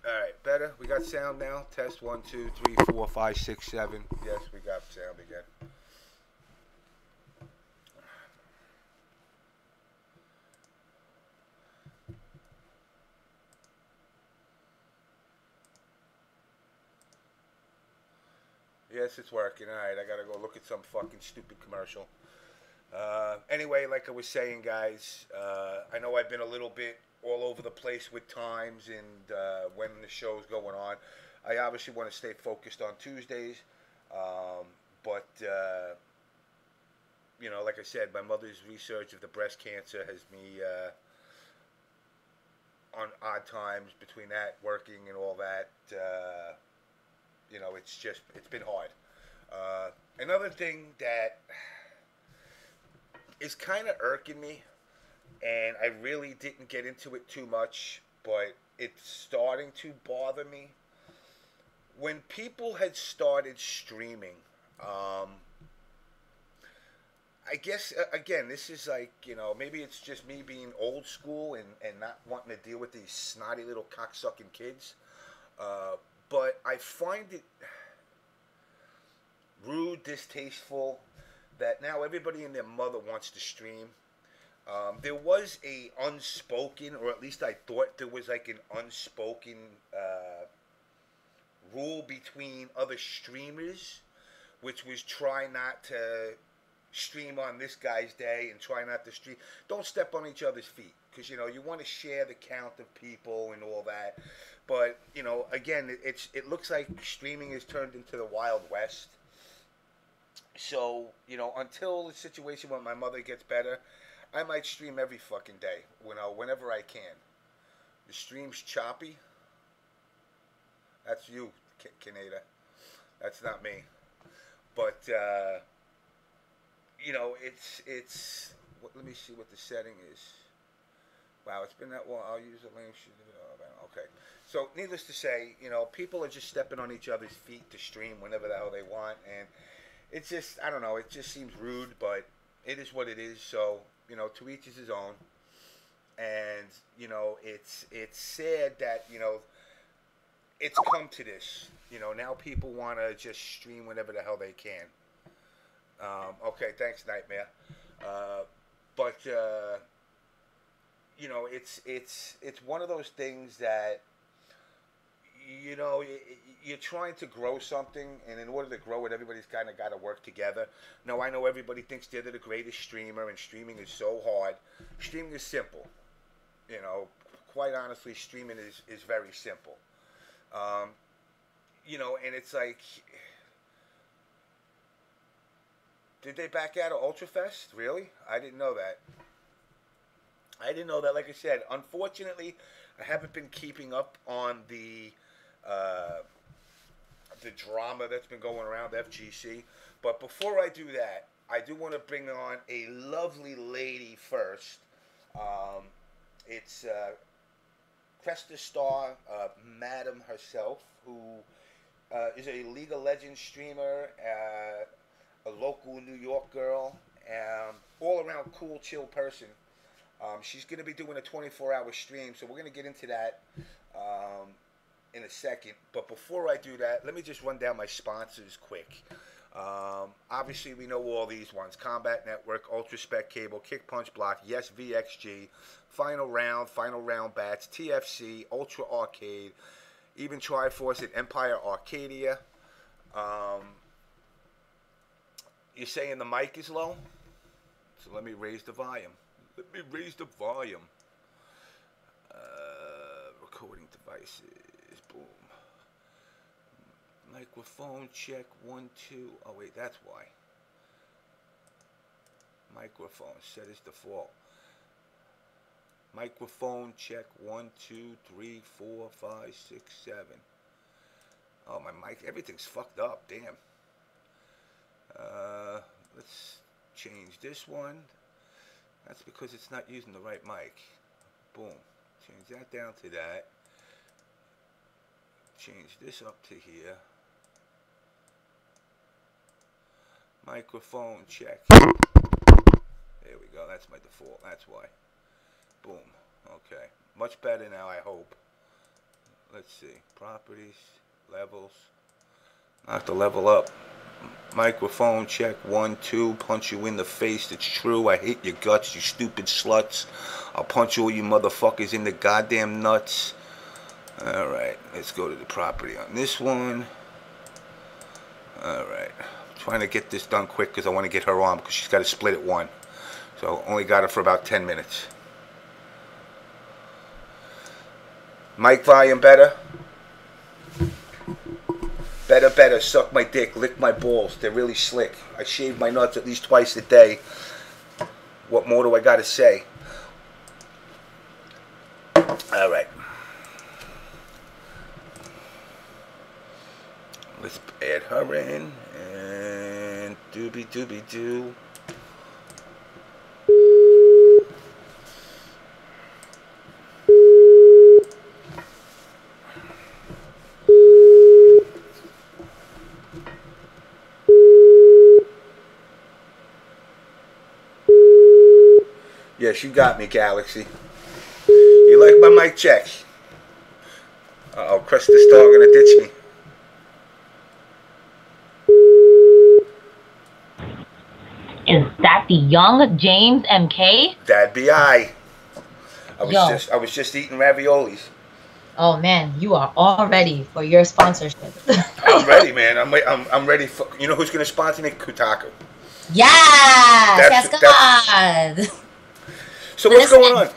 Alright, better? We got sound now? Test 1, 2, 3, 4, 5, 6, 7. Yes, we got sound again. Yes, it's working. Alright, I gotta go look at some fucking stupid commercial. Anyway, like I was saying, guys, I know I've been a little bit all over the place with times and when the show's going on. I obviously want to stay focused on Tuesdays, but you know, like I said, my mother's research of the breast cancer has me on odd times between that working and all that. You know, it's been hard. Another thing that is kind of irking me, and I really didn't get into it too much, but it's starting to bother me. When people had started streaming, um, I guess again, this is like, you know, maybe it's just me being old school and not wanting to deal with these snotty little cocksucking kids. Uh, but I find it rude, distasteful that now everybody and their mother wants to stream. There was a unspoken, or at least I thought there was like an unspoken rule between other streamers, which was try not to stream on this guy's day and try not to stream. Don't step on each other's feet, because you know you want to share the count of people and all that. But you know, again, it looks like streaming is turned into the Wild West. So you know, until the situation when my mother gets better, I might stream every fucking day. You know, whenever I can. The stream's choppy. That's you, Canada. That's not me. But you know, it's. Let me see what the setting is. Wow, it's been that long. I'll use the link. Okay. So, needless to say, you know, people are just stepping on each other's feet to stream whenever the hell they want, and it's just, I don't know, it just seems rude, but it is what it is. So, you know, to each is his own, and you know, it's sad that, you know, it's come to this. You know, now people want to just stream whenever the hell they can. Okay, thanks, Nightmare. But you know, it's one of those things that, you know, you're trying to grow something, and in order to grow it, everybody's kind of got to work together. Now, I know everybody thinks they're the greatest streamer, and streaming is so hard. Streaming is simple. You know, quite honestly, streaming is very simple. Um, you know, and it's like, did they back out of Ultrafest? Really? I didn't know that. I didn't know that. Like I said, unfortunately, I haven't been keeping up on uh, the drama that's been going around FGC. But before I do that, I do want to bring on a lovely lady first. Um, it's Cresta Star, Madam herself, who is a League of Legends streamer, a local New York girl, all around cool, chill person. She's going to be doing a 24-hour stream, so we're going to get into that in a second. But before I do that, let me just run down my sponsors quick. Obviously, we know all these ones: Combat Network, Ultra Spec Cable, Kick Punch Block, Yes VXG, Final Round Bats, TFC, Ultra Arcade, even Triforce and Empire Arcadia. You're saying the mic is low? So let me raise the volume. Let me raise the volume. Recording devices. Boom. Microphone check 1 2. Oh wait, that's why. Microphone set as default. Microphone check 1 2 3 4 5 6 7. Oh, my mic, everything's fucked up. Damn. Let's change this one. That's because it's not using the right mic. Boom. Change that down to that. Change this up to here. Microphone check. There we go. That's my default. That's why. Boom. Okay. Much better now, I hope. Let's see. Properties, levels. Not to level up. Microphone check 1, 2. Punch you in the face. It's true. I hate your guts, you stupid sluts. I'll punch all you motherfuckers in the goddamn nuts. Alright, let's go to the property on this one. Alright. Trying to get this done quick because I want to get her on because she's got to split at 1. So only got her for about 10 minutes. Mic volume better? Better. Suck my dick. Lick my balls. They're really slick. I shave my nuts at least twice a day. What more do I got to say? Alright. Let's add her in. And doobie-doobie-doo. Yes, you got me, Galaxy. You like my mic check? Uh-oh, Cresta's dog gonna ditch me. Is that the young JamessMK? That'd be I. I was just eating raviolis. Oh man, you are all ready for your sponsorship. I'm ready, man. I'm ready for. You know who's gonna sponsor me? Kotaku. Yes, God. So what's going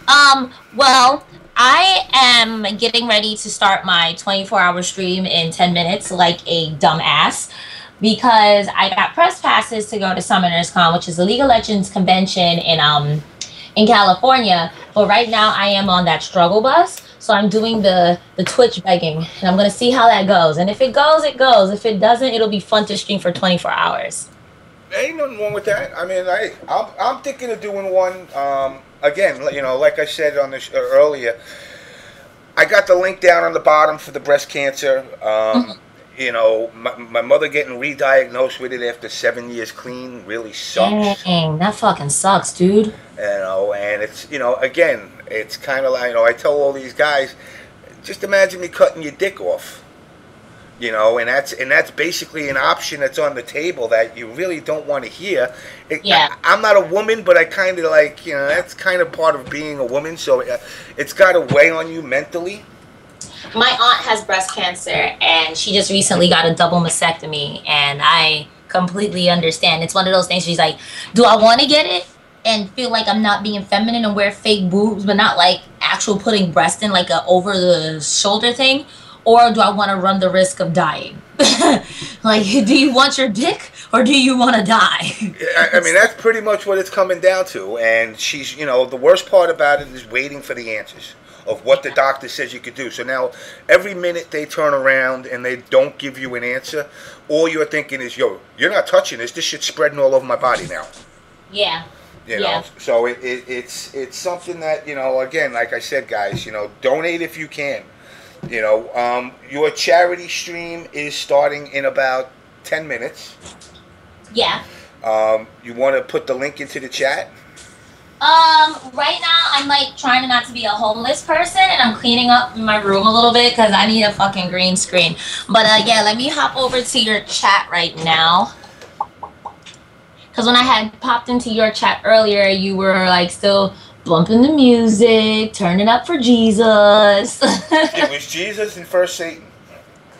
on? Well, I am getting ready to start my 24-hour stream in 10 minutes like a dumbass because I got press passes to go to Summoners Con, which is a League of Legends convention in California. But right now I am on that struggle bus. So I'm doing the Twitch begging, and I'm going to see how that goes. And if it goes, it goes. If it doesn't, it'll be fun to stream for 24 hours. Ain't nothing wrong with that. I mean, I'm thinking of doing one. Again, you know, like I said on this earlier, I got the link down on the bottom for the breast cancer. You know, my mother getting re-diagnosed with it after 7 years clean really sucks. Dang, that fucking sucks, dude. You know, and it's, you know, again, it's kind of like, you know, I tell all these guys, just imagine me cutting your dick off. You know, and that's basically an option that's on the table that you really don't want to hear. I'm not a woman, but I kind of like, you know, that's kind of part of being a woman. So it's got to weigh on you mentally. My aunt has breast cancer, and she just recently got a double mastectomy, and I completely understand. It's one of those things. She's like, do I want to get it and feel like I'm not being feminine and wear fake boobs, but not like actual putting breast in like a over the shoulder thing? Or do I want to run the risk of dying? Like, do you want your dick or do you want to die? I mean, that's pretty much what it's coming down to. And she's, you know, the worst part about it is waiting for the answers of what the doctor says you could do. So now, every minute they turn around and they don't give you an answer, all you're thinking is, yo, you're not touching this. This shit's spreading all over my body now. Yeah. You know, so it's something that, you know, again, like I said, guys, you know, donate if you can. You know, your charity stream is starting in about 10 minutes. Yeah. You want to put the link into the chat? Right now I'm like trying not to be a homeless person, and I'm cleaning up my room a little bit because I need a fucking green screen. But yeah, let me hop over to your chat right now. Because when I had popped into your chat earlier, you were like still bumping the music, turning up for Jesus. It was Jesus and first Satan.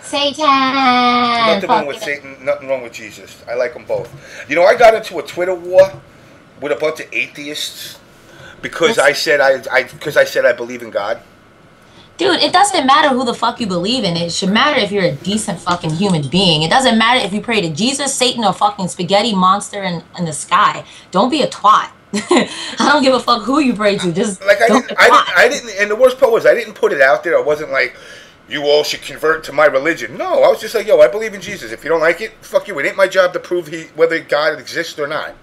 Satan. Nothing wrong with Satan, nothing wrong with Jesus. I like them both. You know, I got into a Twitter war with a bunch of atheists because I said I believe in God. Dude, it doesn't matter who the fuck you believe in. It should matter if you're a decent fucking human being. It doesn't matter if you pray to Jesus, Satan, or fucking spaghetti monster in the sky. Don't be a twat. I don't give a fuck who you pray to. Just like I didn't, and the worst part was I didn't put it out there. I wasn't like, you all should convert to my religion. No, I was just like, yo, I believe in Jesus. If you don't like it, fuck you. It ain't my job to prove whether God exists or not.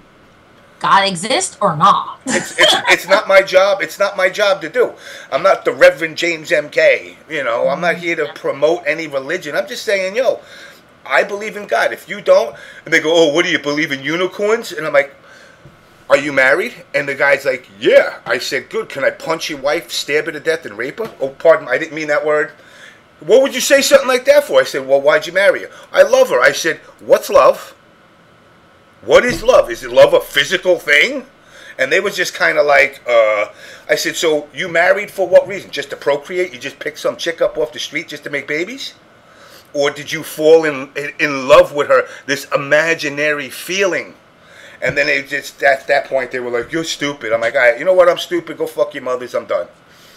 God exists or not? It's not my job. It's not my job to do. I'm not the Reverend JamessMK. You know, I'm not here to promote any religion. I'm just saying, yo, I believe in God. If you don't, and they go, oh, what do you believe in, unicorns? And I'm like, are you married? And the guy's like, yeah. I said, good. Can I punch your wife, stab her to death, and rape her? Oh, pardon, I didn't mean that word. What would you say something like that for? I said, well, why'd you marry her? I love her. I said, what's love? What is love? Is it love a physical thing? And they were just kind of like, I said, so you married for what reason? Just to procreate? You just picked some chick up off the street just to make babies? Or did you fall in love with her, this imaginary feeling? And then they just, at that point, they were like, you're stupid. I'm like, all right, you know what? I'm stupid. Go fuck your mothers. I'm done.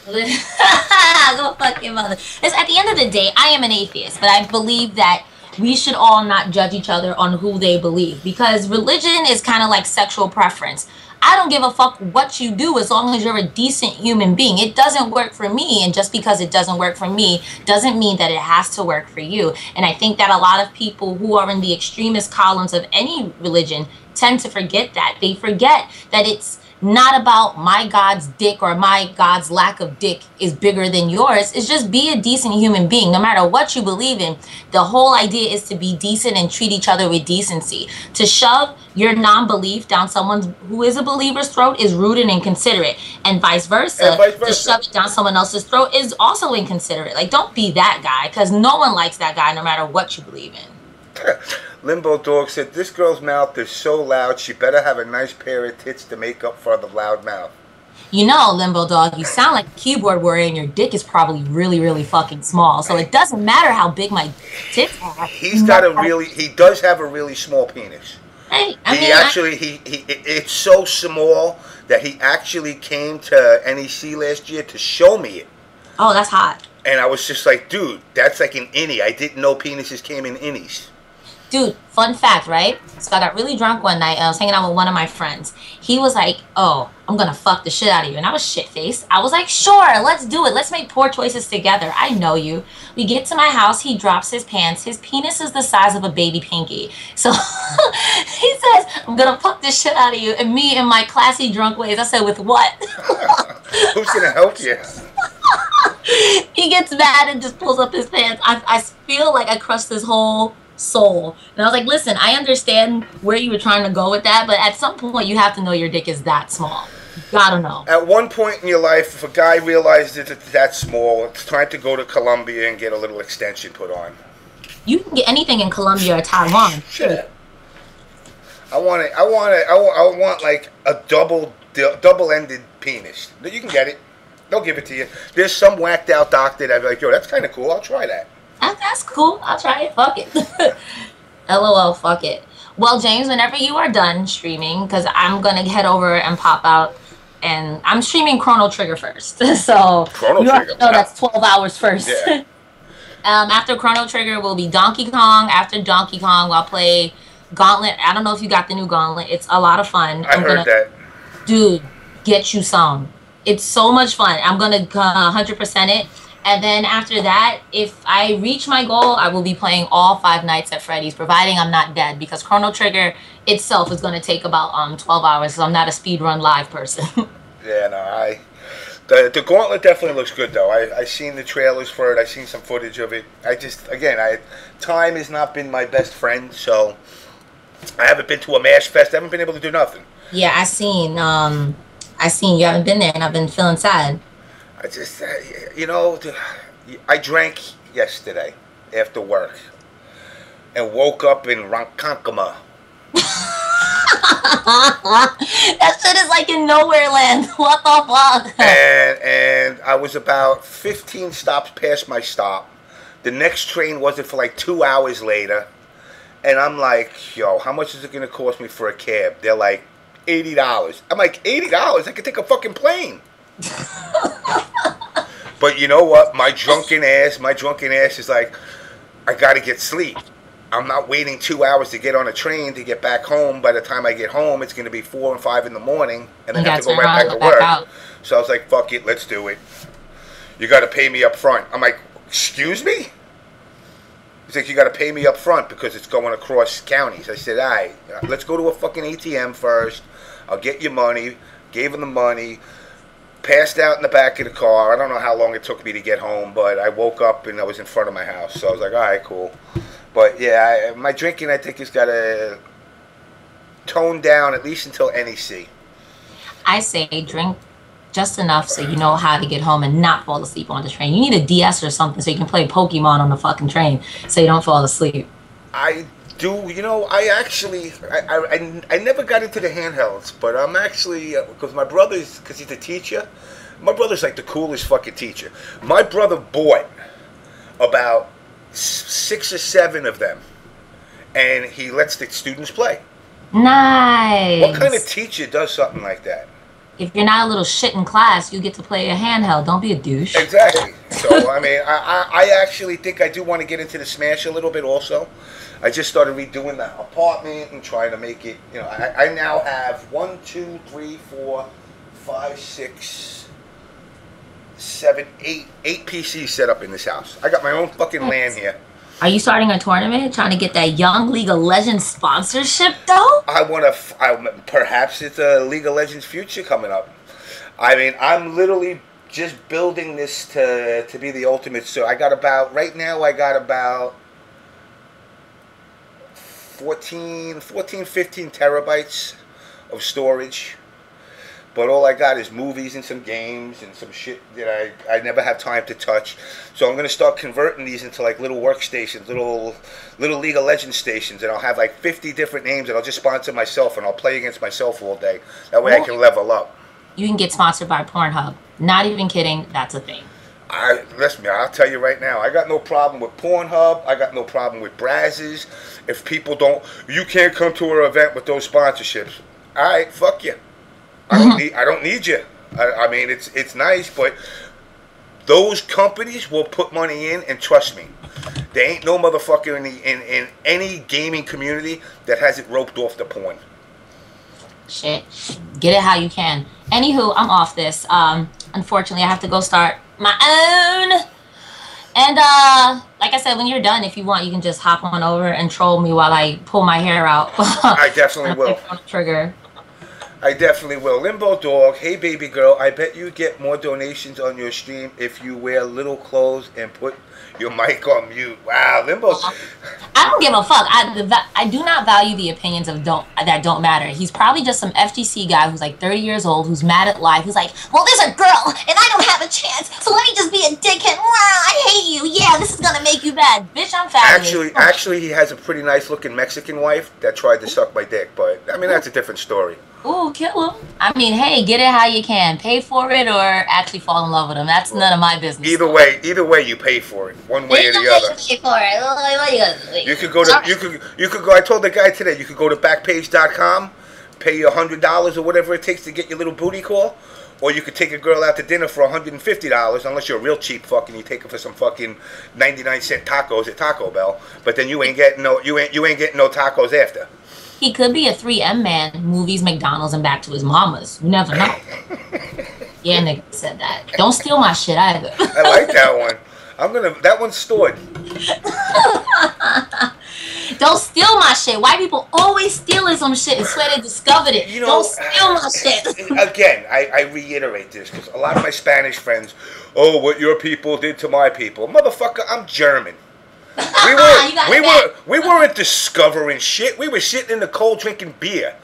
Go fuck your mother. Because at the end of the day, I am an atheist, but I believe that we should all not judge each other on who they believe, because religion is kind of like sexual preference. I don't give a fuck what you do as long as you're a decent human being. It doesn't work for me, and just because it doesn't work for me doesn't mean that it has to work for you. And I think that a lot of people who are in the extremist columns of any religion tend to forget that. They forget that it's not about my God's dick or my God's lack of dick is bigger than yours. It's just be a decent human being. No matter what you believe in, the whole idea is to be decent and treat each other with decency. To shove your non-belief down someone who is a believer's throat is rude and inconsiderate, and vice versa. To shove it down someone else's throat is also inconsiderate. Like, don't be that guy, because no one likes that guy no matter what you believe in. Limbo Dog said, this girl's mouth is so loud, she better have a nice pair of tits to make up for the loud mouth. You know, Limbo Dog, you sound like a keyboard warrior, and your dick is probably really, really fucking small. So it doesn't matter how big my tits are. He does have a really small penis. Hey, it's so small that he actually came to NEC last year to show me it. Oh, that's hot. And I was just like, dude, that's like an innie. I didn't know penises came in innies. Dude, fun fact, right? So I got really drunk one night. I was hanging out with one of my friends. He was like, oh, I'm going to fuck the shit out of you. And I was shit-faced. I was like, sure, let's do it. Let's make poor choices together. I know you. We get to my house. He drops his pants. His penis is the size of a baby pinky. So he says, I'm going to fuck the shit out of you. And me, in my classy drunk ways, I said, with what? Who's going to help you? He gets mad and just pulls up his pants. I feel like I crushed his whole soul. And I was like, listen, I understand where you were trying to go with that, but at some point you have to know your dick is that small. You gotta know. At one point in your life, if a guy realizes it's that small, it's time to go to Colombia and get a little extension put on. You can get anything in Colombia or Taiwan. Shit. I want like a double-ended penis. You can get it. They'll give it to you. There's some whacked out doctor that'd be like, yo, that's kind of cool. I'll try that. That's cool. I'll try it. Fuck it. LOL, fuck it. Well, James, whenever you are done streaming, because I'm going to head over and pop out, and I'm streaming Chrono Trigger first. So you have to know that's 12 hours first. Yeah. After Chrono Trigger will be Donkey Kong. After Donkey Kong, I'll play Gauntlet. I don't know if you got the new Gauntlet. It's a lot of fun. I heard that. Dude, get you some. It's so much fun. I'm going to 100% it. And then after that, if I reach my goal, I will be playing all 5 Nights at Freddy's, providing I'm not dead, because Chrono Trigger itself is going to take about 12 hours, so I'm not a speedrun live person. Yeah, no, the Gauntlet definitely looks good, though. I seen the trailers for it. I seen some footage of it. Time has not been my best friend, so I haven't been to a MASH fest. I haven't been able to do nothing. Yeah, I seen you haven't been there, and I've been feeling sad. I just, I drank yesterday after work and woke up in Ronkonkoma. That shit is like in nowhere land. What the fuck? And I was about 15 stops past my stop. The next train wasn't for like 2 hours later. And I'm like, yo, how much is it going to cost me for a cab? They're like, $80. I'm like, $80? I could take a fucking plane. But you know what? My drunken ass is like, I gotta get sleep. I'm not waiting 2 hours to get on a train to get back home. By the time I get home, it's gonna be 4 and 5 in the morning, and then I have to go right back to work. So I was like, fuck it, let's do it. You gotta pay me up front. I'm like, excuse me? He's like, you gotta pay me up front because it's going across counties. I said, all right, let's go to a fucking ATM first. I'll get your money. Gave him the money. Passed out in the back of the car. I don't know how long it took me to get home, but I woke up and I was in front of my house. So I was like, all right, cool. But yeah, my drinking, I think, has got to tone down at least until NEC. I say drink just enough so you know how to get home and not fall asleep on the train. You need a DS or something so you can play Pokemon on the fucking train so you don't fall asleep. I do, you know, I never got into the handhelds, but I'm actually, because my brother's, because he's a teacher, my brother's like the coolest fucking teacher. My brother bought about 6 or 7 of them, and he lets the students play. Nice. What kind of teacher does something like that? If you're not a little shit in class, you get to play a handheld. Don't be a douche. Exactly. So, I mean, I actually think I do want to get into the Smash a little bit also. I just started redoing the apartment and trying to make it, you know, I now have 1, 2, 3, 4, 5, 6, 7, 8 PCs set up in this house. I got my own fucking LAN here. Are you starting a tournament, trying to get that young League of Legends sponsorship, though? I want to, perhaps it's a League of Legends future coming up. I mean, I'm literally just building this to be the ultimate. So I got about, right now I got about 14, 15 terabytes of storage. But all I got is movies and some games and some shit that I never have time to touch. So I'm going to start converting these into like little workstations, little League of Legends stations. And I'll have like 50 different names and I'll just sponsor myself and I'll play against myself all day. That way I can level up. You can get sponsored by Pornhub. Not even kidding. That's a thing. Listen, I'll tell you right now. I got no problem with Pornhub. I got no problem with Brazzers. If people don't, you can't come to our event with those sponsorships. All right, fuck you. I don't need you. I mean, it's nice, but those companies will put money in, and trust me, there ain't no motherfucker in any gaming community that has it roped off the porn. Shit, get it how you can. Anywho, I'm off this. Unfortunately, I have to go start my own. And like I said, when you're done, if you want, you can just hop on over and troll me while I pull my hair out. I definitely will. Trigger. I definitely will. Limbo Dog, hey baby girl, I bet you get more donations on your stream if you wear little clothes and put your mic on mute. Wow, Limbo. I don't give a fuck. I do not value the opinions of that don't matter. He's probably just some FGC guy who's like 30 years old, who's mad at life, who's like, well, there's a girl, and I don't have a chance, so let me just be a dickhead. I hate you. Yeah, this is gonna make you bad. Bitch, I'm fat. Actually, he has a pretty nice looking Mexican wife that tried to suck my dick, but I mean, that's a different story. Ooh, kill him. I mean, hey, get it how you can. Pay for it or actually fall in love with him. That's none of my business. Either way, you pay for it, one way or the other. You pay for it. You could go to you could go. I told the guy today, you could go to Backpage.com, pay you $100 or whatever it takes to get your little booty call, or you could take a girl out to dinner for $150, unless you're a real cheap fuck and you take her for some fucking 99-cent tacos at Taco Bell. But then you ain't getting no tacos after. He could be a 3M man, movies, McDonald's, and back to his mama's. You never know. Yeah, nigga said that. Don't steal my shit either. I like that one. That one's stored. Don't steal my shit. White people always stealing some shit and swear they discovered it. You know, don't steal my shit. Again, I reiterate this because a lot of my Spanish friends, oh, what your people did to my people. Motherfucker, I'm German. We weren't discovering shit. We were sitting in the cold drinking beer.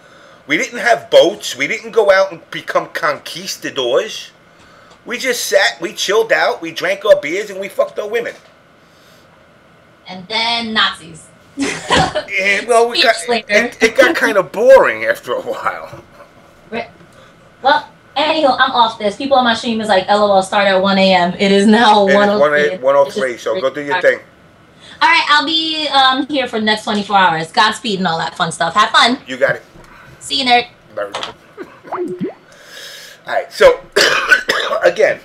We didn't have boats. We didn't go out and become conquistadors. We just sat, we chilled out, we drank our beers, and we fucked our women. And then Nazis. And, well, it got kind of boring after a while. Well, anyhow, I'm off this. People on my stream is like, LOL, start at 1 a.m. It is now 1:03. 1:03, so go do your thing. All right, I'll be here for the next 24 hours. Godspeed and all that fun stuff. Have fun. You got it. See you, nerd. All right, so again,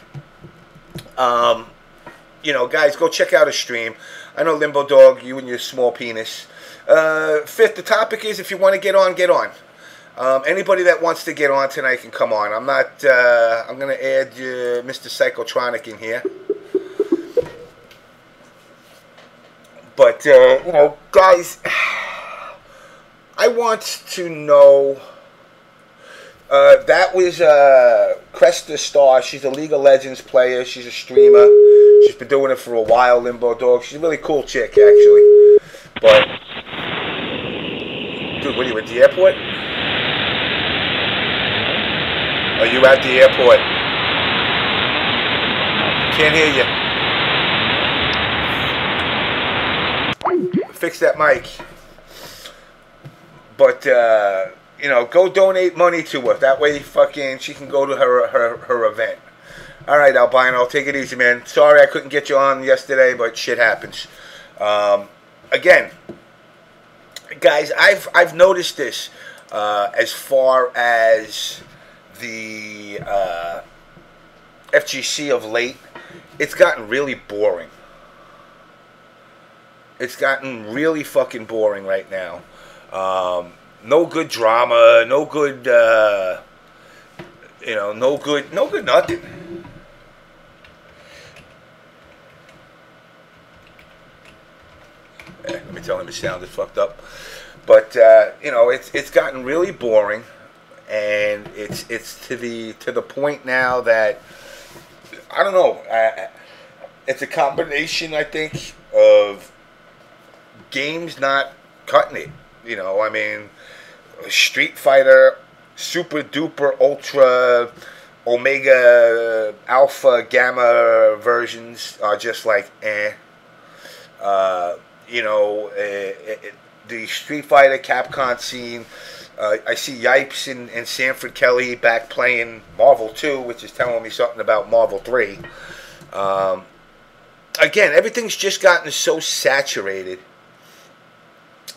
you know, guys, go check out a stream. I know Limbo Dog, you and your small penis. Fifth, the topic is if you want to get on, get on. Anybody that wants to get on tonight can come on. I'm going to add Mr. Psychotronic in here. But, you know, guys, I want to know, that was Cresta Star. She's a League of Legends player. She's a streamer. She's been doing it for a while, Limbo Dog. She's a really cool chick, actually. But, dude, what are you, at the airport? Are you at the airport? Can't hear you. Fix that mic. But, you know, go donate money to her. That way, fucking, she can go to her event. All right, Albino, take it easy, man. Sorry I couldn't get you on yesterday, but shit happens. Again, guys, I've noticed this as far as the FGC of late. It's gotten really boring. It's gotten really fucking boring right now. No good drama, no good, you know, no good nothing. Let me tell him his sound is fucked up. But you know, it's gotten really boring, and it's to the point now that I don't know. It's a combination, I think, of games not cutting it. You know, I mean, Street Fighter, Super Duper Ultra, Omega, Alpha, Gamma versions are just like eh. You know, the Street Fighter Capcom scene. I see Yipes and Sanford Kelly back playing Marvel 2, which is telling me something about Marvel 3. Again, everything's just gotten so saturated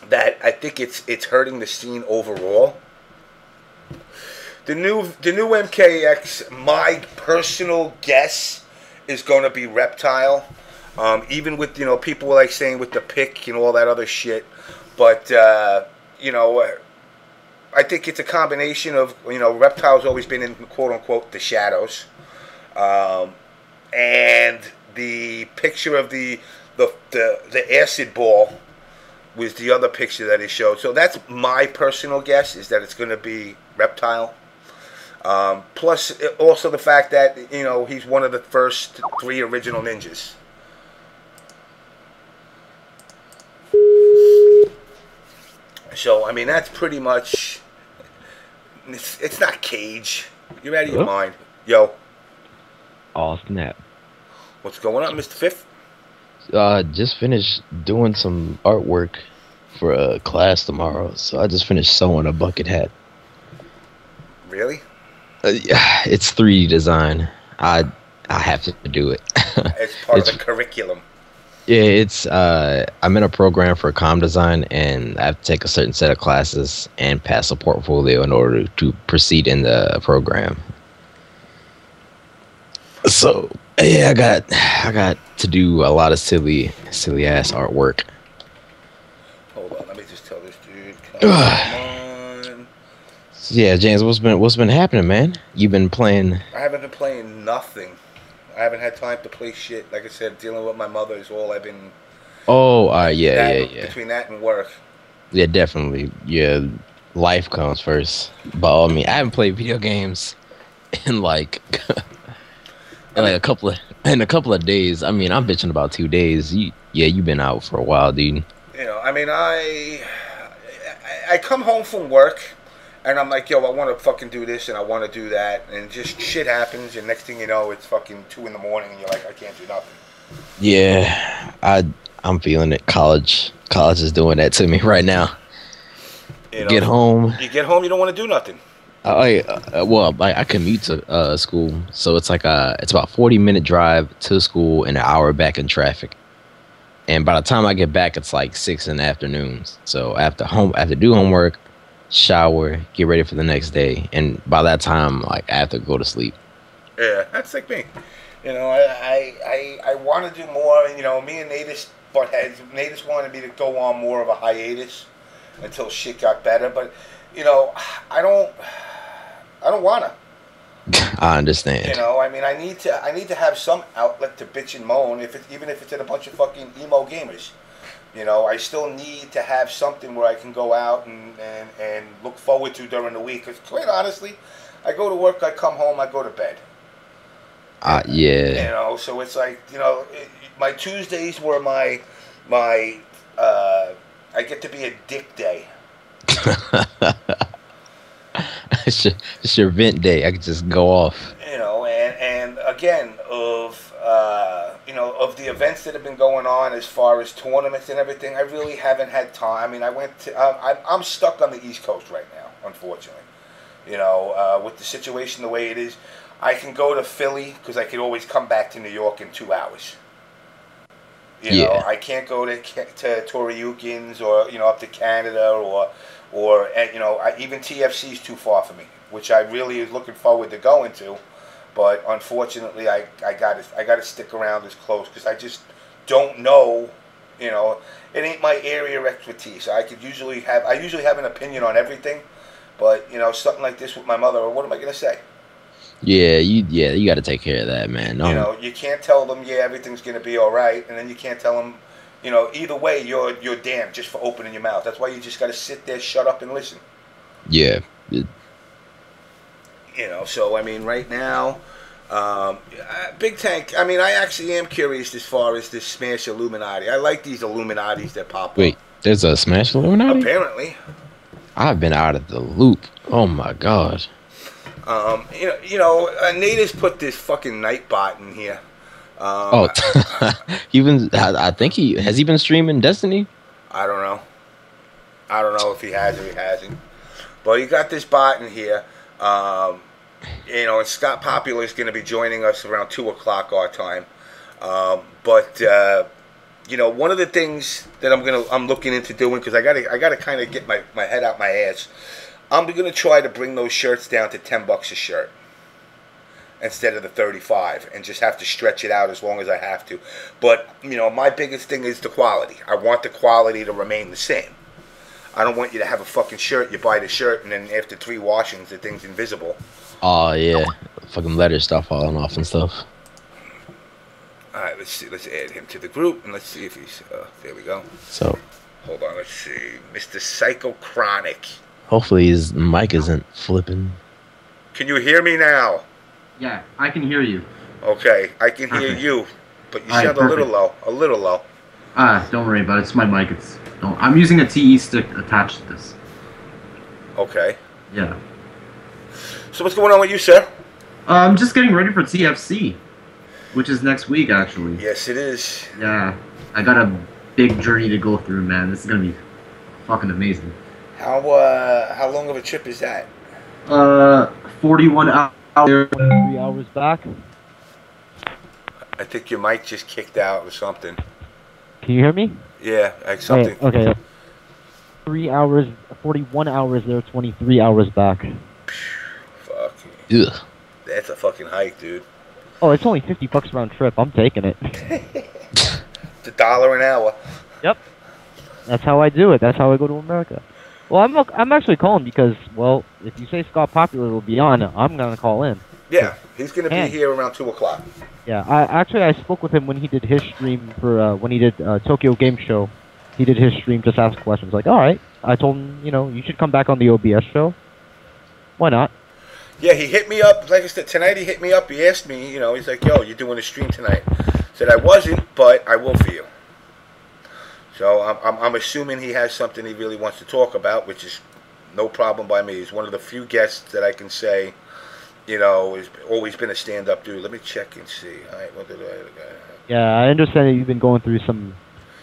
that I think it's hurting the scene overall. The new MKX, my personal guess, is going to be Reptile. Even with, you know, people like saying with the pick and all that other shit. But, you know, I think it's a combination of, you know, Reptile's always been in, quote-unquote, the shadows. And the picture of the acid ball was the other picture that he showed. So that's my personal guess, is that it's going to be Reptile. Plus, also the fact that, you know, he's one of the first 3 original ninjas. So, I mean, that's pretty much... It's not Cage. You're out of your mind. Yo. Oh, snap. What's going on, Mr. Fifth? Just finished doing some artwork for a class tomorrow. So I just finished sewing a bucket hat. Really? Yeah, it's 3D design. I have to do it. It's part of the curriculum. Yeah, it's I'm in a program for comm design, and I have to take a certain set of classes and pass a portfolio in order to proceed in the program. So yeah, I got to do a lot of silly ass artwork. Hold on, let me just tell this dude. Come on. Yeah, James, what's been happening, man? You've been playing? I haven't been playing nothing. I haven't had time to play shit. Like I said, dealing with my mother is all I've been. Oh, yeah. Between that and work. Yeah, definitely. Yeah, life comes first. By all means, I haven't played video games in like a couple of days. I mean, I'm bitching about 2 days. You've been out for a while, dude. You know, I mean, I come home from work. And I'm like, yo, I want to fucking do this and I want to do that. And just shit happens. And next thing you know, it's fucking 2 in the morning. And you're like, I can't do nothing. Yeah, I'm feeling it. College is doing that to me right now. You know, get home. You get home, you don't want to do nothing. I commute to school. So it's like it's about 40-minute drive to school and an hour back in traffic. And by the time I get back, it's like 6 in the afternoon. So I have to do homework, shower, get ready for the next day, and by that time, like, I have to go to sleep. Yeah, that's like me. You know, I want to do more. You know, me and Natus butt heads. Natus wanted me to go on more of a hiatus until shit got better, but you know, I don't wanna. I understand. You know, I mean, I need to have some outlet to bitch and moan, even if it's in a bunch of fucking emo gamers. You know, I still need to have something where I can go out and look forward to during the week. Because quite honestly, I go to work, I come home, I go to bed. Yeah. You know, so it's like, you know, my Tuesdays were my I get to be a dick day. it's your vent day. I could just go off. You know, and again of the events that have been going on as far as tournaments and everything, I really haven't had time. I mean, I'm stuck on the East Coast right now, unfortunately. You know, with the situation the way it is, I can go to Philly because I could always come back to New York in 2 hours. You know, I can't go to Toriukins or up to Canada or even TFC is too far for me, which I really is looking forward to going to. But unfortunately, I gotta stick around as close because I just don't know. You know, it ain't my area of expertise. I usually have an opinion on everything, but something like this with my mother, what am I gonna say? Yeah, you got to take care of that, man. No. You know, you can't tell them everything's gonna be all right, and then you can't tell them, either way you're damned just for opening your mouth. That's why you just gotta sit there, shut up, and listen. Yeah. So I mean, right now, Big Tank. I mean, I actually am curious as far as this Smash Illuminati. I like these Illuminatis that pop up. Wait, there's a Smash Illuminati? Apparently. I've been out of the loop. Oh my god. Natives put this fucking Nightbot in here. I think has he been streaming Destiny? I don't know. I don't know if he has or he hasn't. But he got this bot in here. And Scott Popular is going to be joining us around 2:00 our time. One of the things that I'm looking into doing, because I gotta kind of get my head out my ass. I'm gonna try to bring those shirts down to $10 a shirt instead of the 35, and just have to stretch it out as long as I have to. But my biggest thing is the quality. I want the quality to remain the same. I don't want you to have a fucking shirt. You buy the shirt, and then after 3 washings, the thing's invisible. Oh yeah, fucking letters start falling off and stuff. All right, let's see. Let's add him to the group, and let's see if he's. There we go. So. Hold on. Let's see, Mr. Psycho Chronic. Hopefully his mic isn't flipping. Can you hear me now? Yeah, I can hear you. Okay, I can hear you, but you sound a little low. A little low. Don't worry about it. It's my mic. I'm using a TE stick attached to this. Okay. Yeah. So what's going on with you, sir? I'm just getting ready for TFC, which is next week, actually. Yes, it is. Yeah. I got a big journey to go through, man. This is gonna be fucking amazing. How long of a trip is that? 41 hours. 3 hours back. I think your mic just kicked out or something. Can you hear me? Yeah, like something. Okay. 3 hours, 41 hours there, 23 hours back. Fuck. Ugh. That's a fucking hike, dude. Oh, it's only $50 round trip. I'm taking it. It's $1 an hour. Yep. That's how I do it. That's how I go to America. Well, I'm actually calling because, well, if you say Scott Popular will be on, I'm gonna call in. Yeah, he's gonna be here around 2:00. Yeah, I spoke with him when he did his stream for when he did Tokyo Game Show. He did his stream, just ask questions. Like, all right. I told him, you should come back on the OBS show. Why not? Yeah, he hit me up. Like I said, tonight he hit me up. He asked me, he's like, yo, you're doing a stream tonight. I said I wasn't, but I will for you. So I'm assuming he has something he really wants to talk about, which is no problem by me. He's one of the few guests that I can say, has always been a stand-up dude. Let me check and see. All right, what did I... Yeah, I understand that you've been going through some,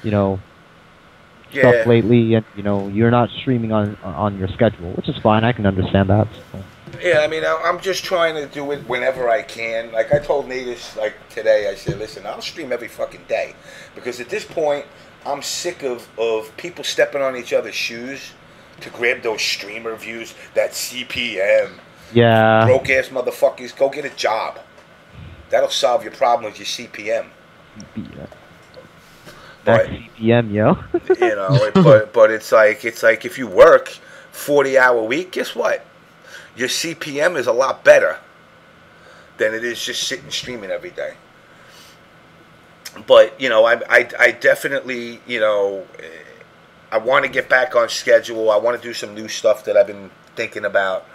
stuff lately, and you're not streaming on your schedule, which is fine. I can understand that. So. Yeah, I mean, I'm just trying to do it whenever I can. Like I told Natus, like today, I said, listen, I'll stream every fucking day, because at this point, I'm sick of people stepping on each other's shoes to grab those streamer views, that CPM. Yeah. Broke ass motherfuckers, go get a job. That'll solve your problem with your CPM. But, CPM, yo. but it's like if you work 40-hour week, guess what? Your CPM is a lot better than it is just sitting streaming every day. But I definitely I want to get back on schedule. I want to do some new stuff that I've been thinking about.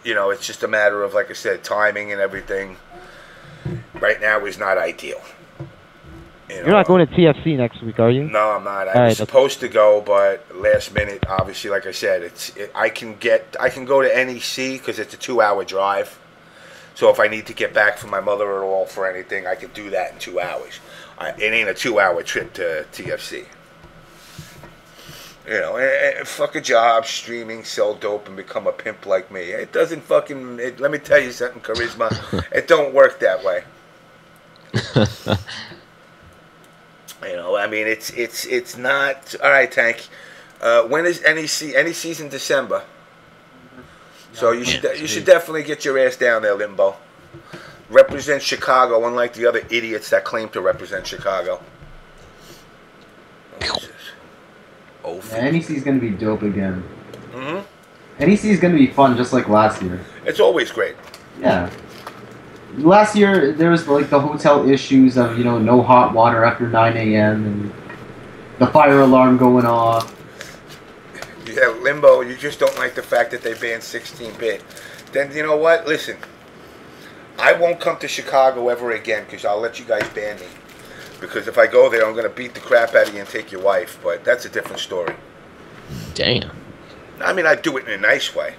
It's just a matter of, like I said, timing and everything. Right now is not ideal. You're not going to TFC next week, are you? No, I'm not. I was supposed to go, but last minute, obviously, like I said, I can go to NEC because it's a 2-hour drive. So if I need to get back from my mother-in-law for anything, I can do that in 2 hours. It ain't a 2-hour trip to TFC. You know, fuck a job, streaming, sell dope, and become a pimp like me. It doesn't fucking. Let me tell you something, charisma. It don't work that way. You know, I mean, it's not. All right, Tank. When is NEC? NEC's in December. So you should definitely get your ass down there, Limbo. Represent Chicago, unlike the other idiots that claim to represent Chicago. Oh, yeah, NEC is going to be dope again. NEC is going to be fun, just like last year. It's always great. Yeah. Last year, there was like the hotel issues of, you know, no hot water after 9 a.m. and the fire alarm going off. Yeah, Limbo, you just don't like the fact that they banned 16-bit. Then, you know what? Listen, I won't come to Chicago ever again because I'll let you guys ban me. Because if I go there, I'm going to beat the crap out of you and take your wife. But that's a different story. Damn. I mean, I do it in a nice way.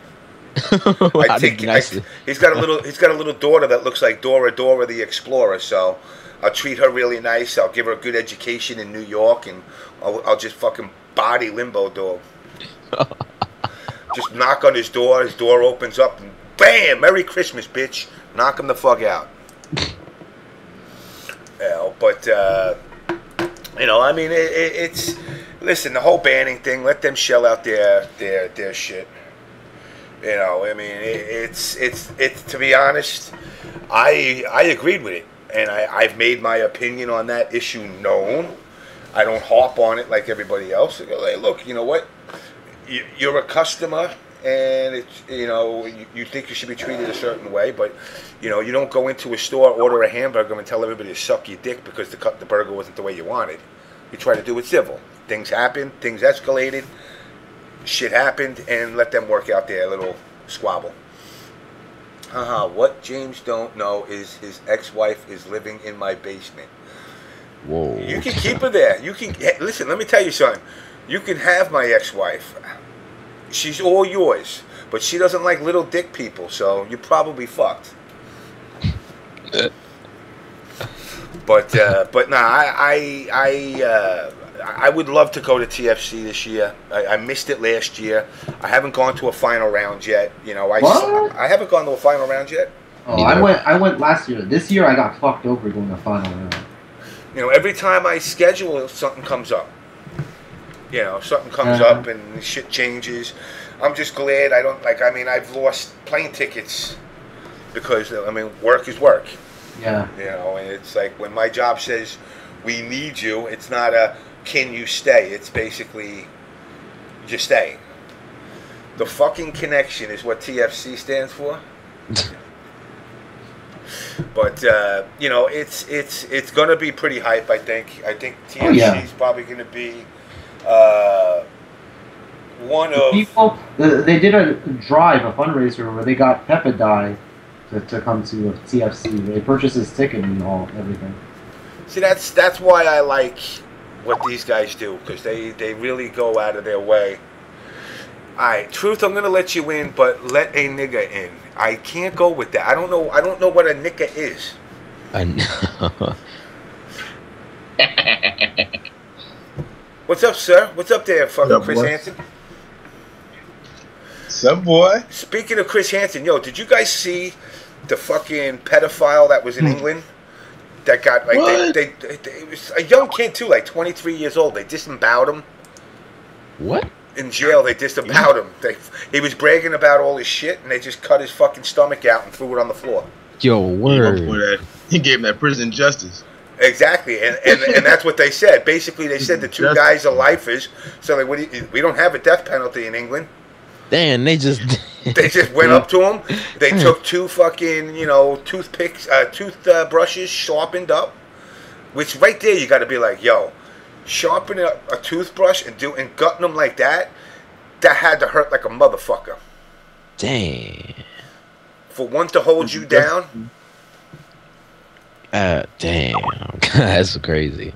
He's got a little daughter that looks like Dora the Explorer. So I'll treat her really nice. I'll give her a good education in New York, and I'll just fucking body Limbo Dog. Just knock on his door. His door opens up, and bam! Merry Christmas, bitch. Knock him the fuck out. But you know, I mean, it's listen. The whole banning thing. Let them shell out their shit. You know, I mean, it's to be honest, I agreed with it, and I've made my opinion on that issue known. I don't harp on it like everybody else. I go, hey, look, you know what? You're a customer, and it's, you know, you think you should be treated a certain way, but you know, you don't go into a store, order a hamburger, and tell everybody to suck your dick because the burger wasn't the way you wanted. You try to do it civil. Things happened, things escalated, shit happened, and let them work out their little squabble. What James don't know is his ex-wife is living in my basement. Whoa. You can keep her there. You can listen. Let me tell you something. You can have my ex-wife. She's all yours, but she doesn't like little dick people, so you're probably fucked. But nah, I would love to go to TFC this year. I missed it last year. I haven't gone to a final round yet. You know, I haven't gone to a final round yet. Oh, I went last year. This year I got fucked over going to final round. You know, every time I schedule, something comes up. You know, something comes up and shit changes. I'm just glad I don't, like, I mean, I've lost plane tickets because, I mean, work is work. Yeah. You know, and it's like when my job says, we need you, it's not a, can you stay? It's basically, you're staying. The fucking connection is what TFC stands for. But you know, it's gonna be pretty hype. I think TFC is probably gonna be one of people. They did a drive, a fundraiser where they got Pepidai to come to TFC. They purchased his ticket and everything. See, that's why I like what these guys do, because they really go out of their way. Alright, Truth, I'm gonna let you in, but let a nigga in. I can't go with that. I don't know what a nigga is. I know. What's up, sir? What's up there, fucking Chris Hansen? What's up, boy? Speaking of Chris Hansen, yo, did you guys see the fucking pedophile that was in England? That got, like, they it was a young kid too, like 23 years old. They disemboweled him. What? In jail, they disemboweled him. He was bragging about all his shit, and they just cut his fucking stomach out and threw it on the floor. Yo, word. He gave him that prison justice. Exactly, and that's what they said. Basically, they said the two guys are lifers, so like, we don't have a death penalty in England. Damn, they just went up to him. They took two fucking, you know, toothbrushes, sharpened up. Which right there, you got to be like, yo, sharpening a toothbrush and gutting them like that had to hurt like a motherfucker. Damn. For one to hold you down. Damn. That's crazy.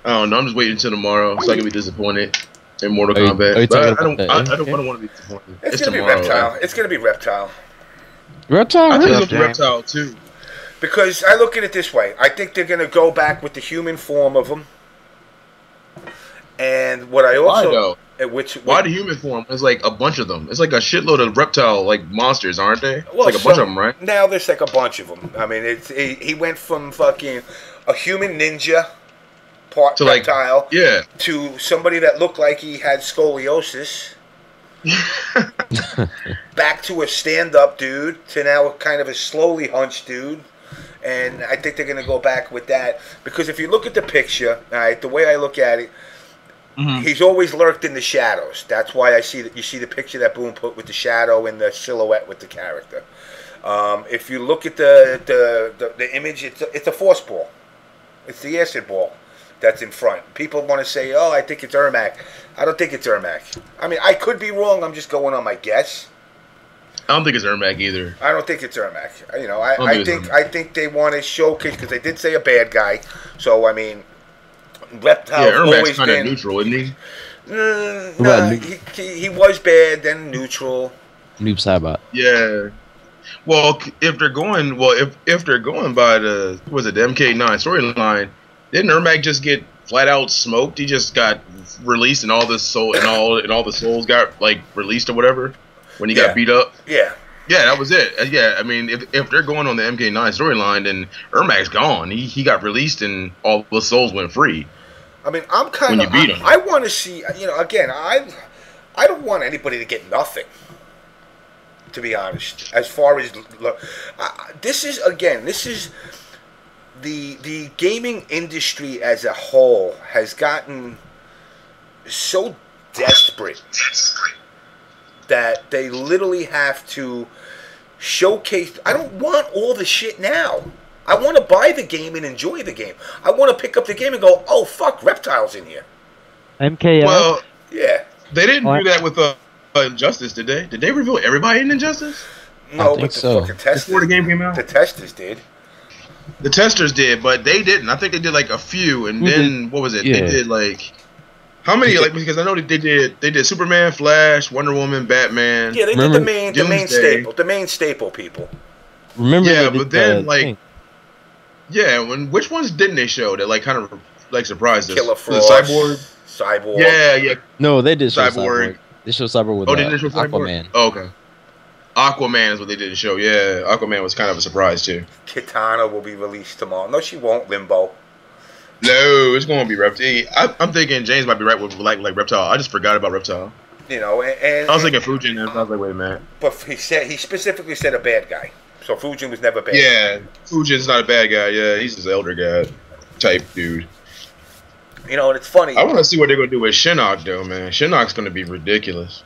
I don't know. I'm just waiting until tomorrow so I can be disappointed in Mortal Are you Kombat. talking But I about don't that? want to be disappointed. It's gonna tomorrow. be Reptile. It's gonna be Reptile. Reptile? I think Really? it's a Reptile too. Because I look at it this way. I think they're gonna go back with the human form of them. And what I Why also though? which Why the human form? It's like a bunch of them. It's like a shitload of reptile like monsters, aren't they? It's well, like a bunch of them, right? Now there's like a bunch of them. I mean, he went from fucking a human ninja, part To, like, reptile, Yeah. to somebody that looked like he had scoliosis, back to a stand-up dude, to now kind of a slowly hunched dude. And I think they're going to go back with that. Because if you look at the picture, all right, the way I look at it, he's always lurked in the shadows. That's why I see that. You see the picture that Boone put with the shadow and the silhouette with the character. If you look at the image, it's a force ball. It's the acid ball that's in front. People want to say, "Oh, I think it's Ermac." I don't think it's Ermac. I mean, I could be wrong. I'm just going on my guess. I don't think it's Ermac either. I don't think it's Ermac. You know, don't I think it's think they want to showcase, because they did say a bad guy. So I mean, Reptile's Yeah, Ermac's always kind of been neutral, isn't he? Nah, he was bad, then neutral. Noob Saibot. Yeah. Well, if they're going, if they're going by the the MK9 storyline, didn't Ermac just get flat out smoked? He just got released, and all the souls got like released or whatever when he got beat up. Yeah. Yeah, that was it. Yeah, I mean, if they're going on the MK9 storyline, then Ermac's gone. He got released, and all the souls went free. I mean, I'm kind of. When you beat him. I want to see. You know, again, I don't want anybody to get nothing. To be honest, as far as this is the gaming industry as a whole has gotten so desperate that they literally have to showcase. I don't want all the shit now. I want to buy the game and enjoy the game. I want to pick up the game and go, oh fuck, Reptile's in here. MKS. Well, Yeah. they didn't do that with Injustice, did they? Did they reveal everybody in Injustice? No, think but the so. fucking testers. Before the game came out? The testers did. The testers did, but they didn't. I think they did like a few, and then what was it? Yeah. They did like how many? Like, because I know they did Superman, Flash, Wonder Woman, Batman. Yeah, they Remember did the main Doomsday. staple. The main staple people. Remember? Yeah, they did but then, the like, thing. Yeah, which ones didn't they show that like kind of like surprised us? Killer The Frost. Cyborg. Cyborg. Yeah. No, they did show Cyborg. Cyborg. They showed Cyborg with Oh, they didn't show Cyborg? Aquaman. Oh, okay. Aquaman is what they didn't show. Yeah, Aquaman was kind of a surprise too. Kitana will be released tomorrow. No, she won't. Limbo. No, it's going to be Reptile. I'm thinking James might be right with like Reptile. I just forgot about Reptile. You know, and I was thinking Fujin, and I was like, wait a minute. but he specifically said a bad guy. So Fujin was never bad. Yeah, Fujin's not a bad guy. Yeah, he's just an elder guy type dude. You know, and it's funny. I want to see what they're going to do with Shinnok, though, man. Shinnok's going to be ridiculous.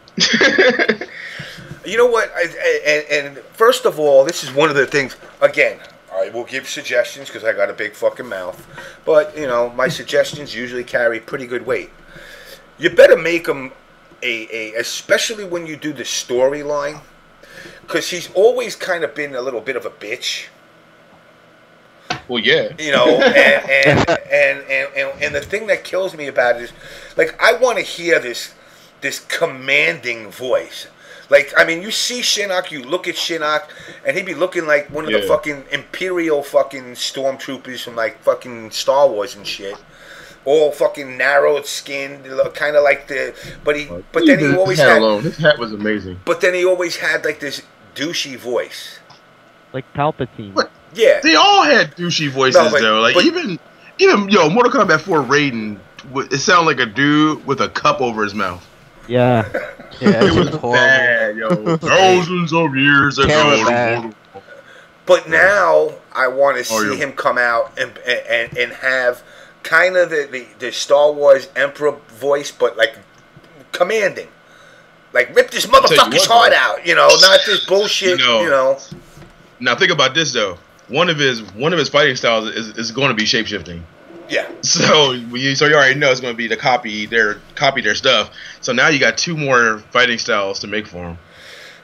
You know what? And first of all, this is one of the things. Again, I will give suggestions because I got a big fucking mouth. But you know, my suggestions usually carry pretty good weight. You better make them especially when you do the storyline, because he's always kind of been a little bit of a bitch. Well, yeah. You know, and the thing that kills me about it is, like, I want to hear this commanding voice. Like, I mean, you see Shinnok, you look at Shinnok, and he'd be looking like one of the fucking Imperial fucking stormtroopers from, like, fucking Star Wars and shit. All fucking narrowed skinned, kind of like the... But then he always had... His hat was amazing. But then he always had, like, this douchey voice. Like Palpatine. What? Yeah. They all had douchey voices, though. Like, even Mortal Kombat 4 Raiden, it sounded like a dude with a cup over his mouth. Yeah. Yeah, It was bad, yo. Thousands of years ago. bad. But now I want to see him come out and have kind of the Star Wars Emperor voice, but like commanding, like rip this motherfucker's heart out, you know, not this bullshit, you know. Now think about this though. One of his fighting styles is going to be shapeshifting. Yeah. So you already know it's going to be to copy their stuff. So now you got two more fighting styles to make for him.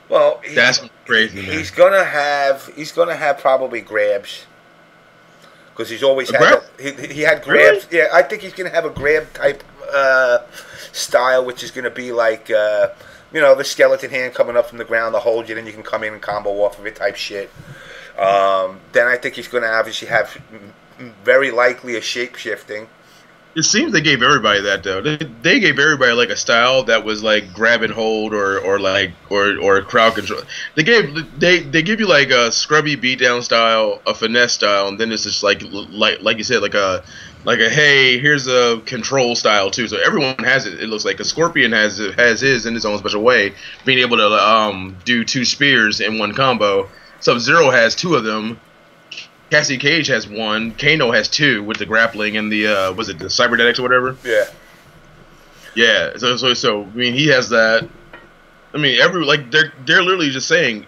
Well, that's crazy, man. He's gonna have probably grabs. because he's always A had grab? he had grabs. Yeah, I think he's gonna have a grab type style, which is gonna be like you know, the skeleton hand coming up from the ground to hold you, then you can come in and combo off of it type shit. Then I think he's gonna obviously have very likely a shape shifting. It seems they gave everybody that though. They gave everybody like a style that was like grab and hold or crowd control. They give you like a scrubby beatdown style, a finesse style, and then it's just like you said like a hey, here's a control style too. So everyone has it. It looks like a Scorpion has his in his own special way, being able to do 2 spears in one combo. Sub-Zero has 2 of them. Cassie Cage has 1. Kano has 2 with the grappling and the was it the cybernetics or whatever? Yeah. Yeah. So I mean he has that. I mean they're literally just saying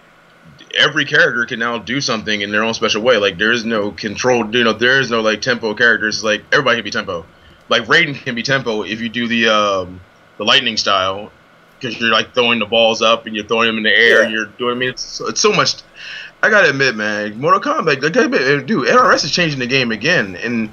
every character can now do something in their own special way. Like there is no control. There is no like tempo characters. Like everybody can be tempo. Like Raiden can be tempo if you do the lightning style, because you're like throwing the balls up and you're throwing them in the air. Yeah. And you're doing. I mean it's so much. I gotta admit, man, Mortal Kombat, dude, NRS is changing the game again, and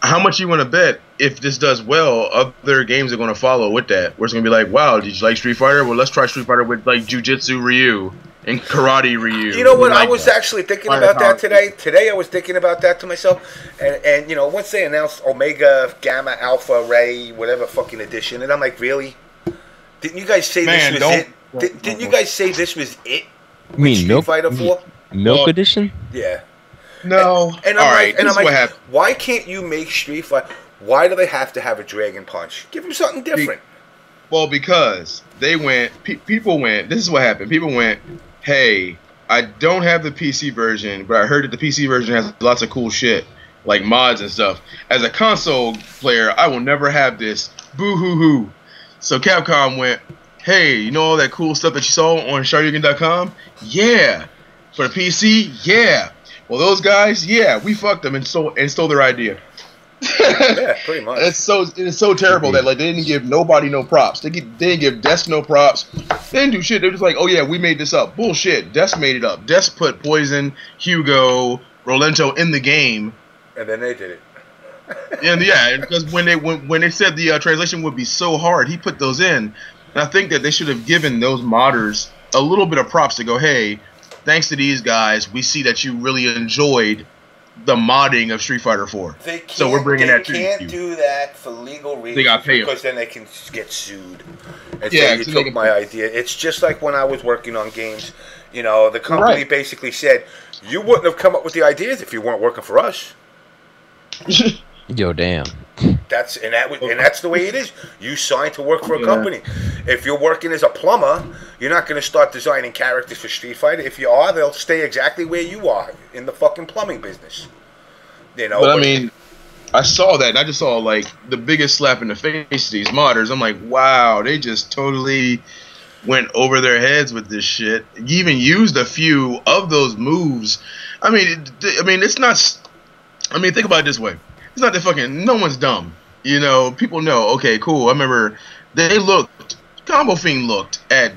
how much you want to bet if this does well, other games are going to follow with that, where it's going to be like, wow, did you like Street Fighter? Well, let's try Street Fighter with like Jiu-Jitsu Ryu and Karate Ryu. You know what? Like, I was actually thinking about that today. Today I was thinking about that to myself, and you know, once they announced Omega, Gamma, Alpha, Ray, whatever fucking edition, and I'm like, really? Didn't you guys say this was it? Didn't you guys say this was it? You mean Street Milk? Fighter 4? Milk Edition? Yeah. No. And All I'm right, like, and this I'm is what like, happened. why can't you make Street Fighter? Why do they have to have a Dragon Punch? Give them something different. Well, because they went, people went, this is what happened. People went, hey, I don't have the PC version, but I heard that the PC version has lots of cool shit, like mods and stuff. As a console player, I will never have this. Boo-hoo-hoo. So Capcom went, hey, you know all that cool stuff that you saw on Shoryuken.com? Yeah. For the PC? Yeah. Well, those guys, yeah, we fucked them and stole their idea. Yeah, pretty much. It's so terrible that like they didn't give nobody no props. They didn't give Desk no props. They didn't do shit. They're just like, oh yeah, we made this up. Bullshit. Desk made it up. Desk put Poison, Hugo, Rolento in the game. And then they did it. And yeah, because when they said the translation would be so hard, he put those in. And I think that they should have given those modders a little bit of props to go, hey, thanks to these guys, we see that you really enjoyed the modding of Street Fighter 4. So we're bringing that to you. They can't do that for legal reasons. They got paid. Because then they can get sued. And Yeah, say you took my idea. It's just like when I was working on games. You know, the company basically said, you wouldn't have come up with the ideas if you weren't working for us. Yo, damn. That's the way it is. You signed to work for a company. If you're working as a plumber, you're not going to start designing characters for Street Fighter. If you are, they'll stay exactly where you are in the fucking plumbing business. You know. But I mean, I saw that, and I just saw like the biggest slap in the face to these modders. I'm like, wow, they just totally went over their heads with this shit. You even used a few of those moves. I mean, it's not. I mean, think about it this way. It's not that fucking. No one's dumb. You know, people know. Okay, cool. I remember Combo Fiend looked at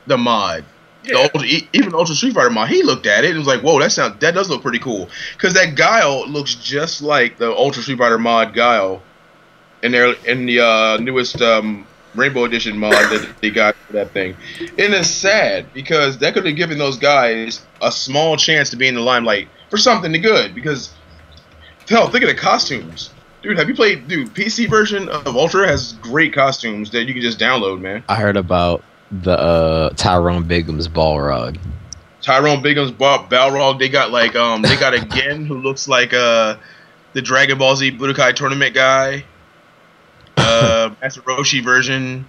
the mod. Yeah. Even the Ultra Street Fighter mod, he looked at it and was like, "Whoa, that does look pretty cool." Because that Guile looks just like the Ultra Street Fighter mod Guile, in the newest Rainbow Edition mod that they got for that thing. And it's sad because that could have given those guys a small chance to be in the limelight for something good. Because hell, think of the costumes. Dude, have you played... Dude, PC version of Ultra has great costumes that you can just download, man. I heard about the Tyrone Bigum's Balrog. Tyrone Bigum's Balrog. They got like they got a Gen who looks like the Dragon Ball Z Budokai tournament guy. Master Roshi version.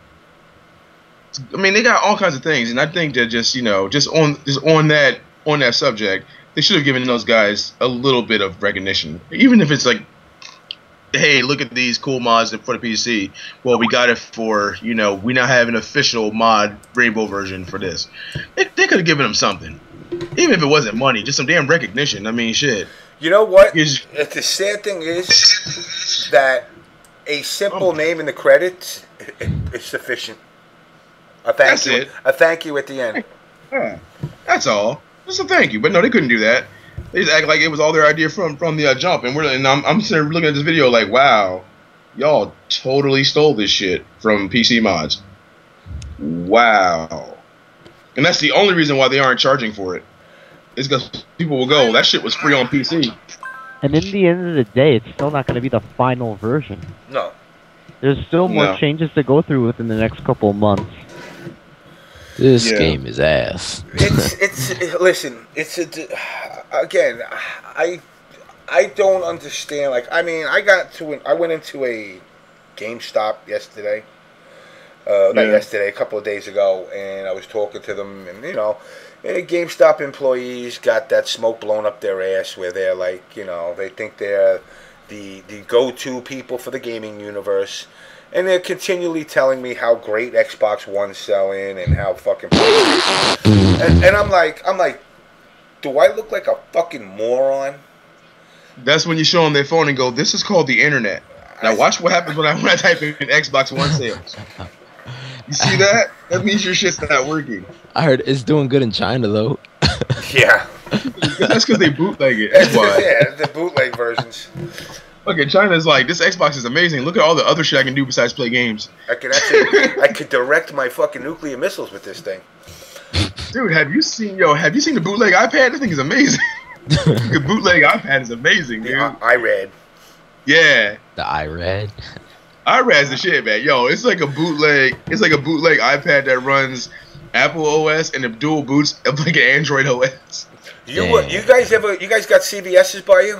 I mean, they got all kinds of things, and I think that just on that subject, they should have given those guys a little bit of recognition, even if it's like, hey, look at these cool mods for the PC. Well, we got it for, we now have an official mod Rainbow version for this. They could have given them something. Even if it wasn't money, just some damn recognition. I mean, shit. You know what? The sad thing is that a simple name in the credits is sufficient. That's it. A thank you at the end. That's all. Just a thank you. But no, they couldn't do that. They just act like it was all their idea from the jump, and I'm sitting there looking at this video like, wow, y'all totally stole this shit from PC mods. Wow, and that's the only reason why they aren't charging for it. It's because people will go, that shit was free on PC. And in the end of the day, it's still not going to be the final version. No. There's still more changes to go through within the next couple of months. This game is ass. Listen, again, I don't understand. Like, I mean, I went into a GameStop yesterday. Not yesterday, a couple of days ago, and I was talking to them, and you know, GameStop employees got that smoke blown up their ass where they're like, you know, they think they're the go-to people for the gaming universe. And they're continually telling me how great Xbox One's selling and how fucking... and I'm like, do I look like a fucking moron? That's when you show them their phone and go, this is called the internet. Now watch what happens when I type in Xbox One sales. You see that? That means your shit's not working. I heard it's doing good in China, though. Yeah. That's because they bootleg it. That's why. Yeah, the bootleg versions. Okay, China's like, this Xbox is amazing. Look at all the other shit I can do besides play games. I could direct my fucking nuclear missiles with this thing. Dude, have you seen the bootleg iPad? This thing is amazing. The bootleg iPad is amazing, dude. The iRad. Yeah. The iRad. iRad's the shit, man. Yo, it's like a bootleg iPad that runs Apple OS and the dual boots of like an Android OS. You guys got CVS's by you?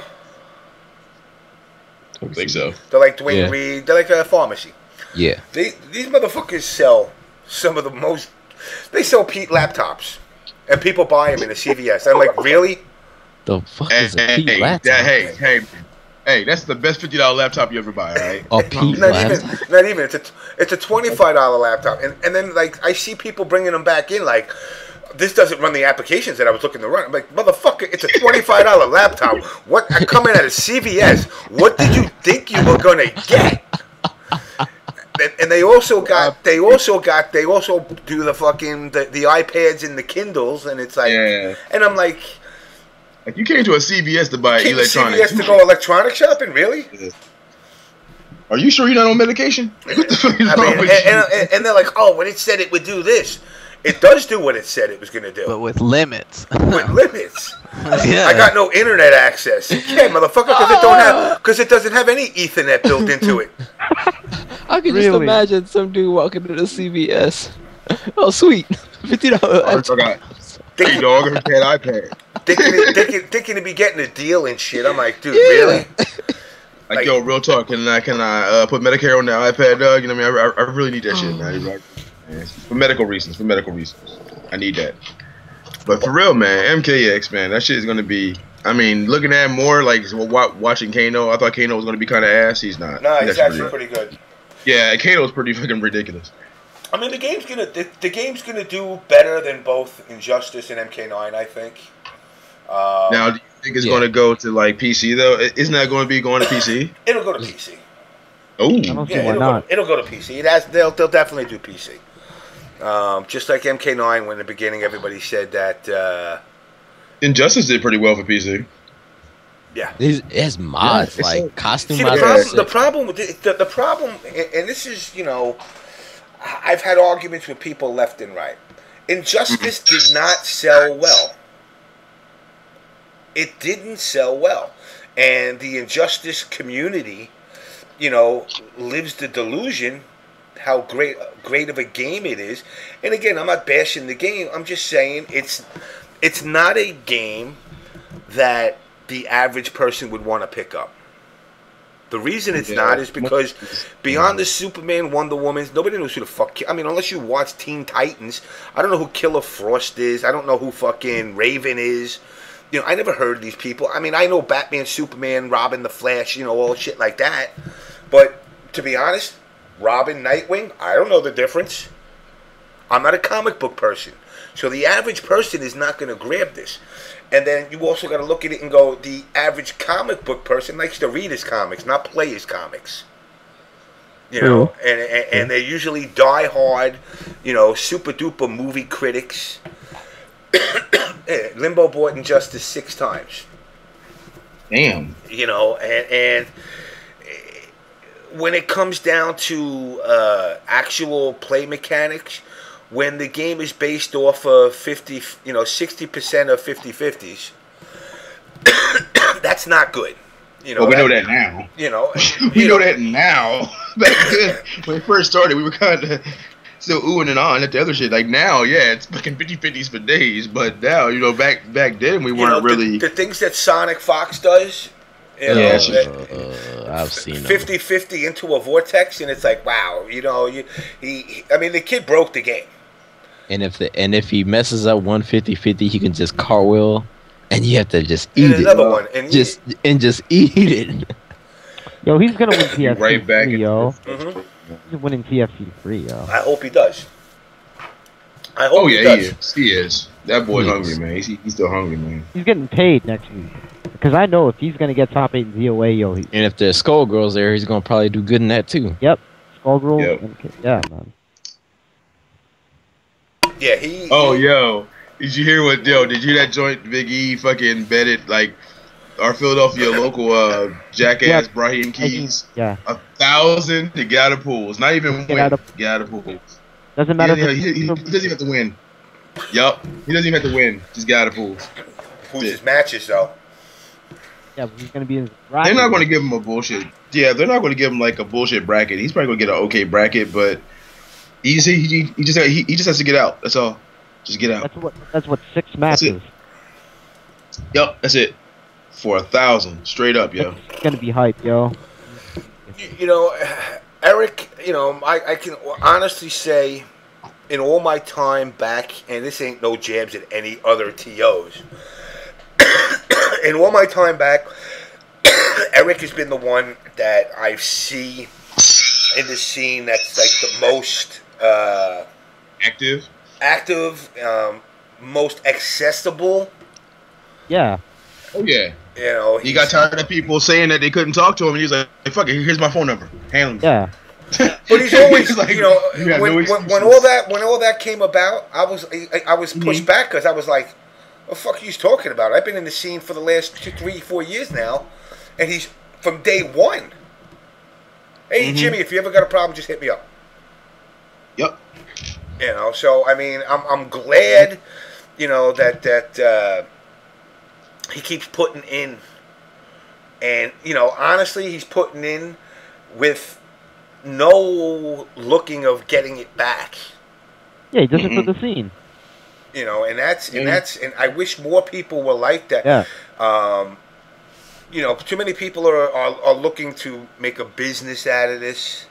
I don't think so. They're like Dwayne Reed. They're like a pharmacy. Yeah. These motherfuckers sell some of the most... They sell Pete laptops. And people buy them in a CVS. I'm like, really? The fuck is a Pete laptop? Hey, that's the best $50 laptop you ever buy, alright? Oh, Pete laptop? Not even. It's a $25 laptop. And then, like, I see people bringing them back in, like... This doesn't run the applications that I was looking to run. I'm like, motherfucker, it's a $25 laptop. What? I come in at a CVS. What did you think you were gonna get? And they also do the fucking the iPads and the Kindles, and it's like, and I'm like you came to a CVS to buy electronics. CVS to go electronic shopping, really? Yeah. Are you sure you're not on medication? What the fuck is wrong with you? And they're like, oh, when it said it would do this. It does do what it said it was going to do. But with limits. With limits. Yeah. I got no internet access. Yeah, motherfucker, because it doesn't have any Ethernet built into it. I can just imagine some dude walking to the CVS. Oh, sweet. $50. Hey, dog, I had iPad. Thinking to be getting a deal and shit. I'm like, dude, really? Like, yo, real talk. Can I put Medicare on the iPad, dog? You know what I mean? I really need that shit, man. For medical reasons. I need that. But for real, man, MKX, man, that shit is going to be... I mean, looking at more, like, watching Kano, I thought Kano was going to be kind of ass. He's not. No, he's actually pretty good. Yeah, Kano's pretty fucking ridiculous. I mean, the game's gonna do better than both Injustice and MK9, I think. Now, do you think it's going to go to, like, PC, though? Isn't that going to be going to PC? It'll go to PC. Oh. I don't see why not. It'll go to PC. They'll definitely do PC. Just like MK9, when in the beginning everybody said that Injustice did pretty well for PC. Yeah, it has mods costume mods. The problem, and this is, you know, I've had arguments with people left and right. Injustice did not sell well. It didn't sell well, and the Injustice community, you know, lives the delusion how great of a game it is. And again, I'm not bashing the game. I'm just saying it's not a game that the average person would want to pick up. The reason it's not is because beyond the Superman, Wonder Woman, nobody knows who the fuck... I mean, unless you watch Teen Titans, I don't know who Killer Frost is. I don't know who fucking Raven is. You know, I never heard of these people. I mean, I know Batman, Superman, Robin, The Flash, you know, all shit like that. But to be honest... Robin, Nightwing, I don't know the difference. I'm not a comic book person. So the average person is not going to grab this. And then you also got to look at it and go, the average comic book person likes to read his comics, not play his comics. You know, and they're usually die-hard, you know, super-duper movie critics. Limbo bought Injustice 6 times. Damn. You know, and when it comes down to actual play mechanics, when the game is based off of 60% of 50-50s, that's not good. You know, well, we know that now. You know, we know that now. Back then, when it first started, we were kind of still oohing and on at the other shit. Like now, yeah, it's fucking 50-50s for days. But now, you know, back then, we weren't really the things that Sonic Fox does. You know, I've seen 50-50 into a vortex, and it's like, wow, you know, I mean, the kid broke the game. And if he messes up 150-50, he can just cartwheel, and you have to just eat it. Another one, and just eat it. Yo, he's gonna win TFC right back 3, yo. Mm-hmm. He's winning TFC 3, yo. I hope he does. I hope he does. He is. That boy's hungry, man. He's still hungry, man. He's getting paid next week. Because I know if he's gonna get top 8 in ZOA, yo. And if there's Skullgirls there, he's gonna probably do good in that too. Yep. Skullgirls. Yep. Yeah, man. Yeah, yo. Did you hear did you hear that joint Big E fucking betted, like, our Philadelphia local jackass Brahim Keys? Yeah. 1,000 to get out of pools. Not even win. Get out of pools. Doesn't matter. He doesn't even have to win. Yup. He doesn't even have to win. Just get out of pools. Who's his matches, though? Yeah, but he's going to be in They're not going to give him a bullshit. Yeah, they're not going to give him, like, a bullshit bracket. He's probably going to get an okay bracket, but he just has to get out. That's all. Just get out. That's what 6 matches. Yup, that's it. For 1,000, straight up, yo. It's gonna be hype, yo. You know, Eric. You know, I can honestly say, in all my time back, and this ain't no jabs at any other TOs. In all my time back, Eric has been the one that I see in the scene that's like the most active, most accessible. Yeah. Oh yeah. You know, he got tired of people saying that they couldn't talk to him, and he's like, hey, "Fuck it, here's my phone number. Handle me." Yeah. But he's always, like, you know, when all that came about, I was pushed back because I was like, "What the fuck are you talking about? I've been in the scene for the last 3-4 years now, and he's from day one. Hey, Jimmy, if you ever got a problem, just hit me up." Yep. You know, so I mean, I'm glad, you know, that he keeps putting in, and you know, honestly, he's putting in with no looking of getting it back. Yeah, he does it for the scene. You know, and I wish more people were like that. Yeah. You know, too many people are looking to make a business out of this.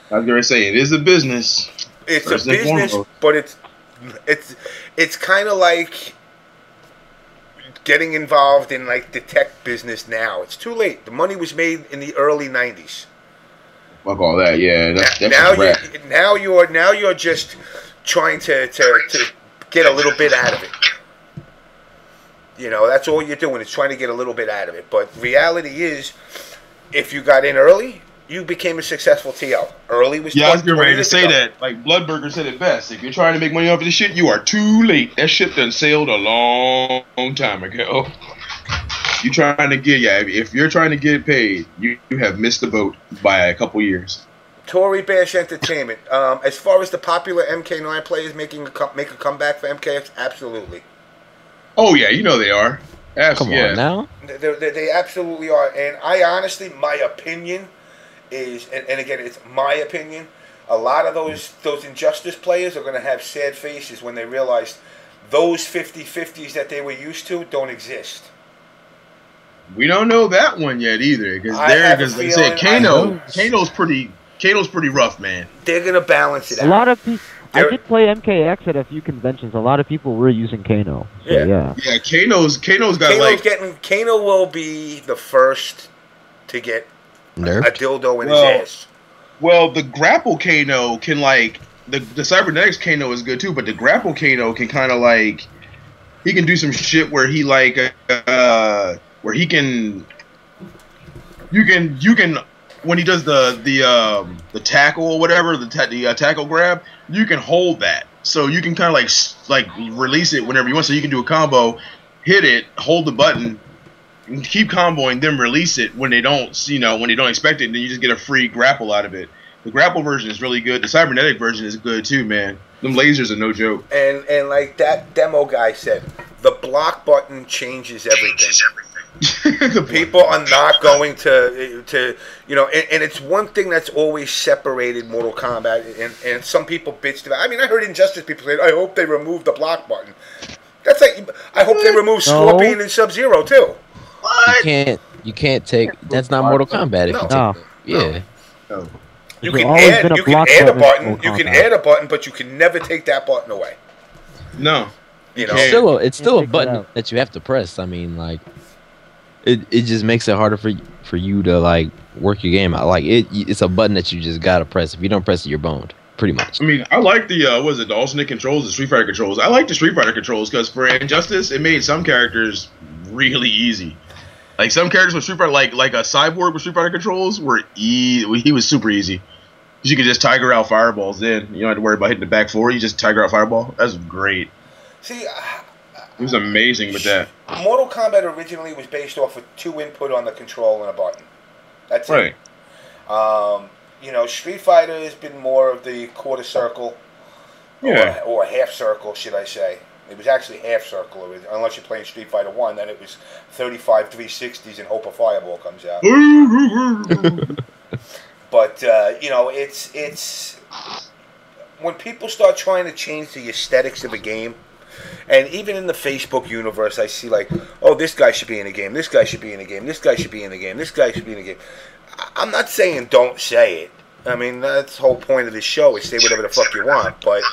I was gonna say, it is a business. It's a business, but it's kind of like getting involved in like the tech business now. It's too late. The money was made in the early 90s. Fuck all that, yeah. Now you're just trying to get a little bit out of it. You know, that's all you're doing is trying to get a little bit out of it. But reality is, if you got in early, you became a successful TL. Early was I was getting ready to say that. Like Bloodburger said it best. If you're trying to make money off of this shit, you are too late. That shit done sailed a long time ago. You trying to get if you're trying to get paid, you have missed the boat by a couple years. Tory Bash Entertainment. As far as the popular MK9 players make a comeback for MKX, absolutely. Oh yeah, you know they are. Come on now. They absolutely are. And I honestly, my opinion is, and again, it's my opinion, a lot of those Injustice players are going to have sad faces when they realize those 50-50s that they were used to don't exist. We don't know that one yet either, because they said Kano's pretty rough, man. They're going to balance it out. A lot of people. I did play MKX at a few conventions. A lot of people were using Kano. So, yeah. Kano's got Kano will be the first to get nerfed? A dildo in his ass. Well, the grapple Kano can the cybernetics Kano is good too, but the grapple Kano can kind of he can do some shit where he where he can you can when he does the tackle or whatever, the tackle grab, you can hold that. So you can kind of like release it whenever you want. So you can do a combo, hit it, hold the button, keep comboing, then release it when they don't expect it, and then you just get a free grapple out of it. The grapple version is really good. The cybernetic version is good too, man. Them lasers are no joke. And like that demo guy said, the block button changes everything. People are not going to and it's one thing that's always separated Mortal Kombat, and some people bitched about. I mean, I heard Injustice people say, I hope they remove the block button. That's like, I hope they remove Scorpion and Sub-Zero too. What? You can't take. That's not Mortal Kombat. If you take that. Yeah. No. You can add a button. You can add a button, but you can never take that button away. No. It's still a button that you have to press. I mean, like, it just makes it harder for you to like work your game out. Like it's a button that you just gotta press. If you don't press it, you're boned. Pretty much. I mean, I like the the alternate controls, the Street Fighter controls. I like the Street Fighter controls because for Injustice, it made some characters really easy. Like some characters with Street Fighter, like a Cyborg with Street Fighter controls, were he was super easy. You could just tiger out fireballs. Then you don't have to worry about hitting the back four. You just tiger out fireball. That's great. See, it was amazing with that. Mortal Kombat originally was based off of 2 input on the control and a button. That's right. It. Street Fighter has been more of the quarter circle, or half circle, should I say? It was actually half circle, unless you're playing Street Fighter 1. Then it was 35 360s and hope a fireball comes out. But it's when people start trying to change the aesthetics of a game, and even in the Facebook universe, I see like, oh, this guy should be in a game, this guy should be in a game, this guy should be in a game, this guy should be in a game. I'm not saying don't say it. I mean, that's the whole point of this show is say whatever the fuck you want, but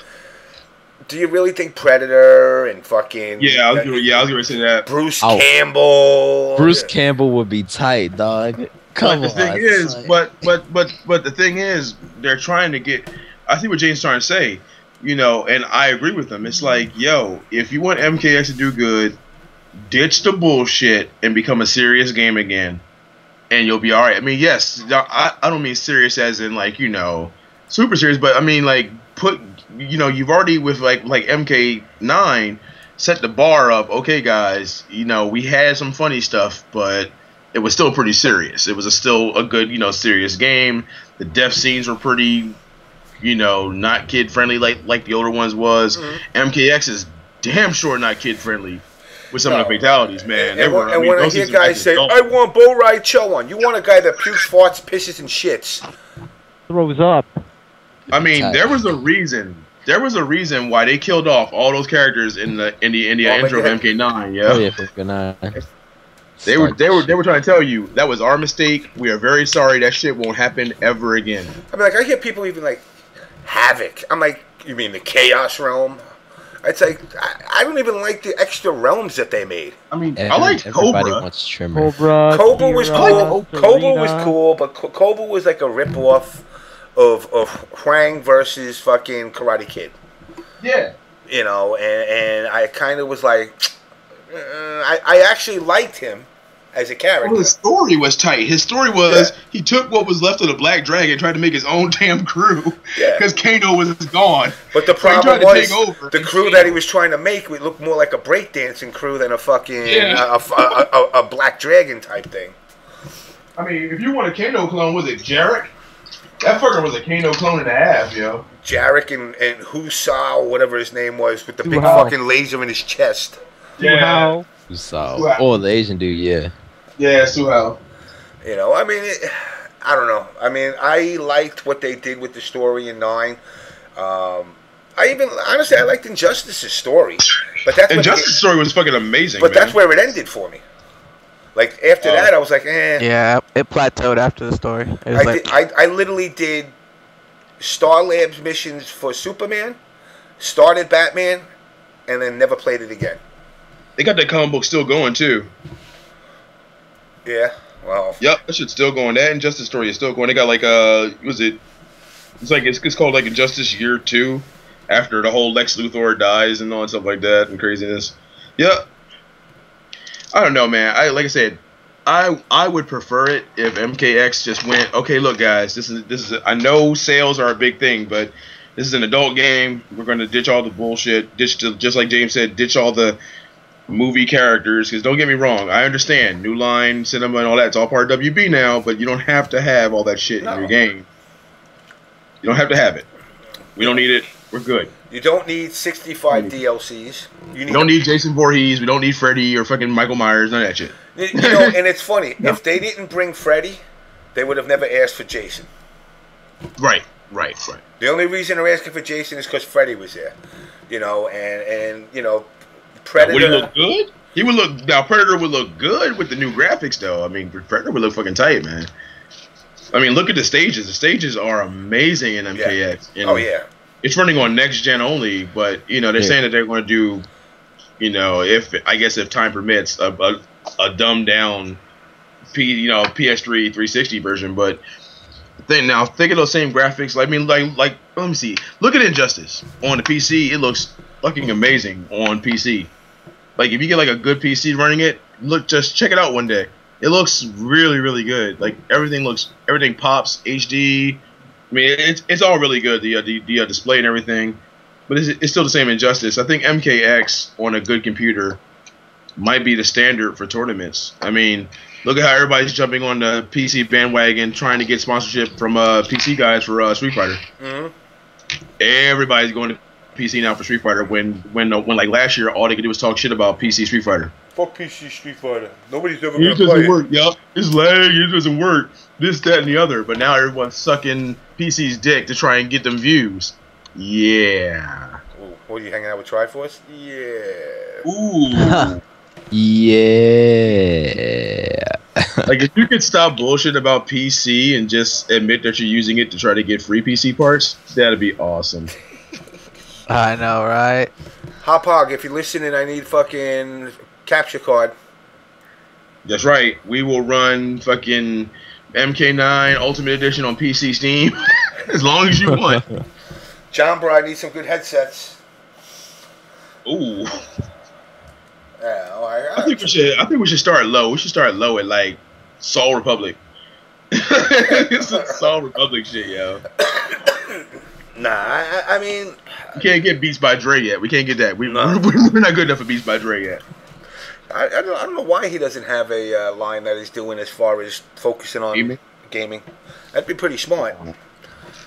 do you really think Predator and fucking... Yeah, I was going to say that. Bruce Campbell... Bruce Campbell would be tight, dog. Come on. The thing is, but the thing is, they're trying to get... I see what James is trying to say, and I agree with him. It's like, yo, if you want MKX to do good, ditch the bullshit and become a serious game again, and you'll be all right. I mean, yes, I don't mean serious as in like, super serious, but I mean like put... you've already with like MK9 set the bar up. Okay, guys, we had some funny stuff, but it was still pretty serious. It was still a good, serious game. The death scenes were pretty, not kid friendly like the older ones was. Mm-hmm. MKX is damn sure not kid friendly with some of the fatalities, man. And when I hear guys say, "I want Bull Ride Cho-On," you want a guy that pukes, farts, pisses, and shits. Throws up. I mean, there was a reason. There was a reason why they killed off all those characters in the intro of MK9. Yeah. Oh yeah, MK9. They were trying to tell you that was our mistake. We are very sorry. That shit won't happen ever again. I mean, like I hear people even like Havoc. I'm like, you mean the Chaos Realm? It's like I don't even like the extra realms that they made. I mean, I liked everybody Cobra. wants Trimmer. Cobra was cool. Cobra was cool, but Cobra was like a rip-off of Huang versus fucking Karate Kid. Yeah. And I kind of was like, I actually liked him as a character. Well, his story was tight. His story was he took what was left of the Black Dragon and tried to make his own damn crew because Kano was gone. But the problem was the crew that he was trying to make would look more like a breakdancing crew than a fucking a Black Dragon type thing. I mean, if you want a Kano clone, was it Jarek? That fucker was a Kano clone and a half, yo. Jarek and Husao, whatever his name was, with the big fucking laser in his chest. Yeah. Husao. Oh, the Asian dude, yeah. Yeah, Suhao. I mean, I don't know. I mean, I liked what they did with the story in 9. Honestly, I liked Injustice's story. But that's Injustice's story was fucking amazing, but that's where it ended for me. Like, after that, I was like, eh. Yeah, it plateaued after the story. I literally did Star Labs missions for Superman, started Batman, and then never played it again. They got that comic book still going, too. Yeah, well. Yep, that shit's still going. That Injustice story is still going. They got like, it's called like Injustice Year 2, after the whole Lex Luthor dies and all that stuff like that and craziness. Yep. I don't know, man. Like I said, I would prefer it if MKX just went, okay, look, guys, this is. I know sales are a big thing, but this is an adult game. We're going to ditch all the bullshit. Just like James said, ditch all the movie characters. Because don't get me wrong, I understand New Line Cinema and all that. It's all part of WB now, but you don't have to have all that shit in your game. You don't have to have it. We don't need it. We're good. You don't need 65 DLCs. You don't need Jason Voorhees. We don't need Freddy or fucking Michael Myers. None of that shit. You know, and it's funny. If they didn't bring Freddy, they would have never asked for Jason. Right. The only reason they're asking for Jason is because Freddy was there. You know, and you know, Predator. Would he look good? He would look. Now Predator would look good with the new graphics, though. I mean, Predator would look fucking tight, man. I mean, look at the stages. The stages are amazing in MKX. Yeah. Oh yeah. It's running on next gen only, but you know they're saying that they're going to do, you know, if time permits, a dumbed down, PS3 360 version. But think of those same graphics. Like let me see. Look at Injustice on the PC. It looks fucking amazing on PC. Like if you get like a good PC running it, just check it out one day. It looks really, really good. Like everything pops HD. I mean, it's all really good. The display and everything, but it's still the same Injustice. I think MKX on a good computer might be the standard for tournaments. I mean, look at how everybody's jumping on the PC bandwagon, trying to get sponsorship from PC guys for Street Fighter. Mm-hmm. Everybody's going to PC now for Street Fighter. When like last year, all they could do was talk shit about PC Street Fighter. Fuck PC Street Fighter. Nobody's ever gonna play it. It doesn't work. Yup, it's lag. It doesn't work. This, that, and the other. But now everyone's sucking PC's dick to try and get them views. Yeah. Ooh, what are you hanging out with Triforce? Yeah. Ooh. Yeah. Like if you could stop bullshit about PC and just admit that you're using it to try to get free PC parts, that'd be awesome. I know, right? Hopog, if you're listening, I need fucking capture card. That's right. We will run fucking MK9 Ultimate Edition on PC Steam as long as you want. John Bro, I need some good headsets. Ooh. Yeah, all right. I think we should start low. We should start low at like Soul Republic. It's some Soul Republic shit, yo. Nah, I mean, we can't get Beats by Dre yet. We can't get that. We're not good enough for Beats by Dre yet. I don't know why he doesn't have a line that he's doing as far as focusing on gaming. That'd be pretty smart.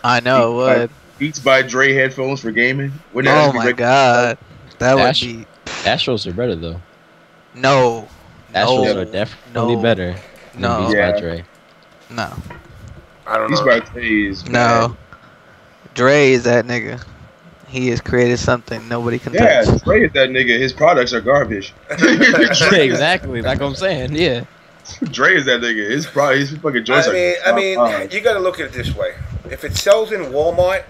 I know. What? Beats by Dre headphones for gaming. Oh my god, that would be. Astros are better though. No. Astros are definitely better than Beats by Dre. No. I don't know. Beats by Dre is no. Dre is that nigga. He has created something nobody can touch. Yeah, Dre is that nigga. His products are garbage. Exactly, like I'm saying, yeah. Dre is that nigga. His fucking joints I mean, you gotta look at it this way. If it sells in Walmart,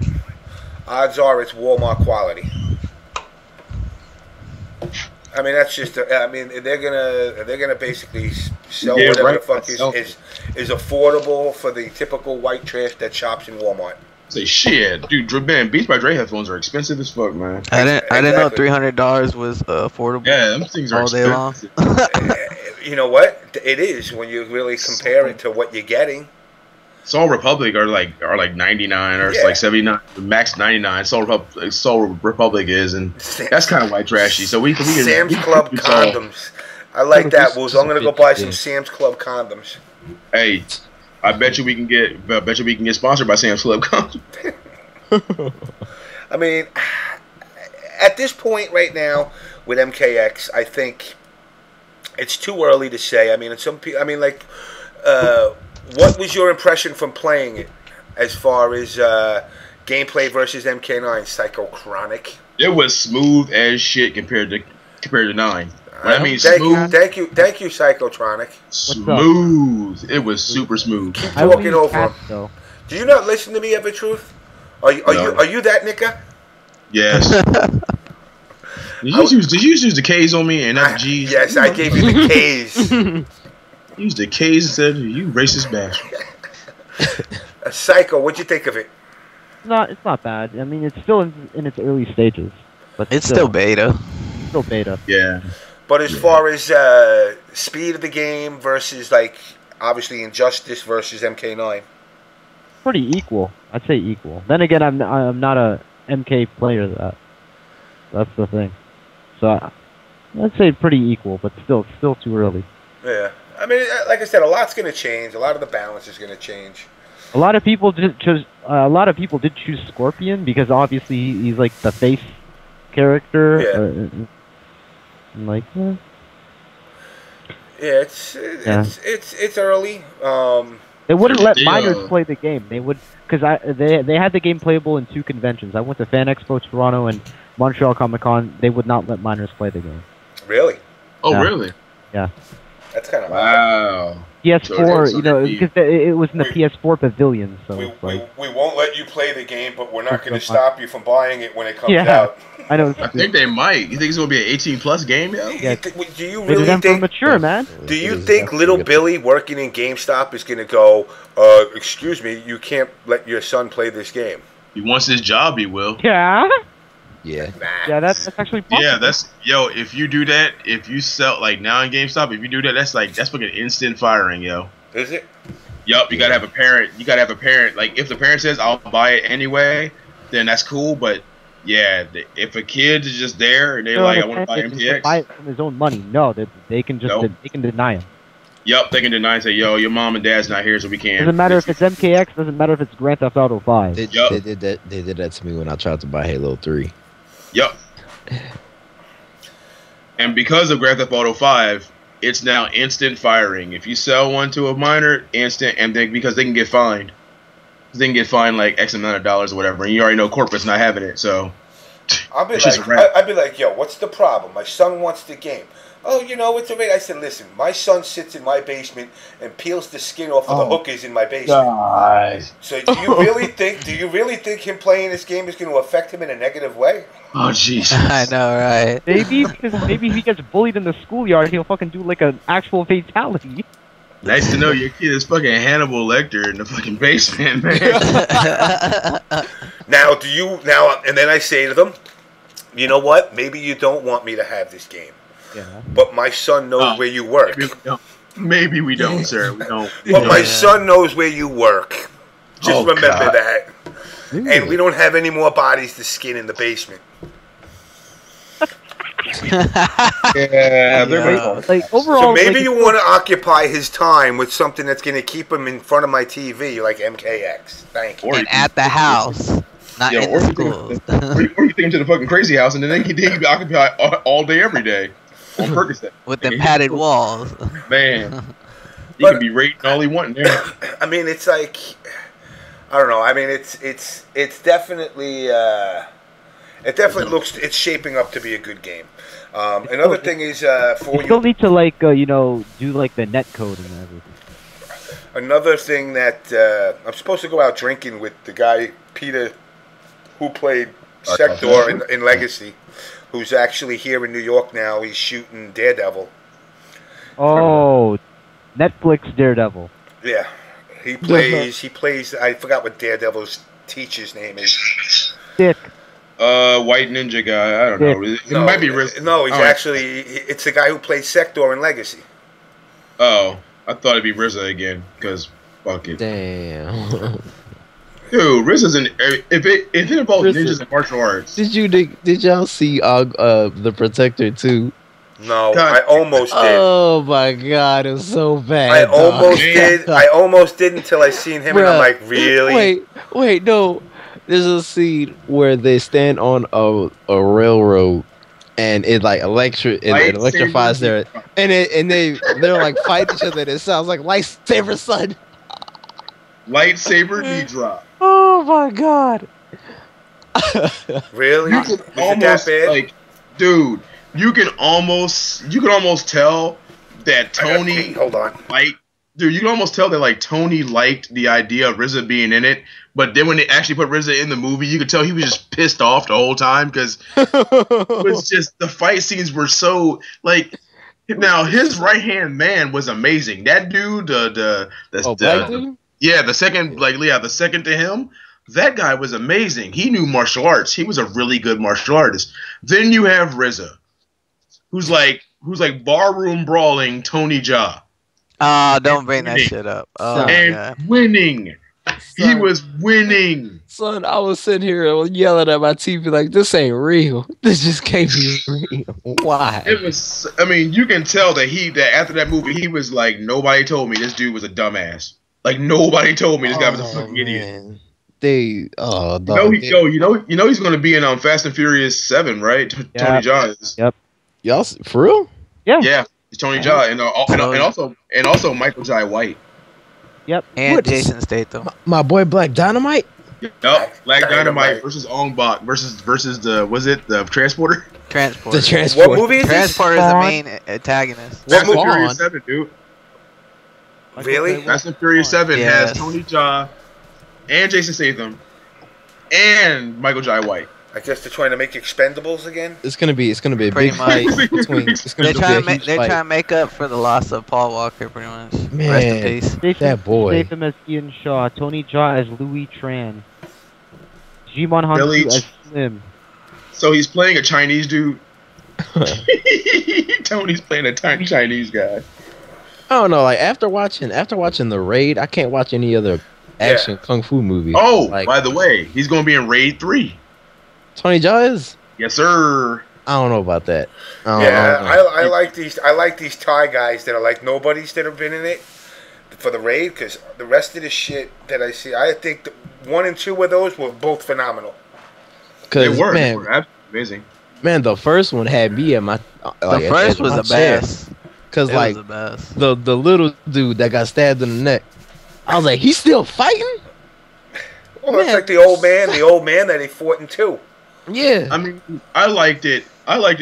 odds are it's Walmart quality. I mean, that's just. I mean, they're gonna basically sell whatever the fuck is affordable for the typical white trash that shops in Walmart. Say shit, dude. Man, Beats by Dre headphones are expensive as fuck, man. I didn't know $300 was affordable. Yeah, them things are all day long. You know what? It is when you really compare it to what you're getting. Soul Republic are like 99 or like 79, max 99. Soul Republic is, and that's kind of white trashy. So we can Sam's Club condoms. I like that, Wolves. I'm gonna go buy some Sam's Club condoms. Hey, I bet you we can get sponsored by Sam's Club condoms. I mean, at this point right now with MKX, I think it's too early to say. I mean, what was your impression from playing it, as far as gameplay versus MK9 Psychochronic? It was smooth as shit compared to 9. I mean, thank smooth. you, Psychotronic. Smooth. It was super smooth. Keep walking over him. Do you not listen to me, Ever Truth? Are you that nigga? Yes. Did you use the K's on me and not the G's? Yes, I gave you the K's. Use the K's instead of you racist bastard. Psycho, what'd you think of it? It's not bad. I mean, it's still in its early stages, but it's still beta. Still beta. Yeah. But as far as speed of the game versus, like, obviously Injustice versus MK9, pretty equal. I'd say equal. Then again, I'm not a MK player. That's the thing. So I'd say pretty equal, but still too early. Yeah. I mean, like I said, a lot's going to change. A lot of the balance is going to change. A lot of people did choose. A lot of people did choose Scorpion because obviously he's like the face character. Yeah. Like. Yeah, it's early. They wouldn't let minors play the game. They would, because they had the game playable in 2 conventions. I went to Fan Expo Toronto and Montreal Comic Con. They would not let minors play the game. Really? Oh, Yeah. really? Yeah. That's kind of Wow. PS4, So you know, because it was in the PS4 pavilion, so we like. we won't let you play the game, but we're not going to stop you from buying it when it comes Yeah. out. I know. I think they might. You think it's gonna be an 18+ game, yo? Yeah. Do you They did really them for think? mature, man. Do you think little Billy working in GameStop is going to go? Excuse me, you can't let your son play this game. He wants his job, he will. Yeah. Yeah. Nah. Yeah, that's actually possible. Yeah, that's if you do that, if you sell like now in GameStop, if you do that, that's fucking instant firing, yo. Is it? Yup, you gotta have a parent. You gotta have a parent. Like if the parent says I'll buy it anyway, then that's cool. But yeah, if a kid is just there and they're like, I want to buy MTX, buy it from his own money. No, they can just they can deny him. yup, they can deny and say, yo, your mom and dad's not here, so we can't. Doesn't matter if it's MKX. Doesn't matter if it's Grand Theft Auto 5. They did that. They did that to me when I tried to buy Halo 3. Yup. And because of Grand Theft Auto 5, it's now instant firing. If you sell one to a minor, instant, and because they can get fined. They can get fined like X amount of dollars or whatever, and you already know corporate's not having it, so. I'd be like, yo, what's the problem? My son wants the game. Oh, you know, it's alright. I said, listen, my son sits in my basement and peels the skin off of the hookers in my basement. Guys. So do you really think him playing this game is going to affect him in a negative way? Oh, jeez. I know, right? Maybe if he gets bullied in the schoolyard, he'll fucking do like an actual fatality. Nice to know your kid is fucking Hannibal Lecter in the fucking basement, man. And then I say to them, you know what? Maybe you don't want me to have this game. Yeah. But my son knows where you work. Maybe we don't, sir. We don't. But my son knows where you work. Just remember God. that. And we don't have any more bodies to skin in the basement. Yeah, like overall. So maybe like, you want to occupy his time with something that's going to keep him in front of my TV, like MKX. Thank you. And at the house, not in the school. Or you take him to the fucking crazy house, and then he can be occupied all day, every day on Percocet. With the padded walls. Man, he can be rating all he wants there. I mean, it's like, I don't know. I mean, it's definitely it's shaping up to be a good game. Another thing is for you still need to like do like the net code and everything. Another thing that I'm supposed to go out drinking with the guy Peter, who played Sector in Legacy, who's actually here in New York now. He's shooting Daredevil. Oh, Netflix Daredevil. Yeah, he plays. I forgot what Daredevil's teacher's name is. Dick. White ninja guy. I don't know. It might be Riz. No, he's actually. It's the guy who played Sector in Legacy. Oh, I thought it'd be RZA again, because fuck it. Damn. Dude, RZA's in. If it involves ninjas and martial arts. Did y'all see the Protector 2? No, God. I almost did. Oh my god, it was so bad. I almost did. I almost did until I seen him, and I'm like, really? Wait, no. There's a scene where they stand on a railroad, and it like electrifies their, and they're like fighting each other. And it sounds like lightsaber, son. Lightsaber knee drop. Oh my god. Really? You Is can it that almost bad? like, dude. You can almost tell that Tony. Hold on. Dude, you can almost tell that like Tony liked the idea of RZA being in it, but then when they actually put RZA in the movie, you could tell he was just pissed off the whole time because it was just the fight scenes were so like. Now his right hand man was amazing. That dude, the second to him, that guy was amazing. He knew martial arts. He was a really good martial artist. Then you have RZA, who's like barroom brawling Tony Jaa. Don't bring that shit up. Oh, and God. winning He was winning. Son, I was sitting here yelling at my TV like, this ain't real. This just can't be real. Why? It was. I mean, you can tell that after that movie, he was like, nobody told me this dude was a dumbass. Like nobody told me this guy was a fucking idiot. They dog, you know he's going to be in Fast and Furious 7, right? Tony Jaa is. Yep. Y'all for real? Yeah, it's Tony Jaa and also Michael Jai White. Yep. And Jason Statham. My boy Black Dynamite. Yup, Black Dynamite versus Ong Bak versus the Transporter? Transporter. The Transporter. What movie is this? Transporter is the main antagonist. Fast and Furious 7, dude. Really? Fast and Furious 7 has Tony Jaa and Jason Statham and Michael Jai White. I guess they're trying to make Expendables again. It's gonna be a Pretty big fight much. between. They're trying to make up for the loss of Paul Walker, pretty much. Man, rest in peace. that boy. Statham as Ian Shaw, Tony Jaa as Louis Tran, Jimon Hansu as Slim. So he's playing a Chinese dude. Tony's playing a tiny Chinese guy. I don't know. Like after watching The Raid, I can't watch any other action kung fu movie. Oh, like, by the way, he's gonna be in Raid 3. Tony Jaa is? Yes, sir. I don't know about that. I like these Thai guys that are like nobodies that have been in it for the Raid, because the rest of the shit that I see, I think 1 and 2 of those were both phenomenal. They were absolutely amazing. Man, the first one had me at my the first was the best. Because like the little dude that got stabbed in the neck, I was like, he's still fighting. Well, it's like the old man that he fought in 2. Yeah, I mean, I liked it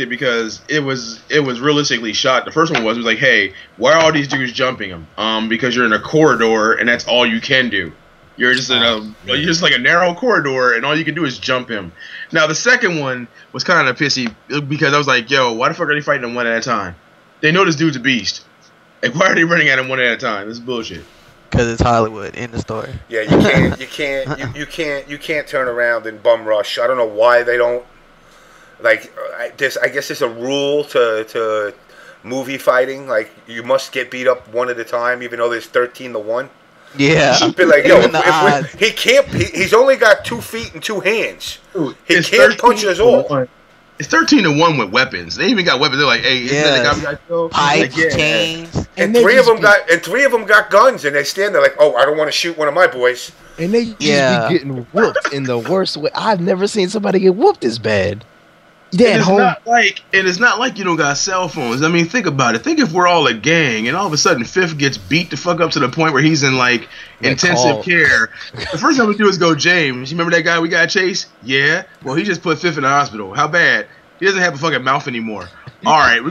because it was realistically shot. The first one was like, hey, why are all these dudes jumping him? Because you're in a corridor and that's all you can do. You're just you're just like a narrow corridor and all you can do is jump him. Now the second one was kind of pissy because I was like, yo, why the fuck are they fighting him one at a time? They know this dude's a beast. Like, why are they running at him one at a time? This is bullshit. Because it's Hollywood. End of story. Yeah, you can't turn around and bum rush. I don't know why they don't. Like, I guess it's a rule to movie fighting. Like, you must get beat up one at a time, even though there's 13-1. Yeah. Be like, yo, he can't. He's only got 2 feet and 2 hands. Dude, he can't punch us all. It's 13-1 with weapons. They even got weapons. They're like, hey, pipes, chains, and 3 of them got guns, and they stand there like, oh, I don't want to shoot one of my boys. And they just be getting whooped in the worst way. I've never seen somebody get whooped this bad. It's not like you don't got cell phones. I mean, think about it. Think if we're all a gang and all of a sudden Fifth gets beat the fuck up to the point where he's in like intensive care. The first thing we do is go, James, you remember that guy we got chased? Yeah. Well, he just put Fifth in the hospital. How bad? He doesn't have a fucking mouth anymore. All right.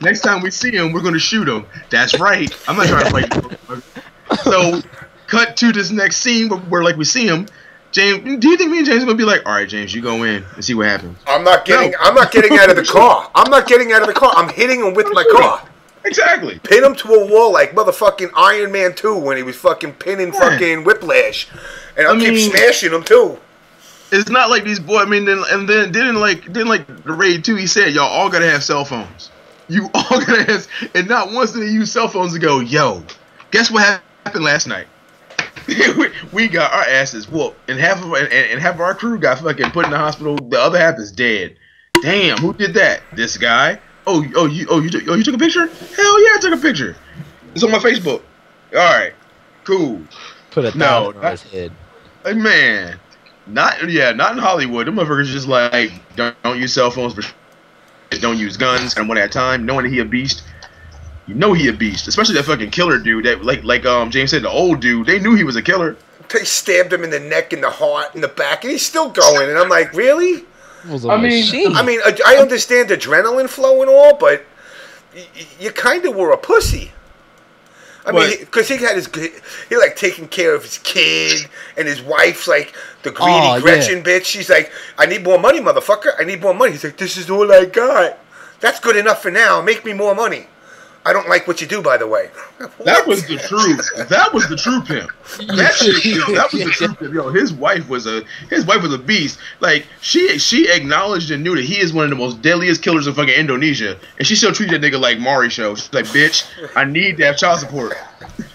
Next time we see him, we're going to shoot him. That's right. I'm not trying to fight. So, cut to this next scene where like we see him. James, do you think me and James are gonna be like, all right, James, you go in and see what happens? I'm not getting out of the car. I'm hitting him with my car. Exactly. Pin him to a wall like motherfucking Iron Man 2 when he was fucking pinning fucking Whiplash, and I'll keep smashing him too. It's not like these boys. I mean, didn't like the Raid 2. He said, y'all all gotta have cell phones. You all gotta have, and not once did they use cell phones to go, yo, guess what happened last night? we got our asses whooped, and half of our crew got fucking put in the hospital. The other half is dead. Damn, who did that? This guy? You took a picture? Hell yeah, I took a picture. It's on my Facebook. All right, cool. Put $1,000 on his head. Like, man, not in Hollywood. Them motherfuckers just like don't use cell phones, don't use guns, and one at a time, knowing that he a beast. You know he a beast, especially that fucking killer dude. That like James said, the old dude. They knew he was a killer. They stabbed him in the neck, in the heart, in the back, and he's still going. And I'm like, really? I mean, I understand adrenaline flow and all, but you kind of were a pussy. I mean, because he like taking care of his kid, and his wife's like the greedy Gretchen bitch. She's like, I need more money, motherfucker. I need more money. He's like, this is all I got. That's good enough for now. Make me more money. I don't like what you do, by the way. That was the truth. That was the true pimp. That shit, that was the true pimp. Yo, his wife was a beast. Like she acknowledged and knew that he is one of the most deadliest killers in fucking Indonesia, and she still treated that nigga like Mari show. She's like, bitch, I need to have child support.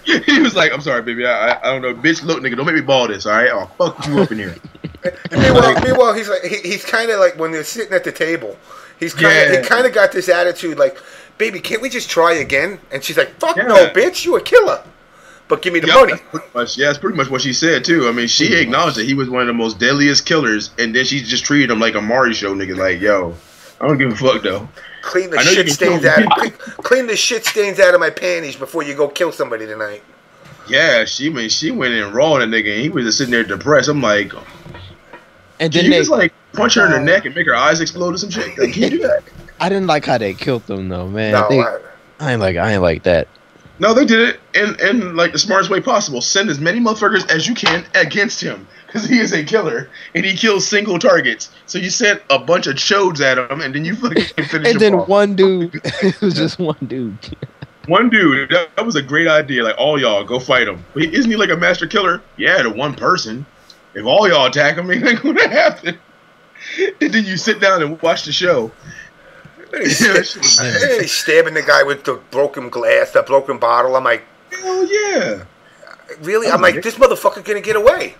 He was like, I'm sorry, baby, I don't know, bitch. Look, nigga, don't make me ball this, all right? I'll fuck you up in here. Meanwhile, he's kind of like when they're sitting at the table. He kind of got this attitude like, baby, can't we just try again? And she's like, fuck no, bitch, you a killer. But give me the money. That's pretty much what she said, too. I mean, she acknowledged that he was one of the most deadliest killers, and then she just treated him like a Mari show nigga. Like, yo, I don't give a fuck, though. Clean the shit stains out of my panties before you go kill somebody tonight. Yeah, she went in raw on that nigga, and he was just sitting there depressed. I'm like, and then just like punch her in the neck and make her eyes explode or some shit? Like, can you do that? I didn't like how they killed them though, man. No, I ain't like that. No, they did it in like the smartest way possible. Send as many motherfuckers as you can against him, because he is a killer and he kills single targets. So you sent a bunch of chodes at him, and then you fucking finish. And then one dude, it was just one dude. One dude. That was a great idea. Like, all y'all go fight him. But isn't he like a master killer? Yeah, to one person. If all y'all attack him, ain't nothing gonna happen. And then you sit down and watch the show. He's stabbing the guy with the broken glass, the broken bottle. I'm like, hell yeah. Really? I'm like, this motherfucker gonna get away.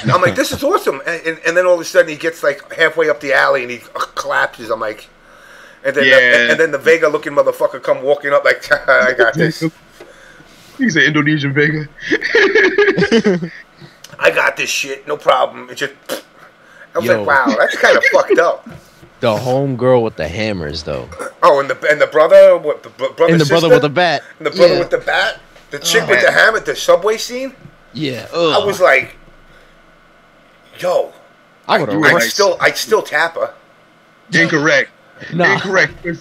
I'm like, this is awesome. And then all of a sudden he gets like halfway up the alley and he collapses. I'm like, and then the Vega looking motherfucker come walking up like, I got this. He's an Indonesian Vega. I got this shit, no problem. It just, I was like, wow, that's kind of fucked up. The homegirl with the hammers, though. Oh, and the brother, what the brother? And the brother with the bat. And the brother with the bat. The chick with the hammer, the subway scene. Yeah. I was like, yo, I'd still tap her. Incorrect. Nah. Incorrect. No.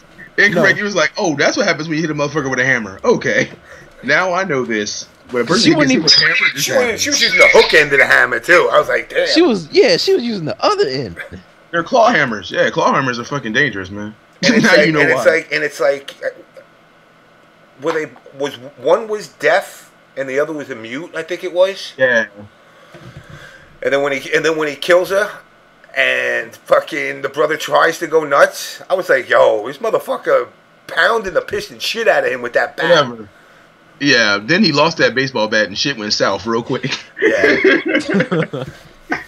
He was like, oh, that's what happens when you hit a motherfucker with a hammer. Okay, now I know this. When a person gets hit with a hammer, she was using the hook end of the hammer too. I was like, damn. She was using the other end. They're claw hammers. Yeah, claw hammers are fucking dangerous, man. And now you know why. It's like, one was deaf and the other was a mute. I think it was. Yeah. And then when he kills her, and fucking the brother tries to go nuts, I was like, yo, this motherfucker pounding the piss and shit out of him with that bat. Whatever. Yeah, then he lost that baseball bat and shit went south real quick. Yeah.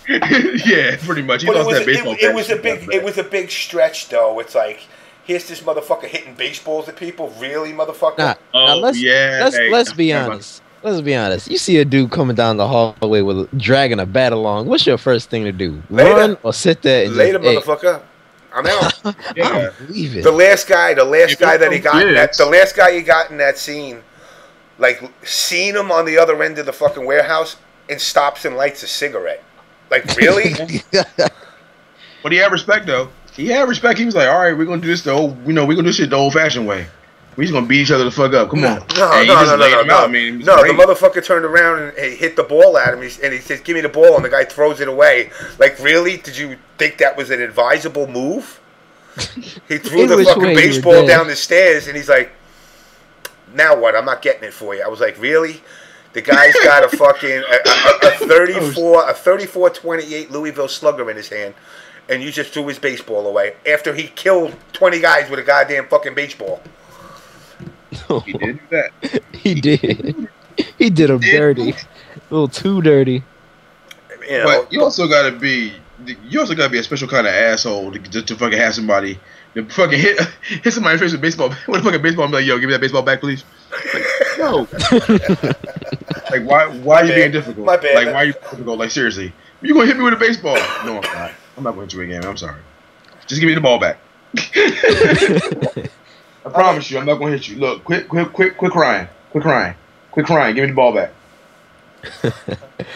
Yeah, pretty much. He lost that baseball bat. It was a big stretch though. It's like, here's this motherfucker hitting baseballs at people. Really, motherfucker? Let's be honest. Let's be honest. You see a dude coming down the hallway dragging a bat along. What's your first thing to do? Run or sit there and motherfucker. I'm out. Yeah. I don't believe it. The last guy that he got in that scene, like, seen him on the other end of the fucking warehouse and stops and lights a cigarette. Like, really? But he had respect though. He had respect. He was like, all right, we're gonna do this we're gonna do this shit the old fashioned way. We just gonna beat each other the fuck up. Come on. No. The motherfucker turned around and he hit the ball at him, and he says, "Give me the ball," and the guy throws it away. Like, really? Did you think that was an advisable move? He threw the fucking baseball down the stairs, and he's like, "Now what? I'm not getting it for you." I was like, "Really?" The guy's got a fucking a 34-28 Louisville Slugger in his hand, and you just threw his baseball away after he killed 20 guys with a goddamn fucking baseball. He did do that. He did. He did him dirty. A little too dirty. You know, but you also gotta be a special kind of asshole to fucking have somebody to fucking hit somebody in the face with a baseball with a fucking baseball and be like, yo, give me that baseball back, please. Like, no. Like, why are you being difficult? My bad. Like, why are you difficult? Like, seriously, you gonna hit me with a baseball? No, I'm not. I'm not going to hit you again. I'm sorry. Just give me the ball back. I promise you, I'm not gonna hit you. Look, quit crying. Quit crying. Give me the ball back.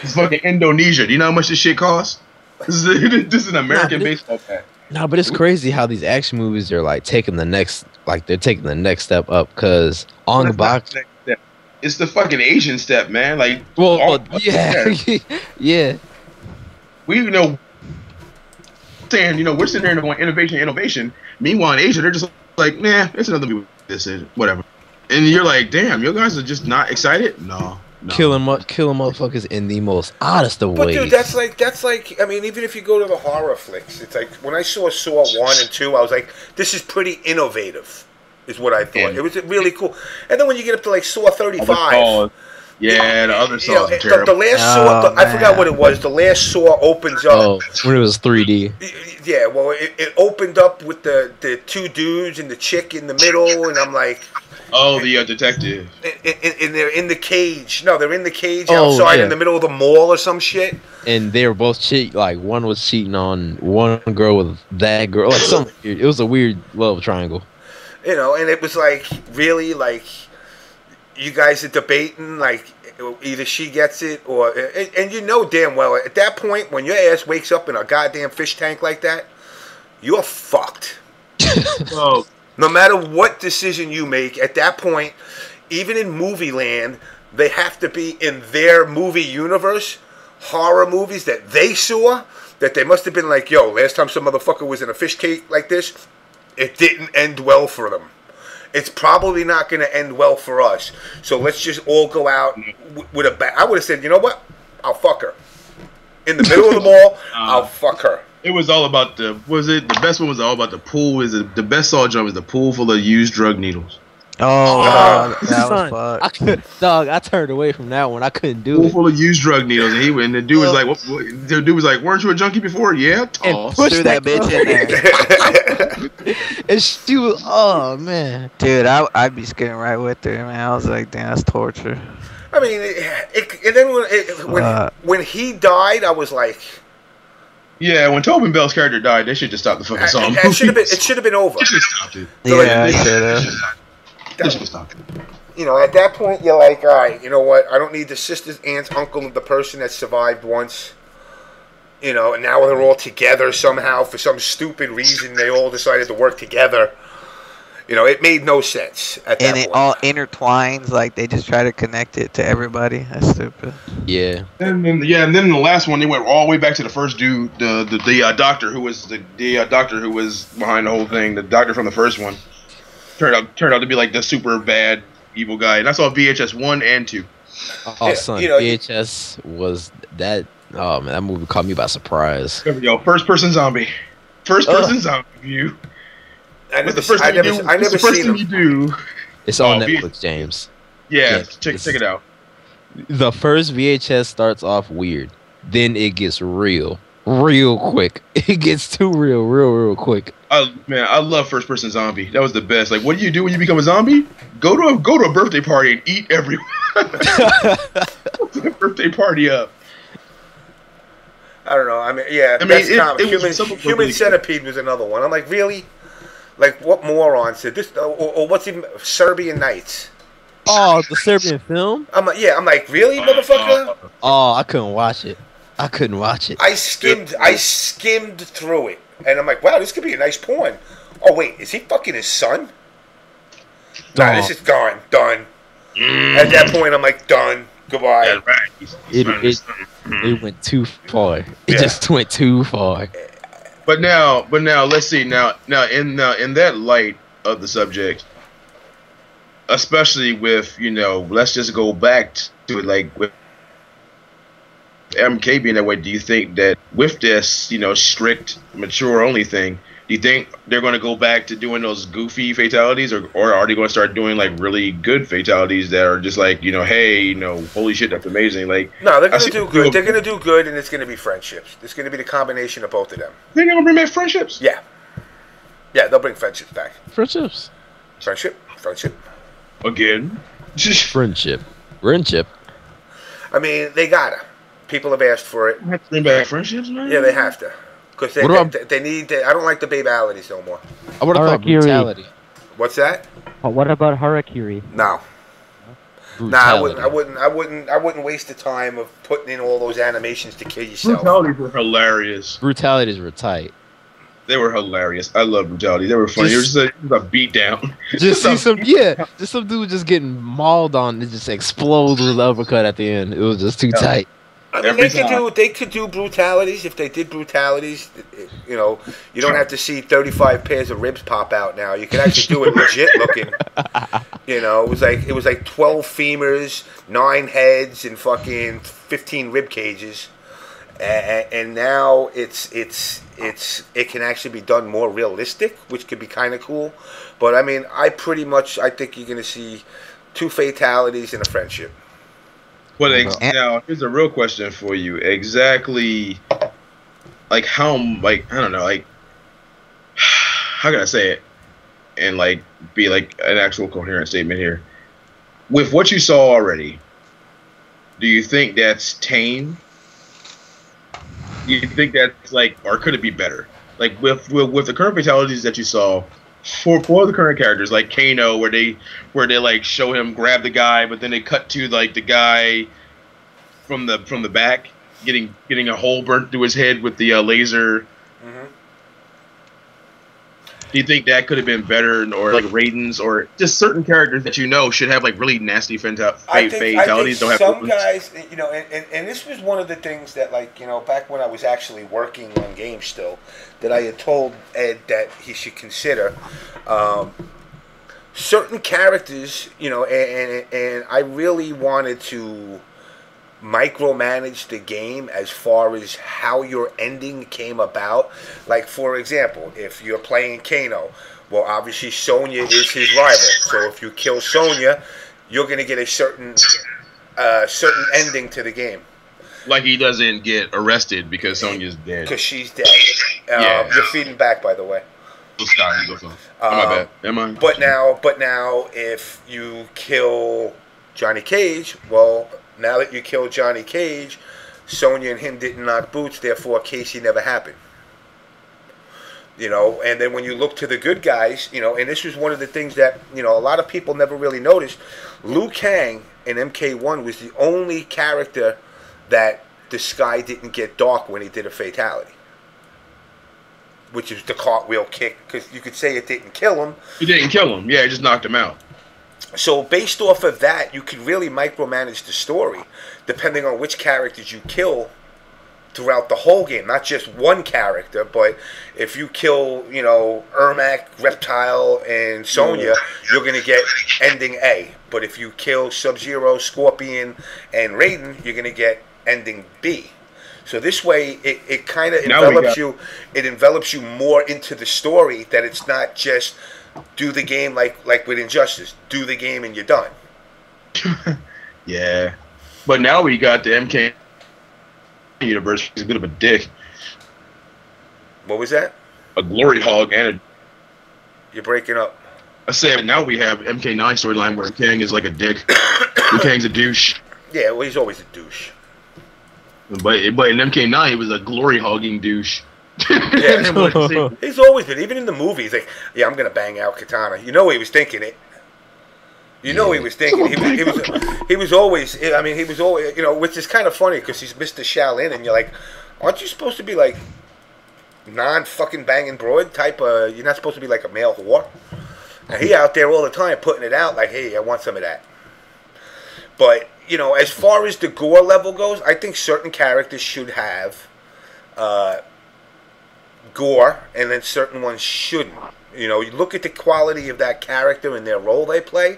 It's fucking Indonesia. Do you know how much this shit costs? This is an American baseball bat. No, but it's crazy how these action movies are like taking the next step up. Cause on the box, it's the fucking Asian step, man. Like, yeah. We saying, we're sitting there and going innovation. Meanwhile, in Asia, they're just like, nah, it's another movie. This is whatever. And you're like, damn, you guys are just not excited? No. Killing motherfuckers in the most oddest of But ways. dude, that's like. I mean, even if you go to the horror flicks, it's like when I saw Saw 1 and 2, I was like, this is pretty innovative, is what I thought. It was really cool. And then when you get up to like Saw 35. Yeah, the other Saws are terrible. The last Saw, I forgot what it was. The last Saw opens up. Oh, when it was 3D. Yeah, well, it opened up with the two dudes and the chick in the middle, and I'm like... Oh, the detective. And they're in the cage. No, they're in the cage outside in the middle of the mall or some shit. And they were both cheating. Like, one was cheating on one girl with that girl. Like, something weird. It was a weird love triangle. You know, and it was like, really, like, you guys are debating, like, either she gets it or... And you know damn well, at that point, when your ass wakes up in a goddamn fish tank like that, you're fucked. Oh. No matter what decision you make, at that point, even in movie land, they have to be in their movie universe, horror movies that they saw, that they must have been like, yo, last time some motherfucker was in a fish cake like this, it didn't end well for them. It's probably not going to end well for us. So let's just all go out with a bang. I would have said, you know what? I'll fuck her. In the middle of the mall, I'll fuck her. It was all about the best one was all about the pool. The best Saw jump was the pool full of used drug needles. Oh, that was fun. I turned away from that one. I couldn't do Pool it. full of used drug needles, and the dude was like, the dude was like, weren't you a junkie before? Yeah, toss. Threw that bitch in there. And she was, oh man, dude, I'd be skating right with her, man. I was like, damn, that's torture. I mean, and then when he died, I was like, yeah, when Tobin Bell's character died, they should just stop the fucking song. It should have been over. They should have stopped it. Yeah, I should have. They should have stopped it. You know, at that point, you're like, all right, you know what? I don't need the sisters, aunts, uncle of the person that survived once. You know, and now they're all together somehow for some stupid reason. They all decided to work together. You know, it made no sense at that point. And it all intertwines, like they just try to connect it to everybody. That's stupid. Yeah. And then in the last one, they went all the way back to the first dude, the doctor who was the doctor who was behind the whole thing. The doctor from the first one turned out to be like the super bad evil guy. And I saw VHS 1 and 2. Oh, son, you know, VHS was that. Oh man, that movie caught me by surprise. There we go. First person zombie. First person zombie view. I never seen you do. It's on Netflix, James. Yeah, check it out. The first VHS starts off weird, then it gets real quick. It gets too real quick. I love first person zombie. That was the best. Like, what do you do when you become a zombie? Go to a birthday party and eat everyone. Birthday party up. I don't know. I mean, yeah. Human Centipede was another one. I'm like, really? Like, what morons said this? Or what's even Serbian Nights? Oh, the Serbian film? I'm like, really, motherfucker? Oh, I couldn't watch it. I skimmed through it, and I'm like, wow, this could be a nice porn. Oh wait, is he fucking his son? Nah, this is done. At that point, I'm like, done. Goodbye. Yeah, right. It went too far. It just went too far. But now, let's see. Now, in that light of the subject, especially with, you know, let's just go back to it, like with MK being that way. Do you think that with this, you know, strict mature only thing, do you think they're going to go back to doing those goofy fatalities, or are they going to start doing like really good fatalities that are just like, you know, hey, you know, holy shit, that's amazing? Like, no, they're going to do good. They're going to do good, and it's going to be friendships. It's going to be the combination of both of them. They're going to bring back friendships. Yeah, they'll bring friendships back. Friendship. Again. Friendship. I mean, they gotta. People have asked for it. Have to bring back friendships, man. Yeah, they have to. Because they need. I don't like the babalities no more. What about brutality? What's that? What about harakiri? No. Brutality. I wouldn't waste the time of putting in all those animations to kill yourself. Brutalities were hilarious. Brutalities were tight. They were hilarious. I love brutality. They were funny. It was just a beat down. Just some dude just getting mauled on and just explodes with an uppercut at the end. It was just too tight. I mean, they could do brutalities. If they did brutalities, you know, you don't have to see 35 pairs of ribs pop out now. You can actually do it legit looking. You know, it was like 12 femurs, 9 heads, and fucking 15 rib cages. And now it can actually be done more realistic, which could be kind of cool. But I mean, I think you're gonna see 2 fatalities and a friendship. Well, now here's a real question for you. Exactly, like how, like I don't know, like how can I say it, and like be like an actual coherent statement here. With what you saw already, do you think that's tame? Do you think that's like, or could it be better? Like with the current fatalities that you saw, for the current characters like Kano, where they like show him grab the guy, but then they cut to like the guy from the back getting a hole burnt through his head with the laser. Mm-hmm. Do you think that could have been better, or like Raiden's, or just certain characters that you know should have like really nasty fatalities? I think Don't have some guys, you know, and this was one of the things that, like, you know, back when I was actually working on games still, that I had told Ed that he should consider certain characters, you know, and I really wanted to micromanage the game as far as how your ending came about. Like, for example, if you're playing Kano, well, obviously Sonya is his rival, so if you kill Sonya, you're going to get a certain ending to the game. Like he doesn't get arrested because Sonya's dead. Because she's dead. You're feeding back, by the way. My bad. Am I? But now, if you kill Johnny Cage, well, now that you killed Johnny Cage, Sonya and him didn't knock boots, therefore Casey never happened. You know, and then when you look to the good guys, you know, and this was one of the things that, you know, a lot of people never really noticed. Liu Kang in MK1 was the only character that the sky didn't get dark when he did a fatality. Which is the cartwheel kick, because you could say it didn't kill him. It didn't kill him, yeah, it just knocked him out. So based off of that, you could really micromanage the story, depending on which characters you kill throughout the whole game. Not just one character, but if you kill, you know, Ermac, Reptile, and Sonya, you're going to get ending A. But if you kill Sub-Zero, Scorpion, and Raiden, you're going to get ending B. So this way, it kind of envelops you. It envelops you more into the story, that it's not just do the game like with Injustice. Do the game and you're done. Yeah. But now we got the MK universe. He's a bit of a dick. What was that? A glory hog and a... You're breaking up. I said now we have MK9 storyline where Kang is like a dick. Kang's a douche. Yeah, well, he's always a douche. But in MK9, he was a glory hogging douche. Yeah, he's always been. Even in the movies, like, yeah, I'm gonna bang out Katana. You know he was thinking it. You know he was thinking. He was always. I mean, he was always. You know, which is kind of funny because he's Mr. Shaolin, and you're like, aren't you supposed to be like non-fucking banging broad type of? You're not supposed to be like a male whore. And he out there all the time putting it out like, hey, I want some of that. But you know, as far as the gore level goes, I think certain characters should have gore, and then certain ones shouldn't. You know, you look at the quality of that character and their role they play.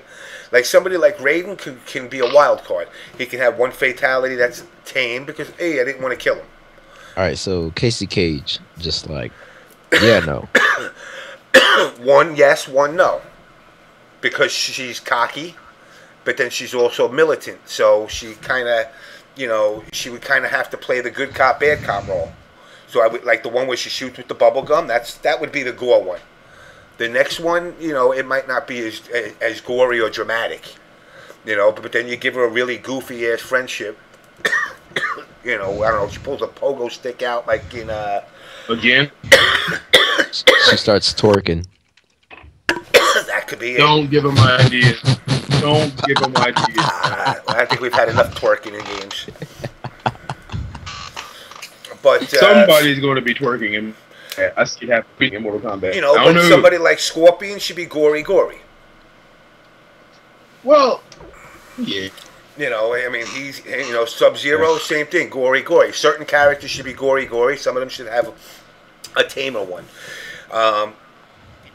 Like somebody like Raiden can be a wild card. He can have one fatality that's tame because, hey, I didn't want to kill him. All right, so Casey Cage, just like, yeah, no. One yes, one no. Because she's cocky, but then she's also militant. So she kind of, you know, she would kind of have to play the good cop, bad cop role. So I would like the one where she shoots with the bubble gum. That would be the gore one. The next one, you know, it might not be as gory or dramatic, you know, but then you give her a really goofy ass friendship. You know, I don't know. She pulls a pogo stick out like in again. She starts twerking. That could be it. Don't give him ideas. Don't give him ideas. I think we've had enough twerking in games. But somebody's going to be twerking him. I see it happening in Mortal Kombat. You know, but somebody like Scorpion should be gory. Well, yeah. You know, I mean, he's, you know, Sub-Zero, same thing, gory. Certain characters should be gory. Some of them should have a tamer one.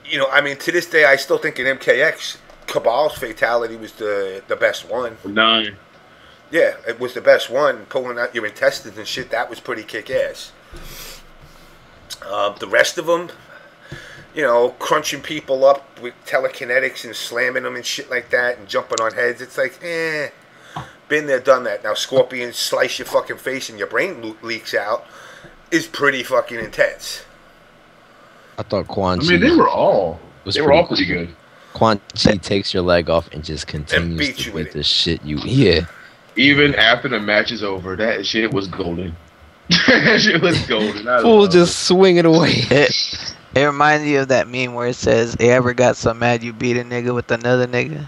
You know, I mean, to this day, I still think in MKX, Cabal's fatality was the best one. 9. Yeah, it was the best one. Pulling out your intestines and shit, that was pretty kick-ass. The rest of them, you know, crunching people up with telekinetics and slamming them and shit like that and jumping on heads, it's like, been there, done that. Now, Scorpions slice your fucking face and your brain leaks out is pretty fucking intense. I thought Quan Chi. I mean, they were all pretty good. Quan Chi takes your leg off and just continues beat to you beat with the shit you. Yeah. Even after the match is over, that shit was golden. That shit was golden. Fool just swinging away. It reminds you of that meme where it says, "You ever got so mad you beat a nigga with another nigga?"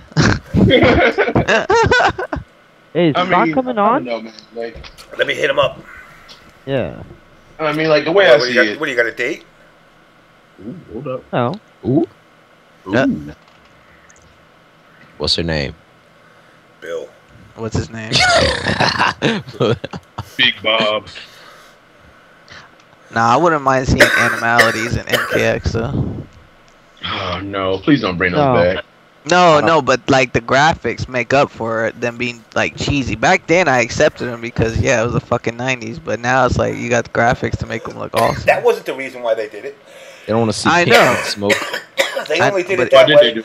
Hey, is Scott coming on? Know, man. Like, let me hit him up. Yeah. I mean, like, the way I see it. What do you got, a date? Ooh, hold up. Oh. Ooh. Ooh. What's her name? Bill. What's his name? Big Bob. Nah, I wouldn't mind seeing animalities in MKX though. Oh no! Please don't bring those back. No, but like the graphics make up for it, them being like cheesy. Back then, I accepted them because it was the fucking 90s. But now it's like you got the graphics to make them look awesome. That wasn't the reason why they did it. They don't want to see smoke. They only did it that way.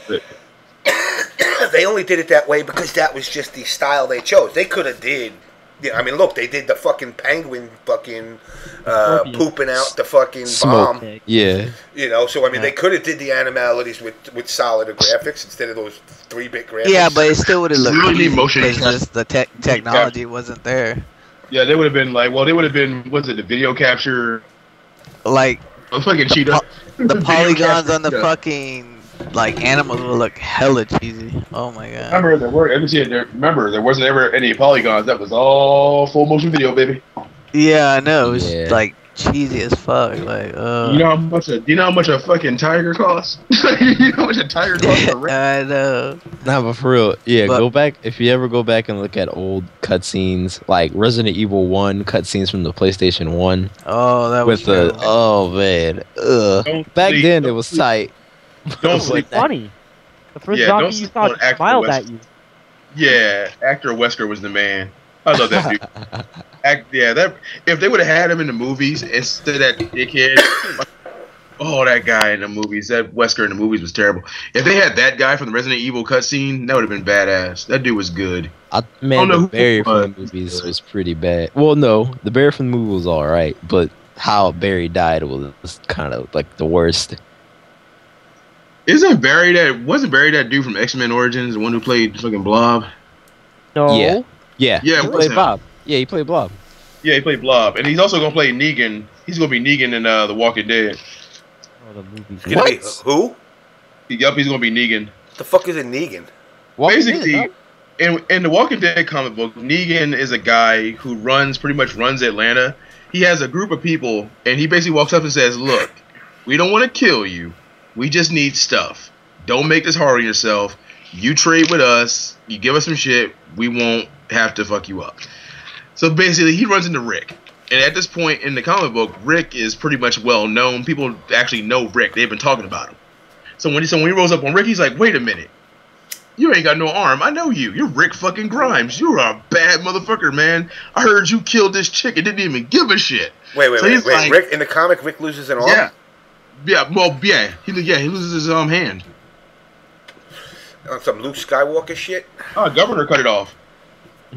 They only did it that way because that was just the style they chose. They could have did. Yeah, I mean, look, they did the fucking penguin pooping out the fucking smoke. Bomb. Yeah. You know, so I mean, they could have did the animalities with solider graphics instead of those 3-bit graphics. Yeah, but it still would have looked really easy motion because just the technology wasn't there. Yeah, they would have been like, they would have been, the video capture? Like, fucking cheetah. The polygons on the fucking like animals would look hella cheesy. Oh my god. Remember, there wasn't ever any polygons. That was all full motion video, baby. Yeah, I know. It was like cheesy as fuck. Like, you know how much a fucking tiger costs? You know how much a tiger costs? I know. Nah, but for real, go back. If you ever go back and look at old cutscenes, like Resident Evil 1 cutscenes from the PlayStation 1. Oh, that was man. Back then it was tight. Don't sleep. Funny. The first zombie you saw smiled at you. Yeah, actor Wesker was the man. I love that dude. If they would have had him in the movies instead of that dickhead, that guy in the movies, that Wesker in the movies was terrible. If they had that guy from the Resident Evil cutscene, that would have been badass. That dude was good. The Barry from the movies was pretty bad. Well, no, the Barry from the movie was all right, but how Barry died was kind of like the worst. Wasn't Barry that dude from X-Men Origins, the one who played fucking Blob? No. Yeah. He played Bob. Yeah, he played Blob. Yeah, he played Blob, and he's also gonna play Negan. He's gonna be Negan in The Walking Dead. Oh, the movies. What? Who? Yup, he's gonna be Negan. The fuck is a Negan? Basically, in the Walking Dead comic book, Negan is a guy who pretty much runs Atlanta. He has a group of people, and he basically walks up and says, "Look, we don't want to kill you. We just need stuff. Don't make this hard on yourself. You trade with us. You give us some shit. We won't have to fuck you up." So basically, he runs into Rick. And at this point in the comic book, Rick is pretty much well known. People actually know Rick. They've been talking about him. So when he rolls up on Rick, he's like, "Wait a minute. You ain't got no arm. I know you. You're Rick fucking Grimes. You're a bad motherfucker, man. I heard you killed this chick and didn't even give a shit." Wait. Like, Rick, in the comic, Rick loses an arm? He loses his hand. On some Luke Skywalker shit? Governor cut it off.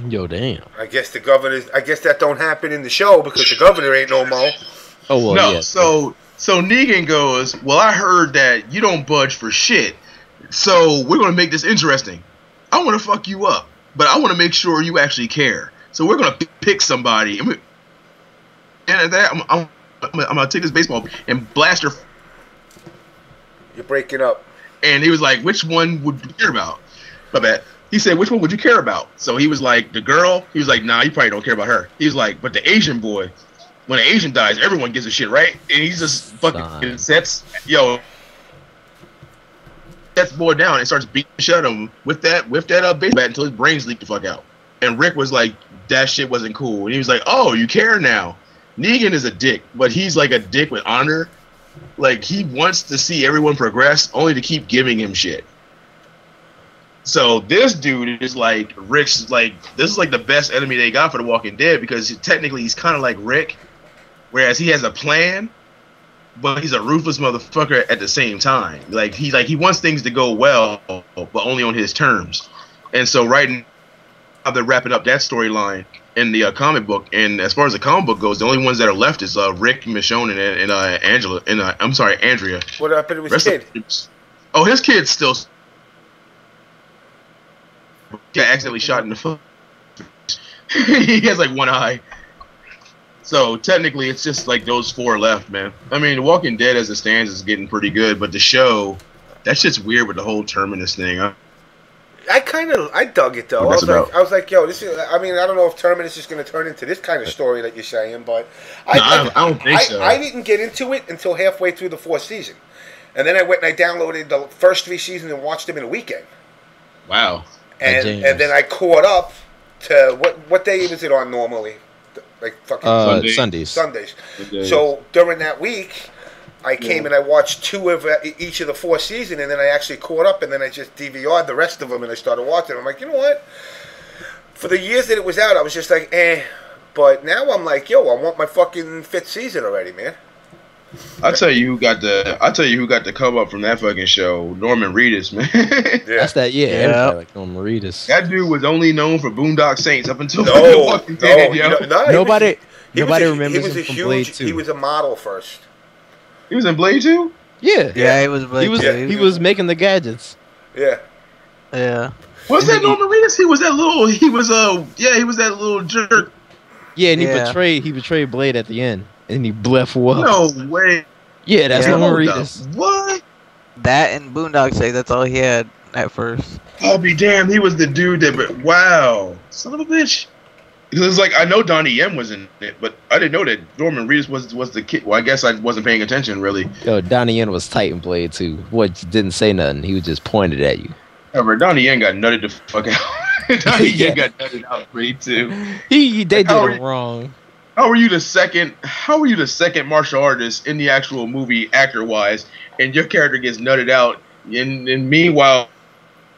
Yo, damn. I guess that don't happen in the show because the governor ain't no more. Oh, well, no, yeah. So Negan goes, "Well, I heard that you don't budge for shit. So we're going to make this interesting. I want to fuck you up, but I want to make sure you actually care. So we're going to pick somebody. And at that, I'm going to take this baseball and blast her." You're breaking up. And he was like, "Which one would you care about?" My bad. He said, "Which one would you care about?" So he was like, "The girl?" He was like, "Nah, you probably don't care about her." He was like, "But the Asian boy, when an Asian dies, everyone gives a shit, right?" And he's just fucking sets boy down and starts beating shut him with that baseball bat until his brains leak the fuck out. And Rick was like, that shit wasn't cool. And he was like, oh, you care now. Negan is a dick, but he's like a dick with honor. Like, he wants to see everyone progress, only to keep giving him shit. So this dude is like, Rick's like, this is like the best enemy they got for The Walking Dead, because technically he's kind of like Rick, whereas he has a plan, but he's a ruthless motherfucker at the same time. Like he wants things to go well, but only on his terms. And so right now they're wrapping up that storyline in the comic book. And as far as the comic book goes, the only ones that are left is Rick, Michonne, and Angela. And I'm sorry, Andrea. What happened to his kid? Oh, his kid's still got accidentally shot in the foot. He has like one eye. So technically, it's just like those 4 left, man. I mean, The Walking Dead as it stands is getting pretty good, but the show, that shit's weird with the whole Terminus thing. I dug it though. I was like, yo, this is. I mean, I don't know if Terminus is going to turn into this kind of story that you're saying, but I don't think so. I didn't get into it until halfway through the 4th season, and then I went and I downloaded the first 3 seasons and watched them in a weekend. Wow. And then I caught up to what day was it on normally? Like fucking Sundays. So during that week, I came and I watched 2 of each of the 4 seasons, and then I actually caught up, and then I just DVR'd the rest of them, and I started watching. I'm like, you know what? For the years that it was out, I was just like, eh. But now I'm like, yo, I want my fucking 5th season already, man. I'll tell you who got the come up from that fucking show. Norman Reedus, man. Yeah. That's that. Yeah, everybody like Norman Reedus. That dude was only known for Boondock Saints up until Nobody remembers him from Blade 2. He was a model first. He was in Blade 2? Yeah. Yeah, he was Blade 2. He was making the gadgets. Yeah. Yeah. Was that Norman Reedus? He was that little jerk. Yeah, and he betrayed Blade at the end. And he left up. No way. Yeah, that's Norman Reedus. What? That and Boondock Saints, that's all he had at first. I'll be damned, he was the dude that, wow. Son of a bitch. It was like, I know Donnie Yen was in it, but I didn't know that Norman Reedus was the kid. Well, I guess I wasn't paying attention, really. Yo, Donnie Yen was tight in Blade too. What, didn't say nothing. He was just pointed at you. However, Donnie Yen got nutted the fuck out. Donnie Yen got nutted out Blade 2. They did it wrong. How were you the second martial artist in the actual movie, actor-wise, and your character gets nutted out, and meanwhile,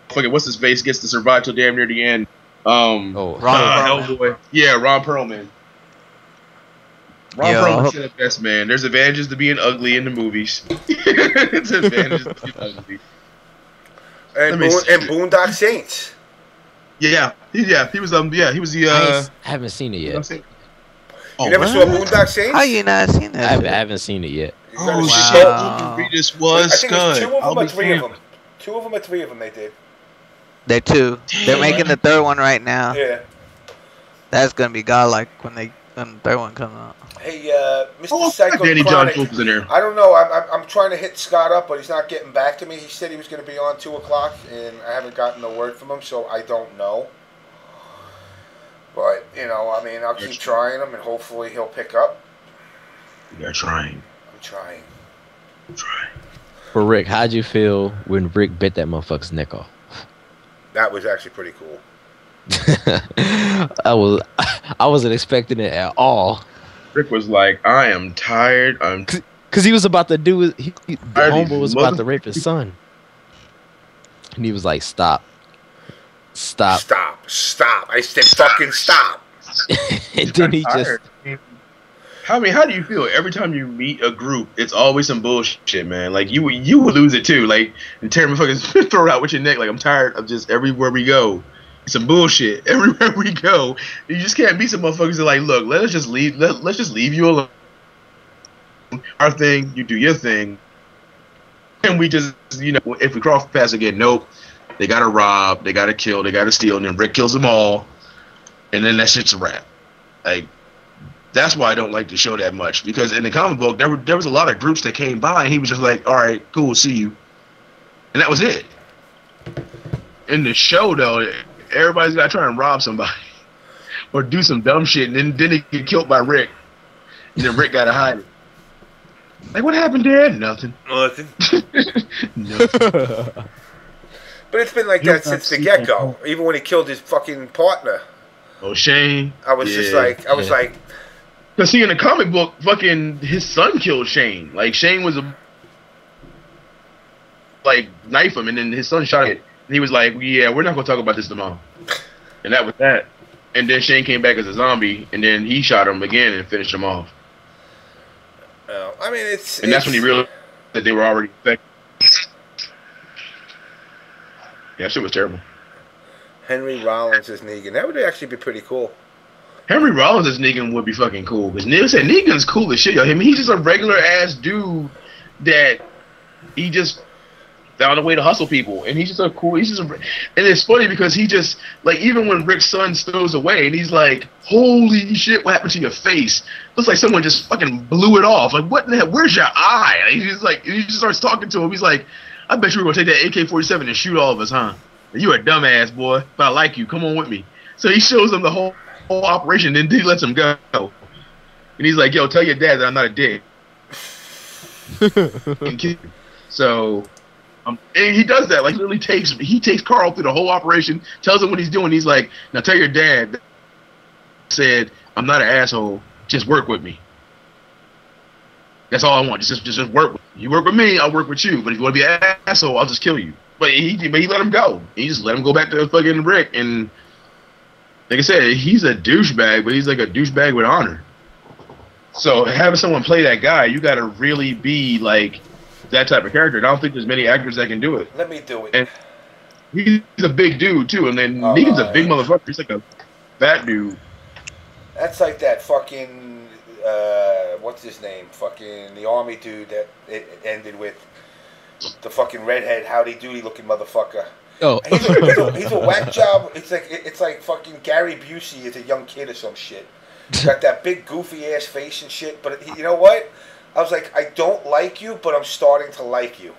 fucking what's his face gets to survive till damn near the end? Ron Hellboy. Yeah, Ron Perlman. Ron Perlman said it best, man. There's advantages to being ugly in the movies. It's advantages to being ugly. And Boondock Saints. Yeah, he was the. I haven't seen it yet. You never saw Boondock Saints? How you not seen that? I haven't seen it yet. Oh shit! Reedus was I think it was 2 of them or 3 of them. 2 of them or 3 of them they did. They're 2. They're making the 3rd one right now. Yeah. That's gonna be godlike when the 3rd one comes out. Hey, Mr. Psycho Danny Chronic, John was in there. I don't know. I'm trying to hit Scott up, but he's not getting back to me. He said he was going to be on 2 o'clock, and I haven't gotten a word from him, so I don't know. But, you know, I mean, I'll keep trying him, and hopefully he'll pick up. You're trying. I'm trying. For Rick, how'd you feel when Rick bit that motherfucker's neck off? That was actually pretty cool. I wasn't expecting it at all. Rick was like, I am tired. Because he was about to do it. The homeboy was about to rape his son. And he was like, stop. I said fucking stop. And then he just... How do you feel every time you meet a group? It's always some bullshit, man. Like you would lose it too. Like and tear motherfuckers throw it out with your neck. Like I'm tired of just everywhere we go. It's some bullshit everywhere we go. You just can't meet some motherfuckers that like, look, let's just leave you alone. Our thing, you do your thing, and we just if we cross paths again, nope. They gotta rob, they gotta kill, they gotta steal, and then Rick kills them all, and then that shit's a wrap. Like. That's why I don't like the show that much, because in the comic book there was a lot of groups that came by and he was just like, all right, cool, see you, and that was it. In the show though, everybody's got to try and rob somebody or do some dumb shit, and then they get killed by Rick, and then Rick got to hide it. Like, what happened there? Nothing. Nothing. But it's been like that since the get-go. Even when he killed his fucking partner. Oh, Shane. I was just like, because see, in the comic book, fucking his son killed Shane. Like Shane was knife him, and then his son shot it. And he was like, "Yeah, we're not gonna talk about this tomorrow." And that was that. And then Shane came back as a zombie, and then he shot him again and finished him off. I mean, and that's when he realized that they were already infected. Yeah, that shit was terrible. Henry Rollins as Negan. That would actually be pretty cool. Henry Rollins as Negan would be fucking cool. Because Neil said Negan's cool as shit, yo. I mean, he's just a regular ass dude that he just found a way to hustle people. And he's just a cool, and it's funny because he just, like, even when Rick's son stows away and he's like, holy shit, what happened to your face? Looks like someone just fucking blew it off. Like, what in the hell? Where's your eye? And he's like, he just starts talking to him. He's like, I bet you were going to take that AK-47 and shoot all of us, huh? You a dumbass, boy. But I like you. Come on with me. So he shows him the whole operation, and then he lets him go. And he's like, yo, tell your dad that I'm not a dick. So, and he does that. Like, literally he takes Carl through the whole operation, tells him what he's doing. He's like, now tell your dad that said, I'm not an asshole. Just work with me. That's all I want. Just work with me. You work with me, I'll work with you. But if you want to be an asshole, I'll just kill you. But he let him go. He just let him go back to fucking Rick. And like I said, he's a douchebag, but he's like a douchebag with honor. So having someone play that guy, you got to really be like that type of character. And I don't think there's many actors that can do it. Let me do it. And he's a big dude too. And then Negan's a big motherfucker. He's like a fat dude. That's like that fucking what's his name? Fucking the army dude that it ended with. The fucking redhead, howdy doody looking motherfucker. Oh, he's a whack job. It's like fucking Gary Busey as a young kid or some shit. He's got that big goofy ass face and shit. But you know what? I was like, I don't like you, but I'm starting to like you.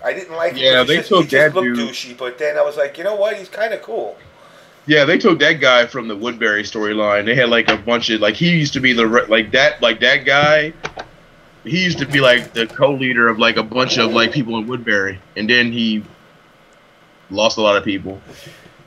I didn't like him. Yeah, they took that looked dude. douchey, but then I was like, you know what? He's kind of cool. Yeah, they took that guy from the Woodbury storyline. They had like a bunch of he used to be that guy. He used to be like the co-leader of like a bunch of like people in Woodbury, and then he lost a lot of people.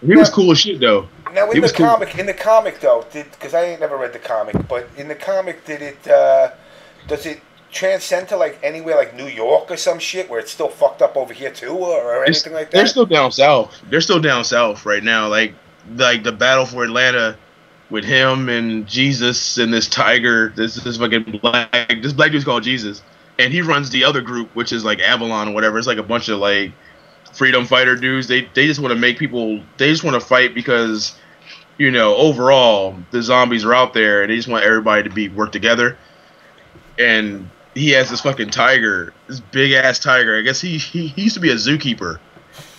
He was cool as shit though. Now in the comic though, because I ain't never read the comic, but in the comic, does it transcend to like anywhere like New York or some shit where it's still fucked up over here too, or anything like that? They're still down south. They're still down south right now. Like the battle for Atlanta. With him and Jesus and this tiger, this fucking black dude's called Jesus, and he runs the other group, which is like Avalon or whatever. It's like a bunch of like freedom fighter dudes. They just want to make people. They just want to fight because, you know, overall the zombies are out there, and they just want everybody to work together. And he has this fucking tiger, this big ass tiger. I guess he used to be a zookeeper,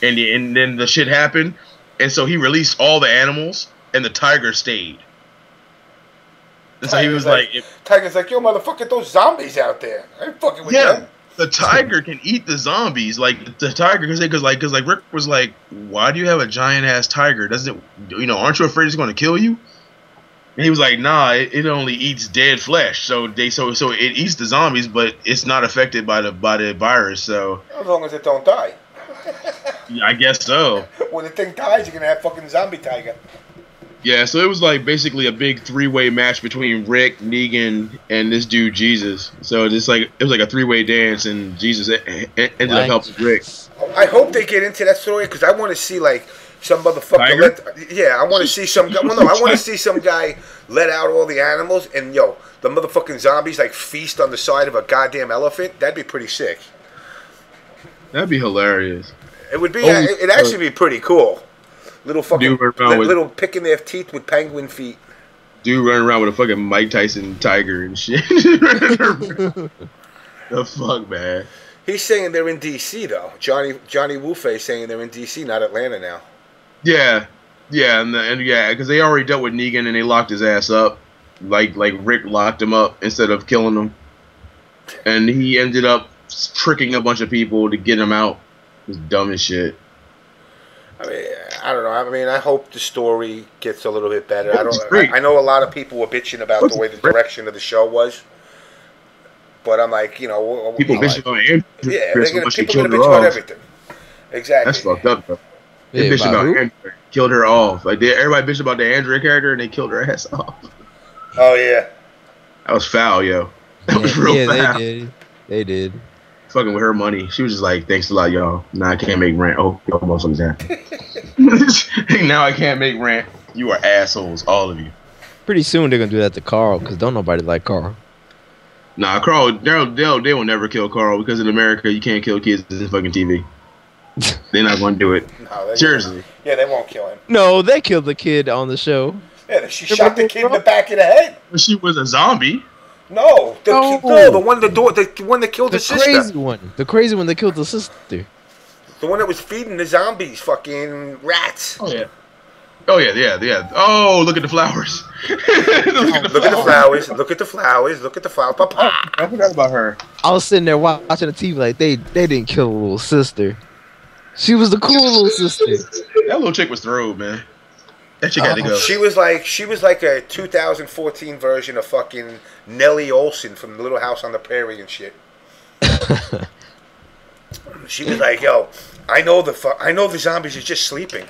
and then the shit happened, and so he released all the animals. And the tiger stayed. And so he was like Tiger's like, yo, motherfucker, those zombies out there. I ain't fucking with them. The tiger can eat the zombies. Like, the tiger, because Rick was like, why do you have a giant-ass tiger? Doesn't it, aren't you afraid it's going to kill you? And he was like, nah, it only eats dead flesh. So it eats the zombies, but it's not affected by the virus, so. As long as it don't die. I guess so. When the thing dies, you're going to have fucking zombie tiger. Yeah, so it was like basically a big three-way match between Rick, Negan, and this dude Jesus. So it was like a three-way dance, and Jesus ended up helping Rick. I hope they get into that story because I want to see like some motherfucker. I want to see some. I want to see some guy let out all the animals, and the motherfucking zombies like feast on the side of a goddamn elephant. That'd be pretty sick. That'd be hilarious. It would be. It'd actually be pretty cool. Little fucking little picking their teeth with penguin feet. Dude running around with a fucking Mike Tyson tiger and shit. The fuck, man. He's saying they're in D.C. though. Johnny Wtih saying they're in D.C., not Atlanta now. Yeah, because they already dealt with Negan and they locked his ass up, like Rick locked him up instead of killing him, and he ended up tricking a bunch of people to get him out. It was dumb as shit. I mean, I don't know. I mean, I hope the story gets a little bit better. I know a lot of people were bitching about the way the direction of the show was, but I'm like, people bitching on Andrew. Yeah, people are gonna bitch about everything. Exactly. That's fucked up, bro. They Yeah, bitched about about who? Andrea, killed her off. Like everybody bitched about the Andrea character, and they killed her ass off. Oh yeah. That was foul, yo. That was real Yeah, they foul. did. They did. Fucking with her money. She was just like, thanks a lot, y'all. Now I can't make rent. Oh, y'all motherfuckers happy. Now I can't make rent. You are assholes, all of you. Pretty soon they're gonna do that to Carl, because don't nobody like Carl. Nah, Carl, they will never kill Carl, because in America, you can't kill kids in fucking TV. They're not going to do it. No, Seriously. Yeah, they won't kill him. No, they killed the kid on the show. Yeah, she shot the kid in the back of the head. But she was a zombie. No, the one that killed the sister. Crazy one. The crazy one that killed the sister. The one that was feeding the zombies fucking rats. Oh, yeah. Oh, yeah. Oh, look at the flowers. Look at the flowers. Look at the flowers. Look at the flowers. Papa. I forgot about her. I was sitting there watching the TV like they didn't kill the little sister. She was the cool little sister. That little chick was thrilled, man. That chick had to go. She was like a 2014 version of fucking Nellie Olson from Little House on the Prairie and shit. She was like, "Yo, I know the zombies are just sleeping.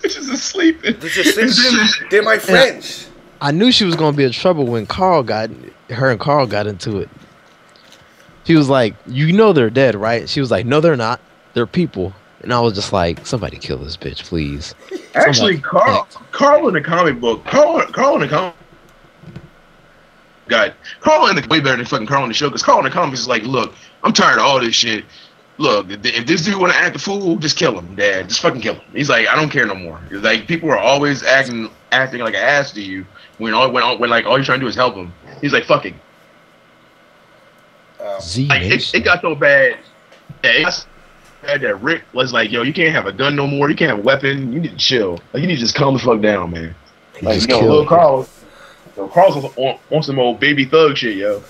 Just sleeping. They're just sleeping. They're my friends." I knew she was gonna be in trouble when Carl got into it. She was like, "You know they're dead, right?" She was like, "No, they're not. They're people." And I was just like, "Somebody kill this bitch, please." Actually, Carl in the comic book, Carl in the comic. God, Carl in the way better than fucking Carl in the show, because Carl in the comics is like, look, I'm tired of all this shit. Look, if this dude want to act a fool, just kill him, Dad. Just fucking kill him. He's like, I don't care no more. He's like, people are always acting like an ass to you when like all you're trying to do is help him. He's like, fuck it. Like, it got so bad. Yeah, it got so bad that Rick was like, yo, you can't have a gun no more. You can't have a weapon. You need to chill. Like, you need to just calm the fuck down, man. Like, yo, little Carl. Carl's on some old baby thug shit, yo.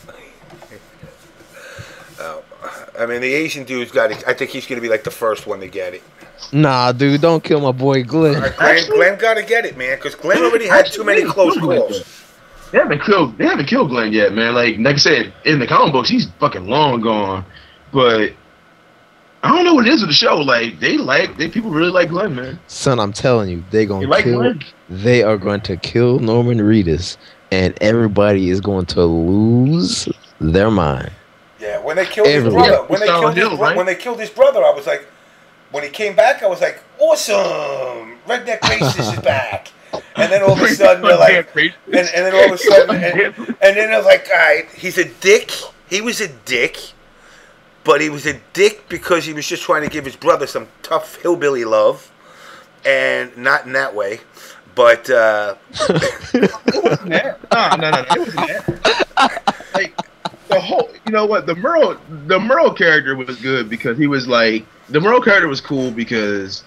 I mean, the Asian dude's got it. I think he's gonna be like the first one to get it. Nah, dude, don't kill my boy Glenn. Glenn gotta get it, man, because Glenn already had too many close calls. They haven't killed Glenn yet, man. Like I said, in the comic books, he's fucking long gone. But I don't know what it is with the show. Like people really like Glenn, man. Son, I'm telling you, they are going to kill Norman Reedus, and everybody is going to lose their mind. Yeah, when they killed his brother, when they killed his brother, I was like, when he came back, I was like, awesome, redneck racist is back. And then all of a sudden they're like, and then all of a sudden, and then I was like, all right, he's a dick. He was a dick, but he was a dick because he was just trying to give his brother some tough hillbilly love, and not in that way. But it wasn't that. No, it wasn't that. Like the whole, you know what? The Merle character was good because he was like, the Merle character was cool because,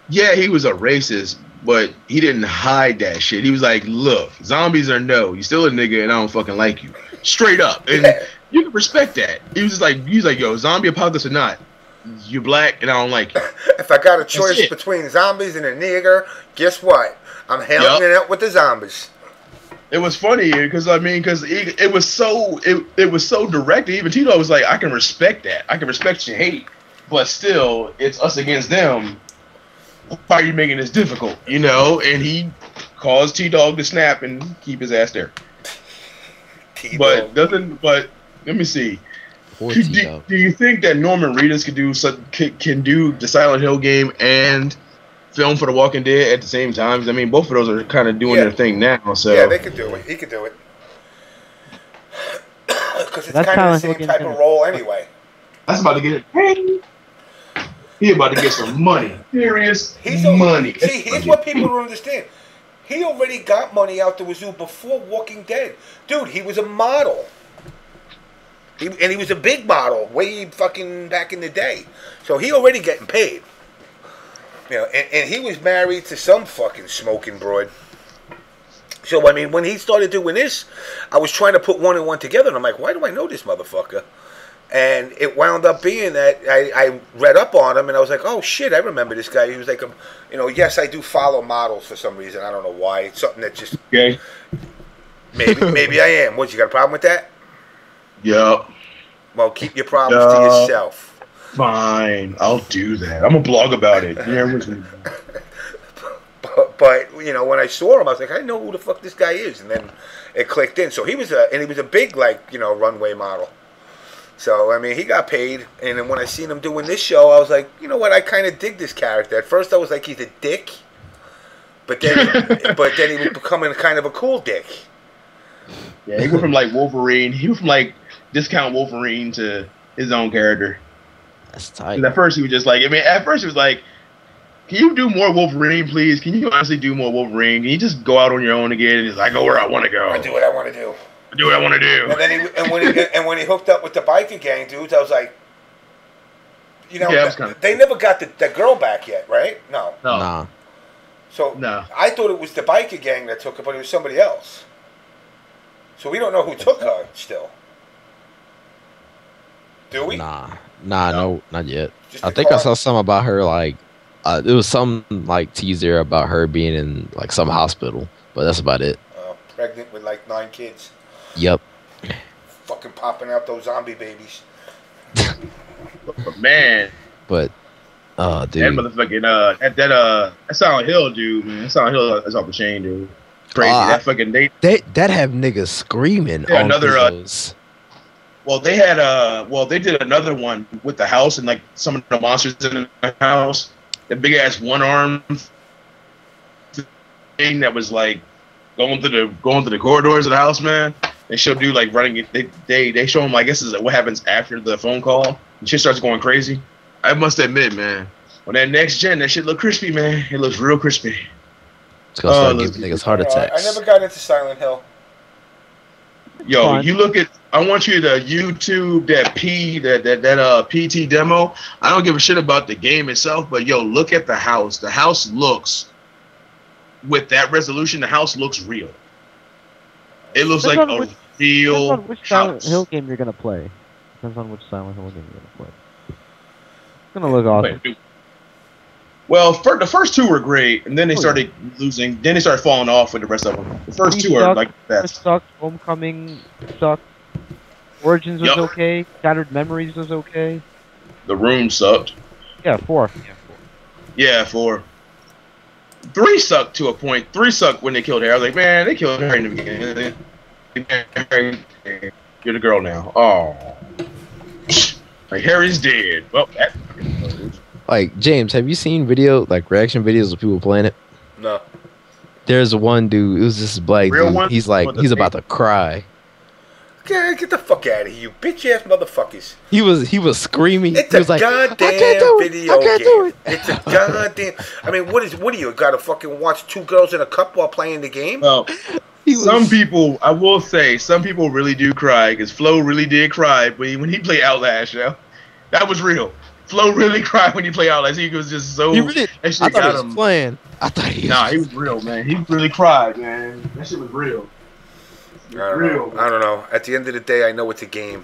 yeah, he was a racist, but he didn't hide that shit. He was like, look, zombies are no, you still a nigga, and I don't fucking like you, straight up, and you can respect that. He was like, yo, zombie apocalypse or not, you black, and I don't like you. If I got a choice between zombies and a nigger, guess what? I'm hanging it out with the zombies. It was funny because it was so direct. Even Tito was like, I can respect that. I can respect your hate, but still, it's us against them. Why are you making this difficult? You know, and he caused T-Dog to snap and keep his ass there. But let me see. Do you think that Norman Reedus can do the Silent Hill game and film for The Walking Dead at the same time? I mean, both of those are kind of doing their thing now. So yeah, they could do it. He could do it because it's kind of the same type of role anyway. That's about to get it. He about to get some money. Serious money. See, here's what people don't understand. He already got money out the wazoo before Walking Dead. Dude, he was a model. And he was a big model way fucking back in the day. So he already getting paid. You know, and he was married to some fucking smoking broad. So, I mean, when he started doing this, I was trying to put one and one together, and I'm like, why do I know this motherfucker? And it wound up being that I read up on him, and I was like, oh, shit, I remember this guy. He was like, yes, I do follow models for some reason. I don't know why. It's something that just... Okay. Maybe I am. What, you got a problem with that? Yeah. Well, keep your problems to yourself. Fine, I'll do that. I'm gonna blog about it. But you know, when I saw him, I was like, I know who the fuck this guy is, and then it clicked in. So he was a big, like, you know, runway model. So I mean, he got paid, and then when I seen him doing this show, I was like, you know what, I kind of dig this character. At first, I was like, he's a dick, but then he was becoming kind of a cool dick. Yeah, he went from like Wolverine. He went from like discount Wolverine to his own character. That's tight. At first, he was just like, I mean, at first, he was like, can you do more Wolverine, please? Can you honestly do more Wolverine? Can you just go out on your own again? And he's like, I go where I want to go. I do what I want to do. I do what I want to do. And then when he hooked up with the biker gang dudes, I was like, you know, yeah, they never got the girl back yet, right? No. Nah. So no. I thought it was the biker gang that took her, but it was somebody else. So we don't know who took her still. Do we? Nah, no, not yet. Just I the think I car? saw something about her, like, it was some, like, teaser about her being in, like, some hospital, but that's about it. Pregnant with like 9 kids. Yep. Fucking popping out those zombie babies. Man. But, dude. That motherfucking, that Silent Hill dude, man. That Silent Hill is off the chain, dude. Crazy. That fucking, that have niggas screaming on another, videos. Well, they had they did another one with the house and like some of the monsters in the house. The big ass one arm thing that was like going through the corridors of the house, man. They show dude like running it. They show him, I guess, is what happens after the phone call. And shit starts going crazy. I must admit, man, on that next gen, that shit look crispy, man. It looks real crispy. It's gonna start giving niggas heart attacks. I never got into Silent Hill. Yo, you look at. I want you to YouTube that PT demo. I don't give a shit about the game itself, but yo, look at the house. The house looks, with that resolution, the house looks real. It looks like a real Depends on which house. Silent Hill game you're gonna play. Depends on which Silent Hill game you're gonna play. It's gonna look awesome. Well, the first 2 were great, and then they started losing. Then they started falling off with the rest of them. The first 2 are like the best. Sucked. Homecoming sucked. Origins was okay. Shattered Memories was okay. The Room sucked. Yeah, 4. Yeah, 4. 3 sucked to a point. 3 sucked when they killed Harry. I was like, man, they killed Harry in the beginning. You're the girl now. Oh. Like, Harry's dead. Well, that Like, James, have you seen reaction videos of people playing it? No. There's one dude, it was this black Real dude. one? He's like, he's about to cry. Get the fuck out of here, you bitch ass motherfuckers. He was screaming. It's He was a like, goddamn video I can't game. do it. It's a goddamn. I mean, what do you got to fucking watch 2 girls in a cup while playing the game? Well, some people, I will say, some people really do cry, because Flo really did cry when he played Outlast, yo. That was real. Flo really cried when he played Outlast. He was just so. He really, that shit I thought got he was him. playing. I thought he was. Nah, he was real, man. He really cried, man. That shit was real. I don't know. At the end of the day, I know it's a game.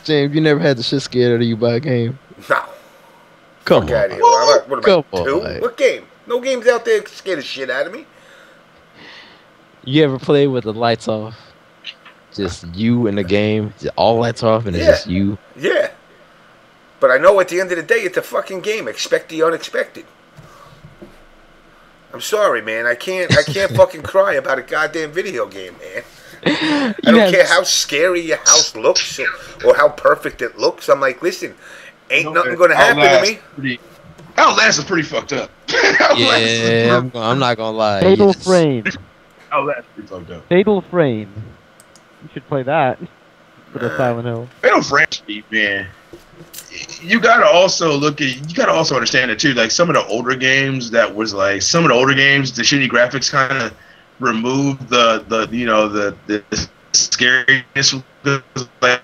James, you never had the shit scared out of you by a game? No. Come Fuck on. out of here. What am Come I, on, 2? man. What game? No games out there scare the shit out of me. You ever play with the lights off? Just you in the game, just all lights off, and it's just you. Yeah. But I know at the end of the day, it's a fucking game. Expect the unexpected. I'm sorry, man. I can't fucking cry about a goddamn video game, man. I don't care how scary your house looks or how perfect it looks. I'm like, listen, ain't nothing going to happen to me. Outlast is pretty fucked up. Yeah, I'm not gonna lie. Fatal Frame. Outlast is pretty fucked up. Fatal Frame. You should play that for the Silent Hill. Fatal Frame, man. You gotta also understand it too. Like some of the older games, the shitty graphics kind of removed the scariness. Like,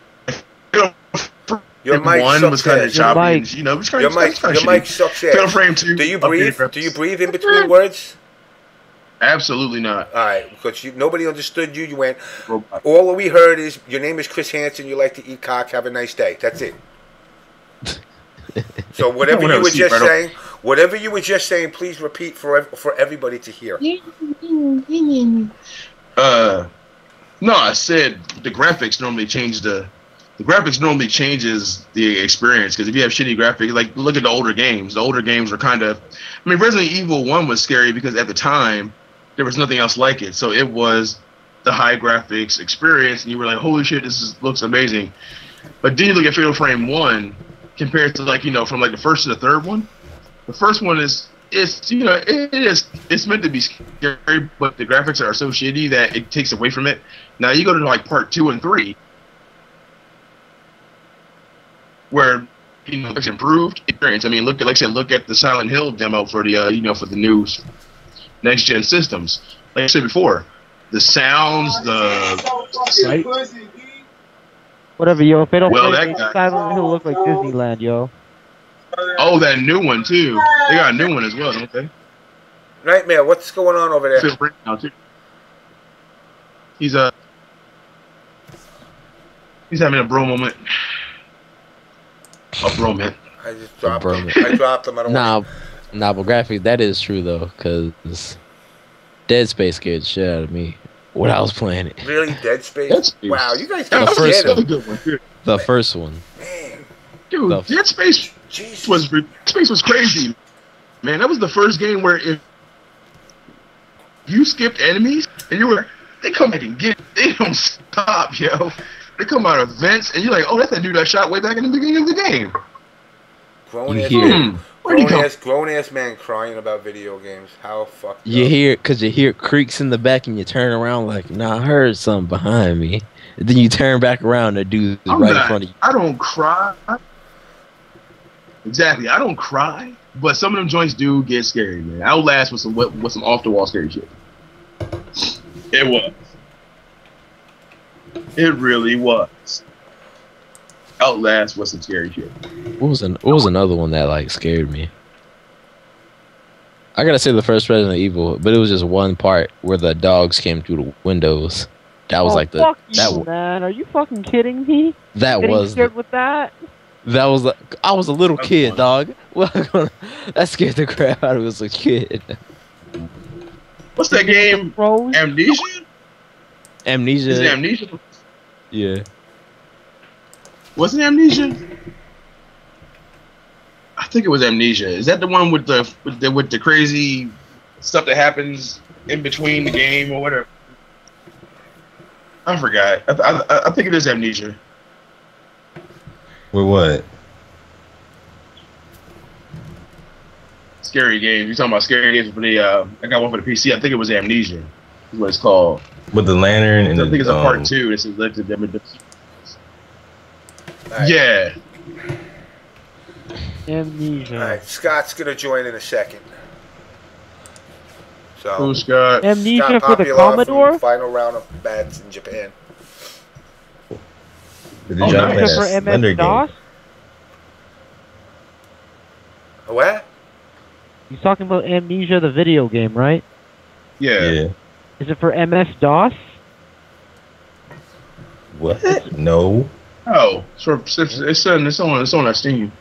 your mic one was kind of choppy. Your mic sucks. Fatal Frame 2. Do you breathe? Do you breathe in between words? Absolutely not. All right, because nobody understood you. You went. All we heard is your name is Chris Hansen. You like to eat cock. Have a nice day. That's it. So whatever you were just saying, please repeat for everybody to hear. No, I said the graphics normally change the the graphics normally changes the experience, because if you have shitty graphics, like look at the older games. The older games were kind of, I mean, Resident Evil 1 was scary because at the time there was nothing else like it, so it was the high graphics experience, and you were like, holy shit, looks amazing. But then you look at Fatal Frame 1 compared to, like, from like the first to the third one. The first one it's meant to be scary, but the graphics are so shitty that it takes away from it. Now you go to like part 2 and 3, where it's improved experience. I mean, look at the Silent Hill demo for the for the new next gen systems. Like I said before, the sounds, the sight. Whatever, yo. Fatal Frame Silent Hill look like Disneyland, yo. Oh, that new one too. They got a new one as well, don't they? Nightmare, what's going on over there? He's having a bro moment. A bro moment. I just dropped him. I dropped him. I don't Nah, but graphics, that is true though, because Dead Space scared the shit out of me when I was playing it. Really, Dead Space? Wow, you guys the first one. Good one. The first one. Man, dude, Dead Space was crazy. Man, that was the first game where if you skipped enemies and they come back and they don't stop, yo. They come out of vents and you're like, oh, that's that dude I shot way back in the beginning of the game. Grown ass man crying about video games. How fucked up. You hear creaks in the back and you turn around like, nah, I heard something behind me. And then you turn back around and dude is right in front of you. I don't cry. Exactly, I don't cry, but some of them joints do get scary, man. Outlast with some off the wall scary shit. It was. It really was. Outlast was some scary shit. What was another one that like scared me? I gotta say the first Resident Evil, but it was just one part where the dogs came through the windows. That was like fuck you, man. Are you fucking kidding me? That was scared with that. That was I was a little kid, dog. That scared the crap out of me as a kid. What's that game? Amnesia? Amnesia. Is it Amnesia? Yeah. Was it Amnesia? I think it was Amnesia. Is that the one with the crazy stuff that happens in between the game or whatever? I forgot. I think it is Amnesia. With what? Scary games. You talking about scary games for the? I got one for the PC. I think it was Amnesia. Is what it's called. With the lantern and I think it's a part 2. This is lifted. Right. Yeah. Amnesia. All right, Scott's gonna join in a second. So, who's Scott? Amnesia for the Commodore. Final round of bats in Japan. Amnesia for MS-DOS. What? You're talking about Amnesia, the video game, right? Yeah. Is it for MS-DOS? What? No. Oh, it's on our Steam.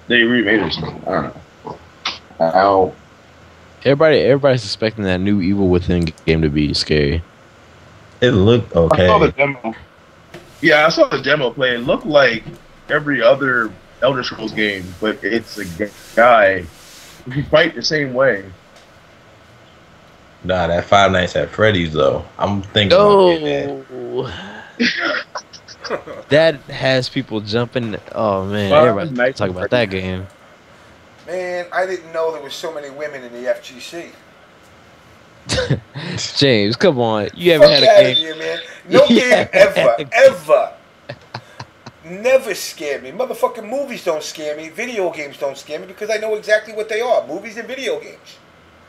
They remade it. I don't know. Ow. Everybody's suspecting that new Evil Within game to be scary. It looked okay. I saw the demo. Yeah, I saw the demo play. It looked like every other Elder Scrolls game, but it's a guy who fight the same way. Nah, that Five Nights at Freddy's though. I'm thinking. That has people jumping. Oh man, everybody talk about that game. Man, I didn't know there were so many women in the FGC. James, come on. You ever had a game? Here, man. No game ever never scared me. Motherfucking movies don't scare me. Video games don't scare me because I know exactly what they are. Movies and video games.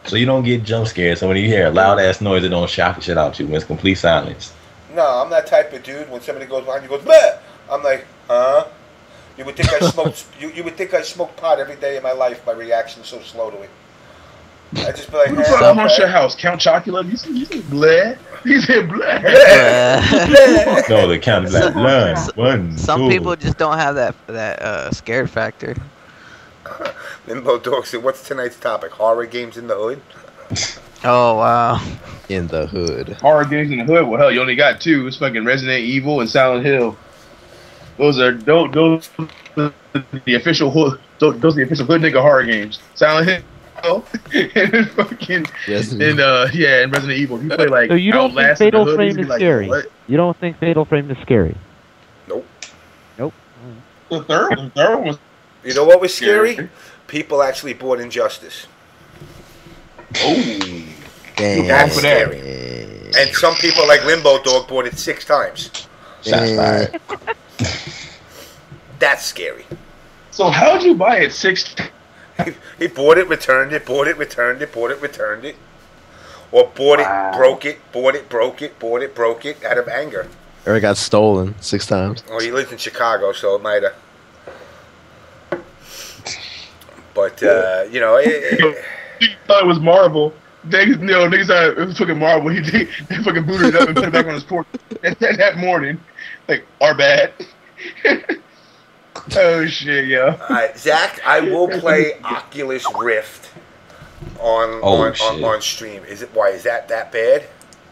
So you don't get jump scared. So when you hear a loud ass noise, it don't shock the shit out you when it's complete silence. No, I'm that type of dude. When somebody goes behind you, goes, "Bleh!" I'm like, huh? You would think I smoked. you would think I smoked pot every day of my life. My reaction's so slow to it. I just be like, "Who's from your house? Count Chocula? You said bleh? You said bleh? No, the count is like bleh. Some people just don't have that scared factor. Limbo Dog said, "What's tonight's topic? Horror games in the hood." Oh wow. in the hood. Horror games in the hood. Well, hell, you only got two. It's fucking Resident Evil and Silent Hill. Those are the official hood. Those are the official hood nigga horror games. Silent Hill and fucking and Resident Evil. You play like So you don't think Outlast in the Fatal hood, Frame you is be like, scary? what? You don't think Fatal Frame is scary? Nope. Nope. The third one was. You know what was scary? People actually bought Injustice. Oh. Damn. That's scary. And some people like Limbo Dog bought it 6 times. Shots fired. That's scary. So how'd you buy it 6? He bought it, returned it, bought it, returned it, bought it, returned it. Or bought it, broke it, bought it, broke it, bought it, broke it out of anger. Or it got stolen 6 times. Well, he lives in Chicago, so it might have. But, you know... He thought it was Marvel. Niggas thought it was fucking Marvel. They fucking booted it up and put it back on his porch that morning. Like, our bad. Oh, shit, yo. Alright, Zach, I will play Oculus Rift on stream. Is that bad?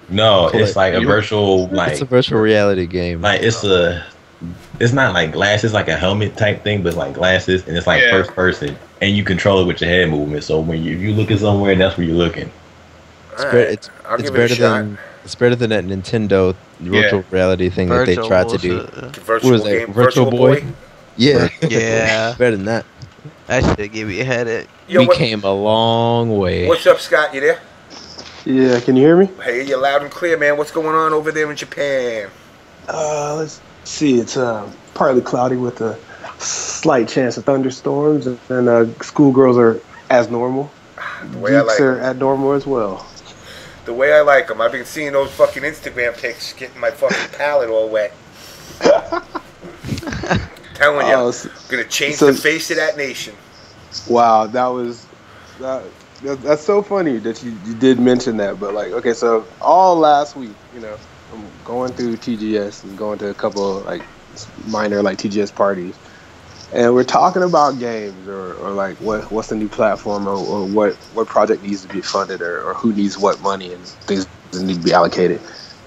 No, it's like a virtual, like it's a virtual reality game. Like it's not like glasses, like a helmet type thing, but like glasses, and it's like first person, and you control it with your head movement. So when if you looking somewhere, that's where you're looking. It's better than that Nintendo virtual reality thing that they tried to do. Virtual what was that? game, Virtual Boy? Yeah. Yeah. Better than that. That should give you a headache. We came a long way. What's up, Scott? You there? Yeah, can you hear me? Hey, you're loud and clear, man. What's going on over there in Japan? Let's see. It's partly cloudy with a slight chance of thunderstorms, and schoolgirls are as normal. The way I like are at normal as well. The way I like them. I've been seeing those fucking Instagram pics, getting my fucking palate all wet. Telling you, gonna change the face of that nation. Wow, that's so funny that you did mention that. But like, okay, so all last week, you know, I'm going through TGS and going to a couple like minor like TGS parties, and we're talking about games or like what's the new platform or what project needs to be funded or who needs what money and things that need to be allocated.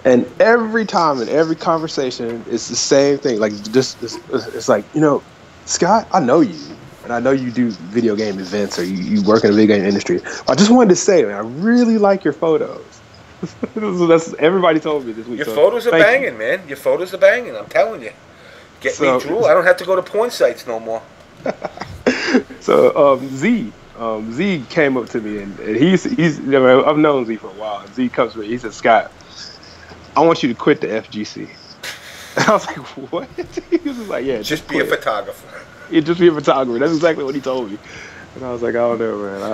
And every time in every conversation, it's the same thing. Like, it's like, you know, Scott, I know you, and I know you do video game events or you work in the video game industry. I just wanted to say, man, I really like your photos. That's everybody told me this week. Your photos are banging, man. Your photos are banging. I'm telling you. Get me drool. I don't have to go to porn sites no more. So Z came up to me and he's you know, I've known Z for a while. And Z comes to me. He said, Scott, I want you to quit the FGC. And I was like, what? He was like, yeah. Just be a photographer. Yeah, just be a photographer. That's exactly what he told me. And I was like, I don't know, man. I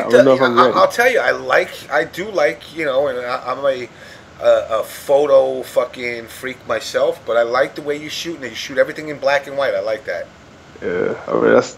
don't know if I'm ready. I'll tell you, I do like, you know, and I'm a photo fucking freak myself, but I like the way you shoot, and you shoot everything in black and white. I like that. Yeah, I mean, that's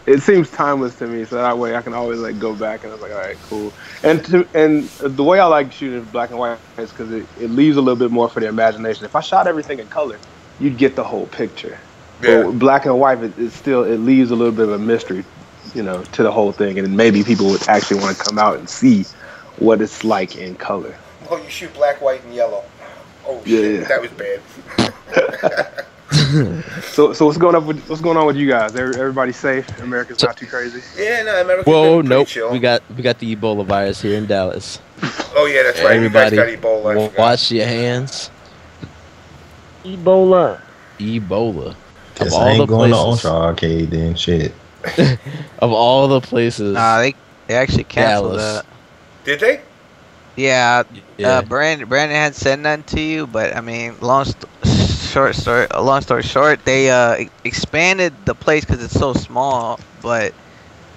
it seems timeless to me, so that way I can always like go back and I was like, all right, cool. And the way I like shooting in black and white is because it leaves a little bit more for the imagination. If I shot everything in color, you'd get the whole picture. Yeah. But black and white, it leaves a little bit of a mystery, you know, to the whole thing, and maybe people would actually want to come out and see what it's like in color. Oh, you shoot black, white, and yellow. Oh shit, yeah. That was bad. So what's going on with you guys? Everybody safe? America's not too crazy? Yeah, no, America's nope. Chill. We got the Ebola virus here in Dallas. Oh yeah, that's right. Everybody, you guys got Ebola. Wash your hands. Ebola. Guess I ain't going to Ultra Arcade then, shit. Of all the places. Nah, they actually canceled Dallas. that. Did they? Yeah. Brandon had said nothing to you, but I mean, long story short, they expanded the place because it's so small, but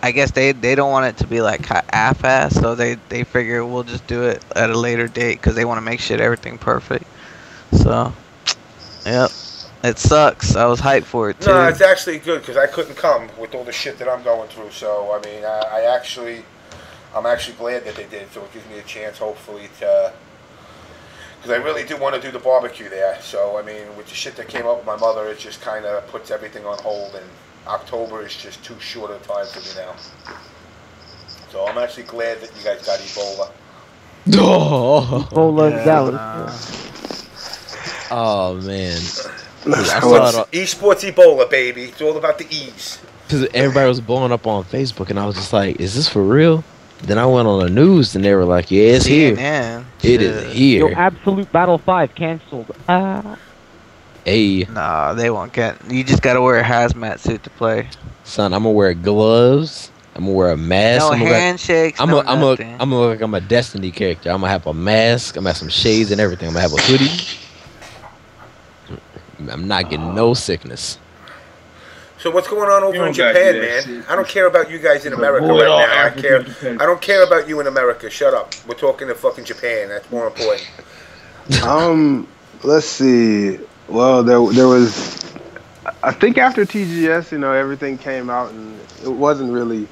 I guess they don't want it to be like half-ass, so they figure we'll just do it at a later date because they want to make everything perfect. So, yep. It sucks. I was hyped for it too. No, it's actually good because I couldn't come with all the shit that I'm going through. So I mean, I'm actually glad that they did. So it gives me a chance, hopefully, to because I really do want to do the barbecue there. So I mean, with the shit that came up with my mother, it just kind of puts everything on hold. And October is just too short a time for me now. So I'm actually glad that you guys got Ebola. Ebola down. Oh man. Esports Ebola, baby. It's all about the E's. Because everybody was blowing up on Facebook, and I was just like, "Is this for real?" Then I went on the news, and they were like, "Yeah, it's here. It is here." Yo, Absolute Battle 5 canceled. Hey. Nah, they won't get. You just gotta wear a hazmat suit to play. Son, I'm gonna wear gloves. I'm gonna wear a mask. No handshakes. I'm a Destiny character. I'm gonna have a mask. I'm gonna have some shades and everything. I'm gonna have a hoodie. I'm not getting no sickness. So what's going on over in Japan, man? I don't care about you guys in America right now. I don't care about you in America. Shut up. We're talking to fucking Japan. That's more important. Let's see. Well, there was. I think after TGS, everything came out, and it wasn't really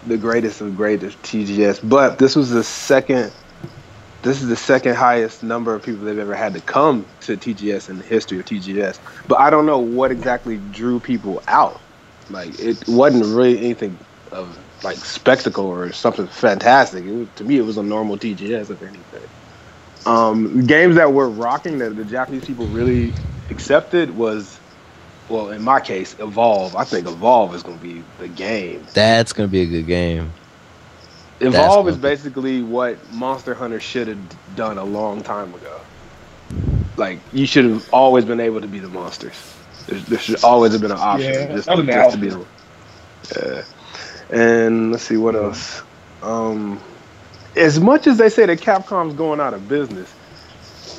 the greatest of greatest TGS, but this was the second. This is the second highest number of people they've ever had to come to TGS in the history of TGS. But I don't know what exactly drew people out. Like, it wasn't really anything of, like, spectacle or something fantastic. To me, it was a normal TGS, if anything. Games that were rocking that the Japanese people really accepted was, well, in my case, Evolve. I think Evolve is going to be the game. That's going to be a good game. Evolve is basically what Monster Hunter should have done a long time ago. Like, you should have always been able to be the monsters. There should always have been an option just to be able. Yeah. And let's see what else. As much as they say that Capcom's going out of business,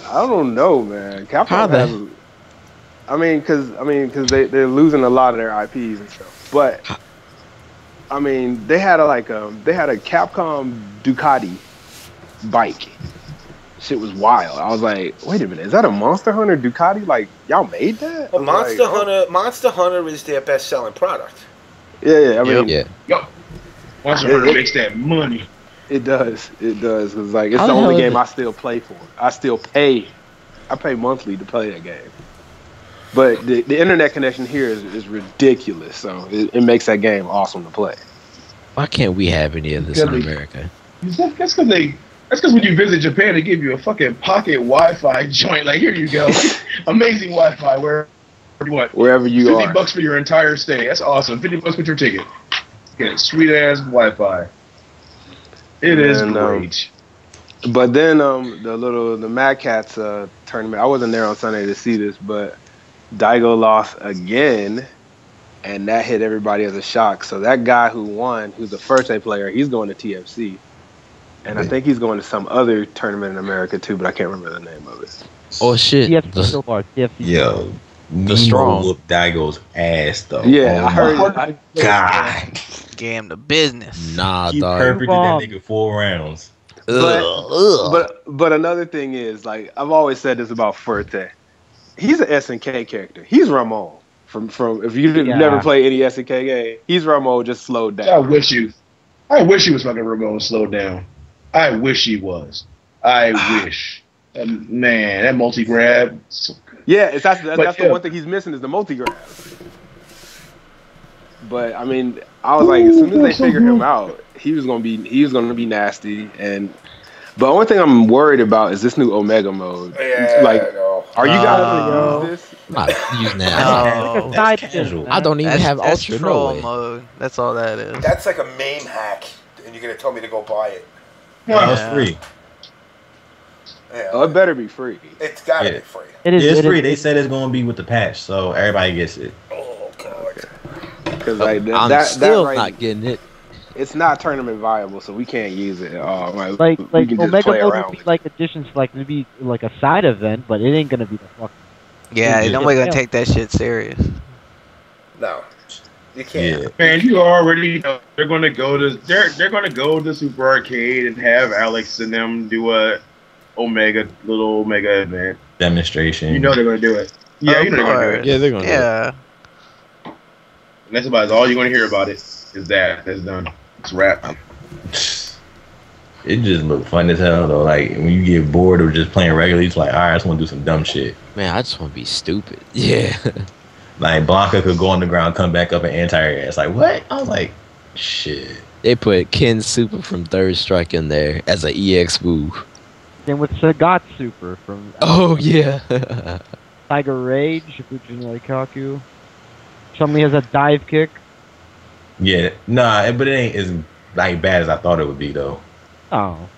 I don't know, man. Capcom has. Because they're losing a lot of their IPs and stuff, but. I mean, they had a Capcom Ducati bike. Shit was wild. I was like, wait a minute, is that a Monster Hunter Ducati? Like, y'all made that? Well, Monster Hunter is their best-selling product. Yeah. I mean, Monster Hunter makes that money. It does. Cause like it's the only game I still play for. I pay monthly to play that game. But the internet connection here is ridiculous, so it makes that game awesome to play. Why can't we have any of this in America? That's because when you visit Japan, they give you a fucking pocket Wi-Fi joint. Like, here you go, amazing Wi-Fi wherever you want. Wherever you are. $50 for your entire stay. That's awesome. $50 with your ticket. Get sweet ass Wi-Fi. It is great. But then the Mad Cats tournament. I wasn't there on Sunday to see this, but Daigo lost again, and that hit everybody as a shock. So that guy who won, who's the first day player, he's going to TFC. And I think he's going to some other tournament in America too, but I can't remember the name of it. Oh shit! TFC. Yo, the strong whoop Daigo's ass though. Yeah, I heard. God, gave him the business. Nah, he dog. perfected that nigga 4 rounds. But another thing is, like, I've always said this about Fuerte. He's an SNK character. He's Ramon from if you didn't never play any SNK game, he's Ramon just slowed down. I wish he was fucking Ramon slowed down. I wish he was. I wish. Man, that multi-grab. So yeah, that's the one thing he's missing is the multi-grab. But I mean, I was like, as soon as they figure him out, he was gonna be nasty. But the only thing I'm worried about is this new Omega mode. Yeah, like, are you guys gonna use this? I'm not using that. I don't even have Ultra troll mode. That's all that is. That's like a MAME hack, and you're gonna tell me to go buy it. No, it's free. Yeah. Oh, it better be free. It's gotta be free. It's free. They said it's gonna be with the patch, so everybody gets it. Oh god. Because like I'm still not getting it. It's not tournament viable, so we can't use it at all. Like Omega mode would be like additions, like maybe like a side event, but it ain't gonna be the fuck. Yeah, nobody gonna take that shit serious. No, you can't. Yeah. Man, you already know they're gonna go to Super Arcade and have Alex and them do a little Omega event demonstration. You know they're gonna do it. Yeah, you know they're gonna do it. Yeah, they're gonna. Yeah. And that's about all you're gonna hear about it is that that's done. It's wrapped. It just look fun as hell though. Like when you get bored of just playing regularly, it's like, all right, I just want to do some dumb shit. Man, I just want to be stupid. Yeah. Like Blanca could go on the ground, come back up, and anti-air ass. Like what? I was like, shit. They put Ken Super from Third Strike in there as an EX move. Same with Sagat Super from. Oh yeah. Tiger Rage, Fujinori Kaku. Chun-Li has a dive kick. Yeah, nah, but it ain't as like bad as I thought it would be though. Oh.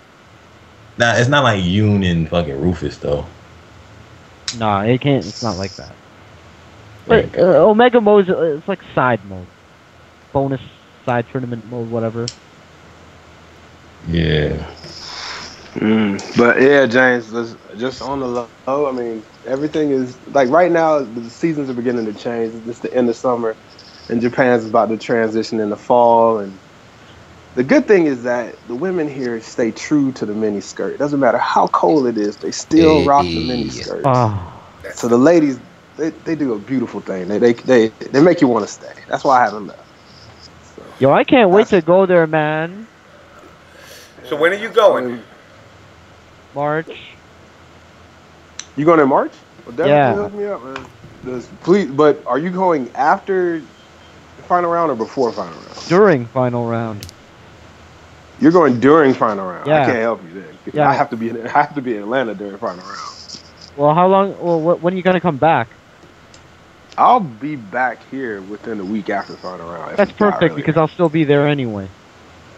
Nah, it's not like Yoon and fucking Rufus though. Nah, it can't. It's not like that. But Omega mode, it's like side mode, bonus side tournament mode, whatever. Yeah. But yeah, James, just on the low. I mean, everything is like right now. The seasons are beginning to change. It's the end of summer, and Japan's about to transition into fall. And the good thing is that the women here stay true to the mini skirt. It doesn't matter how cold it is; they still rock the mini skirts. So the ladies, they do a beautiful thing. They make you want to stay. That's why I haven't left. So, yo, I can't wait to go there, man. So when are you going? March. You going in March? Well, definitely Yeah. hook me up, man. Please, but are you going after the final round or before final round? During final round. You're going during final round. Yeah. I can't help you then. Yeah. I have to be in Atlanta during final round. Well, how long? Well, when are you gonna come back? I'll be back here within a week after final round. That's perfect because I'll still be there anyway.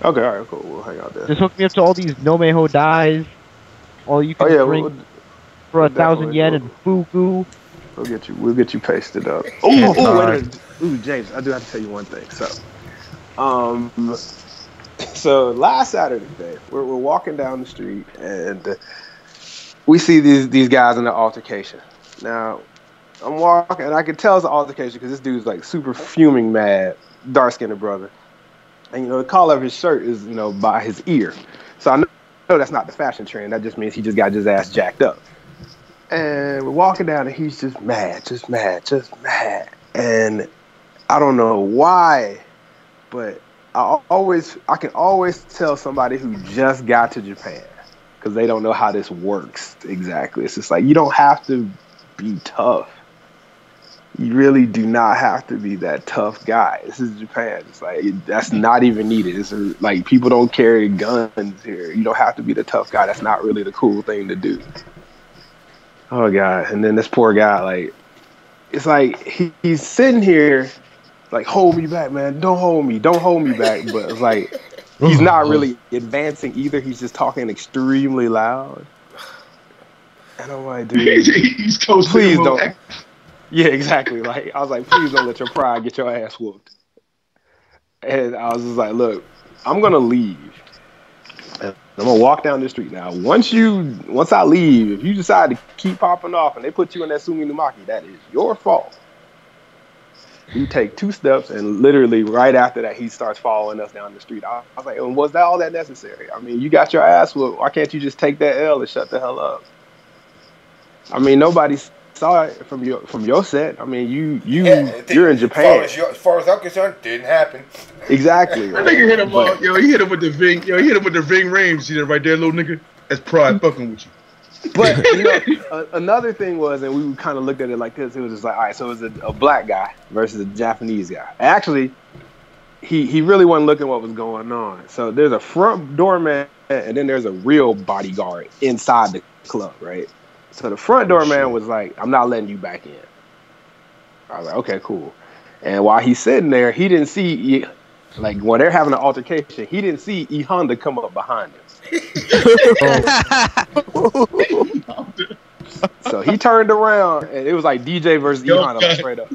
Okay, all right, cool. We'll hang out there. Just hook me up to all these Nomeho dies. All you can drink for 1,000 yen and fugu. We'll get you pasted up. Wait a minute. Ooh, James, I do have to tell you one thing. So last Saturday, we're walking down the street and we see these guys in an altercation. Now, I'm walking and I can tell it's an altercation because this dude's like super fuming mad, dark-skinned brother. And the collar of his shirt is by his ear. So I know that's not the fashion trend. That just means he just got his ass jacked up. And we're walking down and he's just mad. And I don't know why, but I can always tell somebody who just got to Japan because they don't know how this works exactly. It's just like you don't have to be tough. You really do not have to be that tough guy. This is Japan. It's like that's not even needed. It's like people don't carry guns here. You don't have to be the tough guy. That's not really the cool thing to do. Oh God! And then this poor guy, like, it's like he's sitting here, like, hold me back, man. Don't hold me back. But it's like he's not really advancing either. He's just talking extremely loud. And I'm like, dude, please don't. Yeah, exactly. Like I was like, please don't let your pride get your ass whooped. And I was just like, look, I'm gonna leave. And I'm gonna walk down the street now. Once I leave, if you decide to keep popping off and they put you in that Sumi Numaki, that is your fault. You take 2 steps and literally right after that he starts following us down the street. I was like, was that all that necessary? I mean, you got your ass whooped. Why can't you just take that L and shut the hell up? I mean, nobody saw it from your set. I mean, you're in Japan. As far as I'm concerned, didn't happen. Exactly. I think you hit him off. Yo, he hit him with the Ving. Yo, he hit him with the Ving range. See that right there, little nigga? That's pride fucking with you. But another thing was, and we kind of looked at it like this. It was just like, all right, so it was a black guy versus a Japanese guy. Actually, he really wasn't looking what was going on. So there's a front doorman, and then there's a real bodyguard inside the club, right? So the front doorman was like, I'm not letting you back in. I was like, okay, cool. And while he's sitting there, he didn't see, like, when they're having an altercation, he didn't see E Honda come up behind him. So he turned around, and it was like DJ versus E Honda, straight up.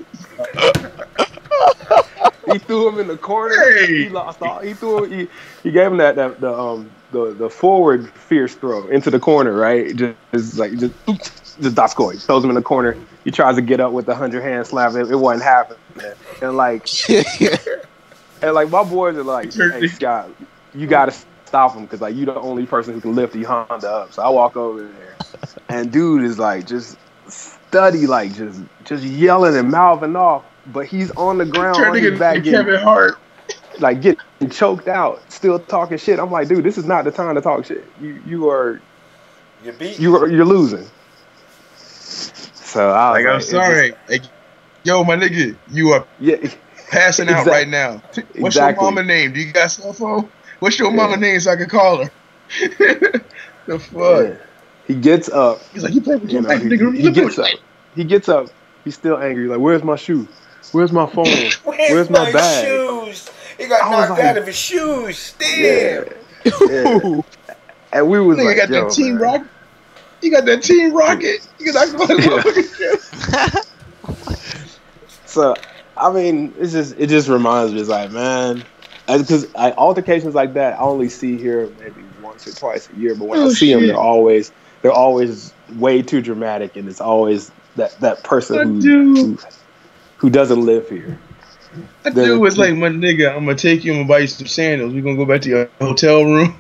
He threw him in the corner. He lost all. He threw him. He gave him the forward fierce throw into the corner, right? Just Daskoi. He throws him in the corner. He tries to get up with the 100-hand slam. It wasn't happening. And like my boys are like, hey Scott, you gotta stop him because like you the only person who can lift the Honda up. So I walk over there, and dude is like just steady, like just yelling and mouthing off. But he's on the ground on his back, Kevin Hart, like getting choked out, still talking shit. I'm like, dude, this is not the time to talk shit. You're losing. So I was I'm sorry. Like, yo, my nigga, you up? Yeah. passing out right now. What's your mama name? Do you got a cell phone? What's your mama name so I can call her? The fuck? Yeah. He gets up. He's like, you play with your life, nigga. He gets up. He gets up. He's still angry. Like, where's my shoe? Where's my phone? Where's my bag? Shoes? He got knocked out of his shoes. Damn. Yeah. And we was like, got that Team Rocket. You got that Team Rocket. You got that So, I mean, it just reminds me. It's like, man, because altercations like that I only see here maybe once or twice a year. But when I see them, they're always way too dramatic, and it's always that person who doesn't live here. That dude was like, my nigga, I'm gonna take you. I'm gonna buy you some sandals. We're gonna go back to your hotel room.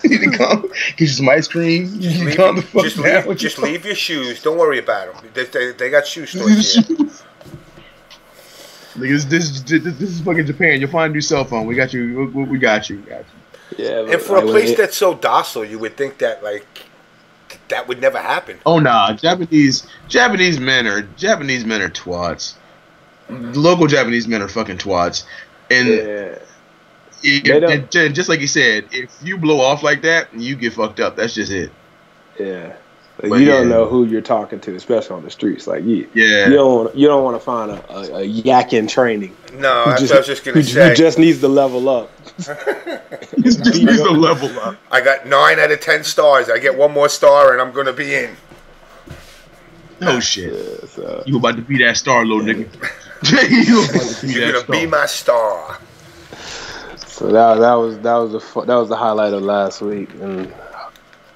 You need to come get you some ice cream. Just leave your shoes. Don't worry about them. They got shoe stores here. This is fucking Japan. You'll find a new cell phone. We got you. We got you. Yeah. And for a place that's so docile, you would think that that would never happen. Oh nah, Japanese men are twats. Local Japanese men are fucking twats, and just like you said, if you blow off like that, you get fucked up. That's just it. Yeah. Like, you don't know who you're talking to, especially on the streets. Like you don't want to find a yak in training. No, that's what I was just gonna say. Who just needs to level up. Just needs to level up. I got 9 out of 10 stars. I get one more star, and I'm gonna be in. Oh shit! Yeah, so. You about to be that star, little nigga? You're gonna be my star. So that was the highlight of last week, and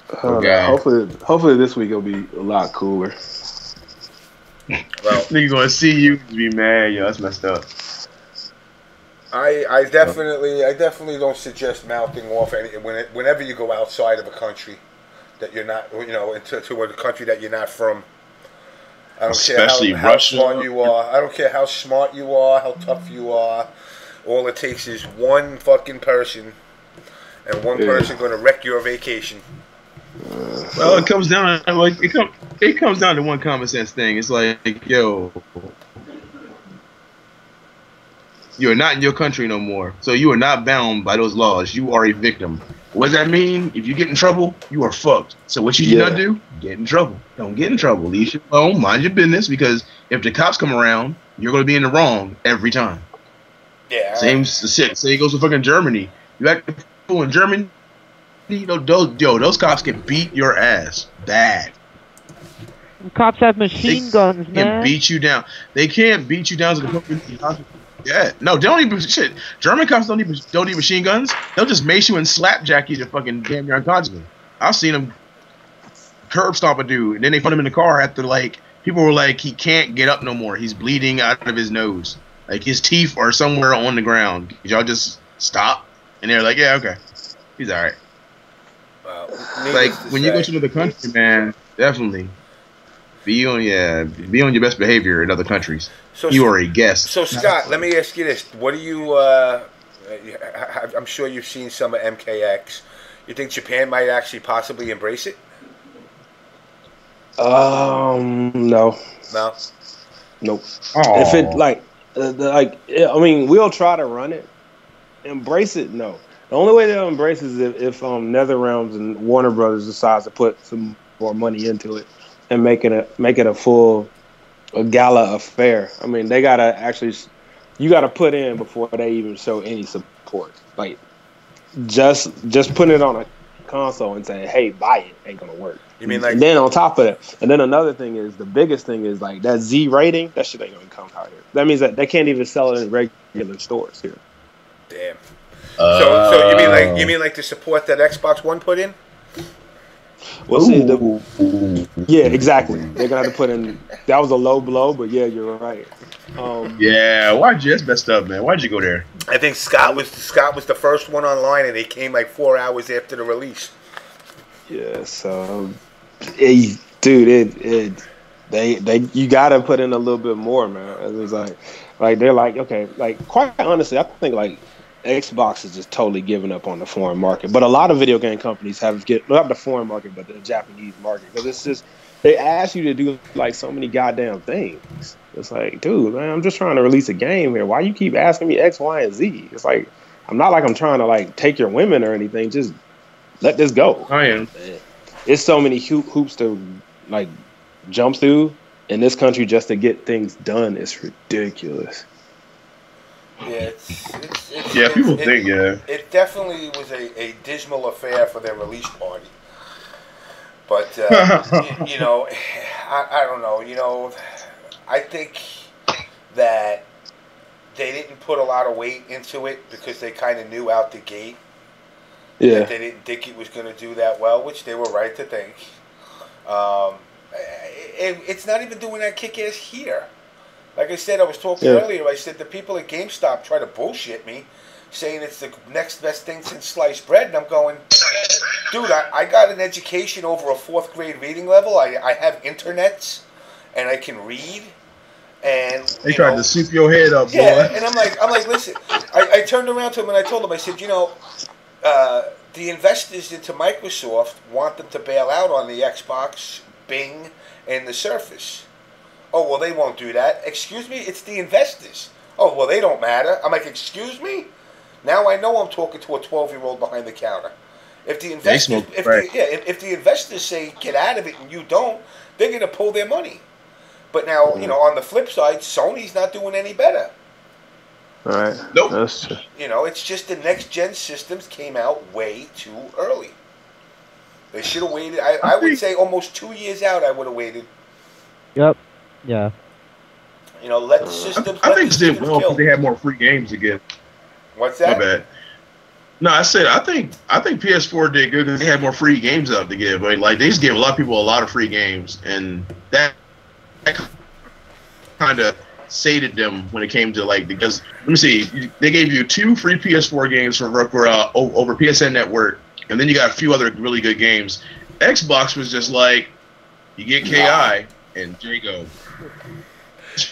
hopefully this week will be a lot cooler. Well, nigga gonna see you be mad, yo. That's messed up. I definitely don't suggest mouthing off whenever you go outside of a country that you're not, into a country that you're not from. I don't care how smart you are. I don't care how smart you are, how tough you are. All it takes is one fucking person, and one person going to wreck your vacation. Well, it comes down it comes down to one common sense thing. It's like, yo, you are not in your country no more, so you are not bound by those laws. You are a victim. What does that mean? If you get in trouble, you are fucked. So what you need not do? Get in trouble. Don't get in trouble. Leave shit alone. Mind your business, because if the cops come around, you're going to be in the wrong every time. Yeah. Same shit. Say it goes to fucking Germany. You act a fool in Germany, those cops can beat your ass bad. Cops have machine guns, man. They can beat you down. They can't beat you down to the fucking. Yeah, no, they don't even shit. German cops don't need machine guns. They'll just mace you and slapjack you to fucking damn near unconscious. I've seen them curb stomp a dude, and then they put him in the car after people were like, he can't get up no more. He's bleeding out of his nose. Like his teeth are somewhere on the ground. Y'all just stop, and they're like, yeah, okay, he's all right. Like when you go to another country, man, definitely be on your best behavior in other countries. So you are a guest. So Scott, let me ask you this: what do you? I'm sure you've seen some of MKX. You think Japan might actually possibly embrace it? No. No. Nope. Aww. If it I mean, we'll try to run it. Embrace it? No. The only way they'll embrace it is if NetherRealms and Warner Brothers decides to put some more money into it and make it a full gala affair. I mean, they gotta you gotta put in before they even show any support. Like, just putting it on a console and saying, "Hey, buy it," ain't gonna work. You mean like? And then on top of that, and then another thing is, the biggest thing is like that Z rating. That shit ain't gonna come out here. That means that they can't even sell it in regular stores here. Damn. So you mean like the support that Xbox One put in? Well, see, yeah, exactly. They're gonna have to put in. That was a low blow, but yeah, you're right. Yeah, that's messed up, man. Why'd you go there? I think Scott was the first one online, and they came like 4 hours after the release. Yeah, so, dude, you gotta put in a little bit more, man. It's like they're like, okay, like quite honestly, I think like Xbox is just totally giving up on the foreign market. But a lot of video game companies not the foreign market, but the Japanese market, because they ask you to do like so many goddamn things. It's like, dude, man, I'm just trying to release a game here. Why you keep asking me X, Y, and Z? It's like, I'm not like I'm trying to like take your women or anything. Just let this go. I am. It's so many hoops to like jump through in this country just to get things done. It's ridiculous. Yeah, people think, it definitely was a dismal affair for their release party. But you know, I don't know. You know, I think that they didn't put a lot of weight into it because they kind of knew out the gate that they didn't think it was going to do that well, which they were right to think. It's not even doing that kick-ass here. Like I said, I was talking earlier, I said the people at GameStop try to bullshit me, saying it's the next best thing since sliced bread, and I'm going, dude, I got an education over a 4th grade reading level. I have internets, and I can read. And they tried to soup your head up, boy. And I'm like, listen. I turned around to him and I told him, I said, you know, the investors into Microsoft want them to bail out on the Xbox, Bing, and the Surface. Oh, well, they won't do that. Excuse me? It's the investors. Oh, well, they don't matter. I'm like, excuse me? Now I know I'm talking to a 12-year-old behind the counter. If the investors, if the investors say get out of it and you don't, they're going to pull their money. But now, you know, on the flip side, Sony's not doing any better. All right. Nope. That's true. You know, it's just the next-gen systems came out way too early. They should have waited. I would say almost 2 years out I would have waited. Yep. Yeah. You know, let the systems. I think they did well because they had more free games again. What's that? My bad. No, I said I think PS4 did good because they had more free games up to give. Like they just gave a lot of people a lot of free games, and that kind of sated them when it came to like because let me see, they gave you 2 free PS4 games for over PSN Network, and then you got a few other really good games. Xbox was just like you get KI and Jago.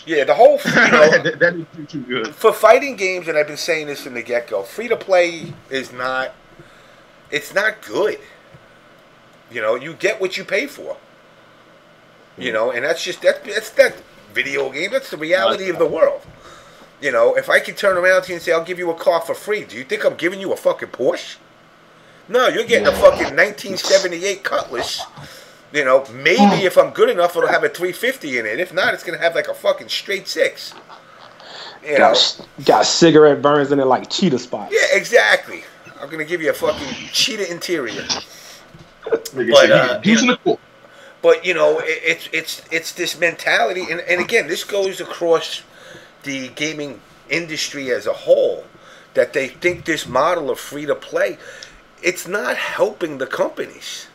Yeah, the whole you know, that is too good for fighting games, and I've been saying this from the get-go. Free to play is not. It's not good. You know, you get what you pay for. You know, and that's just that's that video game. That's the reality of the world. You know, if I could turn around to you and say I'll give you a car for free, do you think I'm giving you a fucking Porsche? No, you're getting a fucking 1978 Cutlass. You know, maybe if I'm good enough, it'll have a 350 in it. If not, it's gonna have like a fucking straight 6. You know, got cigarette burns in it like cheetah spots. Yeah, exactly. I'm gonna give you a fucking cheetah interior. But you know, it's this mentality, and again, this goes across the gaming industry as a whole, that they think this model of free to play, it's not helping the companies.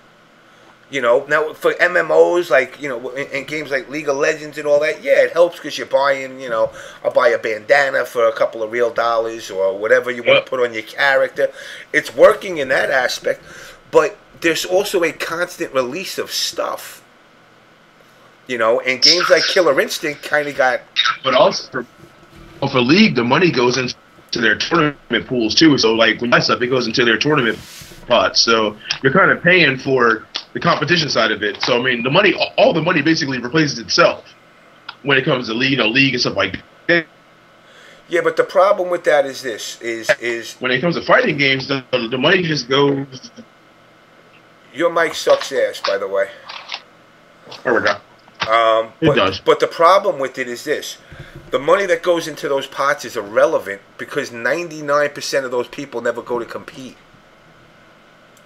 You know, now for MMOs, like, you know, in games like League of Legends and all that, yeah, it helps because you're buying, you know, I'll buy a bandana for a couple of real dollars or whatever you want to put on your character. It's working in that aspect, but there's also a constant release of stuff. You know, and games like Killer Instinct kind of got... But also, for League, the money goes into their tournament pools, too. So, like, when you buy stuff, it goes into their tournament pots. So, you're kind of paying for the competition side of it. So, I mean, the money, all the money basically replaces itself when it comes to League, you know, League and stuff like that. Yeah, but the problem with that is this, is when it comes to fighting games, the money just goes... Your mic sucks ass, by the way. There we go. It does. But the problem with it is this. The money that goes into those pots is irrelevant because 99% of those people never go to compete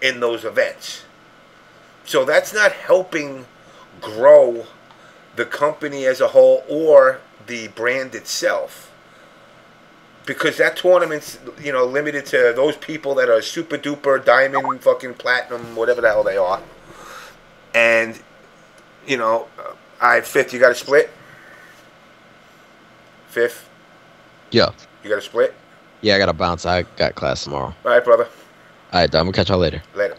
in those events. So that's not helping grow the company as a whole or the brand itself. Because that tournament's, you know, limited to those people that are super duper diamond, fucking platinum, whatever the hell they are. And, you know, all right, Fifth, you got a split? Fifth? Yeah. You got a split? Yeah, I got to bounce. I got class tomorrow. All right, brother. All right, I'm going to catch y'all later. Later.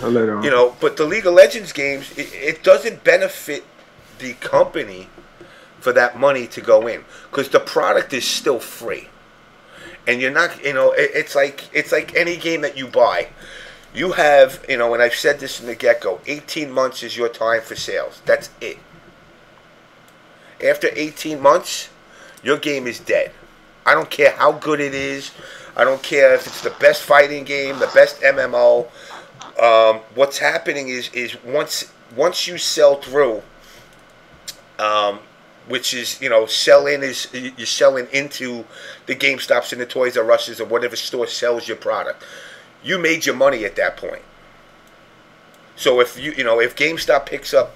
Later on. You know, but the League of Legends games, it doesn't benefit the company for that money to go in because the product is still free. And you're not, you know, it's like any game that you buy. You have, and I've said this from the get-go, 18 months is your time for sales. That's it. After 18 months, your game is dead. I don't care how good it is. I don't care if it's the best fighting game, the best MMO. What's happening is once you sell through, which is, sell-in is you're selling into the GameStops and the Toys R Us's or whatever store sells your product. You made your money at that point. So if if GameStop picks up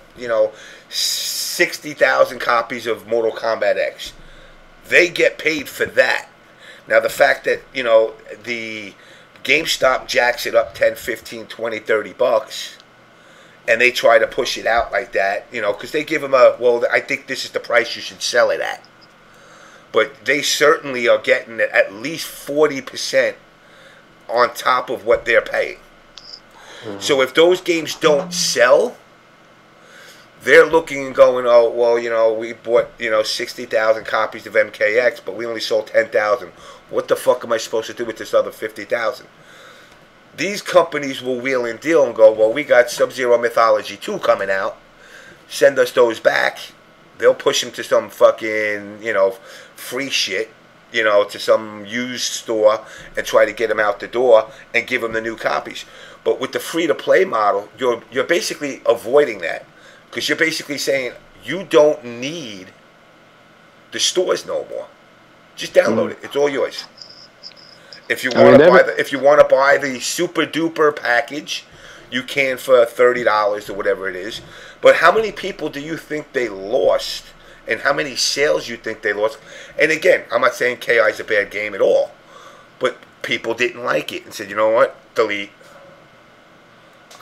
60,000 copies of Mortal Kombat X, they get paid for that. Now the fact that the GameStop jacks it up 10, 15, 20, 30 bucks, and they try to push it out like that, because they give them I think this is the price you should sell it at. But they certainly are getting at least 40% on top of what they're paying. Mm-hmm. So if those games don't sell, they're looking and going, oh, well, we bought, 60,000 copies of MKX, but we only sold 10,000. What the fuck am I supposed to do with this other 50,000? These companies will wheel and deal and go, well, we got Sub-Zero Mythology 2 coming out. Send us those back. They'll push them to some fucking, free shit, to some used store and try to get them out the door and give them the new copies. But with the free-to-play model, you're basically avoiding that. Because you're basically saying you don't need the stores no more. Just download it. It's all yours. If you want to buy the super duper package, you can for $30 or whatever it is. But how many people do you think they lost, and how many sales you think they lost? And again, I'm not saying KI is a bad game at all, but people didn't like it and said, you know what, delete.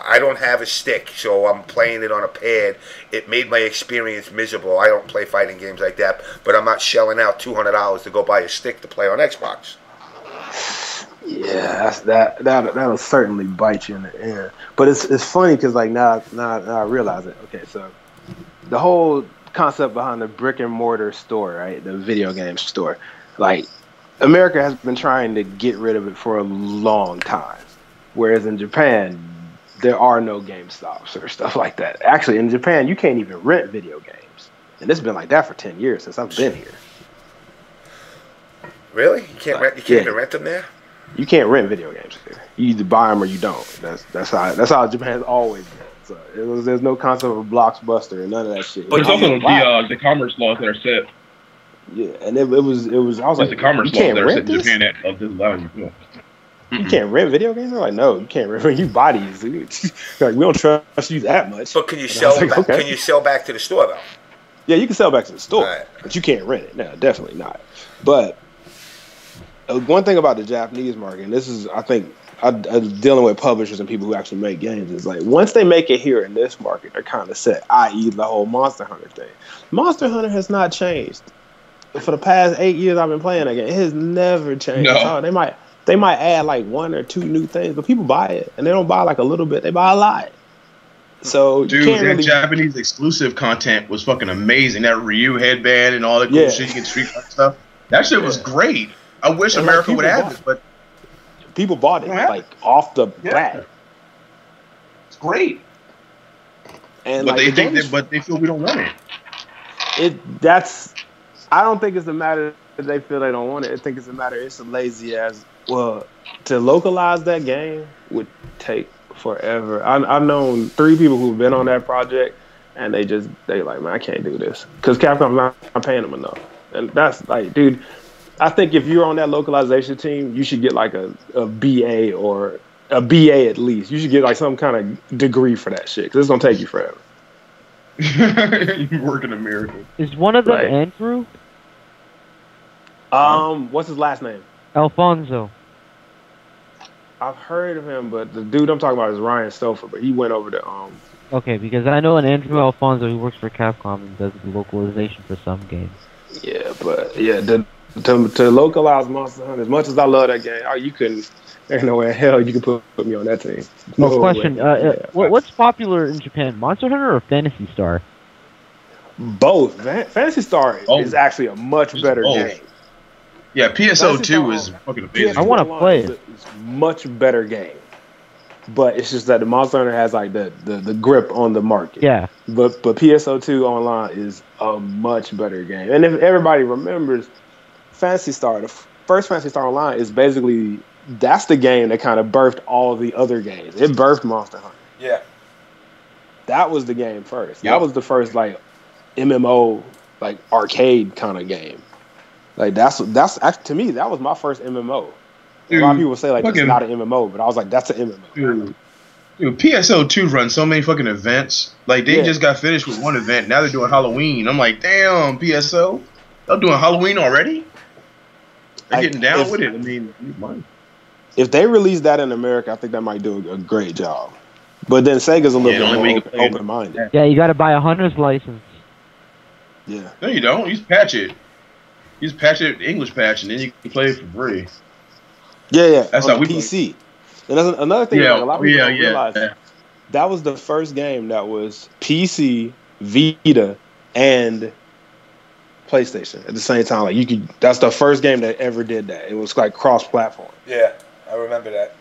I don't have a stick, so I'm playing it on a pad. It made my experience miserable. I don't play fighting games like that, but I'm not shelling out $200 to go buy a stick to play on Xbox. Yeah, that'll certainly bite you in the end. But it's funny because now I realize it. Okay, so the whole concept behind the brick and mortar store, right, the video game store, America has been trying to get rid of it for a long time, whereas in Japan, there are no GameStops or stuff like that. Actually, in Japan, you can't even rent video games. And it's been like that for 10 years since I've been here. Really? You can't even rent them there? You can't rent video games here. You either buy them or you don't. That's how Japan's always been. So there's no concept of a Blockbuster and none of that shit. But there's also the commerce laws that are set. Yeah, and it was I was like, the commerce laws that are set in Japan that allow you. You can't rent video games? I'm like, no, you can't rent. You buy these. We don't trust you that much. But can you sell back? Okay. Can you sell back to the store though? Yeah, you can sell back to the store, but you can't rent it. No, definitely not. But one thing about the Japanese market, and this is, I think, I'm dealing with publishers and people who actually make games, is once they make it here in this market, they're kind of set. I.e., the whole Monster Hunter thing. Monster Hunter has not changed for the past 8 years. I've been playing that game. It has never changed. No. They might add 1 or 2 new things, but people buy it, and they don't buy a little bit; they buy a lot. So, dude, that Japanese exclusive content was fucking amazing. That Ryu headband and all that cool shit you get Street Fighter stuff. That shit was great. I wish America would have it, but people bought it off the bat. It's great. And but they feel we don't want it. I don't think it's a matter that they feel they don't want it. I think it's a matter it's a lazy ass. Well, to localize that game would take forever. I've known 3 people who've been on that project, and they like, man, I can't do this because Capcom's not paying them enough. And that's dude, I think if you're on that localization team, you should get a BA or a BA at least. You should get some kind of degree for that shit because it's gonna take you forever. You work in a miracle. Is one of them Andrew? What's his last name? Alfonso. I've heard of him, but the dude I'm talking about is Ryan Stouffer, but he went over to Okay, because I know an Andrew Alfonso who works for Capcom and does the localization for some games. Yeah, but to localize Monster Hunter, as much as I love that game, there's no way in hell you can put me on that team. No question. What's popular in Japan, Monster Hunter or Phantasy Star? Both. Phantasy Star is actually a much better game. Yeah, PSO 2 is fucking amazing. I want to play it. It's a much better game. but it's just that the Monster Hunter has like the grip on the market. Yeah. But PSO2 Online is a much better game. And if everybody remembers, Phantasy Star, the first Phantasy Star Online is basically, that's the game that kind of birthed all the other games. It birthed Monster Hunter. Yeah. That was the game first. Yep. That was the first like MMO, like arcade kind of game. Like that's actually, to me, that was my first MMO. Dude, a lot of people say like it's fucking- not an MMO, but I was like, that's an MMO. Dude, PSO2 runs so many fucking events. Like, they Yeah. just got finished with one event. Now they're doing Halloween. I'm like, damn, PSO. They're doing Halloween already? They're getting down with it. I mean, money. If they release that in America, I think that might do a great job. But then Sega's a Yeah, little the only way you bit can more play it- open-minded. Yeah, you got to buy a hunter's license. Yeah. No, you don't. You just patch it. You just patch it, English patch, and then you can play it for free. Yeah. That's on how we the PC. And that's another thing. Yeah, Like, a lot of people don't yeah. realize that was the first game that was PC, Vita, and PlayStation at the same time. Like that's the first game that ever did that. It was like cross-platform. Yeah, I remember that.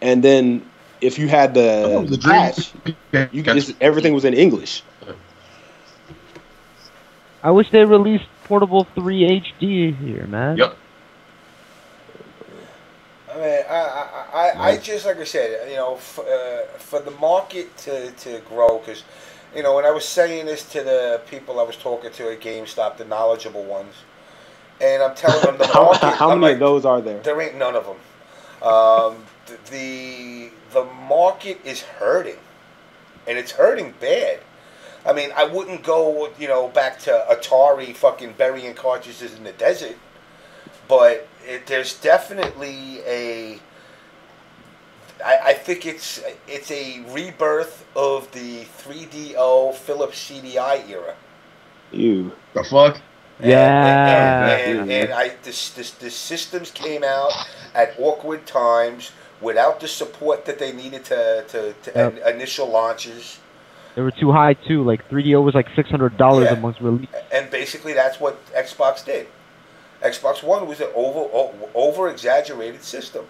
And then if you had That was the a dream. patch, everything was in English. I wish they released Portable 3 HD here, man. Yep. I mean, I just, like I said, you know, for the market to grow, because, you know, when I was saying this to the people I was talking to at GameStop, the knowledgeable ones, and I'm telling them the market. How I'm many like, of those are there? There ain't none of them. The market is hurting, and it's hurting bad. I mean, I wouldn't go, you know, back to Atari fucking burying cartridges in the desert, but there's definitely I think it's a rebirth of the 3DO Philips CDI era. You. The fuck? Yeah. And the systems came out at awkward times without the support that they needed to Yep. initial launches. They were too high too. Like 3DO was like $600 Yeah. amongst release. And basically that's what Xbox did. Xbox One was an over exaggerated system.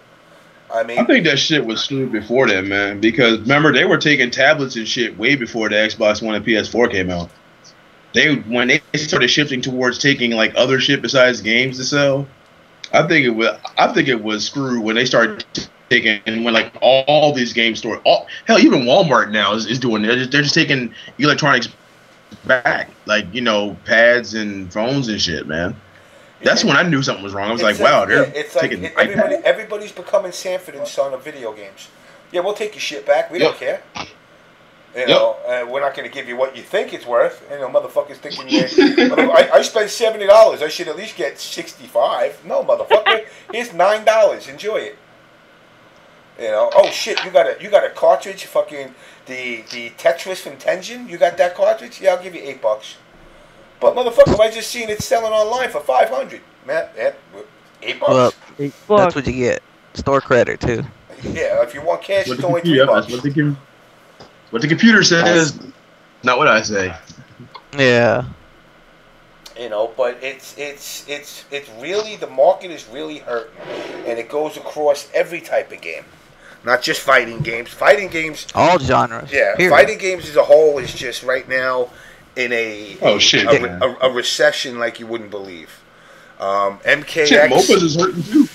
I mean, I think that shit was screwed before that, man. Because remember, they were taking tablets and shit way before the Xbox One and PS4 came out. When they started shifting towards taking like other shit besides games to sell, I think it was screwed when they started taking, and when like all these game stores, hell, even Walmart now is doing it. They're just taking electronics back, like, you know, pads and phones and shit, man. That's when I knew something was wrong. I was like, wow, they're taking everybody's becoming Sanford and Son of video games. Yeah, we'll take your shit back. We don't care. You know, we're not going to give you what you think it's worth. You know, motherfuckers thinking, I spent $70. I should at least get $65. No, motherfucker. Here's $9. Enjoy it. You know, oh shit, you got a cartridge, fucking the Tetris from Tengen. You got that cartridge? Yeah, I'll give you $8. But motherfucker, I just seen it selling online for $500. Man, $8. Well, $8. that's what you get. Store credit too. Yeah, if you want cash, What it's the only computer- $3. what the computer says, not what I say. Yeah. You know, but it's really, the market is really hurting, and it goes across every type of game, not just fighting games. Fighting games, All genres. yeah, period. fighting games as a whole is just right now in a recession like you wouldn't believe. MKX, Shit, MOBAs is hurting too.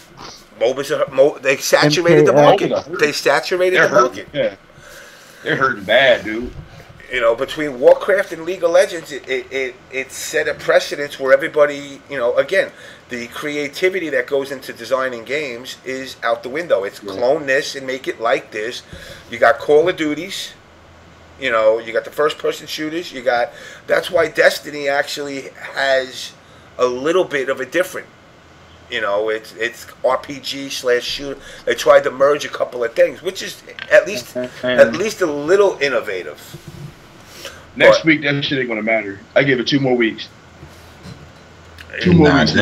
They saturated the market. MKX. They saturated They're the hurting. market. Yeah, they're hurting bad, dude. You know, between Warcraft and League of Legends, it set a precedence where everybody, you know, again, the creativity that goes into designing games is out the window. It's clone this and make it like this. You got Call of Duties, you know, you got the first-person shooters. That's why Destiny actually has a little bit of a different, you know, it's RPG/shooter. They tried to merge a couple of things, which is at least a little innovative. Next week, that shit ain't gonna matter. I give it 2 more weeks. 2 more weeks.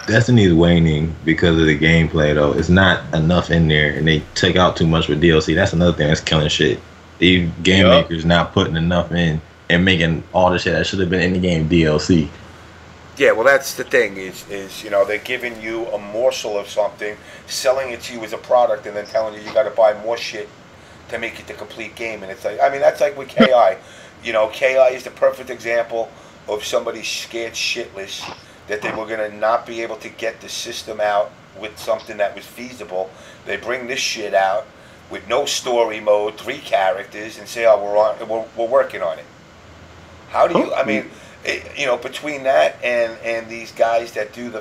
Destiny's waning because of the gameplay, though. It's not enough in there, and they took out too much with DLC. That's another thing that's killing shit. These game makers not putting enough in and making all the shit that should have been in the game DLC. Yeah, well, that's the thing is you know, they're giving you a morsel of something, selling it to you as a product, and then telling you got to buy more shit to make it the complete game. And it's like, I mean, that's like with KI. You know, KI is the perfect example of somebody scared shitless that they were going to not be able to get the system out with something that was feasible. They bring this shit out with no story mode, 3 characters, and say, oh, we're working on it. How do you, I mean, you know, between that and these guys that do the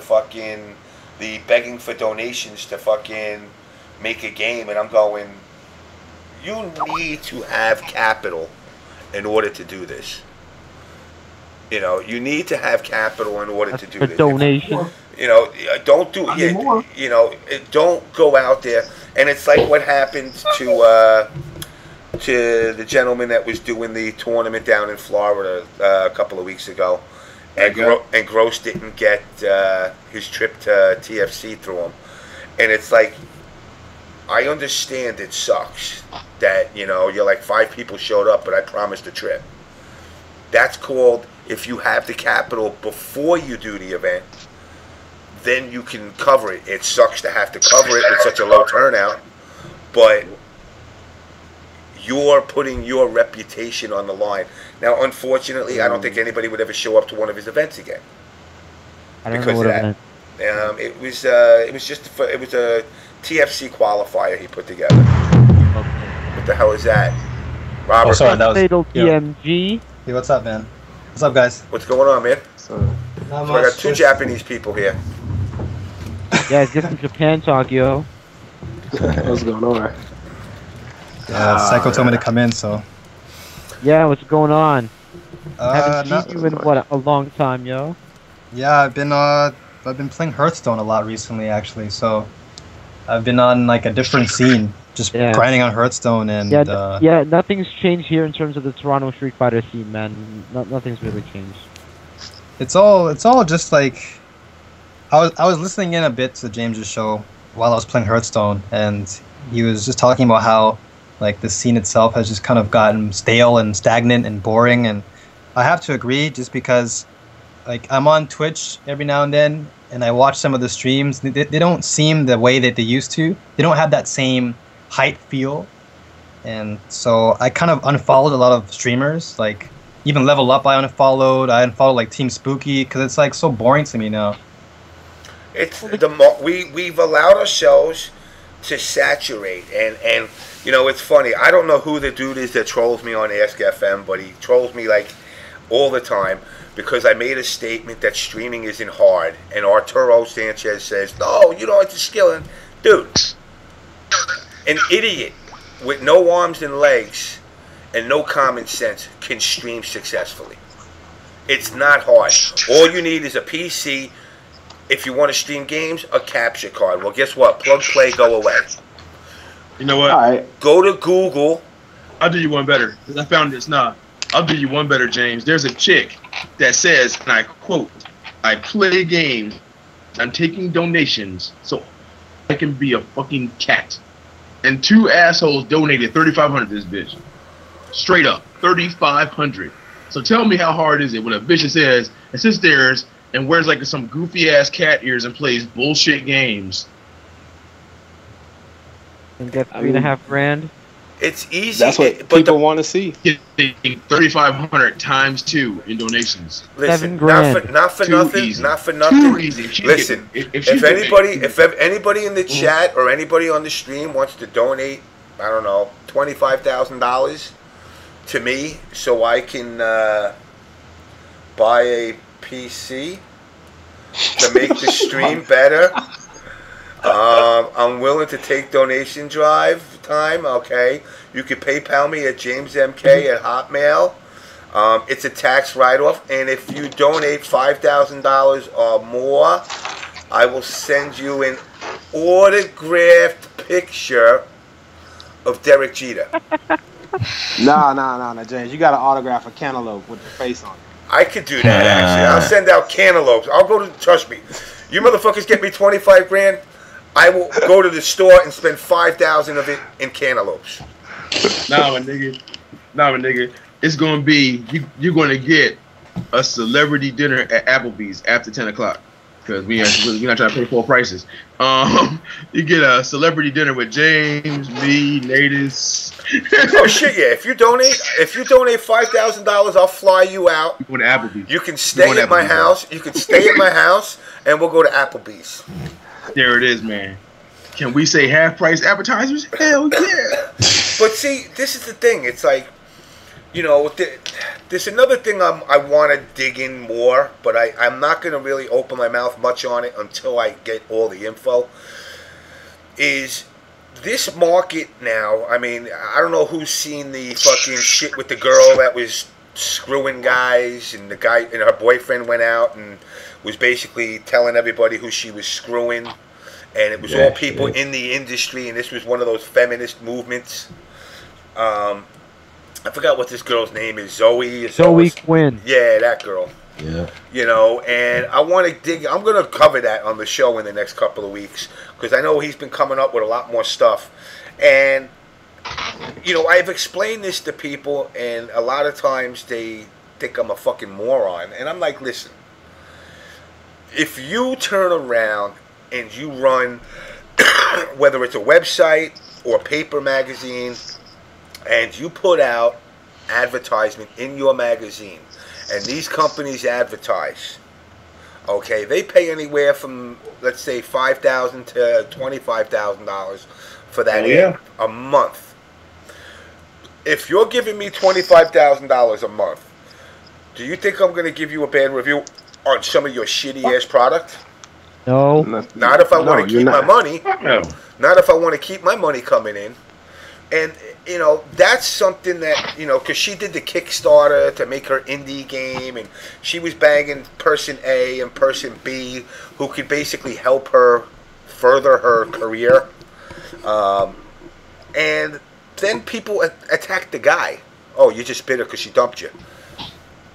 begging for donations to fucking make a game, and I'm going, you need to have capital in order to do this. You know, you need to have capital in order to do this. Donation. You know, don't do it. You know, don't go out there. And it's like what happened to the gentleman that was doing the tournament down in Florida a couple of weeks ago, and Gross didn't get his trip to TFC through him. And it's like, I understand it sucks that, you know, you're like 5 people showed up, but I promised a trip. That's called, if you have the capital before you do the event, then you can cover it. It sucks to have to cover it with such a low turnout, but you're putting your reputation on the line. Now, unfortunately, I don't think anybody would ever show up to one of his events again. I don't know what event. It was a TFC qualifier he put together. What the hell is that, Robert? Oh, sorry, that was Fatal TMG. Hey, what's up, man? What's up, guys? What's going on, man? So I got 2 Japanese people here. Yeah, it's just some Japan talk, yo. What's going on? Psycho told me to come in, so. Yeah, what's going on? Haven't seen you in, no. what, a long time, yo? Yeah, I've been playing Hearthstone a lot recently, actually. So I've been on like a different scene, just grinding on Hearthstone, and yeah, nothing's changed here in terms of the Toronto Street Fighter scene, man. Nothing's really changed. It's all just like I was listening in a bit to James's show while I was playing Hearthstone, and he was just talking about how like the scene itself has just kind of gotten stale and stagnant and boring, and I have to agree, just because like I'm on Twitch every now and then and I watch some of the streams. They don't seem the way that they used to. They don't have that same hype feel, and so I kind of unfollowed a lot of streamers, like even Level Up I unfollowed like Team Spooky, because it's like so boring to me now. It's we've allowed ourselves to saturate, and you know, it's funny, I don't know who the dude is that trolls me on Ask FM, but he trolls me like all the time because I made a statement that streaming isn't hard, and Arturo Sanchez says, no, you don't have to skill. And dude, an idiot with no arms and legs and no common sense can stream successfully. It's not hard. All you need is a PC. If you want to stream games, a capture card. Well, guess what? Plug, play, go away. You know what? All right. Go to Google. I'll do you one better. I found this now. I'll do you one better, James. There's a chick that says, and I quote, I play games. I'm taking donations so I can be a fucking cat. And 2 assholes donated $3,500 to this bitch. Straight up, $3,500. So tell me, how hard is it when a bitch says, and sits there and wears like some goofy ass cat ears and plays bullshit games and get $3.5 grand? It's easy. That's what people want to see. 3,500 times 2 in donations. Listen, $7 grand. Not for Too nothing. easy. Not for nothing. Too easy. Listen, if anybody in the chat or anybody on the stream wants to donate, I don't know, $25,000 to me so I can buy a PC to make the stream better, I'm willing to take donation drive time. Okay, you can PayPal me at JamessMK at Hotmail. It's a tax write-off, and if you donate $5,000 or more, I will send you an autographed picture of Derek Jeter. Nah, James. You got to autograph a cantaloupe with the face on it. I could do that, actually. I'll send out cantaloupes. I'll go to, trust me, you motherfuckers get me 25 grand, I will go to the store and spend 5,000 of it in cantaloupes. Nah, my nigga. It's going to be, you're going to get a celebrity dinner at Applebee's after 10 o'clock. because we're not trying to pay full prices. You get a celebrity dinner with James, me, Natus. Oh shit, yeah! If you donate $5,000, I'll fly you out. You go to Applebee's. You can stay at my house. You can stay at my house, and we'll go to Applebee's. There it is, man. Can we say half price advertisers? Hell yeah! But see, this is the thing. It's like, you know, there's another thing I want to dig in more, but I'm not going to really open my mouth much on it until I get all the info. Is this market now, I mean, I don't know who's seen the fucking shit with the girl that was screwing guys, and the guy and her boyfriend went out and was basically telling everybody who she was screwing, and it was all people in the industry, and this was one of those feminist movements. I forgot what this girl's name is. Zoe Quinn. Yeah, that girl. Yeah. You know, and I want to dig. I'm going to cover that on the show in the next couple of weeks, because I know he's been coming up with a lot more stuff. And, you know, I've explained this to people, and a lot of times they think I'm a fucking moron. And I'm like, listen, if you turn around and you run, whether it's a website or paper magazine, and you put out advertisement in your magazine, and these companies advertise, okay, they pay anywhere from, let's say, $5,000 to $25,000 for that ad a month. If you're giving me $25,000 a month, do you think I'm going to give you a bad review on some of your shitty ass product? No. Not if I want to keep my money. No. Not if I want to keep my money coming in. And, you know, that's something that, you know, because she did the Kickstarter to make her indie game, and she was banging person A and person B who could basically help her further her career. And then people attack the guy. Oh, you just bit her because she dumped you.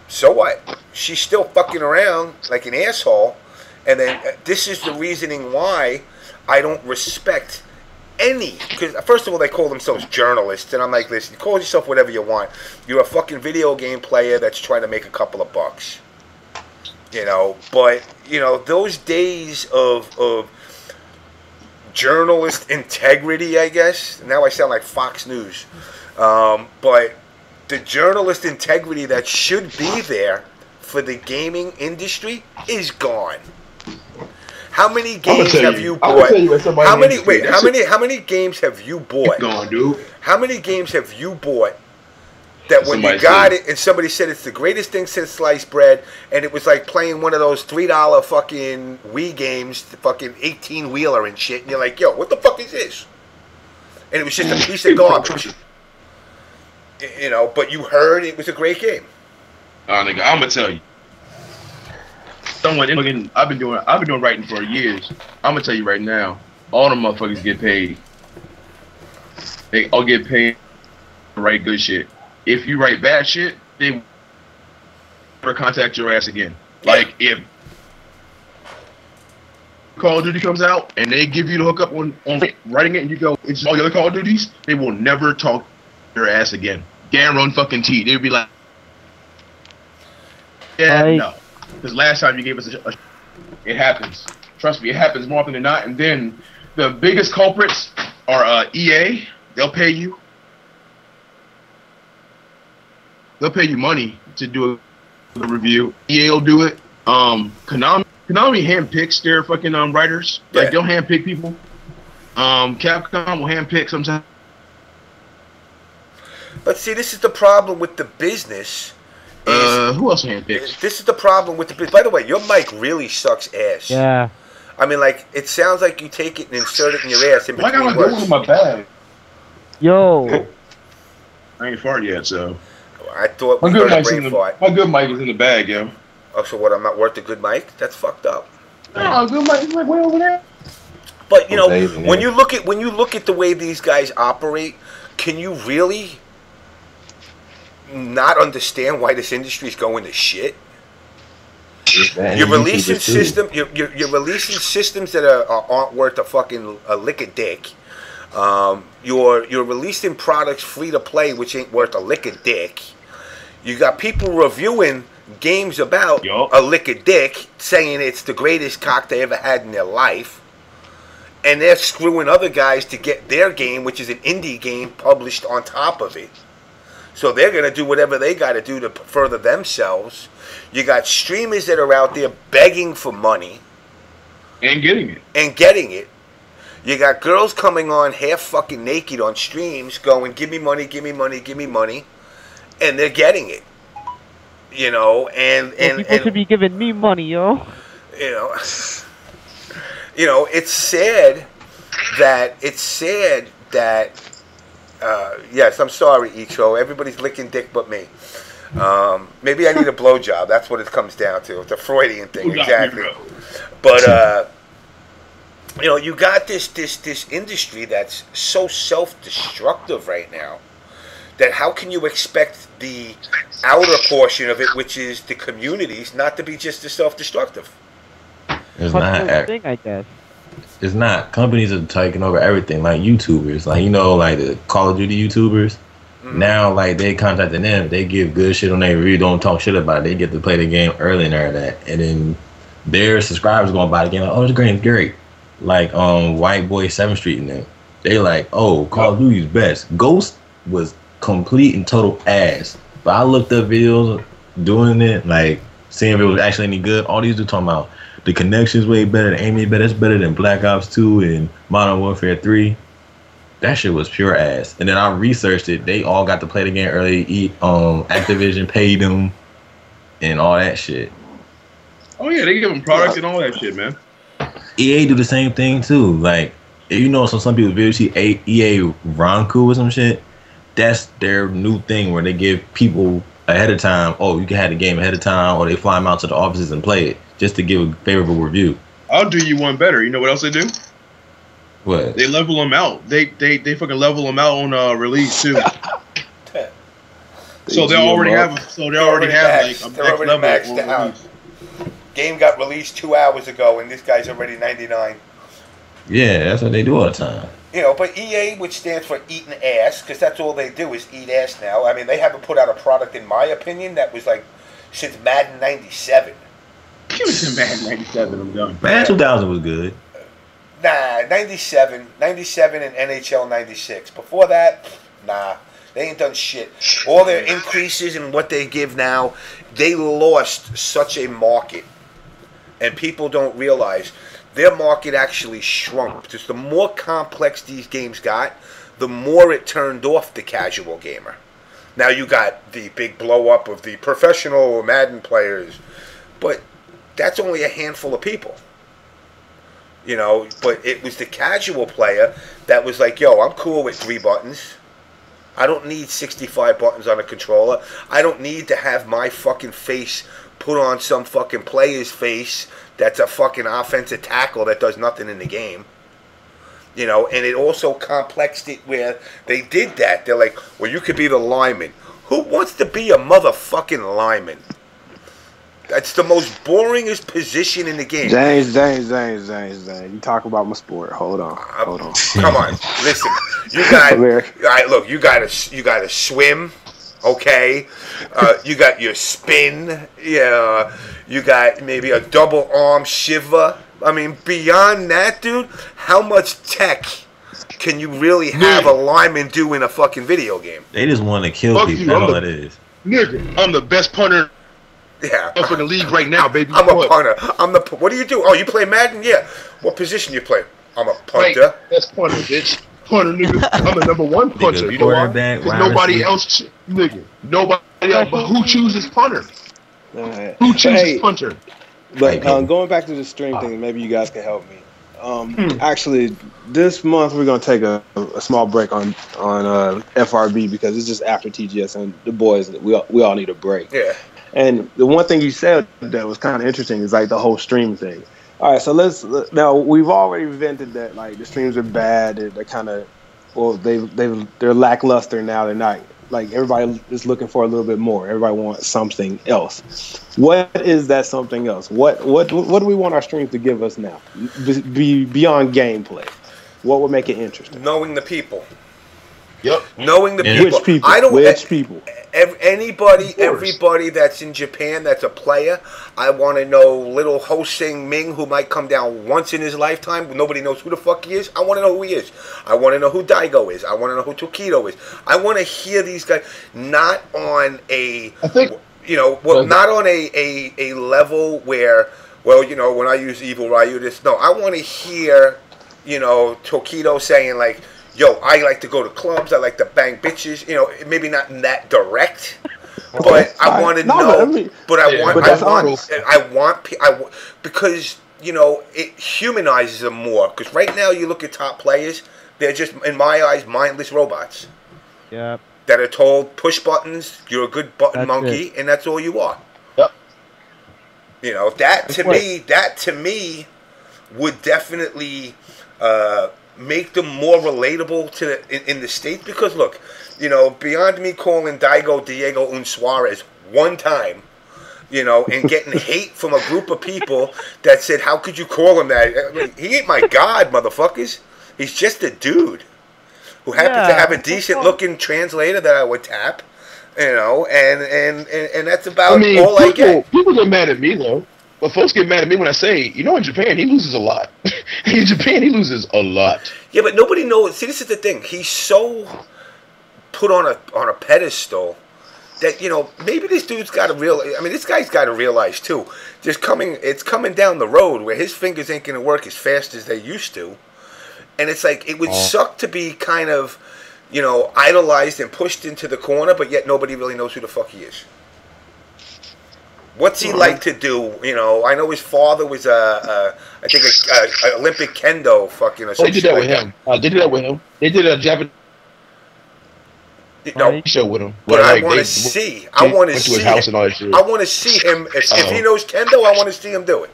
So what? She's still fucking around like an asshole. And then this is the reasoning why I don't respect any, because first of all, they call themselves journalists, and I'm like, listen, call yourself whatever you want. You're a fucking video game player that's trying to make a couple of bucks, you know. But you know, those days of journalist integrity, I guess. Now I sound like Fox News, but the journalist integrity that should be there for the gaming industry is gone. How many games have you bought? How many games have you bought? Gone, dude. How many games have you bought that when you got it and somebody said it's the greatest thing since sliced bread, and it was like playing one of those $3 fucking Wii games, the fucking 18-wheeler and shit, and you're like, yo, what the fuck is this? And it was just a piece of garbage. You know, but you heard it was a great game. Nigga, I'm gonna tell you. I've been doing writing for years. I'm gonna tell you right now, all the motherfuckers get paid. They all get paid to write good shit. If you write bad shit, they never contact your ass again. Like if Call of Duty comes out and they give you the hookup on writing it, and you go, it's all the other Call of Duties, they will never talk to your ass again. Guarantee. They'd be like, yeah, no. Because last time you gave us it happens. Trust me, it happens more often than not. And then the biggest culprits are EA. They'll pay you. They'll pay you money to do a review. EA will do it. Konami handpicks their fucking writers. Like they'll handpick people. Capcom will handpick sometimes. But see, this is the problem with the business. Who else handpicks? This is the problem with the business. By the way, your mic really sucks ass. Yeah. I mean, like, it sounds like you take it and insert it in your ass in between words. I got one in my bag. Yo. I ain't farted yet, so. I thought we heard a brain fart. My good mic is in the bag, yo. Oh, so what, I'm not worth a good mic? That's fucked up. No, a good mic is like way over there. But, you know, when you look at the way these guys operate, can you really not understand why this industry is going to shit? You're releasing you're releasing systems that aren't worth a fucking lick of dick. You're releasing products free to play which ain't worth a lick of dick. You got people reviewing games about a lick of dick saying it's the greatest cock they ever had in their life, and they're screwing other guys to get their game, which is an indie game, published on top of it. So they're going to do whatever they got to do to further themselves. You got streamers that are out there begging for money. And getting it. And getting it. You got girls coming on half fucking naked on streams going, give me money, give me money, give me money. And they're getting it. You know, and people should be giving me money, yo. You know, it's sad that yes, I'm sorry, Icho. Everybody's licking dick but me. Maybe I need a blowjob. That's what it comes down to. It's a Freudian thing, exactly. But you know, you got this industry that's so self-destructive right now that how can you expect the outer portion of it, which is the communities, not to be just as self-destructive? It's not. Thing, I guess. It's not. Companies are taking over everything, like YouTubers. Like, you know, like the Call of Duty YouTubers. Now, like, they contacting them. They give good shit on their review. Don't talk shit about it. They get to play the game early and all that. And then their subscribers going to buy the game. Like, oh, this game's great. Like, White Boy 7th Street and them. They like, oh, Call of Duty's best. Ghost was complete and total ass. But I looked up videos doing it, like, seeing if it was actually any good. All these dudes talking about the connection's way better, the aiming better. That's better than Black Ops 2 and Modern Warfare 3. That shit was pure ass. And then I researched it. They all got to play the game early. Activision paid them and all that shit. Oh yeah, they give them product and all that shit, man. EA do the same thing too. Like, you know, so some people video see EA Ronku or some shit. That's their new thing where they give people ahead of time. Oh, you can have the game ahead of time, or they fly them out to the offices and play it just to give a favorable review. I'll do you one better. You know what else they do? What? They level them out. They fucking level them out on release too. So they already have. So they already have like a max level maxed out. Game got released 2 hours ago, and this guy's already 99. Yeah, that's what they do all the time. You know, but EA, which stands for eating ass, because that's all they do is eat ass now. I mean, they haven't put out a product, in my opinion, that was like since Madden 97. Give me some Madden 97, I'm done. Madden 2000 was good. Nah, 97 and NHL 96. Before that, nah, they ain't done shit. All their increases in what they give now, they lost such a market. And people don't realize their market actually shrunk. Just the more complex these games got, the more it turned off the casual gamer. Now you got the big blow up of the professional Madden players, but that's only a handful of people. You know, but it was the casual player that was like, yo, I'm cool with 3 buttons. I don't need 65 buttons on a controller. I don't need to have my fucking face put on some fucking player's face that's a fucking offensive tackle that does nothing in the game. You know, and it also complexed it where they did that. They're like, well, you could be the lineman. Who wants to be a motherfucking lineman? That's the most boringest position in the game. James. You talk about my sport. Hold on. Come on. Listen. You got. All right. Look. You got to swim. Okay. You got your spin. Yeah. You got maybe a double arm shiver. I mean, beyond that, dude, how much tech can you really have a lineman do in a fucking video game? They just want to kill people. That's all it is. Nigga, I'm the best punter. Yeah, for the league right now, baby. I'm a punter. What do you do? Oh, you play Madden? Yeah. What position you play? I'm a punter. Right. That's punter, bitch. Punter, nigga. I'm the number 1 punter. You know why? Because nobody else, nigga. Nobody else. But who chooses punter? Who chooses punter? But going back to the stream thing, maybe you guys can help me. Actually, this month we're gonna take a small break on FRB because it's just after TGS and the boys. We all need a break. Yeah. And the one thing you said that was kind of interesting is like the whole stream thing. All right, so now we've already vented that like the streams are bad. They're kind of, well, they're lackluster now. They're not like everybody is looking for a little bit more. Everybody wants something else. What is that something else? What do we want our streams to give us now? Beyond gameplay, what would make it interesting? Knowing the people. Yep. Knowing the people. Which people? I don't. Which people? Everybody that's in Japan that's a player, I want to know little Ho-Sing Ming who might come down once in his lifetime. Nobody knows who the fuck he is. I want to know who he is. I want to know who Daigo is. I want to know who Tokido is. I want to hear these guys not on a, not on a level where, well, when I use Evil Ryu, this. No, I want to hear, Tokido saying like, yo, I like to go to clubs. I like to bang bitches. Maybe not in that direct, but I want to know. Because it humanizes them more. Because right now you look at top players, they're just, in my eyes, mindless robots. Yeah. That are told push buttons. You're a good button monkey, and that's all you are. Yep. That to me would definitely. Make them more relatable in the States, because look, beyond me calling Daigo Diego Un Suarez one time, and getting hate from a group of people that said, how could you call him that? I mean, he ain't my god, motherfuckers. He's just a dude who happens to have a decent looking translator that I would tap, and that's about all I get. People get mad at me though. But folks get mad at me when I say, in Japan, he loses a lot. In Japan, he loses a lot. Yeah, but nobody knows. See, this is the thing. He's so put on a pedestal that, maybe this dude's got to realize. I mean, this guy's got to realize, too. It's coming down the road where his fingers ain't going to work as fast as they used to. And it's like, it would suck to be kind of, idolized and pushed into the corner, but yet nobody really knows who the fuck he is. What's he like to do? I know his father was I think a Olympic kendo fucking or something. They did that with him. They did that with him. They did a Japanese show with him. But I want to see. I want to see. I want to see him. If he knows kendo, I want to see him do it.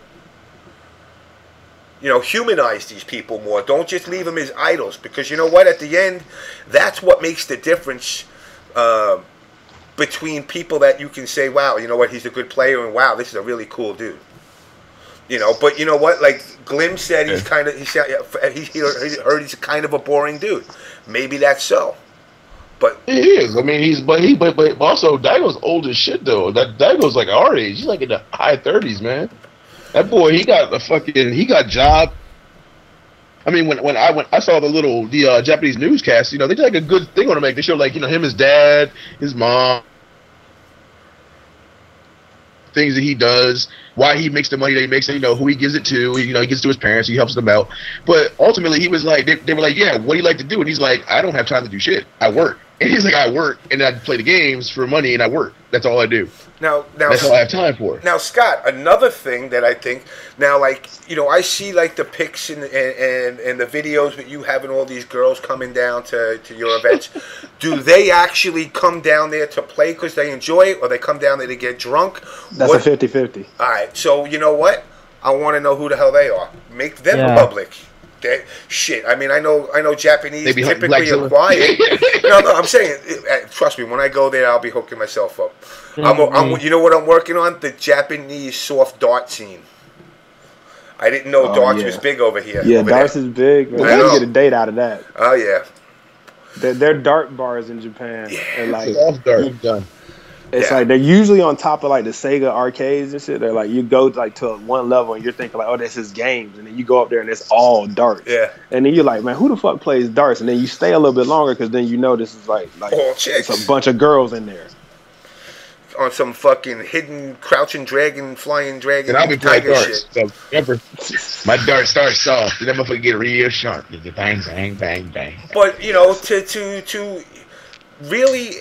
Humanize these people more. Don't just leave them as idols, because you know what? At the end, that's what makes the difference. Between people that you can say, wow, you know what, he's a good player, and wow, this is a really cool dude. But you know what? Like Glim said, he heard he's kind of a boring dude. Maybe that's so. But he is. I mean, but also Daigo's old as shit though. That Daigo's like our age. He's like in the high 30s, man. That boy, he got job. I mean, when I saw the Japanese newscast, they did like a good thing on him. They showed him, his dad, his mom, things that he does, why he makes the money that he makes, and who he gives it to. He gives it to his parents. He helps them out. But ultimately, he was like, they were like, yeah, what do you like to do? And he's like, I don't have time to do shit. I work. And he's like, I work, and I play the games for money, and I work. That's all I do. Now that's all I have time for. Now, Scott, another thing that I think now, I see the pics and the videos with you having all these girls coming down to your events. Do they actually come down there to play because they enjoy it, or they come down there to get drunk? That's a 50-50. All right, so you know what? I want to know who the hell they are. Make them public. Shit. I mean, I know Japanese typically are quiet. No, I'm saying, trust me. When I go there, I'll be hooking myself up. You know what I'm working on? The Japanese soft dart scene. I didn't know darts was big over here. Yeah, darts is big. Man. I get a date out of that. Oh yeah. They're dart bars in Japan. Yeah, and soft dart done. It's like they're usually on top of the Sega arcades and shit. They're like, you go to one level and you're thinking like, oh, this is games, and then you go up there and it's all darts. Yeah. And then you're like, man, who the fuck plays darts? And then you stay a little bit longer because then this is like all chicks. It's a bunch of girls in there. On some fucking hidden crouching dragon, flying dragon, and I'll be playing darts. Shit. So remember, my dart starts soft, and that motherfucker get real sharp. Bang, bang, bang, bang. But to really,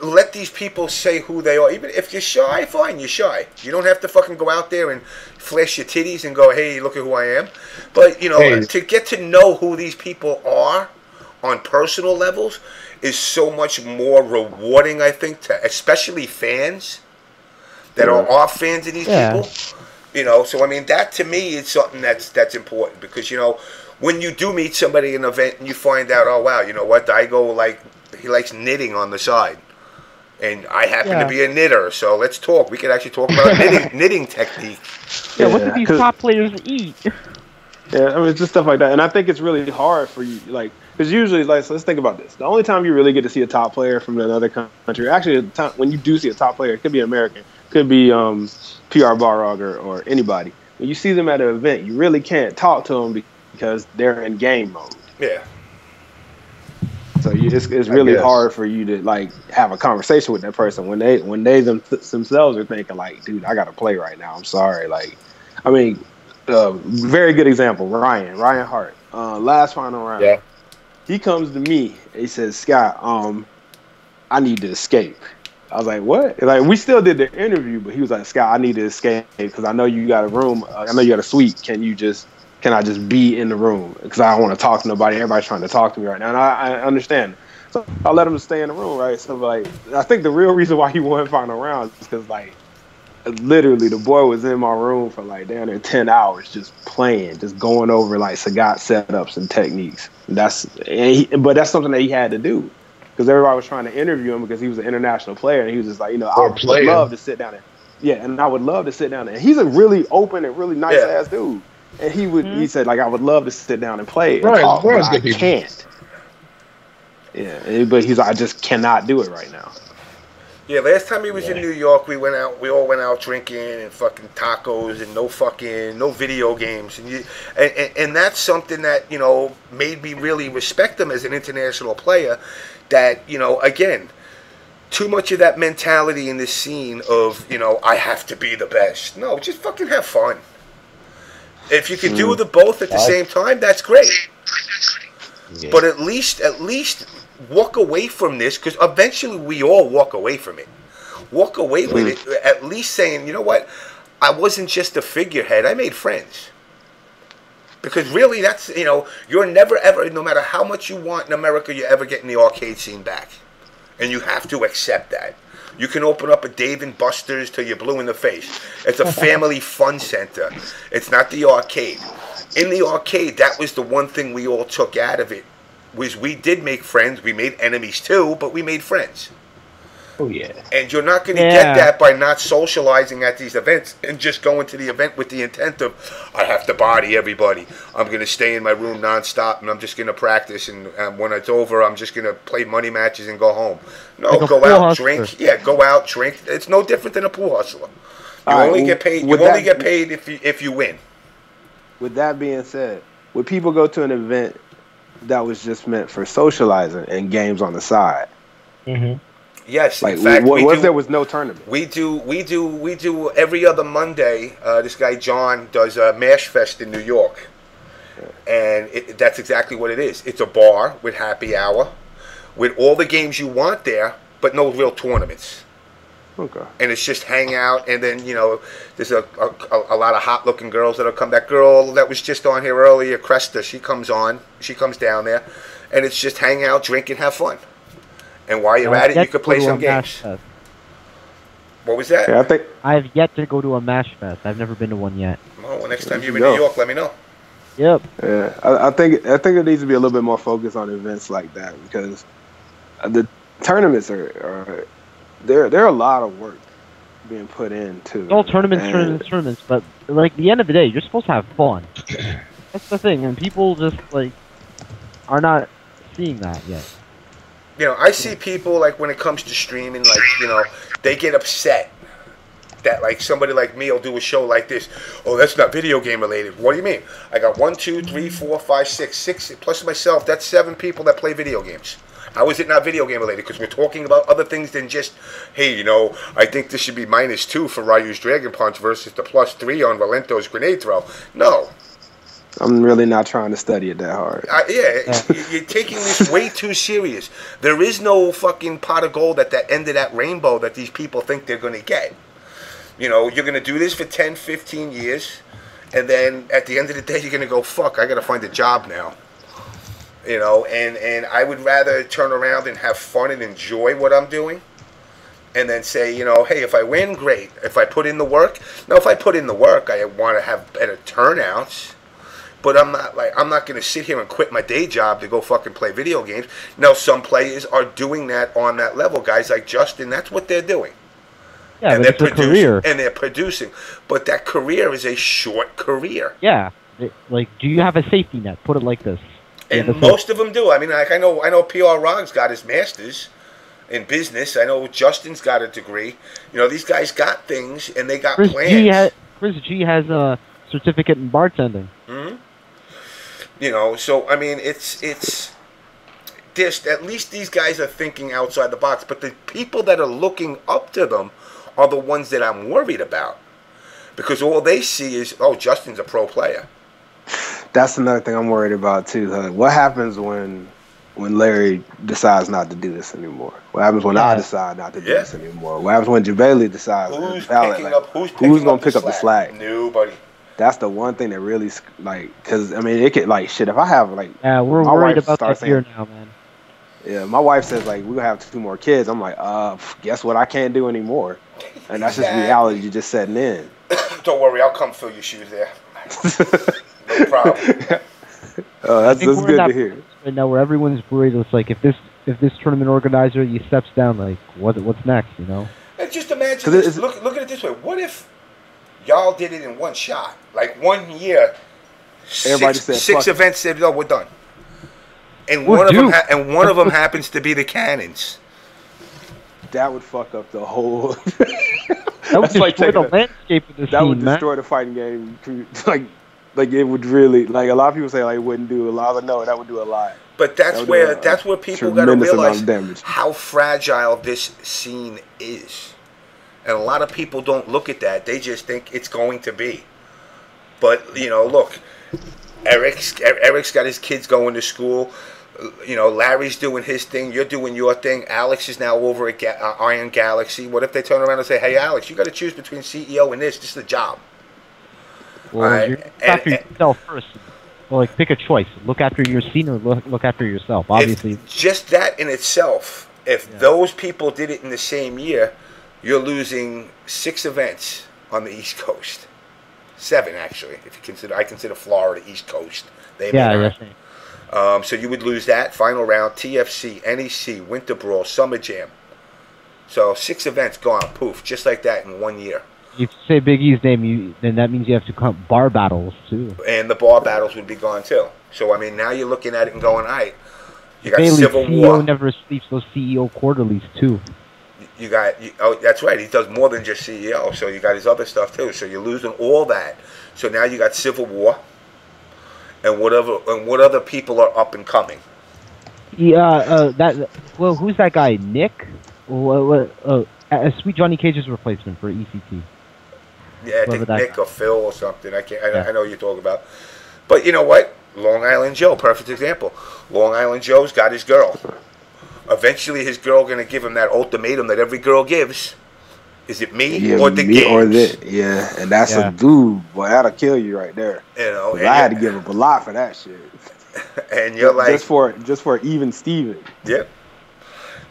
let these people say who they are. Even if you're shy, fine, you're shy. You don't have to fucking go out there and flash your titties and go, hey, look at who I am. But, to get to know who these people are on personal levels is so much more rewarding, I think, to especially fans that are fans of these people. So, I mean, that to me is something that's important because, when you do meet somebody in an event and you find out, oh, wow, you know what, Daigo, he likes knitting on the side. And I happen to be a knitter, so let's talk. We could actually talk about knitting technique. Yeah, what do these top players eat? Yeah, I mean, it's just stuff like that. And I think it's really hard for you, Because usually, like, so let's think about this. The only time you really get to see a top player from another country, actually, the time when you do see a top player, it could be American, could be PR Barrog or anybody. When you see them at an event, you really can't talk to them because they're in game mode. Yeah. So it's really hard for you to like have a conversation with that person when they themselves are thinking like, dude, I got to play right now. I'm sorry. Like, I mean, very good example, Ryan Hart, last final round. Yeah. He comes to me. He says, Scott, I need to escape. I was like, what? Like, we still did the interview, but he was like, Scott, I need to escape because I know you got a room. I know you got a suite. Can I just be in the room? Because I don't want to talk to nobody. Everybody's trying to talk to me right now. And I understand. So I let him stay in the room, right? So, like, I think the real reason why he won final round is because, like, literally the boy was in my room for, like, down there 10 hours just playing, just going over, like, Sagat setups and techniques. But that's something that he had to do because everybody was trying to interview him because he was an international player. And he was just like, I would love to sit down there. Yeah, and I would love to sit down there. He's a really open and really nice-ass dude. And he said, like, I would love to sit down and play and talk, but I can't. Yeah, but he's like, I just cannot do it right now. Yeah, last time he was in New York, we all went out drinking and fucking tacos and no video games. And that's something that, made me really respect him as an international player. That, again, too much of that mentality in this scene of, I have to be the best. No, just fucking have fun. If you can do the both at the same time, that's great. Yeah. But at least walk away from this, because eventually we all walk away from it. Walk away with it, at least saying, you know what, I wasn't just a figurehead, I made friends. Because really, that's, you're never ever, no matter how much you want in America, you're ever getting the arcade scene back. And you have to accept that. You can open up a Dave & Buster's till you're blue in the face. It's a family fun center. It's not the arcade. In the arcade, that was the one thing we all took out of it, was we did make friends. We made enemies too, but we made friends. Oh, yeah. And you're not going to get that by not socializing at these events and just going to the event with the intent of, I have to body everybody. I'm going to stay in my room nonstop and I'm just going to practice. And when it's over, I'm just going to play money matches and go home. No, like go out, drink. Yeah, go out, drink. It's no different than a pool hustler. You only get paid. You only get paid if you win. With that being said, would people go to an event that was just meant for socializing and games on the side? Mm-hmm. Yes, like, in fact, there was no tournament. We do every other Monday. This guy John does a Mash Fest in New York, and that's exactly what it is. It's a bar with happy hour, with all the games you want there, but no real tournaments. Okay. And it's just hang out, and then there's a lot of hot looking girls that'll come. That girl that was just on here earlier, Cresta, she comes down there, and it's just hang out, drink, and have fun. And while you're at it, you could play some games. What was that? Yeah, I've yet to go to a Mash Fest. I've never been to one yet. Well, next time you're in New York, let me know. Yep. Yeah, I think it needs to be a little bit more focused on events like that, because the tournaments are there are a lot of work being put into. All tournaments. But like at the end of the day, you're supposed to have fun. That's the thing, and people just like are not seeing that yet. I see people, like, when it comes to streaming, like, they get upset that, like, somebody like me will do a show like this. Oh, that's not video game related. What do you mean? I got 1, 2, 3, 4, 5, 6, plus myself. That's 7 people that play video games. How is it not video game related? Because we're talking about other things than just, hey, I think this should be -2 for Ryu's Dragon Punch versus the +3 on Valento's grenade throw. No. I'm really not trying to study it that hard. You're taking this way too serious. There is no fucking pot of gold at that end of that rainbow that these people think they're going to get. You're going to do this for 10, 15 years, and then at the end of the day, you're going to go, fuck, I got to find a job now. And I would rather turn around and have fun and enjoy what I'm doing, and then say, hey, if I win, great. If I put in the work, if I put in the work, I want to have better turnouts. But I'm not going to sit here and quit my day job to go fucking play video games. Now, some players are doing that on that level. Guys like Justin, that's what they're doing. Yeah, and it's a career. And they're producing. But that career is a short career. Yeah. Do you have a safety net? Put it like this. And most of them do. I mean, like I know PR Rog's got his master's in business. I know Justin's got a degree. You know, these guys got things and they got plans. Chris G has a certificate in bartending. Mm-hmm. You know, so I mean, it's this. At least these guys are thinking outside the box. But the people that are looking up to them are the ones that I'm worried about, because all they see is, oh, Justin's a pro player. That's another thing I'm worried about too. What happens when Larry decides not to do this anymore? What happens when I decide not to do this anymore? What happens when Jabali decides? Who's gonna pick up the slack? Nobody. That's the one thing that really, like, because I mean, it could, like, shit. If I have, like, yeah, we're worried about that here now, man. Yeah, my wife says, like, we're gonna have 2 more kids. I'm like, guess what? I can't do anymore, and that's just reality. You're just setting in. Don't worry, I'll come fill your shoes there. No problem. Oh, that's good to hear. Right now, where everyone's worried, it's like if this tournament organizer he steps down, like what's next, you know? And just imagine this. Look at it this way. What if y'all did it in one shot, like 1 year? Everybody said 6 events said, "No, we're done." And one of them happens to be the Cannons. That would fuck up the whole. That would destroy the landscape of the scene, that would destroy the fighting game. Like it would really, like, a lot of people say, like, it wouldn't do a lot. No, that would do a lot. But that's where people got to realize how fragile this scene is, and a lot of people don't look at that. They just think it's going to be. But you know, look, Eric's got his kids going to school. You know, Larry's doing his thing. You're doing your thing. Alex is now over at Iron Galaxy. What if they turn around and say, "Hey, Alex, you got to choose between CEO and this. This is a job." Well, you look after yourself first. Well, like, pick a choice. Look after your scene or look after yourself. Obviously, just that in itself. If those people did it in the same year, you're losing 6 events on the East Coast. 7 actually, if you consider. I consider Florida East Coast. So you would lose that final round, TFC, NEC, Winter Brawl, Summer Jam. So 6 events gone, poof, just like that in 1 year. If you say Big E's name, then that means you have to count bar battles too. And the bar battles would be gone too. So I mean, now you're looking at it and going, all right, you got Bailey, Civil CEO War. Never sleeps. Those CEO quarterlies too. You got, oh, that's right. He does more than just CEO. So you got his other stuff too. So you're losing all that. So now you got Civil War, and what other people are up and coming. Yeah, who's that guy? Nick? Sweet Johnny Cage's replacement for ECT. Yeah, I think Nick or Phil or something. I know what you're talking about. But you know what? Long Island Joe, perfect example. Long Island Joe's got his girl. Eventually, his girl going to give him that ultimatum that every girl gives. Is it me or the games? Yeah, and that's a dude. Boy, that'll kill you right there. You know, I had to give up a lot for that shit. And you're like, just for even Steven. Yep.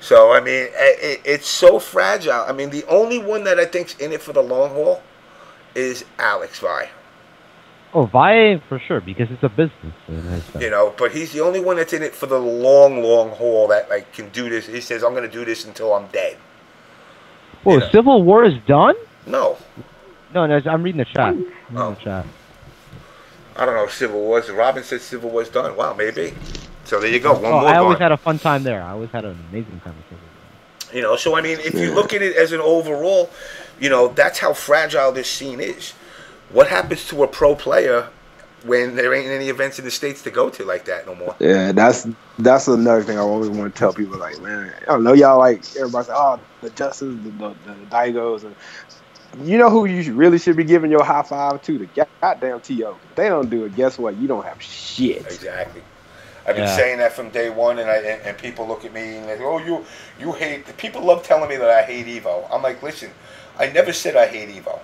So I mean, it's so fragile. I mean, the only one that I think's in it for the long haul is Alex Vi. Oh, Vi for sure, because it's a business. You know, but he's the only one that's in it for the long haul that like can do this. He says, "I'm going to do this until I'm dead." Well, Civil War is done? No, I'm reading the chat. I don't know. Civil War's. Robin said Civil War's done. Wow, maybe. So there you go. One more. I always had a fun time there. I always had an amazing time with Civil War. You know, so I mean, if you look at it as an overall, you know, that's how fragile this scene is. What happens to a pro player when there ain't any events in the States to go to like that no more? Yeah, that's another thing I always want to tell people. Like, man, I don't know, y'all, like, everybody say, oh, the Justice, the Daigos, and you know who you really should be giving your high five to? The goddamn TO. If they don't do it, guess what? You don't have shit. Exactly. I've been saying that from day one, and people look at me and they go, oh, you hate. People love telling me that I hate Evo. I'm like, listen, I never said I hate Evo.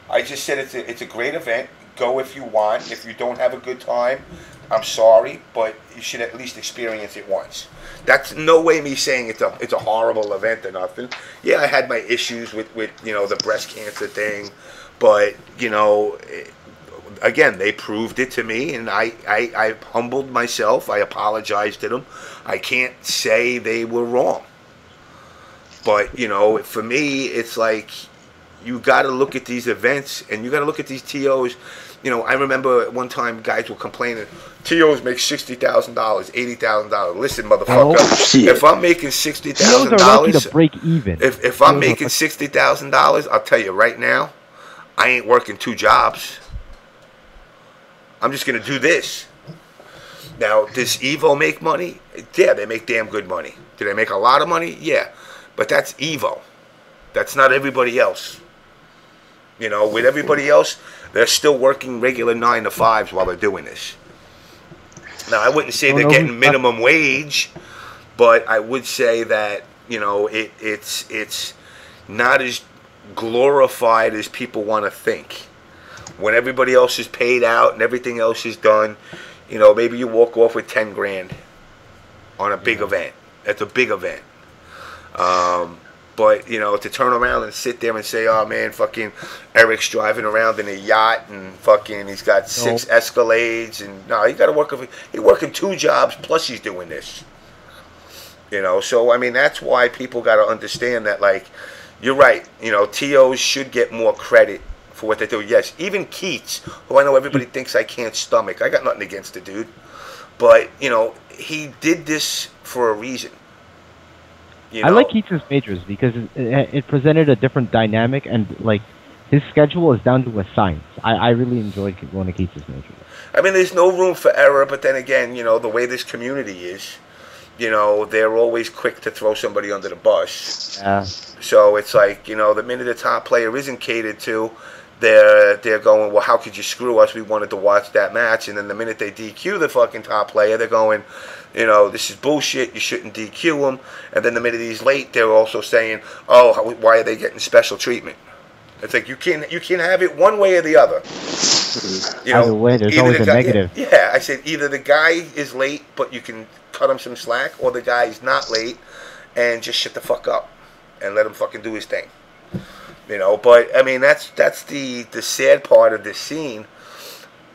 I just said it's a great event. Go if you want. If you don't have a good time, I'm sorry, but you should at least experience it once. That's no way me saying it's a horrible event or nothing. Yeah, I had my issues with you know, the breast cancer thing, but you know, again, they proved it to me, and I humbled myself. I apologized to them. I can't say they were wrong, but you know, for me, it's like, you got to look at these events and you got to look at these TOs. You know, I remember at one time guys were complaining, TOs make $60,000, $80,000. Listen, motherfucker, if I'm making $60,000 to break even. If I'm making $60,000, I'll tell you right now, I ain't working 2 jobs. I'm just gonna do this. Now, does Evo make money? Yeah, they make damn good money. Do they make a lot of money? Yeah, but that's Evo. That's not everybody else. You know, with everybody else, they're still working regular 9 to 5s while they're doing this. Now, I wouldn't say they're getting minimum wage, but I would say that, you know, it's not as glorified as people want to think. When everybody else is paid out and everything else is done, you know, maybe you walk off with 10 grand on a big event. That's a big event. But, you know, to turn around and sit there and say, oh, man, fucking Eric's driving around in a yacht and fucking he's got 6 Escalades. And no, he got to work. He's working 2 jobs plus he's doing this. You know, so, I mean, that's why people got to understand that, like, you're right. You know, TOs should get more credit for what they do. Yes, even Keats, who I know everybody thinks I can't stomach. I got nothing against the dude. But, you know, he did this for a reason. You know? I like Keats' majors because it presented a different dynamic, and like his schedule is down to a science. I really enjoyed one of Keats' majors. I mean, there's no room for error, but then again, you know, the way this community is, you know, they're always quick to throw somebody under the bus. Yeah. So it's like, you know, the minute the top player isn't catered to, they're going, well, how could you screw us? We wanted to watch that match. And then the minute they DQ the fucking top player, they're going, you know, this is bullshit. You shouldn't DQ him. And then the minute he's late, they're also saying, oh, why are they getting special treatment? It's like you can't have it one way or the other. You know, either way, there's always a negative. Yeah, I said either the guy is late, but you can cut him some slack, or the guy is not late and just shut the fuck up and let him fucking do his thing. You know, but I mean that's the sad part of this scene.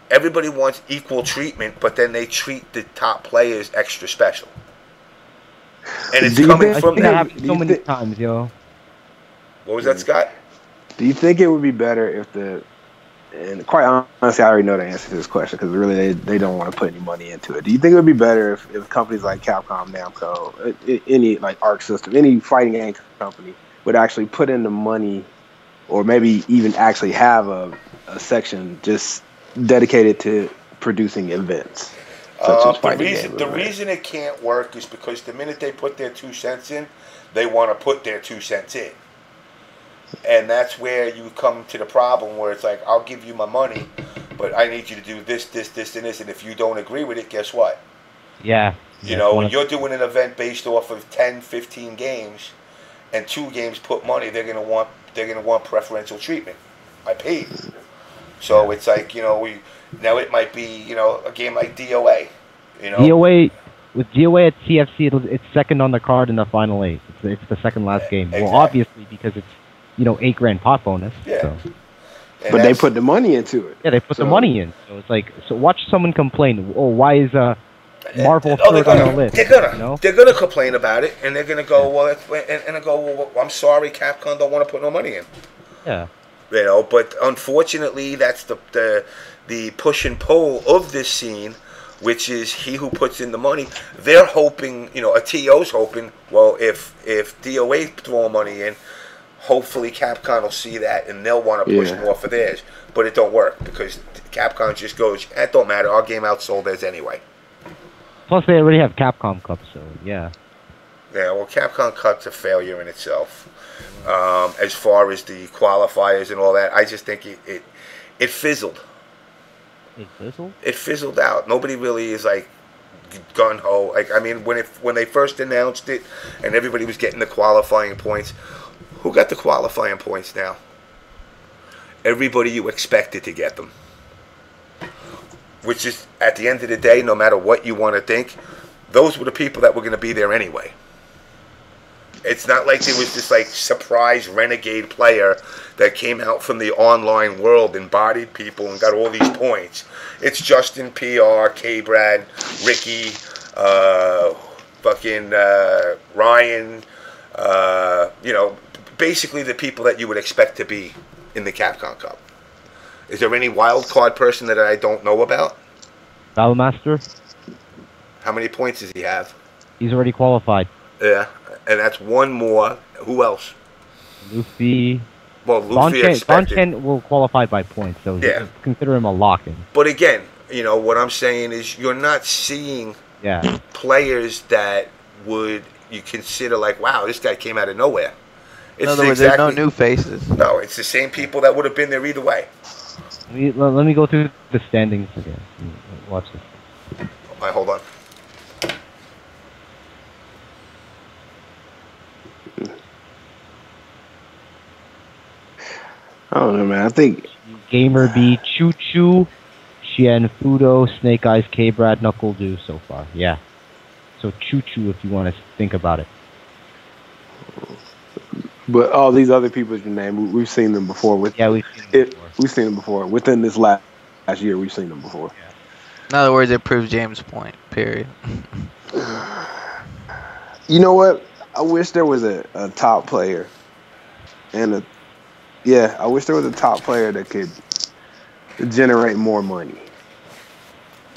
Everybody wants equal treatment, but then they treat the top players extra special. And it's coming from that happens so many times, yo. What was that, Scott? Do you think it would be better if and quite honestly, I already know the answer to this question because really they don't want to put any money into it. Do you think it would be better if companies like Capcom, Namco, any like Arc System, any fighting game company would actually put in the money, or maybe even actually have a section just dedicated to producing events? The reason it can't work is because the minute they put their 2 cents in, they want to put their 2 cents in. And that's where you come to the problem where it's like, I'll give you my money, but I need you to do this, this, this, and this. And if you don't agree with it, guess what? Yeah. You know, when you're doing an event based off of 10, 15 games, and 2 games put money, they're gonna want preferential treatment. I paid. So it's like, you know, now it might be, you know, a game like DOA. You know, with DOA at CFC, it's second on the card in the final 8. It's the second last game. Exactly. Well, obviously because it's, you know, $8,000 pot bonus. Yeah. So. But they put the money into it. Yeah, they put the money in. So it's like, so watch someone complain. Oh, why is Marvel third on the list? They're gonna complain about it, and they're gonna go, well, and I go, well, I'm sorry, Capcom don't want to put no money in. Yeah. You know, but unfortunately, that's the push and pull of this scene, which is he who puts in the money. They're hoping, you know, a TO's hoping, well, if DOA throw money in, hopefully Capcom will see that and they'll want to push more for theirs. But it don't work because Capcom just goes, it don't matter, our game outsold theirs anyway. Plus, they already have Capcom Cup, so yeah. Yeah, well, Capcom Cup's a failure in itself. As far as the qualifiers and all that, I just think it fizzled. It fizzled? It fizzled out. Nobody really is like gun ho. Like, I mean, when they first announced it and everybody was getting the qualifying points, who got the qualifying points now? Everybody you expected to get them. Which is, at the end of the day, no matter what you want to think, those were the people that were going to be there anyway. It's not like there was this like surprise renegade player that came out from the online world and bodied people and got all these points. It's Justin, PR, K-Brad, Ricky, fucking Ryan, you know, basically the people that you would expect to be in the Capcom Cup. Is there any wild card person that I don't know about? Battlemaster. How many points does he have? He's already qualified. Yeah, and that's one more. Who else? Luffy. Well, Luffy expected. Bonchan will qualify by points, so yeah. Consider him a lock-in. But again, you know, what I'm saying is you're not seeing players that would you consider like, wow, this guy came out of nowhere. It's in other words, there's no new faces. No, it's the same people that would have been there either way. Let me go through the standings again. Watch this. All right, hold on. I don't know, man. I think Gamer B, Choo Choo, Xian Fudo, Snake Eyes, K Brad, Knuckle Do so far. Yeah. So Choo Choo if you want to think about it. But all these other people you name, we've seen them before. We've seen them before. Within this last year, we've seen them before. Yeah. In other words, it proves James' point. Period. You know what? I wish there was a top player, and I wish there was a top player that could generate more money.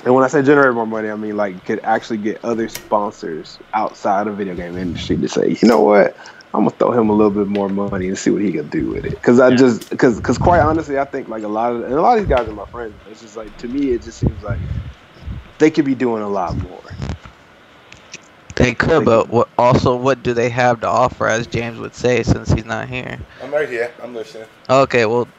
And when I say generate more money, I mean like could actually get other sponsors outside of video game industry to say, you know what? I'm gonna throw him a little bit more money and see what he can do with it. Because quite honestly, I think like a lot of these guys are my friends. It's just like to me, it just seems like they could be doing a lot more. They could, but what do they have to offer, as James would say, since he's not here? I'm right here. I'm listening. Okay, well,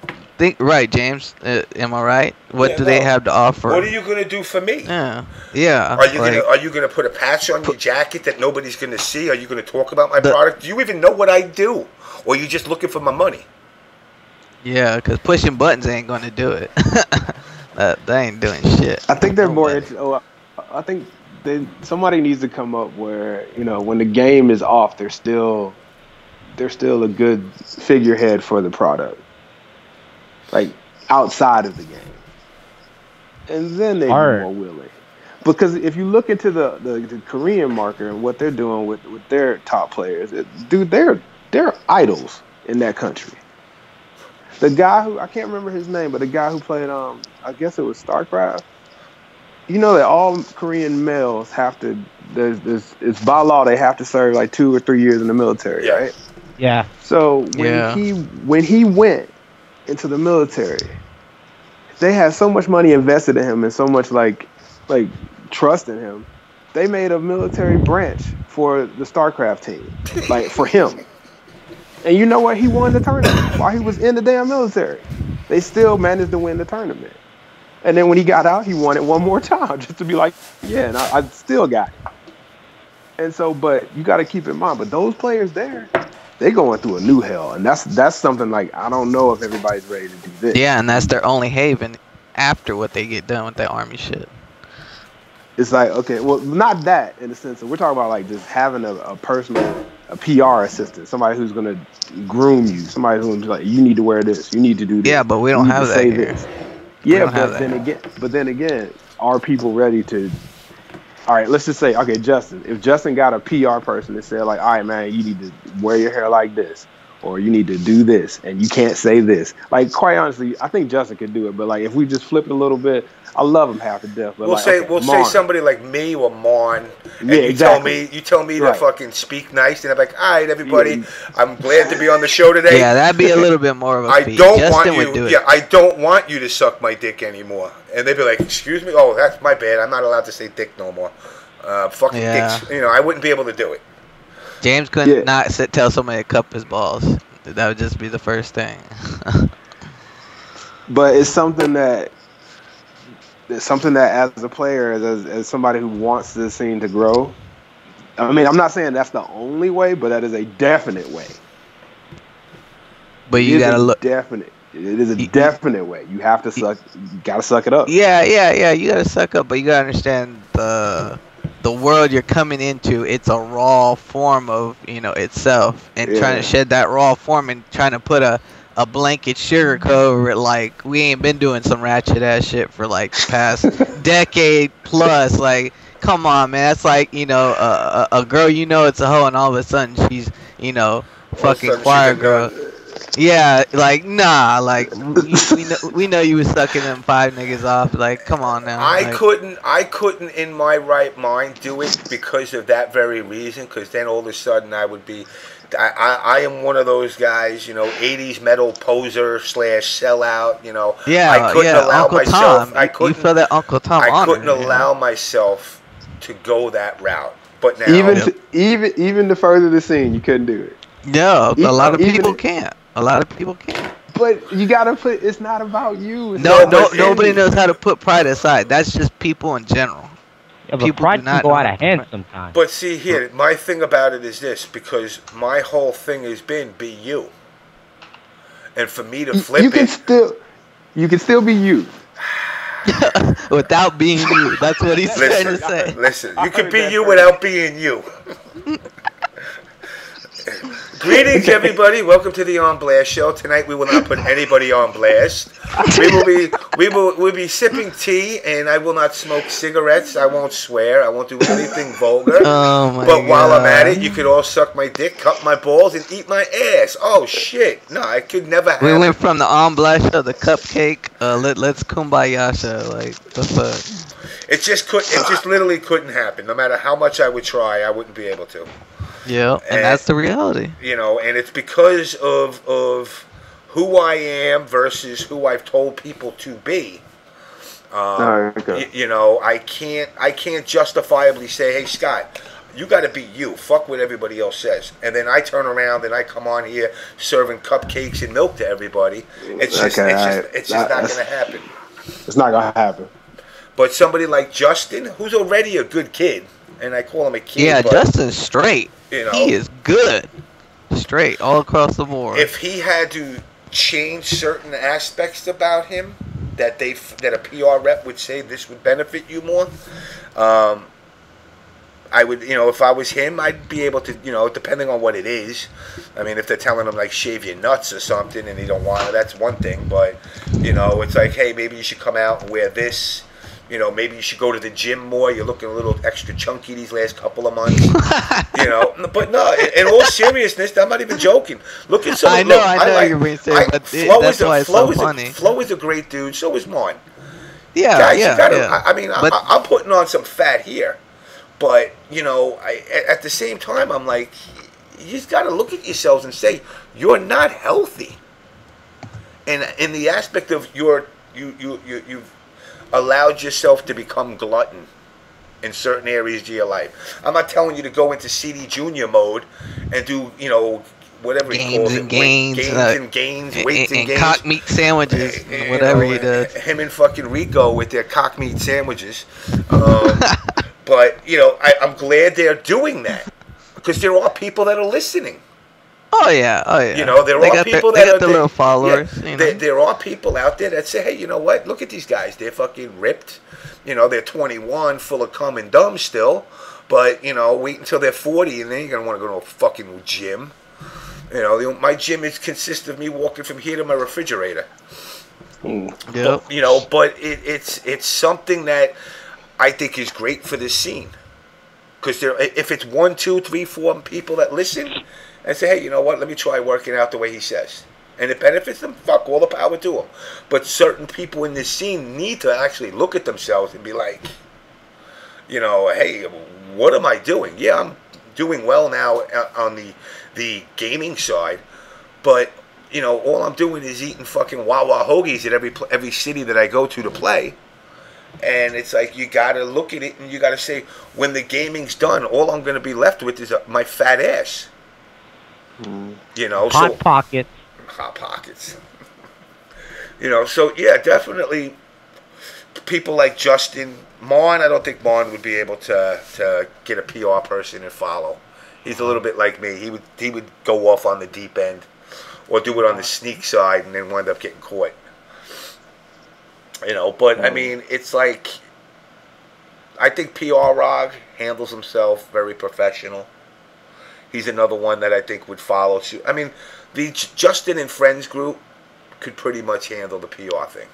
right, James. Am I right? What do they have to offer? What are you gonna do for me? Yeah. Are you gonna put a patch on your jacket that nobody's gonna see? Are you gonna talk about my product? Do you even know what I do, or are you just looking for my money? Yeah, because pushing buttons ain't gonna do it. They ain't doing shit. I think they're more. I think somebody needs to come up where when the game is off, they're still a good figurehead for the product. Like outside of the game, and then they'd be more willing. Because if you look into the Korean market and what they're doing with their top players, dude, they're idols in that country. The guy who I can't remember his name, but the guy who played I guess it was StarCraft. You know that all Korean males have to. It's by law they have to serve like 2 or 3 years in the military, right? Yeah. So when he went into the military, they had so much money invested in him and so much like trust in him. They made a military branch for the StarCraft team, like for him. And you know what? He won the tournament while he was in the damn military. They still managed to win the tournament. And then when he got out, he won it one more time just to be like, yeah, and I still got it. And so, but you got to keep in mind, but those players there, they're going through a new hell, and that's something like I don't know if everybody's ready to do this. Yeah, and that's their only haven after what they get done with that army shit. It's like, okay, well, not that in the sense that we're talking about like just having a personal, a PR assistant, somebody who's gonna groom you, somebody who's like, you need to wear this, you need to do this. Yeah, but we don't have that here. Yeah, but then again, are people ready to? All right, let's just say, okay, Justin. If Justin got a PR person that said, like, all right, man, you need to wear your hair like this, or you need to do this, and you can't say this. Like, quite honestly, I think Justin could do it. But like, if we just flip it a little bit, I love him half to death. But we'll say somebody like me or Marn, and you tell me to fucking speak nice, and I'm like, all right, everybody, I'm glad to be on the show today. Yeah, that'd be a little bit more of a. I don't want you to suck my dick anymore. And they'd be like, excuse me? Oh, that's my bad. I'm not allowed to say dick no more. Fucking dicks. I wouldn't be able to do it. James couldn't tell somebody to cup his balls. That would just be the first thing. But it's something that as a player, as somebody who wants this scene to grow, I mean, I'm not saying that's the only way, but that is a definite way. But you gotta look. It is a definite way. You have to gotta suck it up. Yeah. You gotta suck up, but you gotta understand the world you're coming into. It's a raw form of itself, and trying to shed that raw form and trying to put a blanket sugar coat over it. Like, we ain't been doing some ratchet ass shit for like the past decade plus. Like, come on, man. That's like a girl it's a hoe, and all of a sudden she's fucking choir girl. Yeah, like nah, like we know you was sucking them 5 niggas off. Like, come on now. I couldn't in my right mind do it because of that very reason. Because then all of a sudden I would be, I am one of those guys, 80s metal poser / sellout. Yeah, I couldn't allow Uncle myself. Tom. I couldn't. You feel that Uncle Tom? I couldn't allow myself to go that route. But now, even to further the scene, you couldn't do it. No, a lot of people can't. A lot of people can't. But you gotta put. It's not about you. Nobody knows how to put pride aside. That's just people in general. Yeah, but pride can go out of hand sometimes. But see here, my thing about it is this, because my whole thing has been be you. And for me to flip you can still be you. Without being you. That's what he's trying to say. Listen, you can be you without being you. Greetings, everybody. Welcome to the On Blast Show. Tonight we will not put anybody on blast. We'll be sipping tea, and I will not smoke cigarettes. I won't swear. I won't do anything vulgar. Oh my but while God. I'm at it, you could all suck my dick, cut my balls, and eat my ass. Oh shit! No, I could never have. We went from the On Blast Show, the cupcake. Let's kumbaya show. Like the fuck. It just literally couldn't happen. No matter how much I would try, I wouldn't be able to. Yeah, and that's the reality. And it's because of who I am versus who I've told people to be. I can't justifiably say, hey Scott, you got to be you. Fuck what everybody else says. And then I turn around and I come on here serving cupcakes and milk to everybody. It's just not going to happen. It's not going to happen. But somebody like Justin, who's already a good kid, and I call him a kid. Yeah, but, Justin's straight. He is good. Straight, all across the board. If he had to change certain aspects about him that a PR rep would say this would benefit you more, I would, if I was him, I'd be able to, depending on what it is. I mean, if they're telling him, like, shave your nuts or something and he don't want it, that's one thing. But, it's like, hey, maybe you should come out and wear this. Maybe you should go to the gym more. You're looking a little extra chunky these last couple of months. But no, in all seriousness, I'm not even joking. Look at some. I know you're being serious, but that's why it's so funny. Flo is a great dude. So is Mon. Yeah, guys, yeah. I mean, I'm putting on some fat here, but at the same time, I'm like, you just got to look at yourselves and say you're not healthy. And in the aspect of you've allowed yourself to become glutton in certain areas of your life. I'm not telling you to go into CD Junior mode and do, whatever he calls it. Gains and weights and gains. Cock meat sandwiches, whatever he does. Him and fucking Rico with their cock meat sandwiches. But, I'm glad they're doing that. Because there are people that are listening. Oh yeah. There are people that got the little followers. There are people out there that say, hey, you know what? Look at these guys. They're fucking ripped. They're 21, full of cum and dumb still. But wait until they're 40, and then you're gonna want to go to a fucking gym. My gym consists of me walking from here to my refrigerator. Yep. But it's something that I think is great for this scene. Because if it's 1, 2, 3, 4 people that listen. And say, hey, you know what? Let me try working out the way he says. And it benefits them, fuck, all the power to them. But certain people in this scene need to actually look at themselves and be like, hey, what am I doing? Yeah, I'm doing well now on the gaming side. But, all I'm doing is eating fucking Wawa hoagies at every city that I go to play. And it's like, you got to look at it and you got to say, when the gaming's done, all I'm going to be left with is my fat ass. Hot pockets. Hot pockets. So yeah, definitely people like Justin. Mon, I don't think Mon would be able to get a PR person and follow. He's a little bit like me. He would go off on the deep end or do it on the sneak side and then wind up getting caught. But I mean, it's like, I think PR Rog handles himself very professional. He's another one that I think would follow suit. I mean, the Justin and Friends group could pretty much handle the PR thing.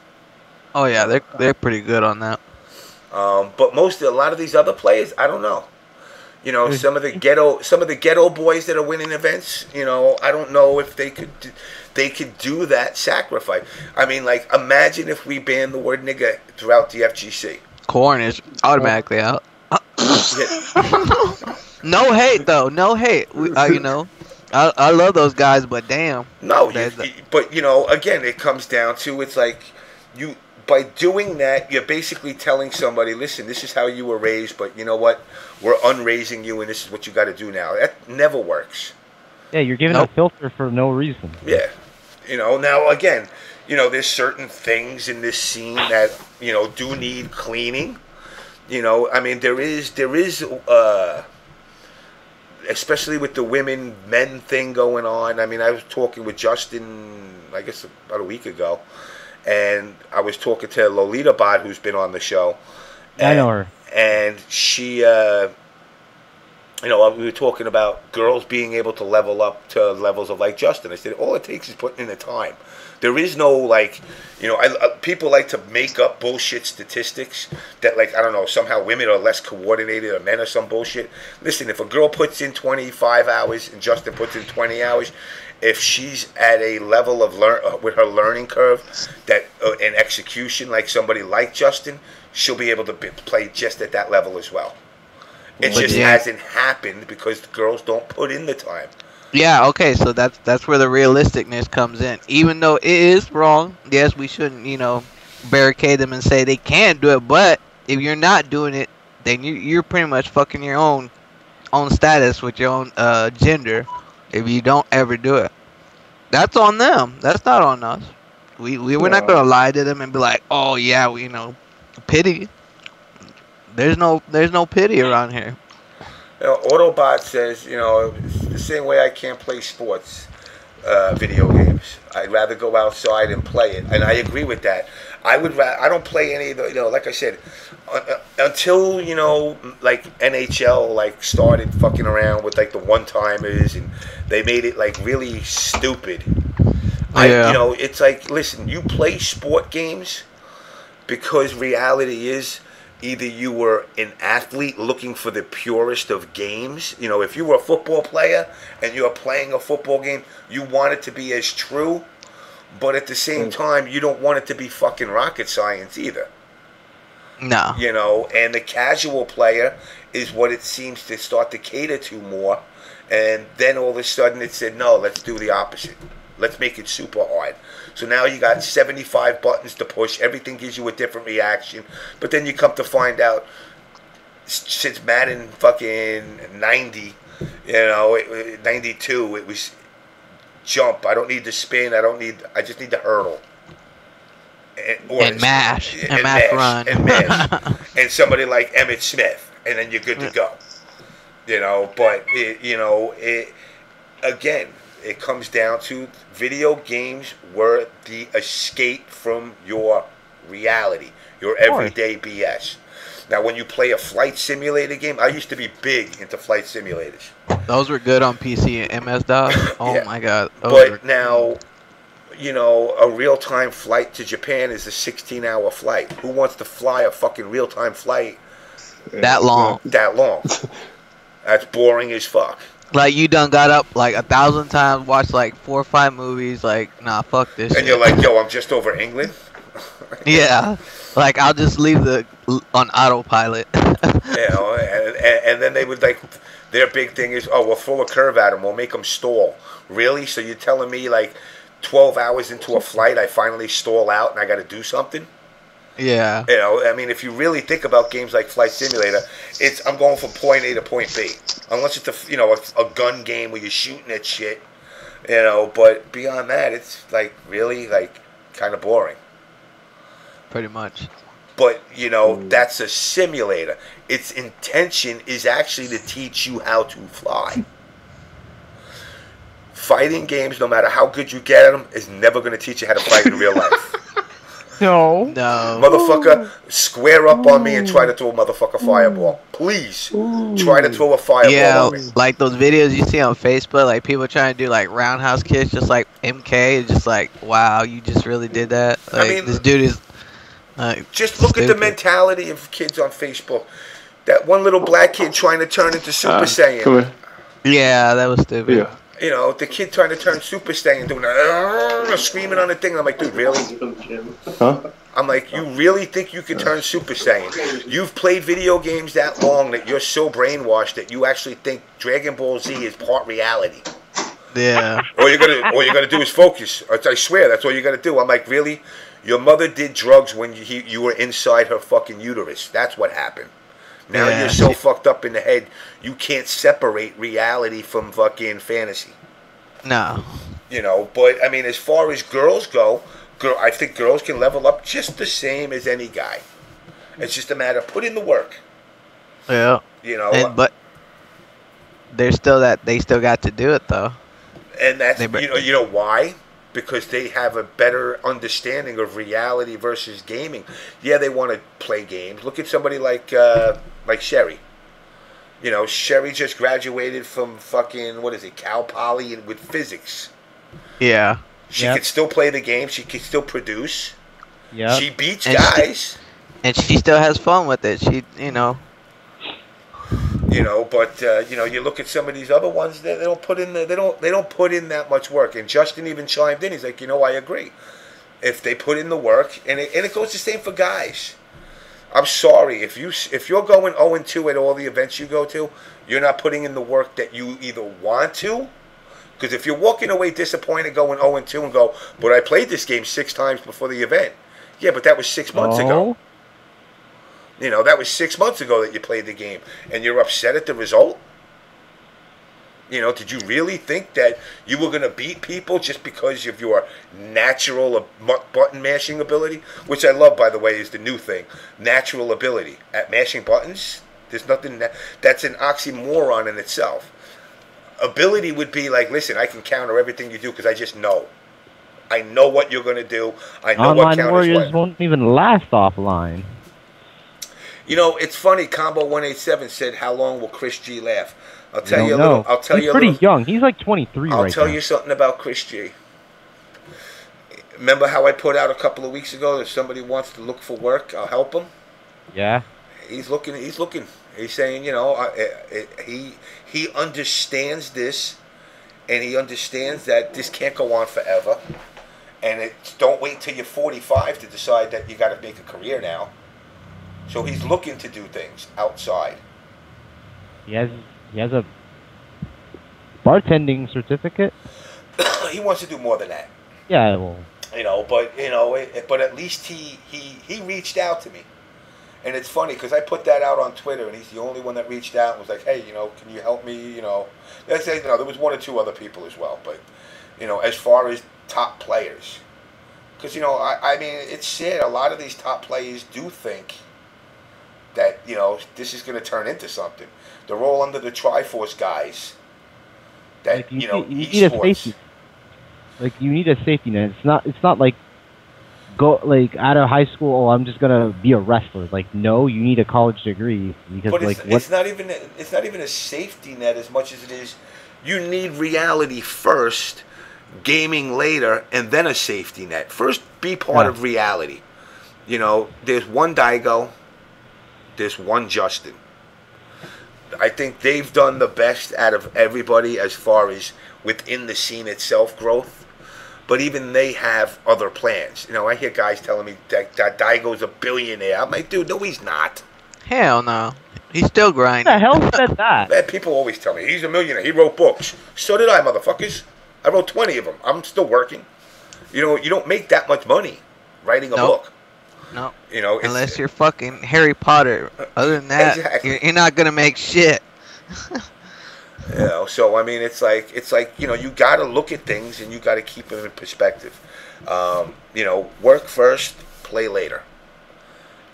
Oh yeah, they're pretty good on that. But a lot of these other players, I don't know. You know, some of the ghetto boys that are winning events. You know, I don't know if they could do that sacrifice. I mean, like, imagine if we banned the word nigga throughout the FGC. Corn is automatically out. No hate though, no hate. You know, I love those guys, but damn. No, but you know, again, it comes down to it's like by doing that, you're basically telling somebody, listen, this is how you were raised, but you know what? We're unraising you, and this is what you got to do now. That never works. Yeah, you're giving a filter for no reason. Yeah. You know, now again, you know, there's certain things in this scene that, you know, do need cleaning. You know, I mean, there is, especially with the men thing going on. I mean, I was talking with Justin, I guess about a week ago, and I was talking to Lolita Bot, who's been on the show. I know her. And she, you know, we were talking about girls being able to level up to levels of like Justin. I said, all it takes is putting in the time. There is no, like, you know, people like to make up bullshit statistics that, like, I don't know, somehow women are less coordinated or men or some bullshit. Listen, if a girl puts in 25 hours and Justin puts in 20 hours, if she's at a level of with her learning curve that and execution like somebody like Justin, she'll be able to play just at that level as well. It just hasn't happened because the girls don't put in the time. Yeah, okay, so that's where the realisticness comes in. Even though it is wrong, yes, we shouldn't, you know, barricade them and say they can't do it, but if you're not doing it, then you're pretty much fucking your own status with your own gender if you don't ever do it. That's on them. That's not on us. We're not gonna lie to them and be like, oh yeah, you know, pity. There's no pity around here. You know, Autobot says, you know, it's the same way I can't play sports video games. I'd rather go outside and play it, and I agree with that. I don't play any of the, you know, like I said, until, you know, like NHL like started fucking around with like the one-timers, and they made it like really stupid. You know, it's like, listen, you play sport games because reality is, either you were an athlete looking for the purest of games. You know, if you were a football player and you were playing a football game, you want it to be as true, but at the same time, you don't want it to be fucking rocket science either. No. You know, and the casual player is what it seems to start to cater to more, and then all of a sudden it said, no, let's do the opposite. Let's make it super hard. So now you got 75 buttons to push. Everything gives you a different reaction. But then you come to find out, since Madden fucking 90, you know, 92, it was jump. I don't need to spin. I just need to hurdle. And mash. And mash run. And mash. And somebody like Emmitt Smith. And then you're good to go. You know, but, again, it comes down to video games were the escape from your reality, your everyday BS. Now, when you play a flight simulator game, I used to be big into flight simulators. Those were good on PC and MS-DOS. Oh my god. But now, you know, a real-time flight to Japan is a 16-hour flight. Who wants to fly a fucking real-time flight that long? That's boring as fuck. Like, you done got up like 1,000 times, watched like 4 or 5 movies, like, nah, fuck this shit. And you're like, yo, I'm just over England? Yeah. Like, I'll just leave on autopilot. You know, and then they would, like, their big thing is, oh, we're full of curve at them, we'll make them stall. Really? So you're telling me, like, 12 hours into a flight, I finally stall out and I got to do something? Yeah. You know, I mean, if you really think about games like Flight Simulator, I'm going from point A to point B. Unless it's a gun game where you're shooting at shit, you know. But beyond that, it's like really like kind of boring. Pretty much. But you know, that's a simulator. Its intention is actually to teach you how to fly. Fighting games, no matter how good you get at them, is never going to teach you how to fight in real life. No. Motherfucker, square up on me and try to throw a motherfucker fireball. Please. Try to throw a fireball on me. Like those videos you see on Facebook, like people trying to do like roundhouse kicks, just like MK. It's just like, wow, you just really did that? Like, I mean, this dude is just look at the mentality of kids on Facebook. That one little black kid trying to turn into Super Saiyan. Come here. Yeah, that was stupid. Yeah. You know, the kid trying to turn Super Saiyan, doing that, screaming on the thing. And I'm like, dude, really? Huh? I'm like, you really think you can turn Super Saiyan? You've played video games that long that you're so brainwashed that you actually think Dragon Ball Z is part reality. Yeah. All you're gonna do is focus. I swear, that's all you're gonna do. I'm like, really? Your mother did drugs when you were inside her fucking uterus. That's what happened. Now you're so fucked up in the head, you can't separate reality from fucking fantasy. No. You know, but I mean, as far as girls go, I think girls can level up just the same as any guy. It's just a matter of put in the work. Yeah. You know, but they still got to do it though. And that's you know why? Because they have a better understanding of reality versus gaming. Yeah, they want to play games. Look at somebody like Sherry. You know, Sherry just graduated from fucking, what is it, Cal Poly with physics. Yeah. She could still play the game. She could still produce. Yeah. She beats guys. And she still has fun with it. She, you know. You know, but you know, you look at some of these other ones. They don't put in they don't put in that much work. And Justin even chimed in. He's like, you know, I agree. If they put in the work, and it goes the same for guys. I'm sorry if you're going 0-2 at all the events you go to, you're not putting in the work that you either want to. Because if you're walking away disappointed going 0-2 and go, but I played this game 6 times before the event. Yeah, but that was 6 months ago. You know, that was 6 months ago that you played the game, and you're upset at the result? You know, did you really think that you were going to beat people just because of your natural button mashing ability? Which I love, by the way, is the new thing. Natural ability. At mashing buttons, there's nothing that's an oxymoron in itself. Ability would be like, listen, I can counter everything you do because I just know. I know what you're going to do. I know what counters Online warriors won't even last offline. You know, it's funny. Combo 187 said, "How long will Chris G laugh?" I'll tell you a little. I'll tell you. He's pretty young. He's like 23 right now. I'll tell you something about Chris G. Remember how I put out a couple of weeks ago that if somebody wants to look for work, I'll help him. Yeah. He's looking. He's saying, you know, he understands this, and he understands that this can't go on forever. And don't wait till you're 45 to decide that you got to make a career now. So he's looking to do things outside. He has a bartending certificate. He wants to do more than that. Yeah, well. You know, but at least he reached out to me, and it's funny because I put that out on Twitter, and he's the only one that reached out and was like, "Hey, you know, can you help me?" You know, let's say, you know, there was 1 or 2 other people as well, but you know, as far as top players, because you know, I mean, it's sad. A lot of these top players do think that, you know, this is going to turn into something. They're all under the Triforce guys. That, like you know, you need a safety. Like you need a safety net. It's not like go like out of high school. Oh, I'm just gonna be a wrestler. Like no, you need a college degree because but like it's not even a safety net as much as it is. You need reality first, gaming later, and then a safety net. First, be part of reality. You know, there's one Daigo. There's one Justin. I think they've done the best out of everybody as far as within the scene itself growth. But even they have other plans. You know, I hear guys telling me that Daigo's a billionaire. I'm like, dude, no, he's not. Hell no. He's still grinding. Who the hell said that? Man, people always tell me he's a millionaire. He wrote books. So did I, motherfuckers. I wrote 20 of them. I'm still working. You know, you don't make that much money writing a book. No. You know, unless you're fucking Harry Potter. Other than that, exactly. you're not gonna make shit. You know, so I mean, it's like you know, you got to look at things and you got to keep them in perspective. You know, work first, play later.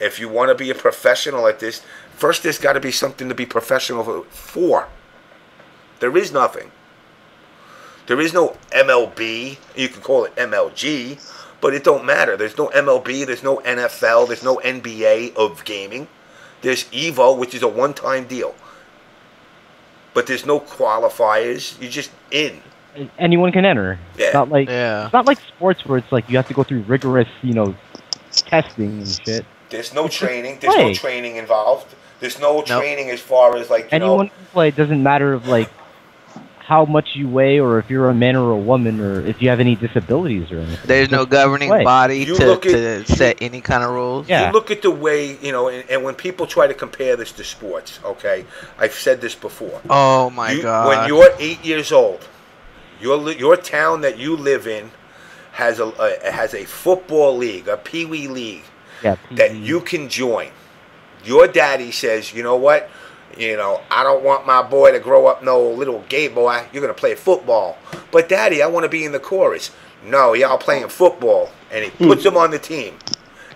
If you want to be a professional at this, first there's got to be something to be professional for. There is nothing. There is no MLB. You can call it MLG. But it don't matter. There's no MLB, there's no NFL, there's no NBA of gaming. There's EVO, which is a one-time deal. But there's no qualifiers. You're just in. Anyone can enter. Yeah. It's not like sports where it's like you have to go through rigorous, you know, testing and shit. There's no training. There's no training involved. There's no training as far as like anyone can play. It doesn't matter of like how much you weigh, or if you're a man or a woman, or if you have any disabilities or anything. There's no governing body to set any kind of rules. Yeah. You look at the way, and when people try to compare this to sports, okay, I've said this before. Oh my God! When you're 8 years old, your town that you live in has a football league, a pee-wee league, that you can join. Your daddy says, you know what? I don't want my boy to grow up no little gay boy. You're going to play football. But, Daddy, I want to be in the chorus. No, y'all playing football. And he puts him on the team.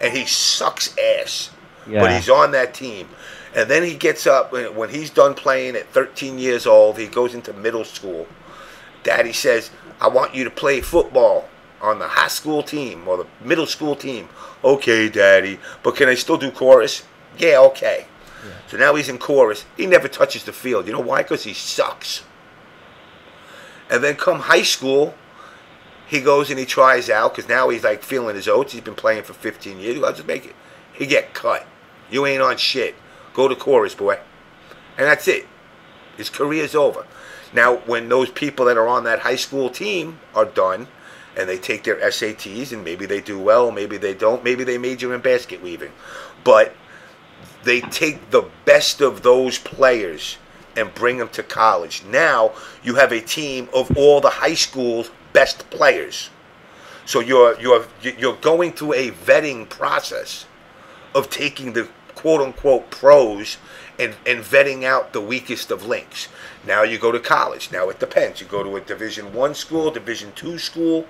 And he sucks ass. Yeah. But he's on that team. And then he gets up. When he's done playing at 13 years old, he goes into middle school. Daddy says, I want you to play football on the high school team or the middle school team. Okay, Daddy. But can I still do chorus? Yeah, okay. So now he's in chorus. He never touches the field. You know why? Because he sucks. And then come high school, he goes and he tries out because now he's like feeling his oats. He's been playing for 15 years. I'll just make it. He get cut. You ain't on shit. Go to chorus, boy. And that's it. His career's over. Now, when those people that are on that high school team are done and they take their SATs and maybe they do well, maybe they don't, maybe they major in basket weaving. But they take the best of those players and bring them to college. Now you have a team of all the high school's best players. So you're going through a vetting process of taking the quote unquote pros and vetting out the weakest of links. Now you go to college. Now it depends. You go to a Division I school, Division II school.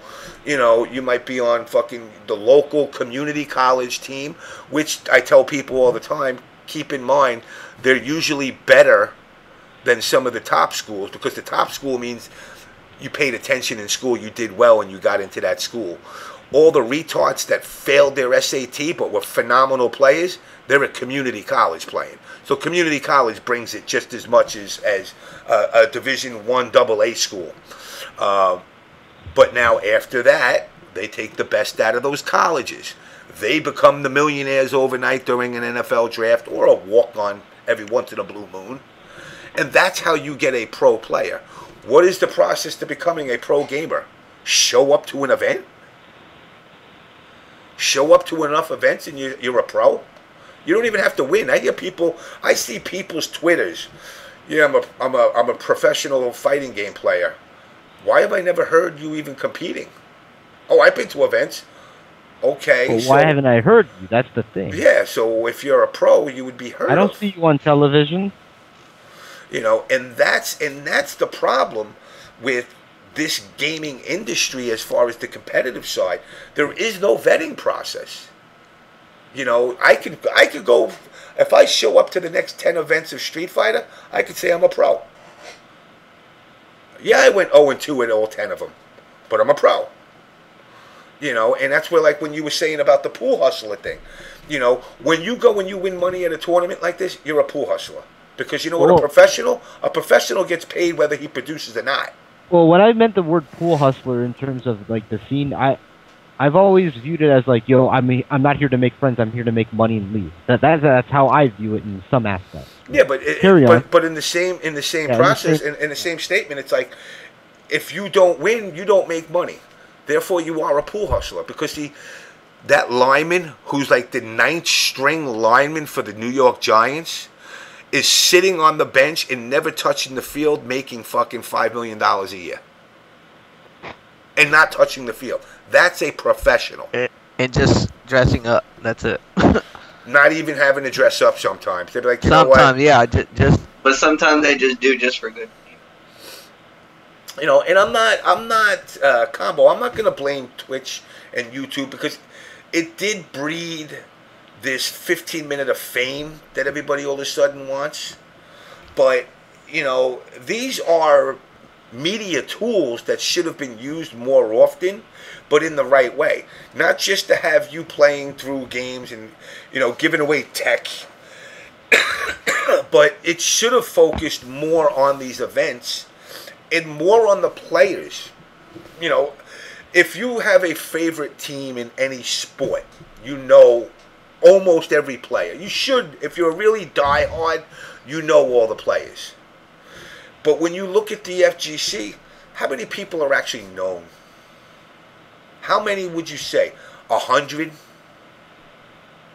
You might be on fucking the local community college team, which I tell people all the time, keep in mind, they're usually better than some of the top schools because the top school means you paid attention in school, you did well, and you got into that school. All the retards that failed their SAT but were phenomenal players, they're at community college playing. So community college brings it just as much as a Division I AA school. But now after that, they take the best out of those colleges. They become the millionaires overnight during an NFL draft or a walk-on every once in a blue moon. And that's how you get a pro player. What is the process to becoming a pro gamer? Show up to an event? Show up to enough events and you're a pro? You don't even have to win. I see people's Twitters. Yeah, I'm a professional fighting game player. Why have I never heard you even competing? Oh, I've been to events. Okay. Well, why haven't I heard you? That's the thing. Yeah, so if you're a pro, you would be heard. I don't see you on television. And that's the problem with this gaming industry as far as the competitive side. There is no vetting process. I could go, if I show up to the next 10 events of Street Fighter, I could say I'm a pro. Yeah, I went 0-2 at all 10 of them, but I'm a pro. And that's where, like when you were saying about the pool hustler thing, when you go and you win money at a tournament like this, you're a pool hustler. Because you know what, a professional gets paid whether he produces or not. Well, when I meant the word pool hustler in terms of like the scene, I've always viewed it as like, I'm not here to make friends. I'm here to make money and leave. That's how I view it in some aspects. Yeah, but in the same process, in the same statement, it's like if you don't win, you don't make money. Therefore, you are a pool hustler because that lineman who's like the 9th string lineman for the New York Giants is sitting on the bench and never touching the field, making fucking $5 million a year, and not touching the field. That's a professional. And just dressing up. That's it. Not even having to dress up sometimes. They'd be like, sometimes, yeah, just. But sometimes they just do just for good. And I'm not Combo. I'm not gonna blame Twitch and YouTube because it did breed this 15-minute of fame that everybody all of a sudden wants. But these are media tools that should have been used more often, but in the right way. Not just to have you playing through games and, giving away tech. But it should have focused more on these events and more on the players. If you have a favorite team in any sport, almost every player. You should, if you're really diehard, you know all the players. But when you look at the FGC, how many people are actually known? How many would you say? 100?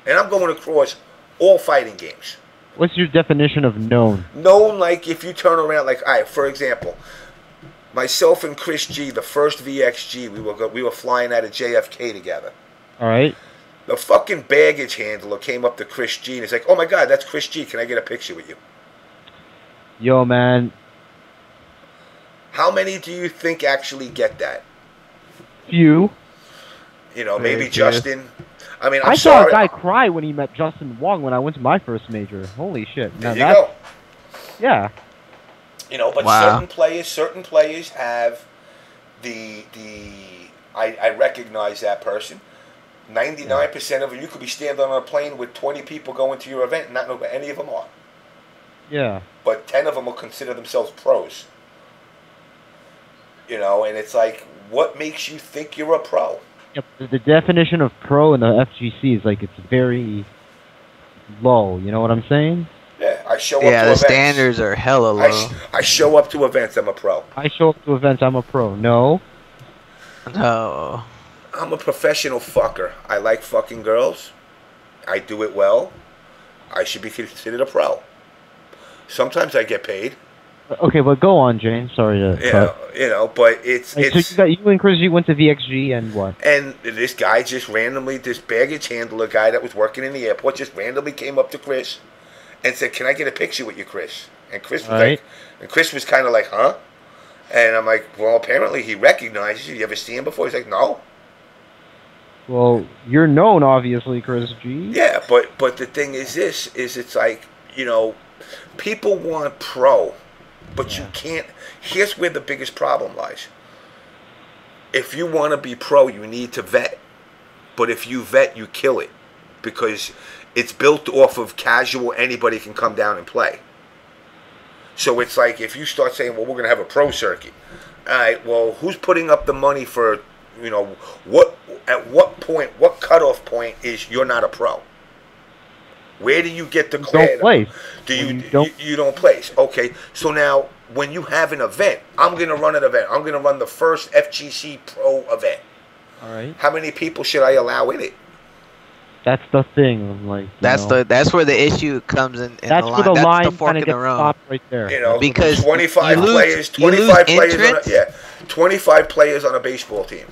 And I'm going across all fighting games. What's your definition of known? Known, like if you turn around, like, all right, for example, myself and Chris G, the first VXG, we were flying out of JFK together. All right. The fucking baggage handler came up to Chris G and he's like, "Oh my God, that's Chris G. Can I get a picture with you?" Yo, man. How many do you think actually get that? Few. You know, maybe Justin. I mean, I saw a guy cry when he met Justin Wong when I went to my first major. Holy shit. There you go. Yeah. You know, but certain players have I recognize that person. 99% of them, you could be standing on a plane with 20 people going to your event and not know who any of them are. Yeah. But 10 of them will consider themselves pros. You know, and it's like, what makes you think you're a pro? Yep. The definition of pro in the FGC is like it's very low. You know what I'm saying? Yeah, I show up to events. Yeah, the standards are hella low. I show up to events, I'm a pro. I show up to events, I'm a pro. No. No. I'm a professional fucker. I like fucking girls. I do it well. I should be considered a pro. Sometimes I get paid. Okay, but go on, Jane. Sorry to cut. You know, but it's... So you and Chris G went to VXG and what? And this guy just randomly, this baggage handler guy that was working in the airport just randomly came up to Chris and said, "Can I get a picture with you, Chris?" And Chris was like, and Chris was kind of like, "Huh?" And I'm like, "Well, apparently he recognizes you. You ever see him before?" He's like, "No." Well, you're known, obviously, Chris G. Yeah, but the thing is this, is it's like, you know, people want pro, but you can't. Here's where the biggest problem lies. If you want to be pro, you need to vet. But if you vet, you kill it. Because it's built off of casual, anybody can come down and play. So it's like, if you start saying, well, we're going to have a pro circuit. All right, well, who's putting up the money for, you know, at what point, what cutoff point is you're not a pro? Where do you get the clear? Don't place. You don't place. Okay, so now when you have an event, I'm going to run an event. I'm going to run the first FGC pro event. All right. How many people should I allow in it? That's the thing. Like that's where the issue comes in. That's the where the line that's the fork in the road. Right there. You know, because 25 players, 25 players, 25 players on a baseball team.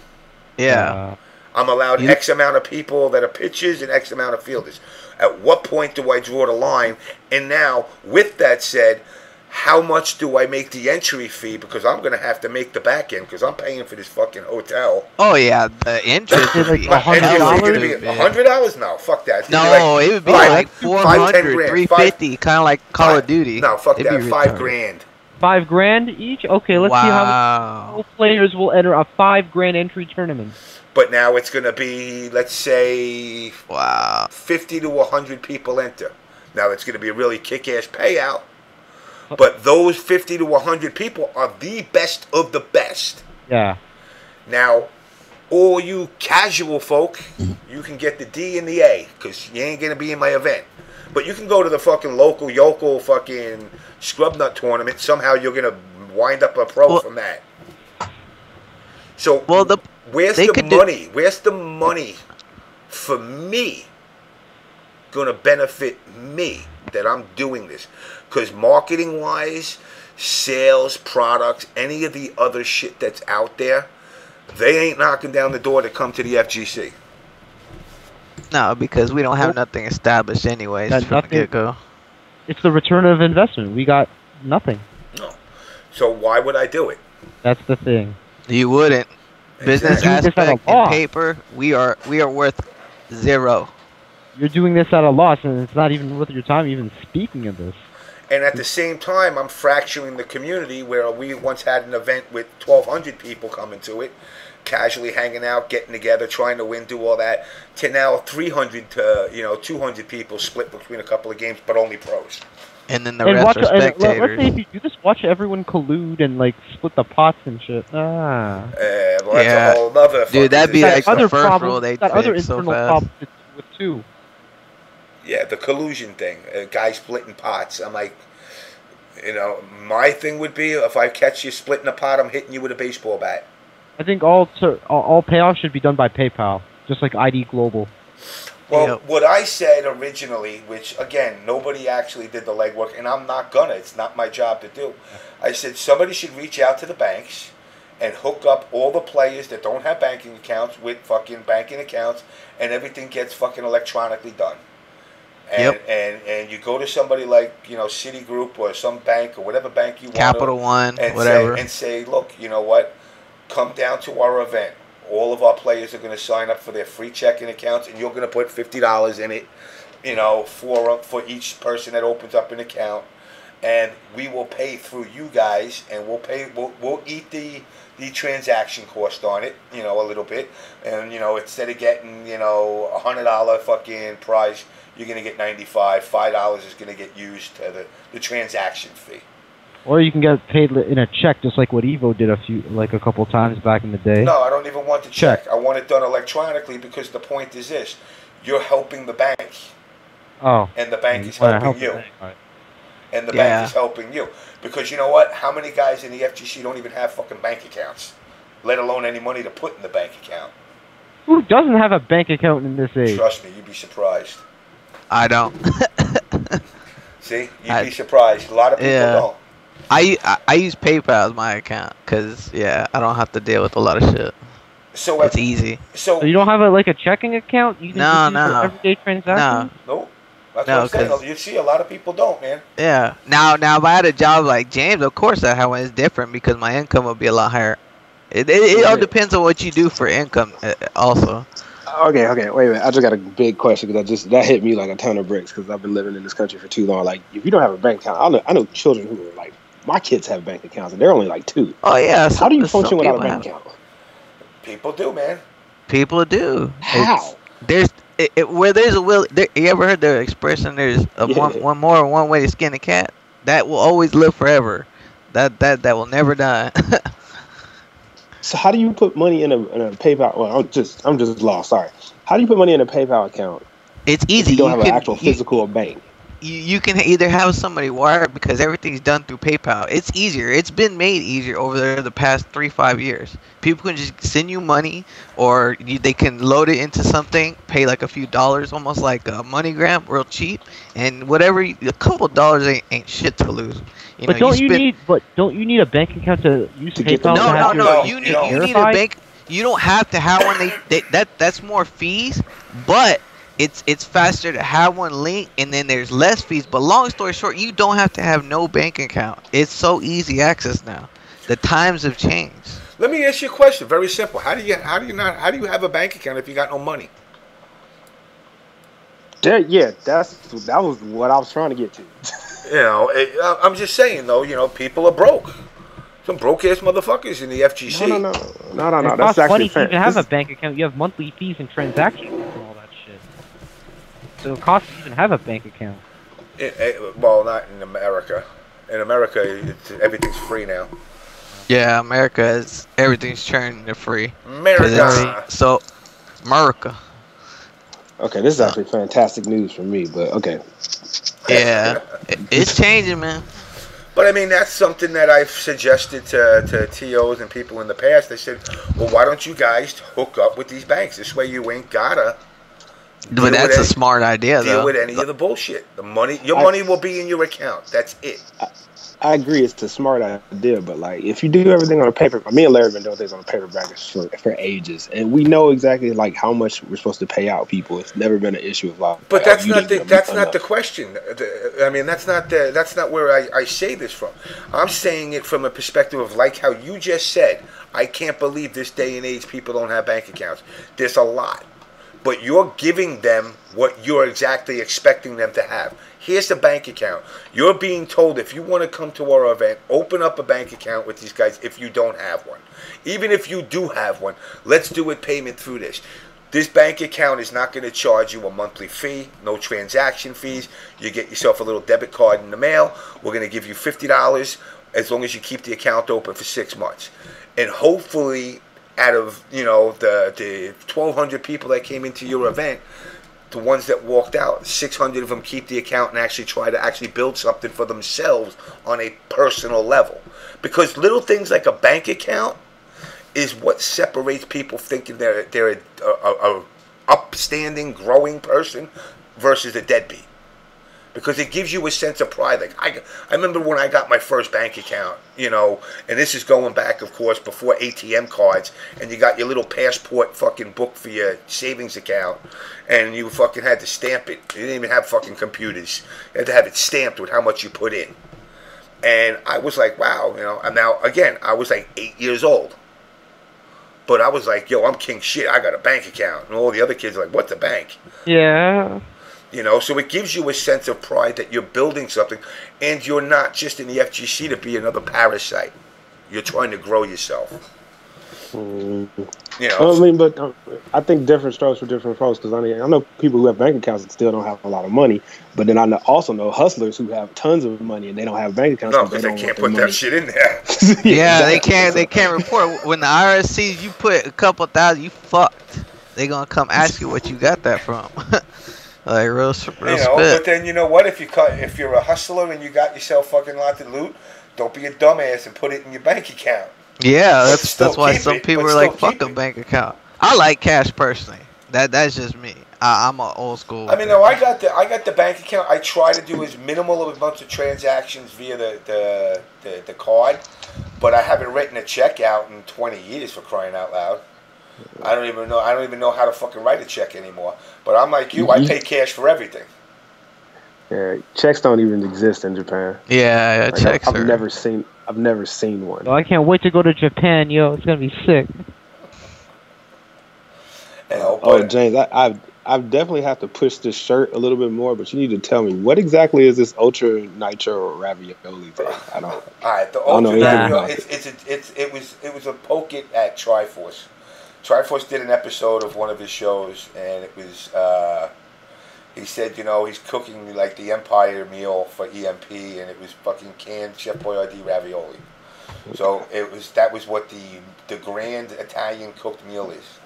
Yeah. I'm allowed X amount of people that are pitchers and X amount of fielders. At what point do I draw the line? And now, with that said, how much do I make the entry fee? Because I'm going to have to make the back end because I'm paying for this fucking hotel. Oh, yeah. The entry fee. Like $100? $100? No, fuck that. No, it would be like $400, $350, kind of like Call of Duty. No, fuck that. $5,000. $5,000 each? Okay, let's see how many players will enter a $5,000 entry tournament. But now it's going to be, let's say, 50 to 100 people enter. Now it's going to be a really kick-ass payout. But those 50 to 100 people are the best of the best. Yeah. Now, all you casual folk, you can get the D and the A because you ain't going to be in my event. But you can go to the fucking local yokel fucking scrub nut tournament. Somehow you're going to wind up a pro from that. So where's the money? Where's the money for me going to benefit me that I'm doing this? Because marketing-wise, sales, products, any of the other shit that's out there, they ain't knocking down the door to come to the FGC. No, because we don't have nothing established anyways from the get-go. It's the return of investment. We got nothing. No. So why would I do it? That's the thing. You wouldn't. Business aspect and paper, we are worth zero. You're doing this at a loss, and it's not even worth your time even speaking of this. And at the same time, I'm fracturing the community where we once had an event with 1,200 people coming to it, casually hanging out, getting together, trying to win, do all that, to now 300 to 200 people split between a couple of games, but only pros. And then the rest are spectators. Let's say if you do this, watch everyone collude and like split the pots and shit. Well, that's a whole other. Dude, that'd be like the first rule they got other fix so internal fast. problems with too. Yeah, the collusion thing. A guy splitting pots. I'm like, my thing would be if I catch you splitting a pot, I'm hitting you with a baseball bat. I think all payouts should be done by PayPal, just like ID Global. Well, what I said originally, which again nobody actually did the legwork, and I'm not gonna. It's not my job to do. I said somebody should reach out to the banks and hook up all the players that don't have banking accounts with fucking banking accounts, and everything gets fucking electronically done. And, and you go to somebody like Citigroup or some bank or whatever bank you want, Capital One, and whatever, say, look, you know what, come down to our event. All of our players are going to sign up for their free checking accounts, and you're going to put $50 in it, for each person that opens up an account, and we will pay through you guys, and we'll eat the transaction cost on it, a little bit, and instead of getting $100 fucking prize, you're going to get $95. $5 is going to get used to the transaction fee. Or you can get paid in a check, just like what Evo did a couple times back in the day. No, I don't even want the check. I want it done electronically because the point is this: you're helping the bank. Oh. And the bank is helping you. Right. And the bank is helping you because you know what? How many guys in the FGC don't even have fucking bank accounts, let alone any money to put in the bank account? Who doesn't have a bank account in this age? Trust me, you'd be surprised. I don't. See, you'd be surprised. A lot of people don't. I use PayPal as my account because I don't have to deal with a lot of shit. So it's easy. So you don't have a checking account? You can just use for everyday transactions? No. That's what I'm saying. You see, a lot of people don't, man. Yeah. Now, if I had a job like James, of course I have one. It's different because my income would be a lot higher. It all depends on what you do for income, also. Okay, wait a minute. I just got a big question because that hit me like a ton of bricks because I've been living in this country for too long. Like, if you don't have a bank account, I know children who are like, my kids have bank accounts and they're only like 2. Oh yeah. How do you function without a bank account? People do, man. People do. How? Where there's a will. You ever heard the expression? There's one way to skin a cat. That will always live forever. That will never die. So how do you put money in a PayPal? Well, I'm just lost. Sorry. How do you put money in a PayPal account? It's easy. If you don't have an actual physical bank. You can either have somebody wire because everything's done through PayPal. It's easier. It's been made easier over the past 3-5 years. People can just send you money, or they can load it into something, pay like a few dollars, almost like a MoneyGram, real cheap, and whatever. A couple dollars ain't shit to lose. Don't you need a bank account to use PayPal? No. You need a bank. You don't have to have one. That's more fees, but it's faster to have one linked, and then there's less fees. But long story short, you don't have to have no bank account. It's so easy access now. The times have changed. Let me ask you a question. Very simple. How do you have a bank account if you got no money? That was what I was trying to get to. I'm just saying though. People are broke. Some broke ass motherfuckers in the FGC. No. That's actually fair. If you have a bank account, you have monthly fees and transactions and all that shit. So it costs to even have a bank account. Well, not in America. In America, everything's free now. Yeah, everything's turned to free. America. America. Okay, this is actually fantastic news for me, but okay. Yeah, it's changing, man. But I mean, that's something that I've suggested to TOs and people in the past. They said, well, why don't you guys hook up with these banks? This way you ain't gotta. But that's a smart idea, though. Deal with any of the bullshit. Your money will be in your account. That's it. I agree, it's a smart idea, but like if you do everything on a paper, me and Larry have been doing things on a paper backers for ages, and we know exactly like how much we're supposed to pay out people. It's never been an issue of like. But that's not the question. I mean, that's not where I say this from. I'm saying it from a perspective of like how you just said. I can't believe this day and age people don't have bank accounts. There's a lot, but you're giving them what you're exactly expecting them to have. Here's the bank account. You're being told if you want to come to our event, open up a bank account with these guys if you don't have one. Even if you do have one, let's do it payment through this. This bank account is not going to charge you a monthly fee, no transaction fees. You get yourself a little debit card in the mail. We're going to give you $50 as long as you keep the account open for 6 months. And hopefully out of the 1,200 people that came into your event, the ones that walked out, 600 of them keep the account and actually try to actually build something for themselves on a personal level. Because little things like a bank account is what separates people thinking they're a upstanding, growing person versus a deadbeat. Because it gives you a sense of pride. Like I remember when I got my first bank account, you know, and this is going back, of course, before ATM cards, and you got your little passport fucking book for your savings account, and you fucking had to stamp it. You didn't even have fucking computers. You had to have it stamped with how much you put in. And I was like, wow, you know. And now, again, I was like 8 years old. But I was like, yo, I'm king shit. I got a bank account. And all the other kids are like, what's a bank? Yeah. You know, so it gives you a sense of pride that you're building something, and you're not just in the FGC to be another parasite. You're trying to grow yourself. You know, I mean, but I think different strokes for different folks. Because I mean, I know people who have bank accounts that still don't have a lot of money, but then I also know hustlers who have tons of money and they don't have bank accounts. No, because they can't put that shit in there. Yeah, they can't. They can't report when the IRS sees you put a couple thousand. You fucked. They gonna come ask you what you got that from. Like real spit. But then you know what? If you're a hustler and you got yourself fucking lots of loot, don't be a dumbass and put it in your bank account. Yeah, that's why some people are like, fuck a bank account. I like cash personally. That's just me. I'm an old school. I mean, no, I got the bank account. I try to do as minimal of a bunch of transactions via the card, but I haven't written a check out in 20 years, for crying out loud. I don't even know how to fucking write a check anymore. But I'm like you. I pay cash for everything. Yeah, checks don't even exist in Japan. Yeah, like, checks. I've never seen one. Oh, I can't wait to go to Japan, yo. It's gonna be sick. James, I definitely have to push this shirt a little bit more, but you need to tell me what exactly is this ultra nitro ravioli thing? I don't. All right, the ultra ravioli. It was a poke it at Triforce. Triforce did an episode of one of his shows, and it was he said, you know, he's cooking like the Empire meal for EMP, and it was fucking canned Chef Boyardee ravioli. So that was what the grand Italian cooked meal is.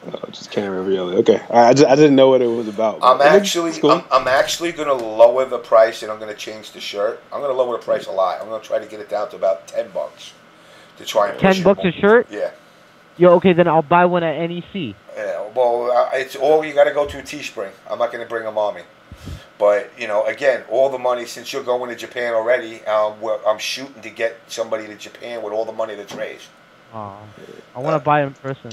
Oh, just canned ravioli. Okay, I didn't know what it was about. I'm actually gonna lower the price, and I'm gonna change the shirt. I'm gonna lower the price a lot. I'm gonna try to get it down to about $10 to try and push $10 a shirt. Yeah. Yo, okay, then I'll buy one at NEC. Yeah, well, it's all you got to go to Teespring. I'm not going to bring them on me. But, you know, again, all the money, since you're going to Japan already, I'm shooting to get somebody to Japan with all the money that's raised. I want to buy in person.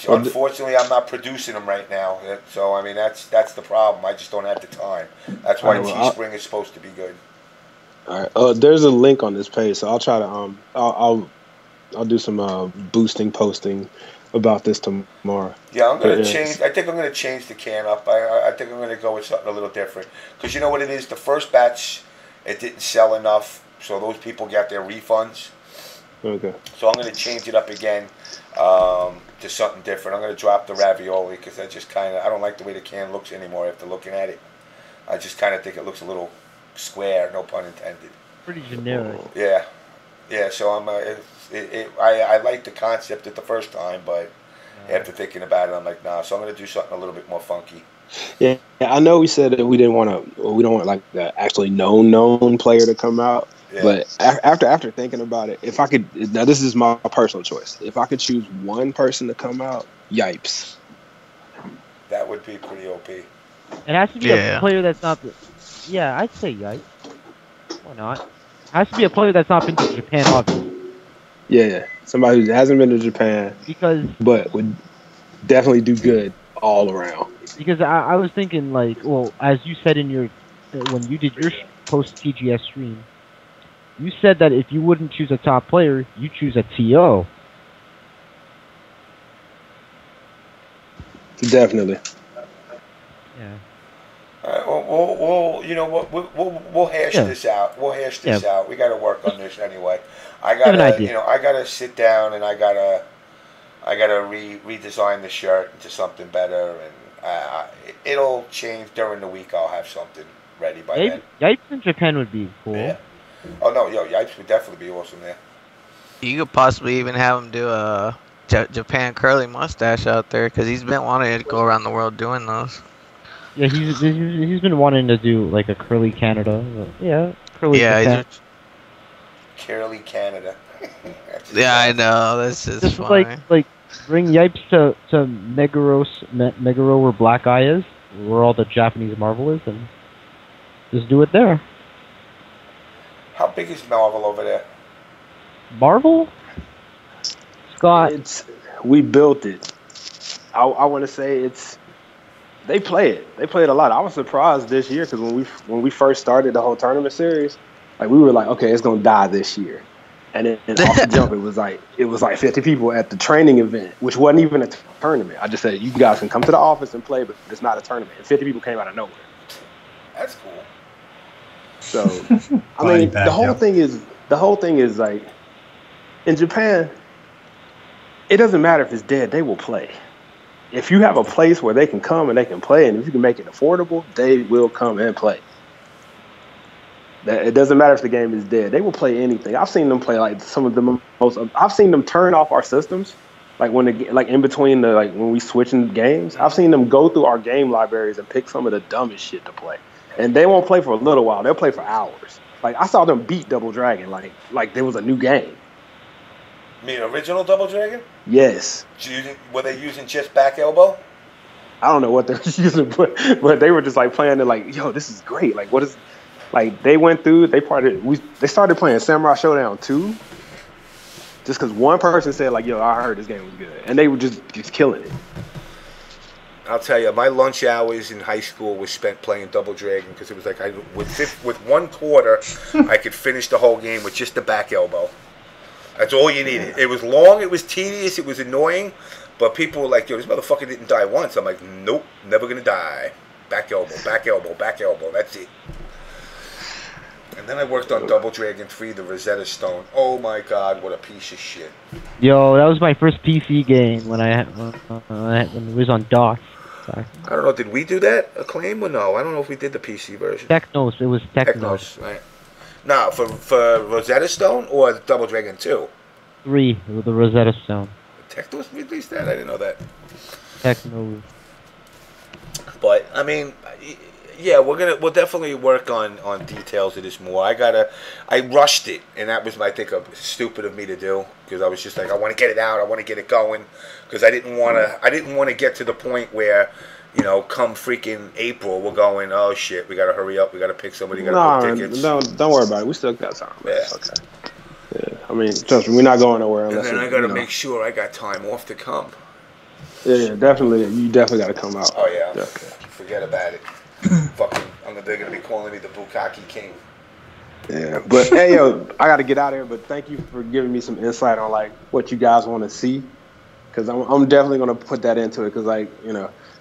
Unfortunately, I'm not producing them right now. So, I mean, that's the problem. I just don't have the time. That's why Teespring is supposed to be good. All right. There's a link on this page, so I'll try to I'll do some boosting posting about this tomorrow. Yeah, I'm gonna change. I think I'm gonna change the can up. I think I'm gonna go with something a little different. Because you know what it is. The first batch, it didn't sell enough, so those people got their refunds. Okay. So I'm gonna change it up again to something different. I'm gonna drop the ravioli because I don't like the way the can looks anymore after looking at it. I just kind of think it looks a little square. No pun intended. Pretty generic. Yeah. Yeah. So I liked the concept at the first time, but after thinking about it, I'm like, nah. So I'm gonna do something a little bit more funky. Yeah, I know we said that we don't want like the actually known player to come out. Yeah. But after thinking about it, if I could, now this is my personal choice. If I could choose one person to come out, yipes. That would be pretty OP. It has to be a player that's not. Yeah, I'd say yipes. Why not? It has to be a player that's not been to Japan, obviously. Yeah. Somebody who hasn't been to Japan, but would definitely do good all around. Because I was thinking, like, well, as you said in your when you did your post TGS stream, you said that if you wouldn't choose a top player, you choose a TO. Definitely. Yeah. Well, you know what? We'll hash this out. We'll hash this out. We got to work on this anyway. I gotta sit down and I gotta redesign the shirt into something better, and it'll change during the week. I'll have something ready by then. Yipes in Japan would be cool. Yeah. Oh no, Yipes would definitely be awesome there. You could possibly even have him do a Japan curly mustache out there because he's been wanting to go around the world doing those. Yeah, he's been wanting to do like a curly Canada. Yeah, curly Japan. Curly Canada. Yeah, I know. That's just funny. Like bring Yipes to Meguro where Black Eye is, where all the Japanese Marvel is, and just do it there. How big is Marvel over there? Marvel? Scott. We built it. I want to say they play it. They play it a lot. I was surprised this year because when we first started the whole tournament series, like we were like, okay, it's gonna die this year, and then off the jump it was like 50 people at the training event, which wasn't even a tournament. I just said you guys can come to the office and play, but it's not a tournament. And 50 people came out of nowhere. That's cool. So I mean, the whole thing is like in Japan, it doesn't matter if it's dead; they will play. If you have a place where they can come and they can play, and if you can make it affordable, they will come and play. It doesn't matter if the game is dead; they will play anything. I've seen them play like some of the most. I've seen them turn off our systems, like in between when we switching games. I've seen them go through our game libraries and pick some of the dumbest shit to play, and they won't play for a little while. They'll play for hours. Like I saw them beat Double Dragon, like there was a new game. You mean original Double Dragon? Yes. Were they using just back elbow? I don't know what they're using, but they were just like playing it like, yo, this is great. Like, what is, like they went through, they started playing Samurai Showdown 2 just because one person said like, yo, I heard this game was good, and they were just killing it. I'll tell you, my lunch hours in high school was spent playing Double Dragon because it was like with one quarter, I could finish the whole game with just the back elbow. That's all you needed. It was long, it was tedious, it was annoying, but people were like, yo, this motherfucker didn't die once. I'm like, nope, never gonna die. Back elbow, back elbow, back elbow, that's it. And then I worked on Double Dragon 3, the Rosetta Stone. Oh my god, what a piece of shit. Yo, that was my first PC game when it was on DOS. I don't know, did we do that? Acclaim or no? I don't know if we did the PC version. Technos, it was Technos. Right. No, for Rosetta Stone or Double Dragon 2? 3 with the Rosetta Stone. Technos released that? I didn't know that. Technos. But I mean, yeah, we'll definitely work on details of this more. I rushed it, and that was I think stupid of me to do because I was just like I want to get it out, I want to get it going because I didn't want to get to the point where. You know, come freaking April, we're going, oh shit, we gotta hurry up, we gotta pick somebody, gotta book tickets. Don't worry about it. We still got time. Yeah. Okay. Yeah. I mean, trust me, we're not going nowhere unless. And then I gotta make sure I got time off to come. Yeah, definitely. You definitely gotta come out. Oh yeah. Forget about it. Fucking, they're gonna be calling me the Bukkake King. Yeah, but hey yo, I gotta get out of here. But thank you for giving me some insight on like what you guys want to see, because I'm definitely gonna put that into it.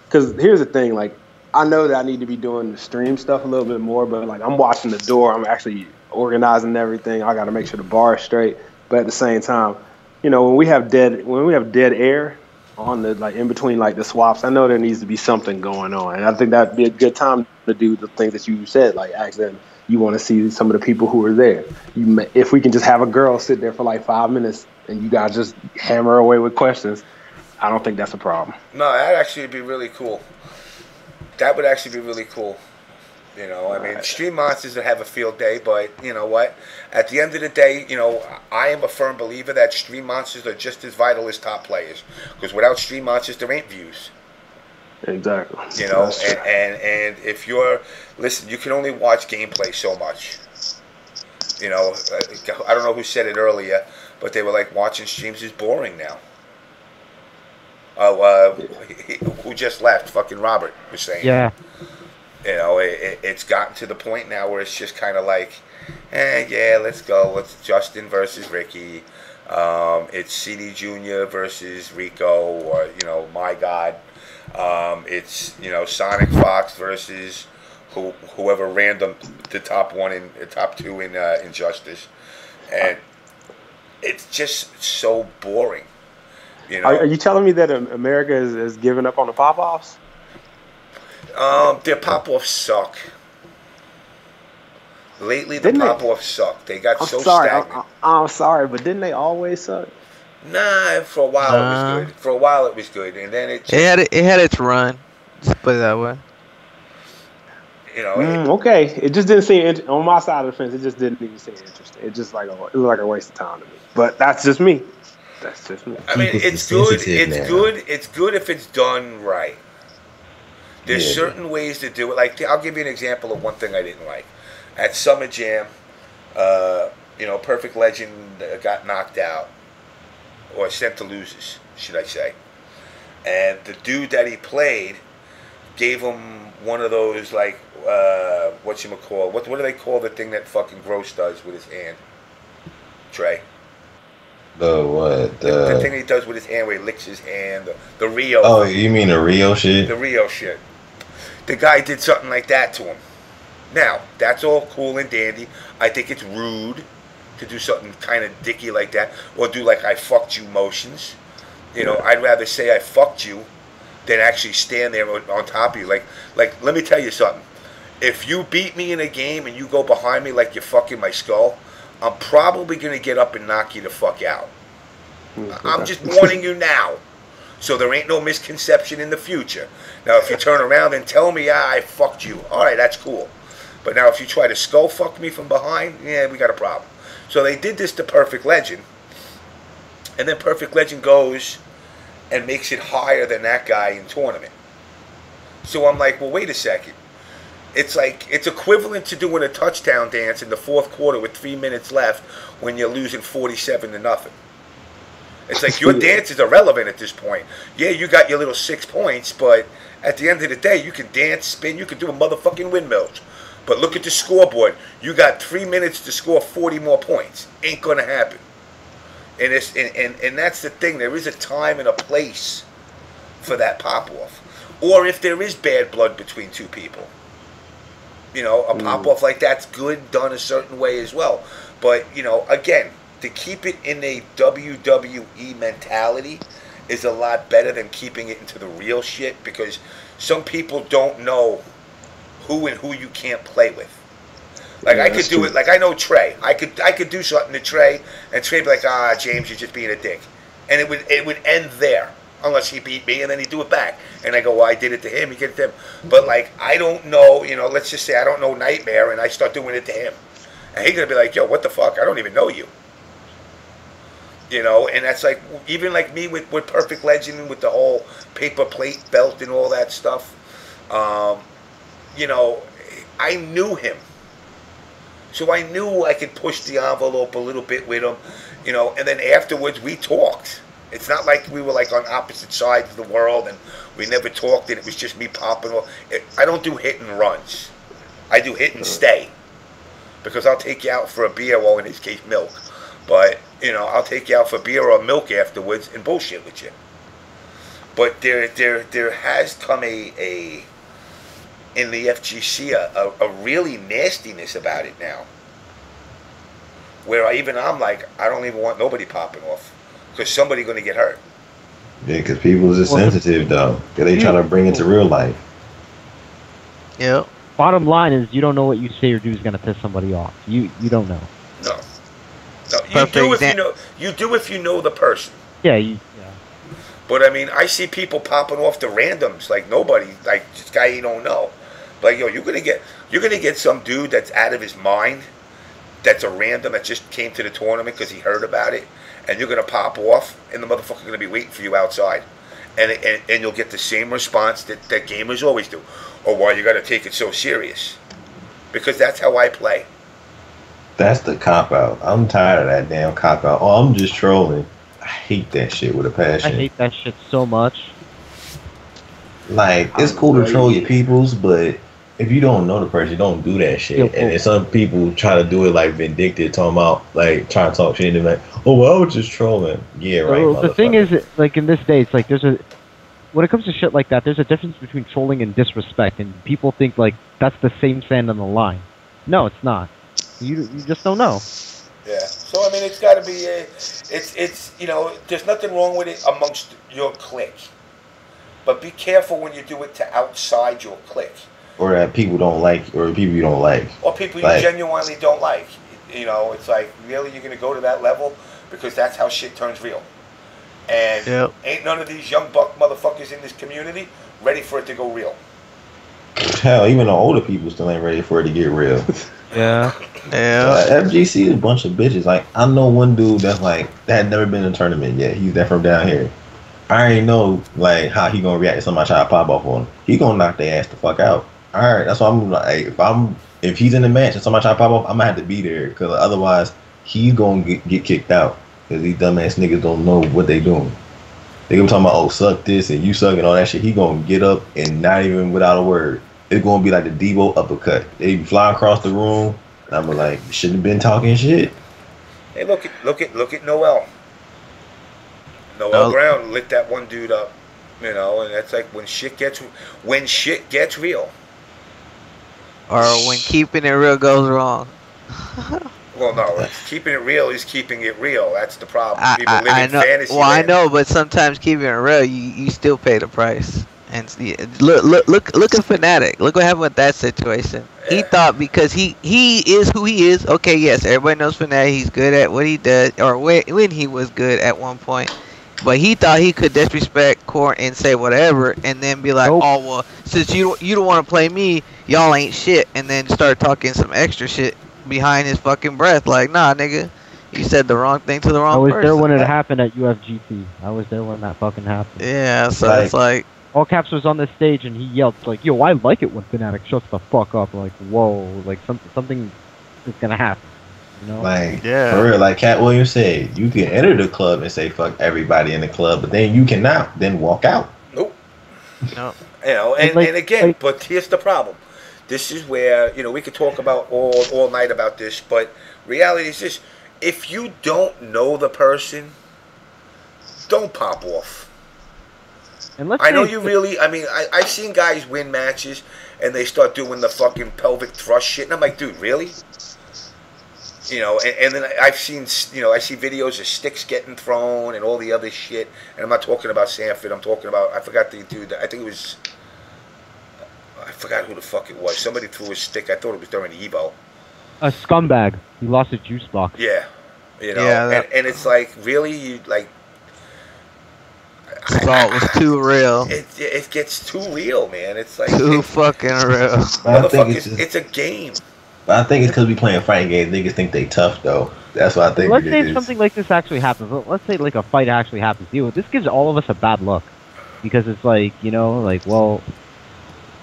Because here's the thing, like, I know that I need to be doing the stream stuff a little bit more, but, like, I'm watching the door. I'm actually organizing everything. I got to make sure the bar is straight. But at the same time, you know, when we have dead air on the, like, in between, like, the swaps, I know there needs to be something going on. And I think that'd be a good time to do the things that you said, like, ask them, you want to see some of the people who are there. If we can just have a girl sit there for, like, 5 minutes and you guys just hammer away with questions, I don't think that's a problem. No, that'd actually be really cool. That would actually be really cool. You know, I mean, Stream Monsters would have a field day, but you know what? At the end of the day, you know, I am a firm believer that Stream Monsters are just as vital as top players. Because without Stream Monsters, there ain't views. Exactly. You know, and if listen, you can only watch gameplay so much. You know, I don't know who said it earlier, but they were like, watching streams is boring now. Who just left? Fucking Robert was saying. Yeah. You know, it's gotten to the point now where it's just kind of like, yeah, let's go. It's Justin versus Ricky. It's CD Jr. versus Rico, or you know, my God. It's you know Sonic Fox versus whoever random the top two in Injustice, and it's just so boring. You know? Are you telling me that America is giving up on the pop-offs? Their pop-offs suck. Lately, the pop-offs suck. They got so stagnant. I'm sorry, but didn't they always suck? Nah, for a while it was good. For a while it was good, and then it had its run. Just put it that way. You know. Okay, it just didn't seem on my side of the fence. It just didn't even seem interesting. It just it was like a waste of time to me. But that's just me. That's just me. I mean, it's good. It's good. It's good if it's done right. There's certain ways to do it. Like, I'll give you an example of one thing I didn't like. At Summer Jam, Perfect Legend got knocked out, or sent to losers, should I say. And the dude that he played gave him one of those, like, whatchamacall. What do they call the thing that fucking Gross does with his hand? Trey? The what? The thing he does with his hand where he licks his hand. The Rio. Oh, you mean the Rio shit? The Rio shit. The guy did something like that to him. Now, that's all cool and dandy. I think it's rude to do something kind of dicky like that, or do like I fucked you motions. I'd rather say I fucked you than actually stand there on top of you. Like, let me tell you something. If you beat me in a game and you go behind me like you're fucking my skull, I'm probably going to get up and knock you the fuck out. I'm just warning you now. So there ain't no misconception in the future. Now, if you turn around and tell me, I fucked you, all right, that's cool. But now if you try to skull fuck me from behind, yeah, we got a problem. So they did this to Perfect Legend. And then Perfect Legend goes and makes it higher than that guy in tournament. So I'm like, well, wait a second. It's like, it's equivalent to doing a touchdown dance in the fourth quarter with 3 minutes left when you're losing 47-0. It's like your dance is irrelevant at this point. Yeah, you got your little 6 points, but at the end of the day, you can dance, spin, you can do a motherfucking windmills. But look at the scoreboard. You got 3 minutes to score 40 more points. Ain't gonna happen. And that's the thing. There is a time and a place for that pop-off. Or if there is bad blood between two people. A pop-off like that's good, done a certain way as well. But, again, to keep it in a WWE mentality is a lot better than keeping it into the real shit, because some people don't know who and who you can't play with. Like, I could do it. Like, I know Trey. I could do something to Trey, and Trey would be like, James, you're just being a dick. And it would end there, unless he beat me, and then he'd do it back. And I go, well, I did it to him, he did it to him. But, like, I don't know, let's just say I don't know Nightmare, and I start doing it to him. And he's going to be like, yo, what the fuck? I don't even know you. And that's like, even like me with Perfect Legend, with the whole paper plate belt and all that stuff. I knew him. So I knew I could push the envelope a little bit with him, and then afterwards we talked. It's not like we were like on opposite sides of the world and we never talked and it was just me popping off. I don't do hit and runs. I do hit and stay. Because I'll take you out for a beer, well, in this case, milk. But, I'll take you out for beer or milk afterwards and bullshit with you. But there has come a in the FGC a really nastiness about it now. Where I'm like, I don't even want nobody popping off. Because somebody's going to get hurt. Yeah, because people are just sensitive, though. Because they try to bring it to real life. Yeah. Bottom line is, you don't know what you say or do is going to piss somebody off. You don't know. No. You do if you know the person. Yeah. But I mean, I see people popping off the randoms like nobody, like this guy you don't know. Like, yo, you're gonna get some dude that's out of his mind, that's a random that just came to the tournament because he heard about it, and you're gonna pop off, and the motherfucker's gonna be waiting for you outside, and you'll get the same response that gamers always do. Or why you gotta take it so serious? Because that's how I play. That's the cop-out. I'm tired of that damn cop-out. Oh, I'm just trolling. I hate that shit with a passion. I hate that shit so much. Like, it's cool to troll your peoples, but if you don't know the person, don't do that shit. And then some people try to do it like vindictive, talking about, like, trying to talk shit, and they're like, oh, well, I was just trolling. Yeah, right, well, the thing is, like, in this day, it's like, when it comes to shit like that, there's a difference between trolling and disrespect, and people think, like, that's the same sand on the line. No, it's not. You just don't know. Yeah. So I mean, it's got to be it's there's nothing wrong with it amongst your clique, but be careful when you do it to outside your clique. Or that people don't like, or people you don't like. Or people you genuinely don't like. It's like, really, you're gonna go to that level because that's how shit turns real. And ain't none of these young buck motherfuckers in this community ready for it to go real. Hell, even the older people still ain't ready for it to get real. Yeah. FGC is a bunch of bitches. Like, I know one dude that's like, that had never been in a tournament yet. He's that from down here. I already know, like, how he gonna react if somebody try to pop off on him. He gonna knock their ass the fuck out. Alright, that's why I'm like, if he's in the match and somebody try to pop off, I'm gonna have to be there. Because otherwise, he's gonna get kicked out. Because these dumbass niggas don't know what they doing. They gonna be talking about, oh, suck this and you suck and all that shit. He gonna get up and not even without a word. It's gonna be like the Debo uppercut. They fly across the room, and I'm like, shouldn't have been talking shit. Hey, look at Noel. Noel Brown lit that one dude up, you know, and that's like when shit gets real. Or when keeping it real goes wrong. Well, no, keeping it real is keeping it real. That's the problem. People live in know, fantasy well, land. I know, but sometimes keeping it real, you still pay the price. And look at Fnatic. Look what happened with that situation. Yeah. He thought because he is who he is. Okay, yes, everybody knows Fnatic. He's good at what he does, or when he was good at one point. But he thought he could disrespect Court and say whatever, and then be like, "Oh well, since you don't want to play me, y'all ain't shit," and then start talking some extra shit behind his fucking breath. Like, nah, nigga, you said the wrong thing to the wrong person. I was there when it happened at UFGT. I was there when that fucking happened. Yeah, so it's like. All Caps was on the stage and he yelled like, "Yo, I like it when Fnatic shuts the fuck up." Like, whoa, like something is gonna happen, you know? Like, for real, like Cat Williams said, you can enter the club and say fuck everybody in the club, but then you cannot then walk out. Nope. No. You know, and again, but here's the problem. This is where, you know, we could talk about all night about this, but reality is this: if you don't know the person, don't pop off. I know you really, I mean, I've seen guys win matches and they start doing the fucking pelvic thrust shit, and I'm like, dude, really? You know, and then I've seen, you know, I see videos of sticks getting thrown and all the other shit, and I'm not talking about Sanford, I'm talking about, I forgot the dude, I think it was, I forgot who the fuck it was. Somebody threw a stick, I thought it was during Evo. A scumbag. He lost a juice box. Yeah. You know, and it's like, really, you, like, Salt was too real. It gets too real, man. It's like too fucking real. It's a game. But I think it's because we playing fighting games. Niggas think they tough though. That's what I think. Let's say something like this actually happens. Let's say like a fight actually happens. This gives all of us a bad luck because it's like, you know, like, well,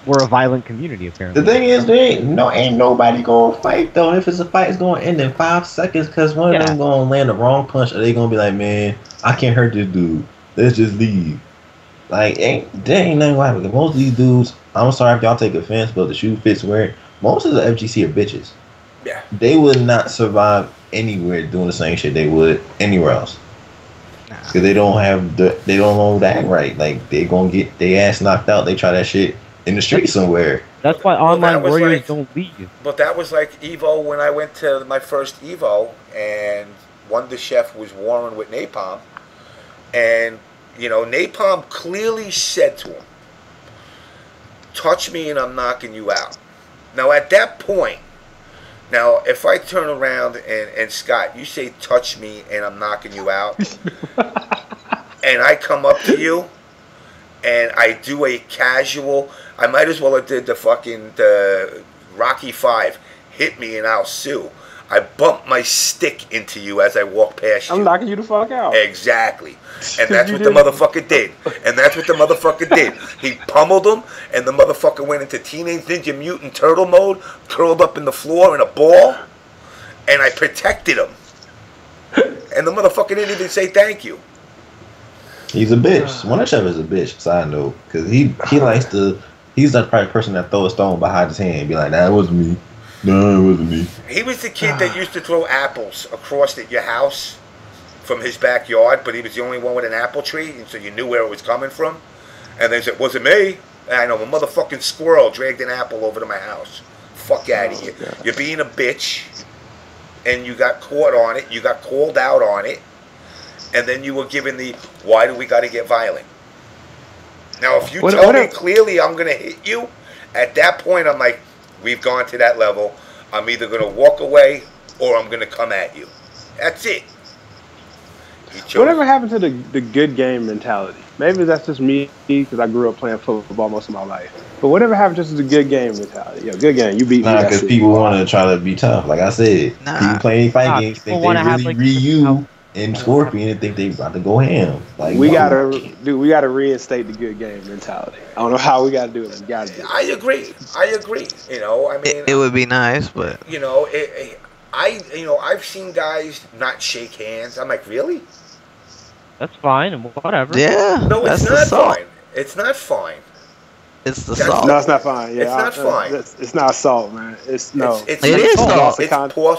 we're a violent community apparently. The thing is, ain't nobody gonna fight though. And if it's a fight, it's gonna end in 5 seconds because one of them gonna land the wrong punch, or they gonna be like, man, I can't hurt this dude. Let's just leave. Like, there ain't nothing gonna happen. Most of these dudes, I'm sorry if y'all take offense, but the shoe fits wearing. Most of the FGC are bitches. Yeah. They would not survive anywhere doing the same shit they would anywhere else. Because they don't know that act right. Like, they gonna get their ass knocked out. They try that shit in the street somewhere. That's why online warriors don't leave. But that was like Evo when I went to my first Evo, and Wonder Chef was warring with Napalm. And, you know, Napalm clearly said to him, touch me and I'm knocking you out. Now, at that point, now, if I turn around and Scott, you say touch me and I'm knocking you out, and I come up to you, and I do a casual, I might as well have did the Rocky 5, hit me and I'll sue. I bump my stick into you as I walk past you. I'm knocking you the fuck out. Exactly. And that's what the motherfucker did. He pummeled him, and the motherfucker went into Teenage Ninja Mutant Turtle mode, curled up in the floor in a ball, and I protected him. And the motherfucker didn't even say thank you. He's a bitch. Wonder Chef is a bitch, side note. Because he likes to, he's that probably person that throw a stone behind his hand and be like, nah, it wasn't me. No, it wasn't me. He was the kid that used to throw apples across at your house from his backyard, but he was the only one with an apple tree, and so you knew where it was coming from. And they said, wasn't me. And I know, a motherfucking squirrel dragged an apple over to my house. Fuck out of here. God. You're being a bitch, and you got caught on it. You got called out on it. And then you were given the, why do we got to get violent? Now, if you tell me clearly I'm going to hit you, at that point I'm like, we've gone to that level. I'm either going to walk away or I'm going to come at you. That's it. Whatever happened to the good game mentality? Maybe that's just me because I grew up playing football most of my life. But whatever happened just to the good game mentality? Yo, good game, you beat me. Nah, because people want to try to be tough. Like I said, people playing fight games think they really Ryu and Scorpion and think they about to go ham. Like we gotta reinstate the good game mentality. I don't know how we gotta do it. We gotta do it. I agree. You know, I mean, it would be nice, but you know, I've seen guys not shake hands. I'm like, really? That's fine and whatever. Yeah. No, it's not fine. It's not fine. It's the salt. No, it's not fine. Yeah, it's not fine. It's not salt, man. It is salt. It's poor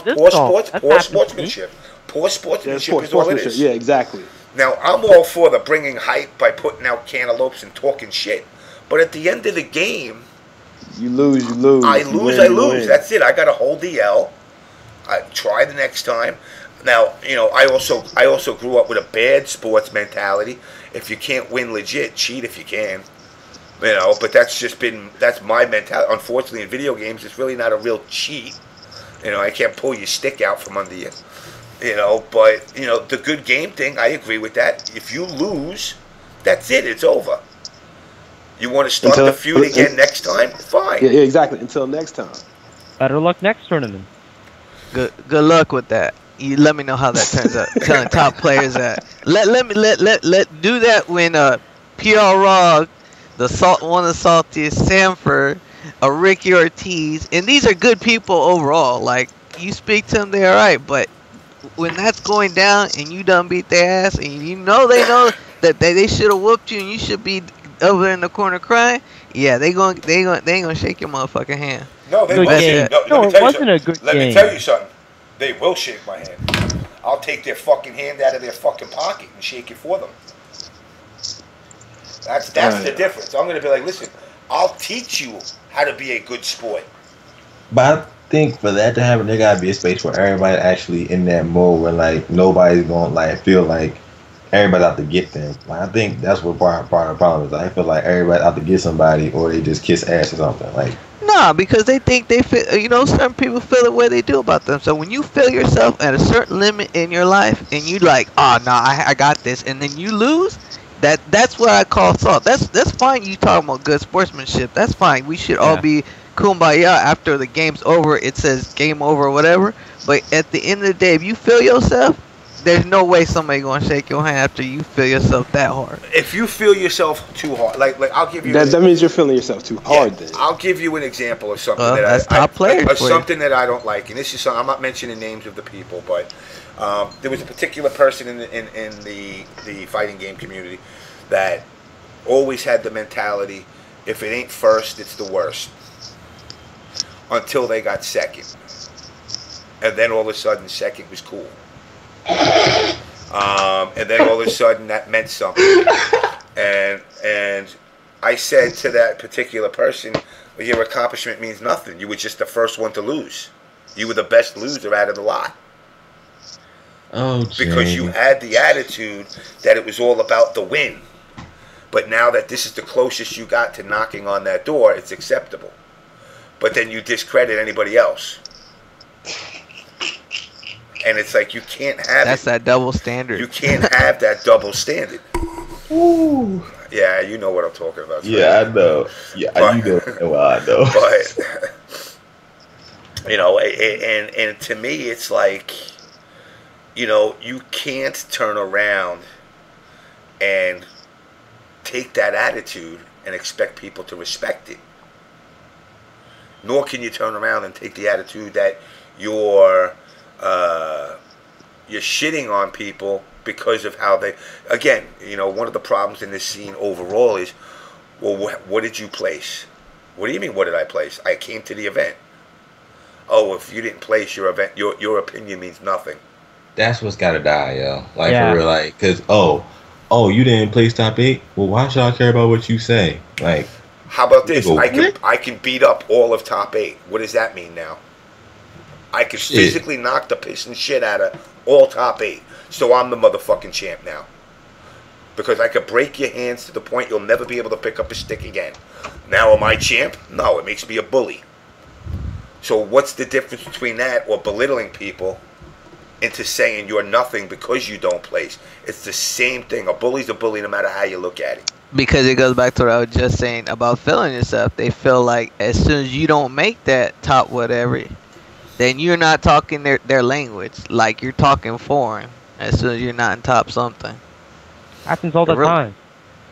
sportsmanship. Poor sportsmanship is all it is. Yeah, exactly. Now, I'm all for the bringing hype by putting out cantaloupes and talking shit. But at the end of the game, you lose. I lose. That's it. I got to hold the L. I try the next time. Now, you know, I also grew up with a bad sports mentality. If you can't win legit, cheat if you can. You know, but that's my mentality. Unfortunately, in video games, it's really not a real cheat. You know, I can't pull your stick out from under you. You know, but, you know, the good game thing, I agree with that. If you lose, that's it. It's over. You want to start the feud again next time? Fine. Yeah, exactly. Until next time. Better luck next tournament. Good luck with that. You let me know how that turns out. Telling top players that. Let do that when PR Rog, one of the saltiest, Sanford, Ricky Ortiz, and these are good people overall. Like, you speak to them, they're alright, but when that's going down and you done beat their ass and you know they know that they should have whooped you and you should be over there in the corner crying, yeah, they ain't gonna shake your motherfucking hand. No, they won't. No, it wasn't a good game. Let me tell you something. They will shake my hand. I'll take their fucking hand out of their fucking pocket and shake it for them. That's the difference. I'm gonna be like, listen, I'll teach you how to be a good sport. But I think for that to happen, there gotta be a space where everybody actually in that mode where like nobody's gonna like feel like everybody's out to get them. Like I think that's what part of the problem is. I feel like everybody's out to get somebody or they just kiss ass or something. Like nah, because they think they feel. You know, some people feel the way they do about them. So when you feel yourself at a certain limit in your life and you like, oh no, I got this, and then you lose. That's what I call salt. That's fine. You talking about good sportsmanship. That's fine. We should all be kumbaya after the game's over. It says game over or whatever. But at the end of the day, if you feel yourself, there's no way somebody gonna shake your hand after you feel yourself that hard. If you feel yourself too hard, like I'll give you that means you're feeling yourself too hard. Then I'll give you an example of something something that I don't like, and this is something, I'm not mentioning names of the people, but there was a particular person in the fighting game community that always had the mentality, if it ain't first, it's the worst. Until they got second, and then all of a sudden, second was cool. And then all of a sudden that meant something, and I said to that particular person, well, your accomplishment means nothing. You were just the first one to lose. You were the best loser out of the lot. Oh, because you had the attitude that it was all about the win. But now that this is the closest you got to knocking on that door, it's acceptable. But then you discredit anybody else. And it's like you can't have That's that double standard. You can't have that double standard. Ooh. Yeah, you know what I'm talking about. Yeah, right? I know. Yeah, you know. Well, I know. But you know, and to me, it's like, you know, you can't turn around and take that attitude and expect people to respect it. Nor can you turn around and take the attitude that you're shitting on people because of how they. Again, you know, one of the problems in this scene overall is, well, what did you place? What do you mean? What did I place? I came to the event. Oh, if you didn't place your event, your opinion means nothing. That's what's gotta die, yo. Like for real, like, cause oh, you didn't place top 8. Well, why should I care about what you say? Like, how about this? I can beat up all of top 8. What does that mean now? I could physically knock the piss and shit out of all top 8. So I'm the motherfucking champ now. Because I could break your hands to the point you'll never be able to pick up a stick again. Now am I champ? No, it makes me a bully. So what's the difference between that or belittling people into saying you're nothing because you don't place. It's the same thing. A bully's a bully no matter how you look at it. Because it goes back to what I was just saying about feeling yourself. They feel like as soon as you don't make that top whatever, then you're not talking their language. Like you're talking foreign as soon as you're not in top something. Happens all the time.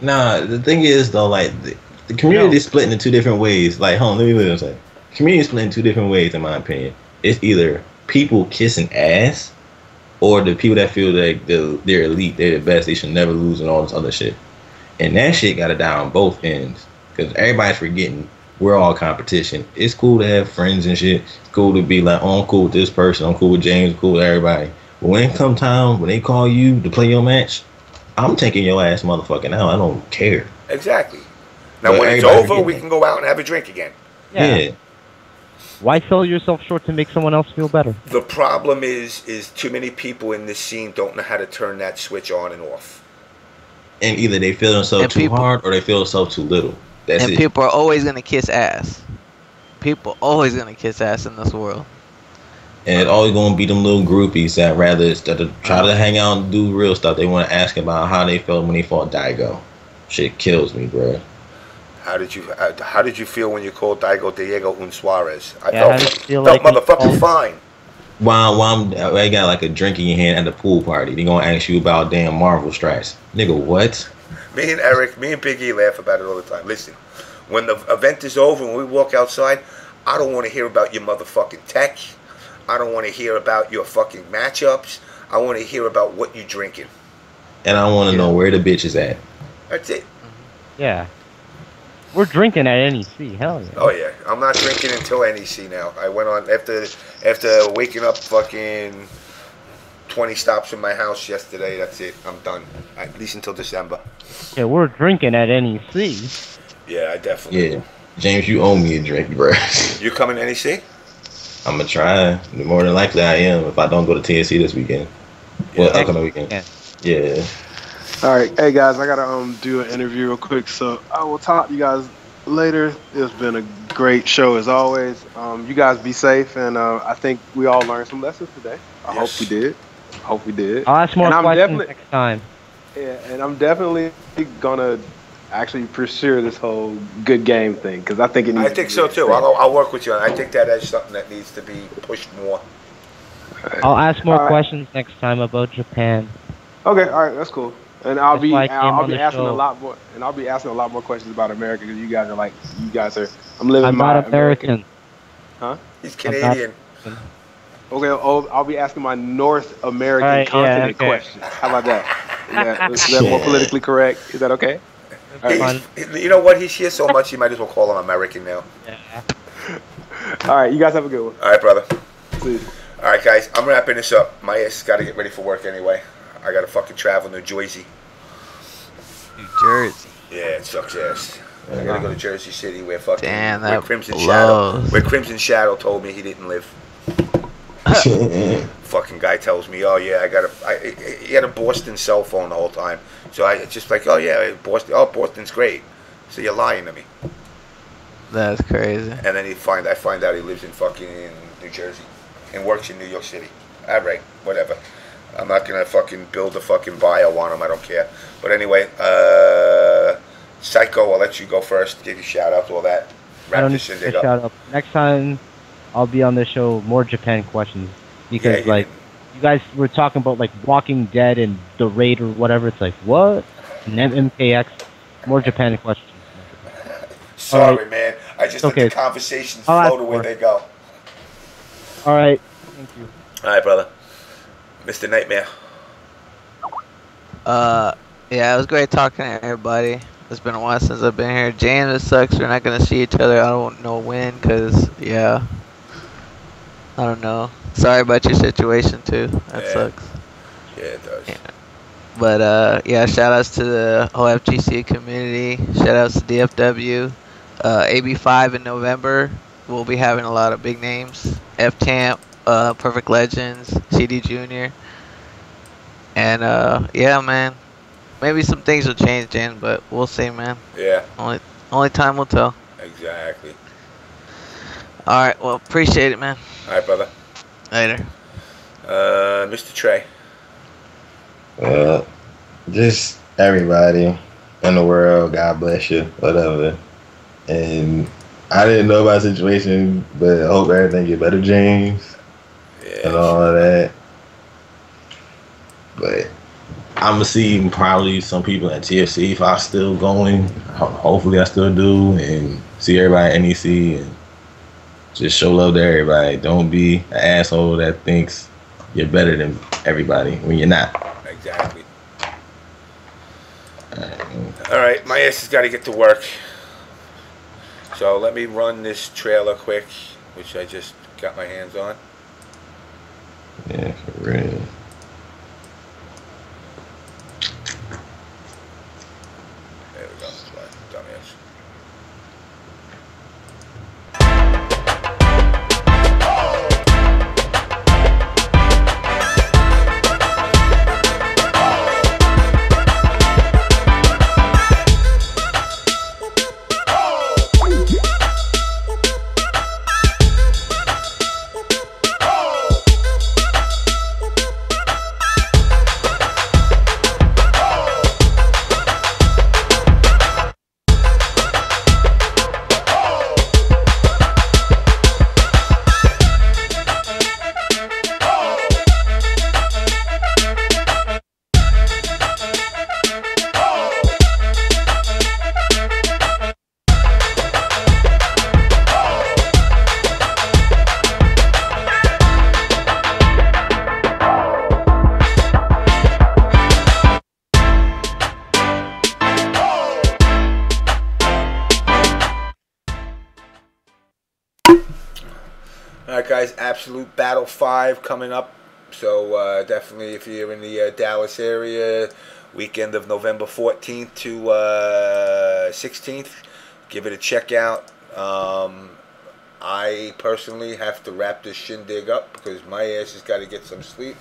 Nah, the thing is though, like the community is split into two different ways. Like, hold on, let me what I'm saying. Community is split in two different ways, in my opinion. It's either people kissing ass, or the people that feel like they're elite, they're the best, they should never lose, and all this other shit. And that shit got to die on both ends, because everybody's forgetting we're all competition. It's cool to have friends and shit. It's cool to be like, oh, I'm cool with this person, I'm cool with James, I'm cool with everybody. But when it come time, when they call you to play your match, I'm taking your ass motherfucking out. I don't care. Exactly. Now, but when it's over, we can go out and have a drink again. Yeah. Why sell yourself short to make someone else feel better? The problem is too many people in this scene don't know how to turn that switch on and off. And either they feel themselves too hard or they feel themselves too little. That's it. People are always going to kiss ass. People always going to kiss ass in this world. And it's always going to be them little groupies that rather instead of try to hang out and do real stuff, they want to ask about how they felt when they fought Daigo. Shit kills me, bro. How did you feel when you called Daigo Diego Un Suarez? I felt like motherfucking fine. While I got like a drink in your hand at the pool party, they gonna ask you about damn Marvel strikes. Nigga, what? Me and Big E laugh about it all the time. Listen, when the event is over and we walk outside, I don't want to hear about your motherfucking tech. I don't want to hear about your fucking matchups. I want to hear about what you drinking. And I want to know where the bitch is at. That's it. Yeah. We're drinking at NEC, hell yeah. Oh yeah, I'm not drinking until NEC now. I went on after waking up fucking 20 stops from my house yesterday. That's it. I'm done. At least until December. Yeah, we're drinking at NEC. Yeah, I definitely. Yeah, James, you owe me a drink, bro. You coming to NEC? I'm gonna try. More than likely, I am. If I don't go to TNC this weekend, well, upcoming weekend. Yeah. All right, hey guys, I gotta do an interview real quick, so I will talk to you guys later. It's been a great show as always. You guys be safe, and I think we all learned some lessons today. I hope we did. I'll ask more questions next time. Yeah, and I'm definitely gonna actually pursue this whole good game thing because I think it needs. I think so too. I'll work with you, and I think that is something that needs to be pushed more. I'll ask more questions next time about Japan. Okay, all right, that's cool. And I'll be asking show. a lot more, and I'll be asking a lot more questions about America because you guys are. I'm living I'm my not American. Huh? He's Canadian. Okay, I'll be asking my North American continent questions. How about that? Is that more politically correct? Is that okay? You know what? He's here so much, you might as well call him American now. Yeah. All right, you guys have a good one. All right, brother. See you. All right, guys, I'm wrapping this up. My ass got to get ready for work anyway. I got to fucking travel New Jersey. New Jersey. Yeah, it sucks ass. I got to go to Jersey City where fucking where Crimson Shadow told me he didn't live. Fucking guy tells me, oh yeah, he had a Boston cell phone the whole time. So I just like, oh yeah, Boston's great. So you're lying to me. That's crazy. And then I find out he lives in fucking New Jersey and works in New York City. All right, whatever. I'm not gonna fucking build a fucking bio on him. I don't care. But anyway, Psycho, I'll let you go first. Give you shout out to all that. I don't need a shout out. Next time, I'll be on the show more Japan questions because you guys were talking about like Walking Dead and the Raid or whatever. It's like what? And then MKX, more Japan questions. Sorry, man. I just let the conversations flow the way they go. All right. Thank you. All right, brother. Mr. Nightmare. Yeah, it was great talking to everybody. It's been a while since I've been here. James, it sucks. We're not gonna see each other. I don't know when, cause I don't know. Sorry about your situation too. That sucks. Yeah, it does. Yeah. But shout outs to the whole FGC community. Shout outs to DFW. AB5 in November. We'll be having a lot of big names. F-Champ, Perfect Legends, CD Junior. And yeah, man. Maybe some things will change, Jen, but we'll see, man. Yeah. Only time will tell. Exactly. All right. Well, appreciate it, man. All right, brother. Later. Mr. Trey. Well, just everybody in the world, God bless you, whatever. And I didn't know about the situation, but I hope everything get better, James, and all of that. But I'm gonna see probably some people at TFC if I'm still going. Hopefully, I still do, and see everybody at NEC and just show love to everybody. Don't be an asshole that thinks you're better than everybody when you're not. Exactly. All right, my ass has got to get to work. So let me run this trailer quick, which I just got my hands on. Yeah, for real. There we go. Dumbass. Alright guys, Absolute Battle 5 coming up. So definitely if you're in the Dallas area, weekend of November 14th to 16th, give it a check out. I personally have to wrap this shindig up because my ass has got to get some sleep.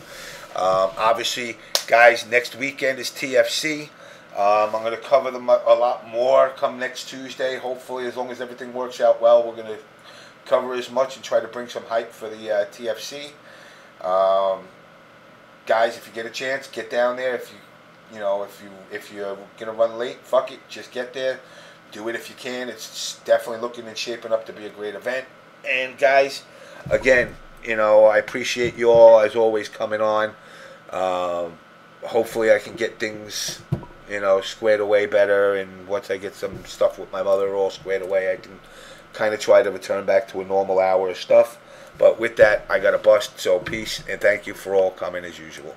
Obviously, guys, next weekend is TFC. I'm going to cover them a lot more come next Tuesday. Hopefully, as long as everything works out well, we're going to cover as much and try to bring some hype for the TFC. Guys, if you get a chance, get down there. If you're gonna run late, fuck it, just get there. Do it if you can. It's definitely looking and shaping up to be a great event. And guys, again, I appreciate you all as always coming on. Hopefully, I can get things squared away better. And once I get some stuff with my mother all squared away, I can kind of try to return back to a normal hour of stuff. But with that, I got to bust. So peace and thank you for all coming as usual.